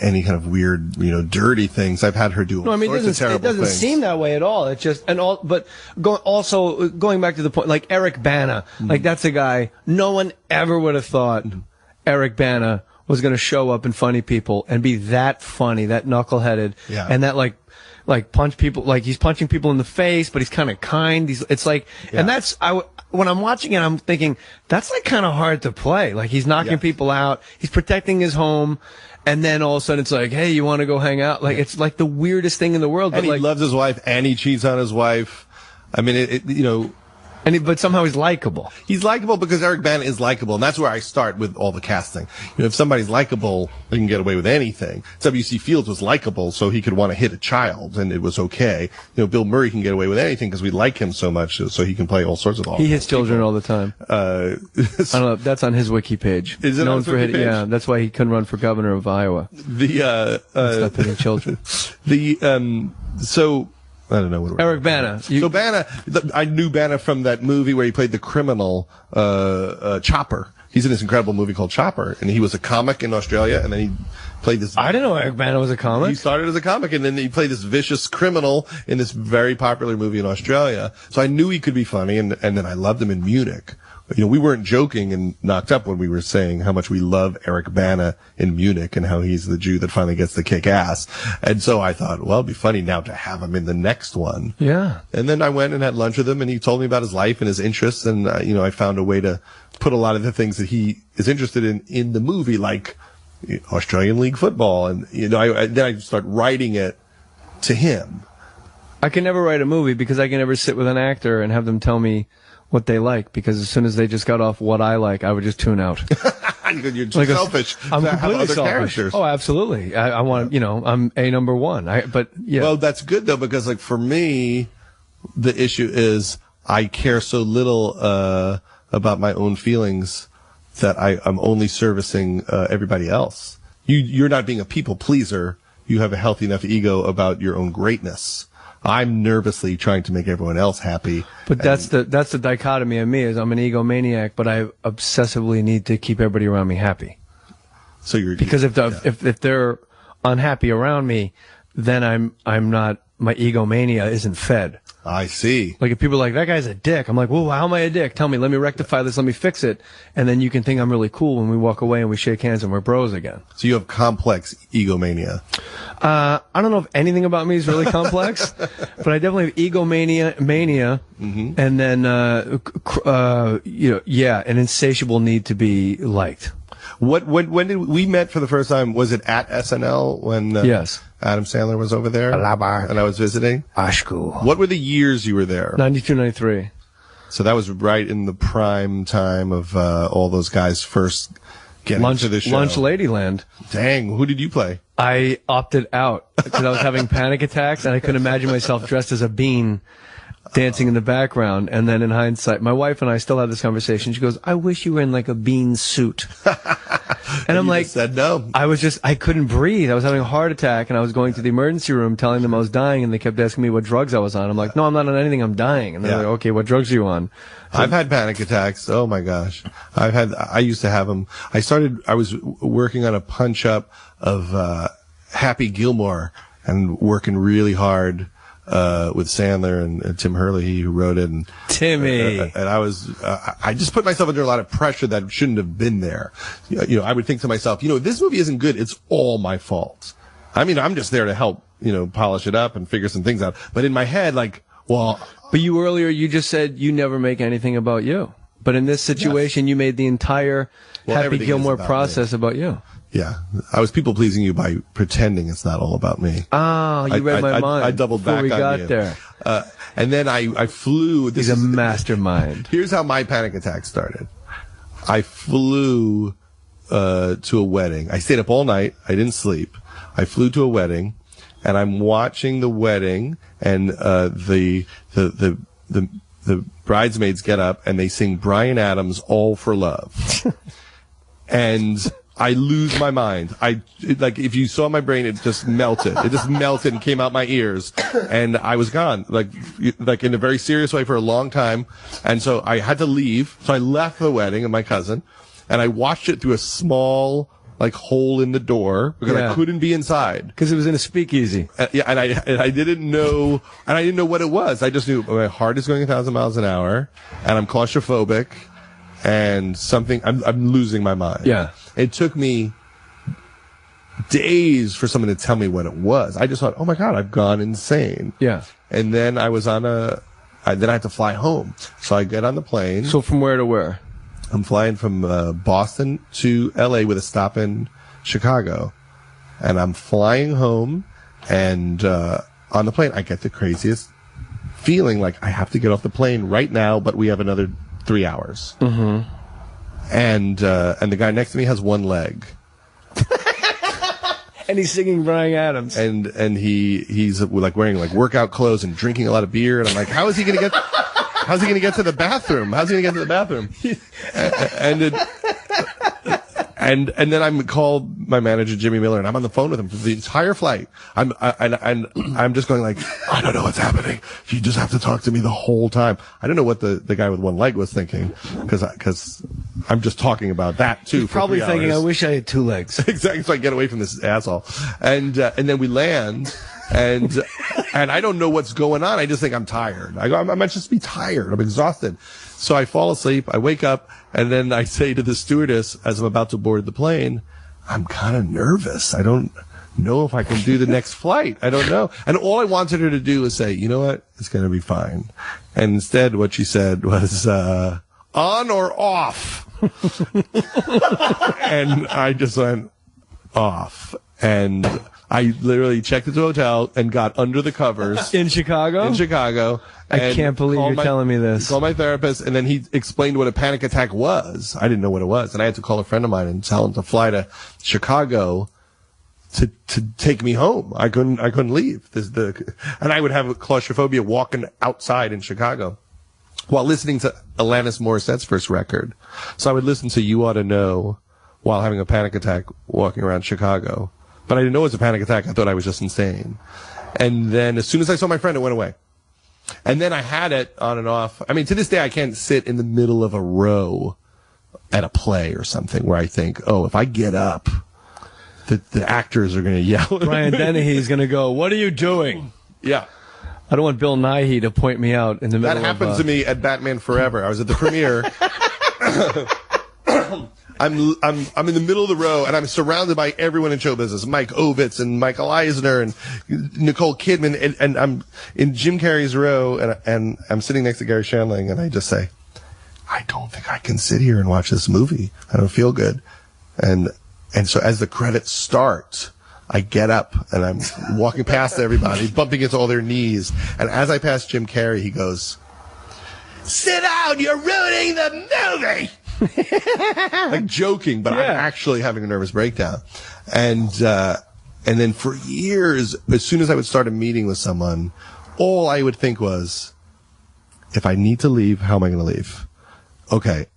any kind of weird, you know, dirty things. I've had her do all sorts of terrible things. It doesn't seem that way at all. It's just, but going back to the point, like Eric Bana, like that's a guy no one ever would have thought Eric Bana was going to show up in Funny People and be that funny, that knuckleheaded, and that like like punch people, like he's punching people in the face, but he's kind of kind. It's like, and that's, when I'm watching it, I'm thinking, that's like kind of hard to play. Like he's knocking people out, he's protecting his home, and then all of a sudden it's like, hey, you want to go hang out? Like it's like the weirdest thing in the world. And but he loves his wife, and he cheats on his wife. I mean, you know. But somehow he's likable. He's likable because Eric Bana is likable, and that's where I start with all the casting. You know, if somebody's likable, they can get away with anything. W.C. Fields was likable, so he could want to hit a child, and it was okay. You know, Bill Murray can get away with anything because we like him so much, so he can play all sorts of awful. He hits children all the time. I don't know. That's on his wiki page. Is it on his wiki page? Yeah, that's why he couldn't run for governor of Iowa. Stop hitting children. So. I don't know what Eric Bana. So Bana, I knew Bana from that movie where he played the criminal, Chopper. He's in this incredible movie called Chopper, and he was a comic in Australia, and then he played this. I didn't know Eric Bana was a comic. He started as a comic, and then he played this vicious criminal in this very popular movie in Australia. So I knew he could be funny, and then I loved him in Munich. You know, we weren't joking and knocked up when we were saying how much we love Eric Bana in Munich and how he's the Jew that finally gets to kick ass. And so I thought, well, it'd be funny now to have him in the next one. Yeah. And then I went and had lunch with him, and he told me about his life and his interests, and you know, I found a way to put a lot of the things that he is interested in the movie, like Australian League football, and you know, then I start writing it to him. I can never write a movie because I can never sit with an actor and have them tell me what they like, because as soon as they just got off what I like, I would just tune out. You're just selfish. I'm completely selfish. Characters. Oh, absolutely. I want, you know, I'm a number one. But yeah. Well, that's good though, because like for me, the issue is I care so little about my own feelings that I'm only servicing everybody else. You're not being a people pleaser. You have a healthy enough ego about your own greatness. I'm nervously trying to make everyone else happy. But that's the dichotomy of me, is I'm an egomaniac, but I obsessively need to keep everybody around me happy. So you're because if they're unhappy around me, then I'm not, my egomania isn't fed. I see. Like if people are like, that guy's a dick, I'm like, well, how am I a dick? Tell me, let me rectify this, let me fix it, and then you can think I'm really cool when we walk away and we shake hands and we're bros again. So you have complex egomania. I don't know if anything about me is really complex, but I definitely have egomania, and then you know, yeah, an insatiable need to be liked. When did we met for the first time? Was it at SNL when yes, Adam Sandler was over there and I was visiting? Ashku. What were the years you were there? 92, 93. So that was right in the prime time of all those guys first getting to the show. Lunch Ladyland. Dang, who did you play? I opted out because I was having panic attacks and I couldn't imagine myself dressed as a bean dancing in the background. And then in hindsight, my wife and I still have this conversation. She goes, I wish you were in like a bean suit. And I'm like, said no. I couldn't breathe. I was having a heart attack and I was going to the emergency room telling them I was dying, and they kept asking me what drugs I was on. I'm like, no, I'm not on anything. I'm dying. And they're like, okay, what drugs are you on? So, I've had panic attacks. Oh my gosh. I used to have them. I was working on a punch up of, Happy Gilmore and working really hard with Sandler and Tim Hurley, who wrote it. And Timmy. And I just put myself under a lot of pressure that shouldn't have been there. You know, I would think to myself, you know, this movie isn't good. It's all my fault. I mean, I'm just there to help, you know, polish it up and figure some things out. But in my head, like, well. But you just said you never make anything about you. But in this situation, you made the entire Happy Gilmore process about you. Yeah, I was people pleasing you by pretending it's not all about me. Oh, you read my mind. I doubled back on you. Before we got there. And then I flew. He's a mastermind. Here's how my panic attack started. I flew to a wedding. I stayed up all night. I didn't sleep. I flew to a wedding, and I'm watching the wedding, and the bridesmaids get up and they sing Bryan Adams' "All for Love," and I lose my mind. Like, if you saw my brain, it just melted. It just melted and came out my ears, and I was gone. Like in a very serious way for a long time. And so I had to leave. So I left the wedding of my cousin, and I watched it through a small, like, hole in the door because I couldn't be inside. Because it was in a speakeasy. And I didn't know, what it was. I just knew my heart is going 1,000 miles an hour, and I'm claustrophobic. And I'm losing my mind. Yeah. It took me days for someone to tell me what it was. I just thought, oh my God, I've gone insane. Yeah. And then I was on then I had to fly home. So I get on the plane. So from where to where? I'm flying from Boston to LA with a stop in Chicago. And I'm flying home, and on the plane, I get the craziest feeling like I have to get off the plane right now, but we have another 3 hours. Mm-hmm. And the guy next to me has one leg. And he's singing Bryan Adams. And he's like wearing like workout clothes and drinking a lot of beer. And I'm like, how's he gonna get to the bathroom? And then I called my manager, Jimmy Miller, and I'm on the phone with him for the entire flight. I'm just going like, I don't know what's happening. You just have to talk to me the whole time. I don't know what the guy with one leg was thinking, because I'm just talking about that too. He's probably thinking, I wish I had two legs. Exactly, so I get away from this asshole. And then we land, and I don't know what's going on. I just think I'm tired. I might just be tired. I'm exhausted. So I fall asleep, I wake up, and then I say to the stewardess as I'm about to board the plane, I'm kind of nervous. I don't know if I can do the next flight. I don't know. And all I wanted her to do was say, you know what? It's going to be fine. And instead what she said was, on or off? And I just went off. And I literally checked into a hotel and got under the covers. In Chicago? I can't believe you're telling me this. Called my therapist, and then he explained what a panic attack was. I didn't know what it was. And I had to call a friend of mine and tell him to fly to Chicago to take me home. I couldn't leave. And I would have claustrophobia walking outside in Chicago while listening to Alanis Morissette's first record. So I would listen to You Ought to Know while having a panic attack walking around Chicago. But I didn't know it was a panic attack. I thought I was just insane. And then as soon as I saw my friend, it went away. And then I had it on and off. I mean, to this day, I can't sit in the middle of a row at a play or something where I think, oh, if I get up, the actors are going to yell. Brian Dennehy's going to go, what are you doing? Yeah. I don't want Bill Nighy to point me out in the middle of... That happened to me at Batman Forever. I was at the premiere. I'm in the middle of the row, and I'm surrounded by everyone in show business. Mike Ovitz and Michael Eisner and Nicole Kidman, and I'm in Jim Carrey's row, and I'm sitting next to Gary Shandling, and I just say, I don't think I can sit here and watch this movie. I don't feel good. And so as the credits start, I get up, and I'm walking past everybody, bumping into all their knees, and as I pass Jim Carrey, he goes, sit down, you're ruining the movie! Like joking, but I'm actually having a nervous breakdown. And then for years, as soon as I would start a meeting with someone, all I would think was, if I need to leave, how am I going to leave? Okay,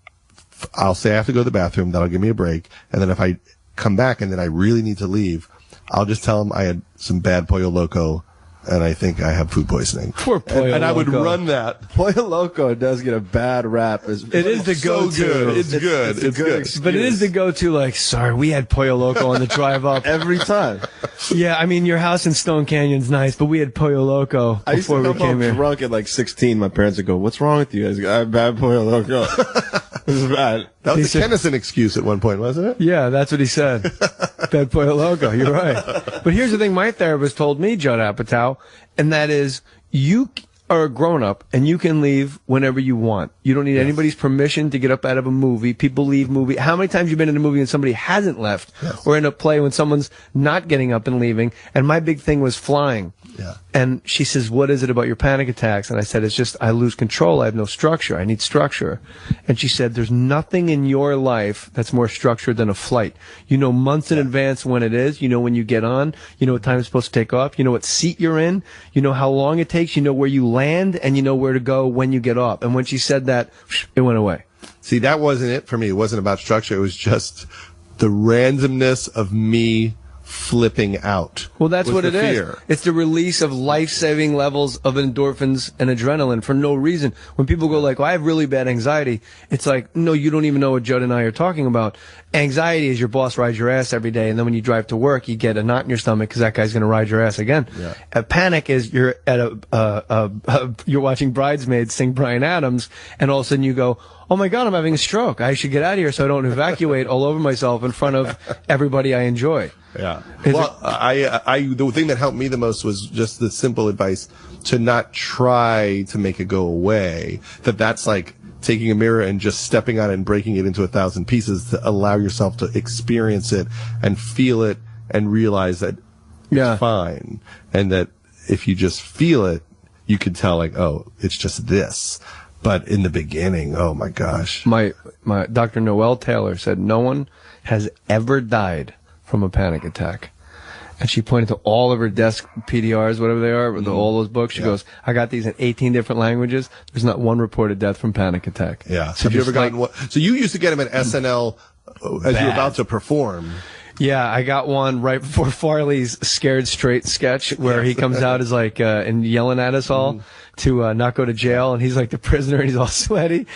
I'll say I have to go to the bathroom, that'll give me a break, and then if I come back and then I really need to leave, I'll just tell them I had some bad Pollo Loco, and I think I have food poisoning. Poor Pollo Loco. And I would run that. Pollo Loco does get a bad rap. It is the go-to. So good. It's good. It's good. But it is the go-to, like, sorry, we had Pollo Loco on the drive up. Every time. Yeah, I mean, your house in Stone Canyon's nice, but we had Pollo Loco before we came here. I used to come home drunk at like 16. My parents would go, what's wrong with you guys? I have bad Pollo Loco. This is bad. That was a Kennison excuse at one point, wasn't it? Yeah, that's what he said. Bad Pollo Loco. You're right. But here's the thing my therapist told me, Judd Apatow, and that is, you are a grown-up, and you can leave whenever you want. You don't need anybody's permission to get up out of a movie. People leave movie. How many times have you been in a movie and somebody hasn't left? Yes. Or in a play when someone's not getting up and leaving? And my big thing was flying. Yeah. And she says, what is it about your panic attacks? And I said, it's just I lose control. I have no structure. I need structure. And she said, there's nothing in your life that's more structured than a flight. You know months in advance when it is. You know when you get on. You know what time it's supposed to take off. You know what seat you're in. You know how long it takes. You know where you land, and you know where to go when you get off. And when she said that, it went away. See, that wasn't it for me. It wasn't about structure. It was just the randomness of me flipping out. Well, that's what it is. It's the release of life-saving levels of endorphins and adrenaline for no reason. When people go like, well, I have really bad anxiety, it's like, no, you don't even know what Judd and I are talking about. Anxiety is your boss rides your ass every day, and then when you drive to work, you get a knot in your stomach because that guy's going to ride your ass again. Yeah. Panic is you're at you're watching Bridesmaids sing Bryan Adams, and all of a sudden you go, oh my God, I'm having a stroke. I should get out of here so I don't evacuate all over myself in front of everybody I enjoy. Yeah. The thing that helped me the most was just the simple advice to not try to make it go away. That's like taking a mirror and just stepping on it and breaking it into 1,000 pieces to allow yourself to experience it and feel it and realize that it's fine. And that if you just feel it, you can tell like, oh, it's just this. But in the beginning, oh my gosh. My Dr. Noelle Taylor said no one has ever died from a panic attack. And she pointed to all of her desk PDRs, whatever they are, all those books. She goes, I got these in 18 different languages. There's not one reported death from panic attack. Yeah. So have you ever gotten one? So you used to get them at SNL as you were about to perform. Yeah, I got one right before Farley's Scared Straight sketch where he comes out as like, and yelling at us all to not go to jail. And he's like the prisoner and he's all sweaty.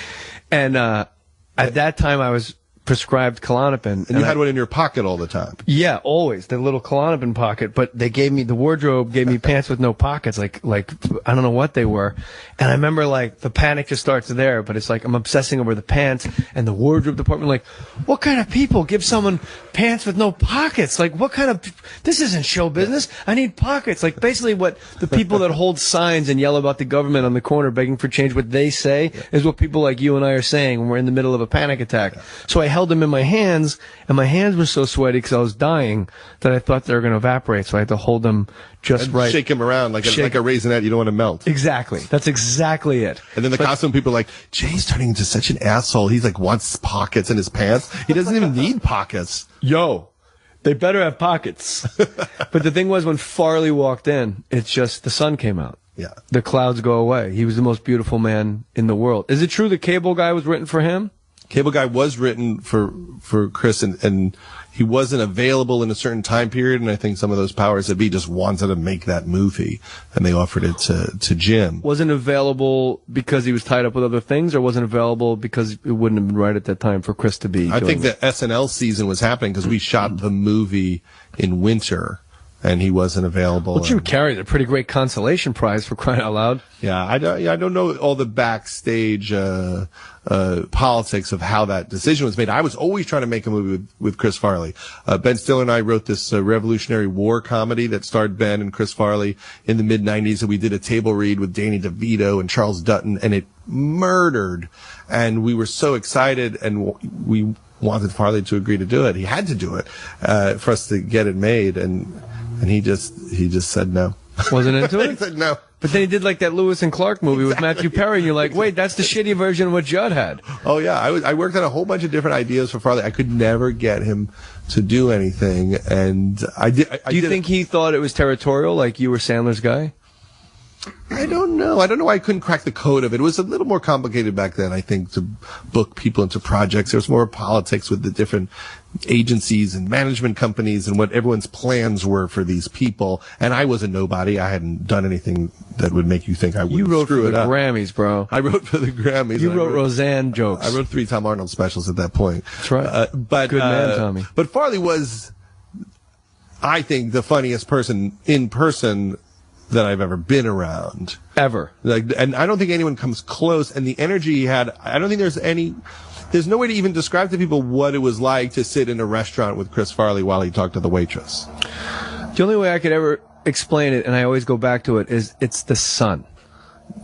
And at that time I was prescribed Klonopin. And you had one in your pocket all the time. Yeah, always. The little Klonopin pocket. But they gave me, the wardrobe gave me pants with no pockets, like I don't know what they were. And I remember like the panic just starts there, but it's like I'm obsessing over the pants and the wardrobe department. Like, what kind of people give someone pants with no pockets? Like, what kind of, this isn't show business. I need pockets. Like basically what the people that hold signs and yell about the government on the corner begging for change, what they say is what people like you and I are saying when we're in the middle of a panic attack. So I held them in my hands, and my hands were so sweaty because I was dying that I thought they were going to evaporate, so I had to hold them just right. Shake them around like a raisinette you don't want to melt. Exactly. That's exactly it. And then the costume people are like, Jay's turning into such an asshole. He's like wants pockets in his pants. He doesn't even need pockets. Yo, they better have pockets. But the thing was, when Farley walked in, it's just the sun came out. Yeah. The clouds go away. He was the most beautiful man in the world. Is it true the Cable Guy was written for him? Cable Guy was written for Chris, and he wasn't available in a certain time period, and I think some of those powers that be just wanted to make that movie, and they offered it to Jim. Wasn't available because he was tied up with other things, or wasn't available because it wouldn't have been right at that time for Chris to be? I think the SNL season was happening because we shot the movie in winter, and he wasn't available. Well, Jim Carrey's a pretty great consolation prize, for crying out loud. Yeah, I don't know all the backstage politics of how that decision was made. I was always trying to make a movie with Chris Farley. Ben Stiller and I wrote this Revolutionary War comedy that starred Ben and Chris Farley in the mid-'90s, and we did a table read with Danny DeVito and Charles Dutton, and it murdered. And we were so excited, and we wanted Farley to agree to do it. He had to do it for us to get it made, and he just said no. Wasn't into it? He said no. But then he did like that Lewis and Clark movie with Matthew Perry, and you're like, wait, that's the shitty version of what Judd had. Oh yeah, I worked on a whole bunch of different ideas for Farley. I could never get him to do anything, and I did. Do you think he thought it was territorial, like you were Sandler's guy? I don't know. I don't know why I couldn't crack the code of it. It was a little more complicated back then, I think, to book people into projects. There was more politics with the different agencies and management companies and what everyone's plans were for these people. And I was a nobody. I hadn't done anything that would make you think I would screw it up. You wrote for the Grammys, bro. I wrote for the Grammys. You wrote Roseanne jokes. I wrote 3 Tom Arnold specials at that point. That's right. Good man, Tommy. But Farley was, I think, the funniest person in person that I've ever been around. Ever. And I don't think anyone comes close. And the energy he had, I don't think there's no way to even describe to people what it was like to sit in a restaurant with Chris Farley while he talked to the waitress. The only way I could ever explain it, and I always go back to it, is it's the sun.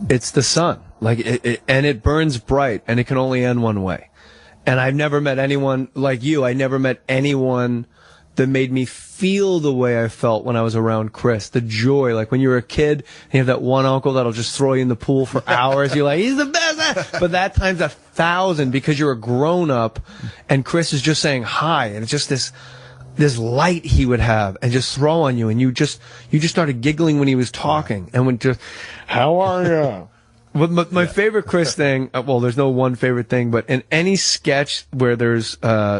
It's the sun. And it burns bright, and it can only end one way. And I've never met anyone like you. I never met anyone that made me feel the way I felt when I was around Chris. The joy, like when you were a kid, and you have that one uncle that'll just throw you in the pool for hours. You're like, he's the best. But that times 1,000 because you're a grown up, and Chris is just saying hi, and it's just this light he would have and just throw on you, and you just started giggling when he was talking, and when just, how are you? Well, my favorite Chris thing, well, there's no one favorite thing, but in any sketch where there's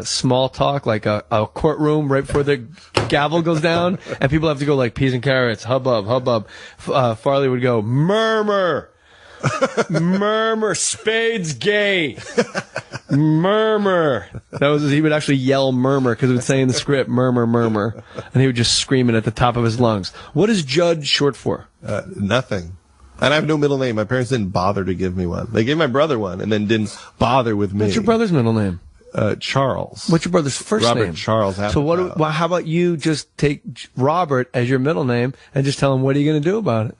small talk, like a courtroom right before the gavel goes down, and people have to go like peas and carrots, hubbub, hubbub, Farley would go, murmur, murmur, Spade's gay, murmur. He would actually yell murmur because it would say in the script, murmur, murmur, and he would just scream it at the top of his lungs. What is Judd short for? Nothing. And I have no middle name. My parents didn't bother to give me one. They gave my brother one and then didn't bother with me. What's your brother's middle name? Charles. What's your brother's first name? Robert Charles Apatow. So well, how about you just take Robert as your middle name and just tell him, what are you going to do about it?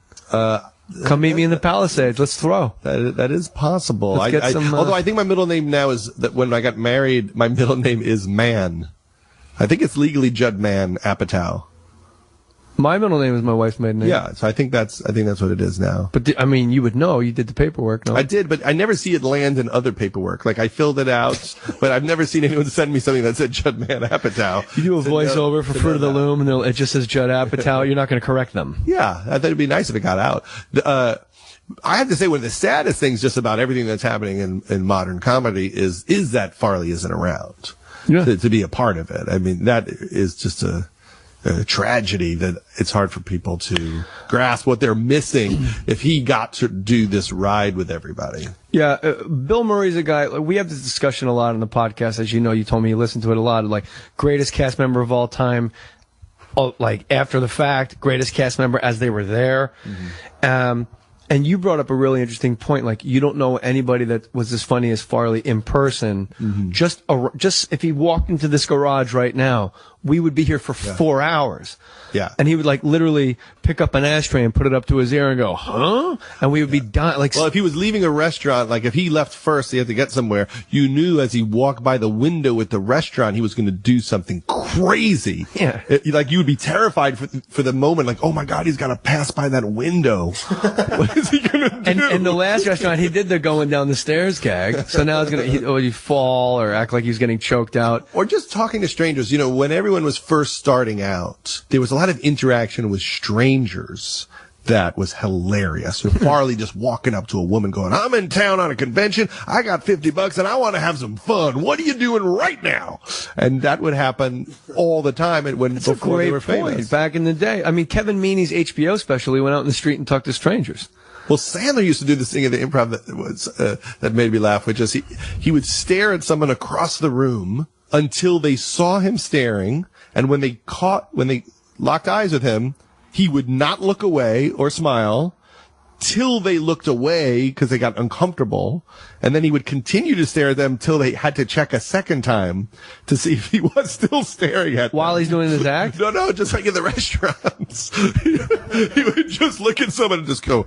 Come meet me in the Palisades. Let's throw. That is possible. Although I think my middle name now is that when I got married, my middle name is Mann. I think it's legally Judd Mann Apatow. My middle name is my wife's maiden name. Yeah, so I think that's what it is now. But you would know. You did the paperwork, no? I did, but I never see it land in other paperwork. Like I filled it out, but I've never seen anyone send me something that said Judd Mann Apatow. You do a voiceover for Fruit of the Loom, and it just says Judd Apatow. You're not going to correct them. Yeah, I thought it'd be nice if it got out. I have to say, one of the saddest things just about everything that's happening in modern comedy is that Farley isn't around to be a part of it. I mean, that is just a tragedy that it's hard for people to grasp what they're missing if he got to do this ride with everybody. Yeah, Bill Murray's a guy. We have this discussion a lot on the podcast, as you know. You told me you listened to it a lot. Like, greatest cast member of all time, like after the fact, greatest cast member as they were there. Mm-hmm. And you brought up a really interesting point. Like, you don't know anybody that was as funny as Farley in person. Mm-hmm. Just if he walked into this garage right now, we would be here for 4 hours. Yeah. And he would like literally pick up an ashtray and put it up to his ear and go, huh? And we would be dying. Like, well, if he was leaving a restaurant, like if he left first, he had to get somewhere, you knew as he walked by the window at the restaurant, he was going to do something crazy. Yeah. Like you would be terrified for the moment, like, oh my God, he's got to pass by that window. What is he going to do? And the last restaurant, he did the going down the stairs gag. So now he'd fall or act like he was getting choked out. Or just talking to strangers. You know, when everyone was first starting out, there was a lot of interaction with strangers that was hilarious. Farley just walking up to a woman going, I'm in town on a convention. I got $50 and I want to have some fun. What are you doing right now? And that would happen all the time before they were famous. Back in the day. I mean, Kevin Meaney's HBO special, he went out in the street and talked to strangers. Well, Sandler used to do this thing at the Improv that made me laugh, which is he would stare at someone across the room until they saw him staring, and when they locked eyes with him, he would not look away or smile till they looked away because they got uncomfortable, and then he would continue to stare at them till they had to check a second time to see if he was still staring at them. While he's doing his act? No, just like in the restaurants. He would just look at someone and just go,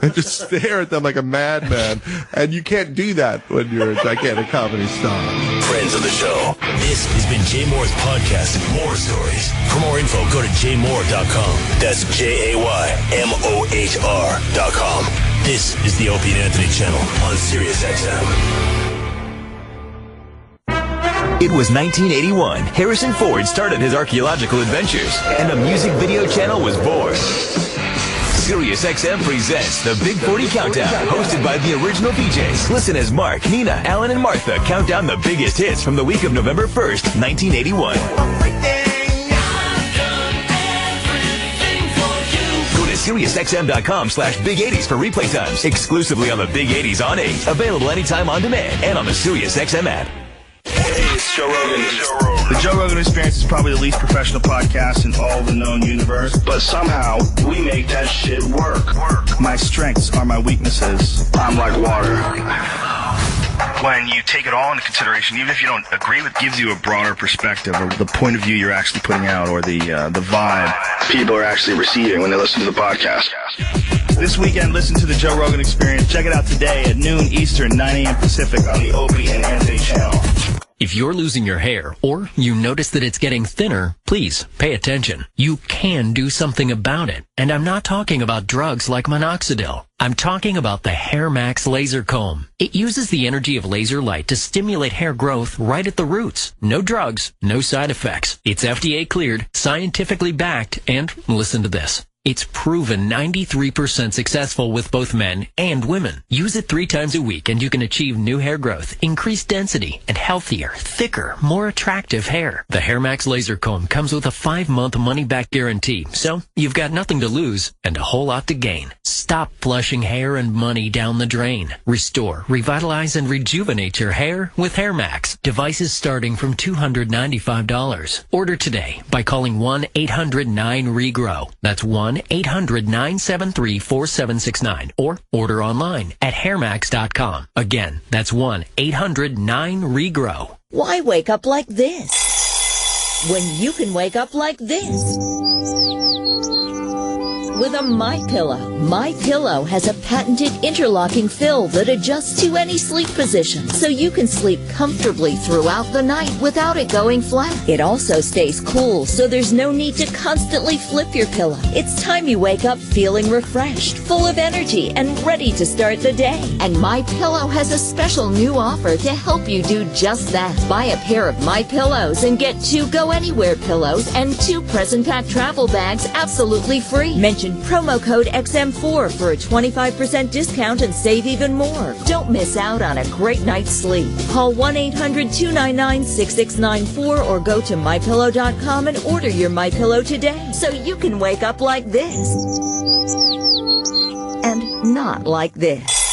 and just stare at them like a madman. And you can't do that when you're a gigantic comedy star. Friends of the show, this has been Jay Moore's podcast, More Stories. For more info, go to jaymore.com. That's JAYMOHR.com. This is the Opie and Anthony channel on Sirius XM. It was 1981. Harrison Ford started his archaeological adventures, and a music video channel was born. Sirius XM presents the Big 40 Countdown, hosted by the original DJs. Listen as Mark, Nina, Alan, and Martha count down the biggest hits from the week of November 1st, 1981. Go to SiriusXM.com/Big80s for replay times, exclusively on the Big 80s on 8. Available anytime on demand and on the Sirius XM app. Hey, it's Joe Rogan. The Joe Rogan Experience is probably the least professional podcast in all the known universe, but somehow we make that shit work. My strengths are my weaknesses. I'm like water. When you take it all into consideration, even if you don't agree with it, gives you a broader perspective of the point of view you're actually putting out, or the vibe people are actually receiving when they listen to the podcast. This weekend, listen to the Joe Rogan Experience. Check it out today at noon Eastern, 9 a.m. Pacific on the Opie and Anthony channel. If you're losing your hair, or you notice that it's getting thinner, please pay attention. You can do something about it. And I'm not talking about drugs like minoxidil. I'm talking about the Hair Max Laser Comb. It uses the energy of laser light to stimulate hair growth right at the roots. No drugs, no side effects. It's FDA cleared, scientifically backed, and listen to this. It's proven 93% successful with both men and women. Use it 3 times a week and you can achieve new hair growth, increased density, and healthier, thicker, more attractive hair. The Hair Max Laser Comb comes with a 5-month money-back guarantee, so you've got nothing to lose and a whole lot to gain. Stop flushing hair and money down the drain. Restore, revitalize, and rejuvenate your hair with Hair Max. Devices starting from $295. Order today by calling 1-800-9-REGROW. That's 1 1-800-973-4769 or order online at hairmax.com. Again, that's 1-800-9REGROW. Why wake up like this when you can wake up like this? With a MyPillow. MyPillow has a patented interlocking fill that adjusts to any sleep position, so you can sleep comfortably throughout the night without it going flat. It also stays cool, so there's no need to constantly flip your pillow. It's time you wake up feeling refreshed, full of energy, and ready to start the day. And MyPillow has a special new offer to help you do just that. Buy a pair of MyPillows and get 2 Go Anywhere pillows and 2 Present Pack travel bags absolutely free. Mention promo code XM4 for a 25% discount and save even more. Don't miss out on a great night's sleep. Call 1-800-299-6694 or go to MyPillow.com and order your MyPillow today so you can wake up like this and not like this.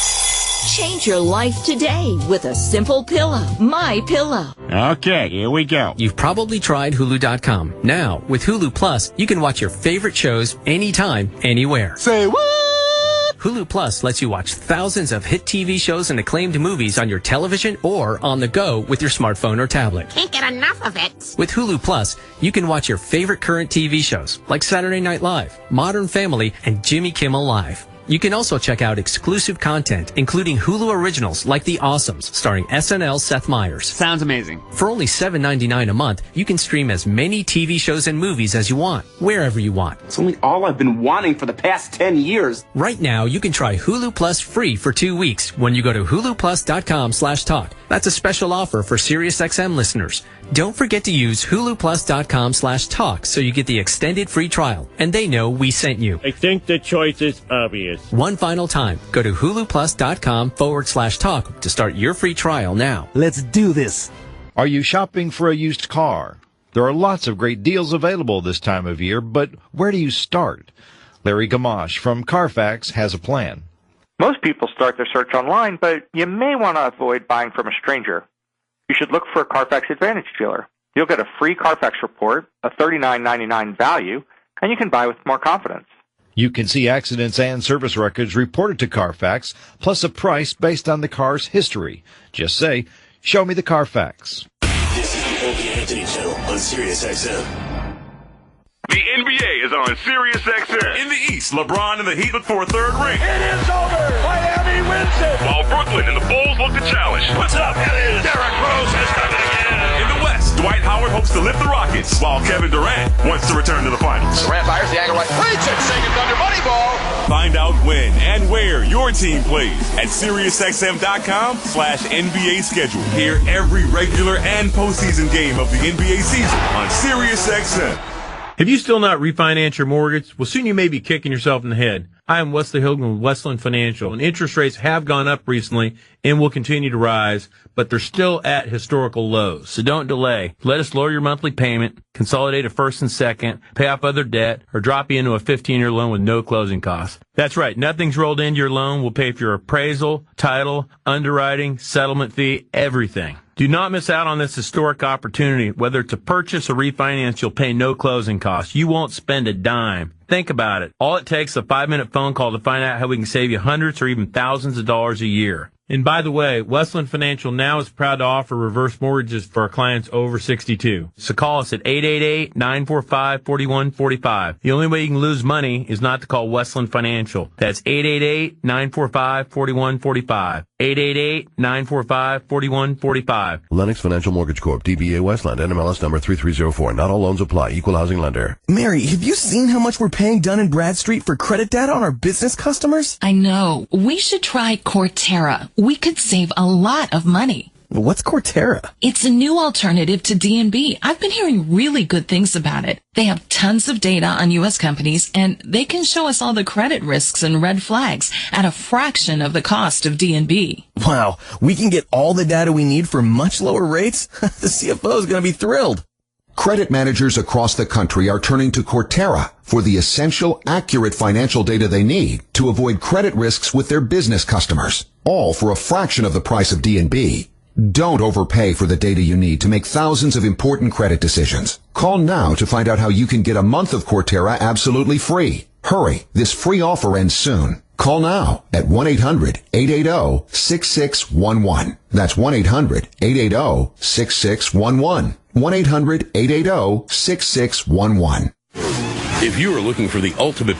Change your life today with a simple pillow. MyPillow. Okay, here we go. You've probably tried Hulu.com. Now, with Hulu Plus, you can watch your favorite shows anytime, anywhere. Say what? Hulu Plus lets you watch thousands of hit TV shows and acclaimed movies on your television or on the go with your smartphone or tablet. Can't get enough of it. With Hulu Plus, you can watch your favorite current TV shows like Saturday Night Live, Modern Family, and Jimmy Kimmel Live. You can also check out exclusive content, including Hulu originals like The Awesomes, starring SNL's Seth Meyers. Sounds amazing. For only $7.99 a month, you can stream as many TV shows and movies as you want, wherever you want. It's only all I've been wanting for the past 10 years. Right now, you can try Hulu Plus free for 2 weeks when you go to huluplus.com/talk. That's a special offer for SiriusXM listeners. Don't forget to use huluplus.com/talk so you get the extended free trial, and they know we sent you. I think the choice is obvious. One final time, go to huluplus.com/talk to start your free trial now. Let's do this. Are you shopping for a used car? There are lots of great deals available this time of year, but where do you start? Larry Gamache from Carfax has a plan. Most people start their search online, but you may want to avoid buying from a stranger. You should look for a Carfax Advantage dealer. You'll get a free Carfax report, a $39.99 value, and you can buy with more confidence. You can see accidents and service records reported to Carfax, plus a price based on the car's history. Just say, "Show me the Carfax." This is the Opie Anthony Show on SiriusXM. The NBA is on SiriusXM. In the East, LeBron and the Heat look for a third ring. It is over. Miami wins it. While Brooklyn and the Bulls look to challenge. What's up, Elliot? Derrick Rose has done it again. In the West, Dwight Howard hopes to lift the Rockets, while Kevin Durant wants to return to the finals. Durant fires the angle right. Reach it. Sing it under Moneyball. Find out when and where your team plays at SiriusXM.com/NBA schedule. Hear every regular and postseason game of the NBA season on SiriusXM. Have you still not refinanced your mortgage? Well, soon you may be kicking yourself in the head. I am Wesley Hogan with Westland Financial, and interest rates have gone up recently and will continue to rise, but they're still at historical lows. So don't delay. Let us lower your monthly payment, consolidate a first and second, pay off other debt, or drop you into a 15-year loan with no closing costs. That's right. Nothing's rolled into your loan. We'll pay for your appraisal, title, underwriting, settlement fee, everything. Do not miss out on this historic opportunity. Whether to purchase or refinance, you'll pay no closing costs. You won't spend a dime. Think about it. All it takes is a 5-minute phone call to find out how we can save you hundreds or even thousands of dollars a year. And by the way, Westland Financial now is proud to offer reverse mortgages for our clients over 62. So call us at 888-945-4145. The only way you can lose money is not to call Westland Financial. That's 888-945-4145. 888-945-4145. Lennox Financial Mortgage Corp. DBA Westland. NMLS number 3304. Not all loans apply. Equal housing lender. Mary, have you seen how much we're paying Dun & Bradstreet for credit data on our business customers? I know. We should try Cortera. We could save a lot of money. What's Cortera? It's a new alternative to D&B. I've been hearing really good things about it. They have tons of data on U.S. companies, and they can show us all the credit risks and red flags at a fraction of the cost of D&B. Wow, we can get all the data we need for much lower rates? The CFO is going to be thrilled. Credit managers across the country are turning to Cortera for the essential, accurate financial data they need to avoid credit risks with their business customers, all for a fraction of the price of D&B. Don't overpay for the data you need to make thousands of important credit decisions. Call now to find out how you can get a month of Cortera absolutely free. Hurry, this free offer ends soon. Call now at 1-800-880-6611. That's 1-800-880-6611. 1-800-880-6611. If you are looking for the ultimate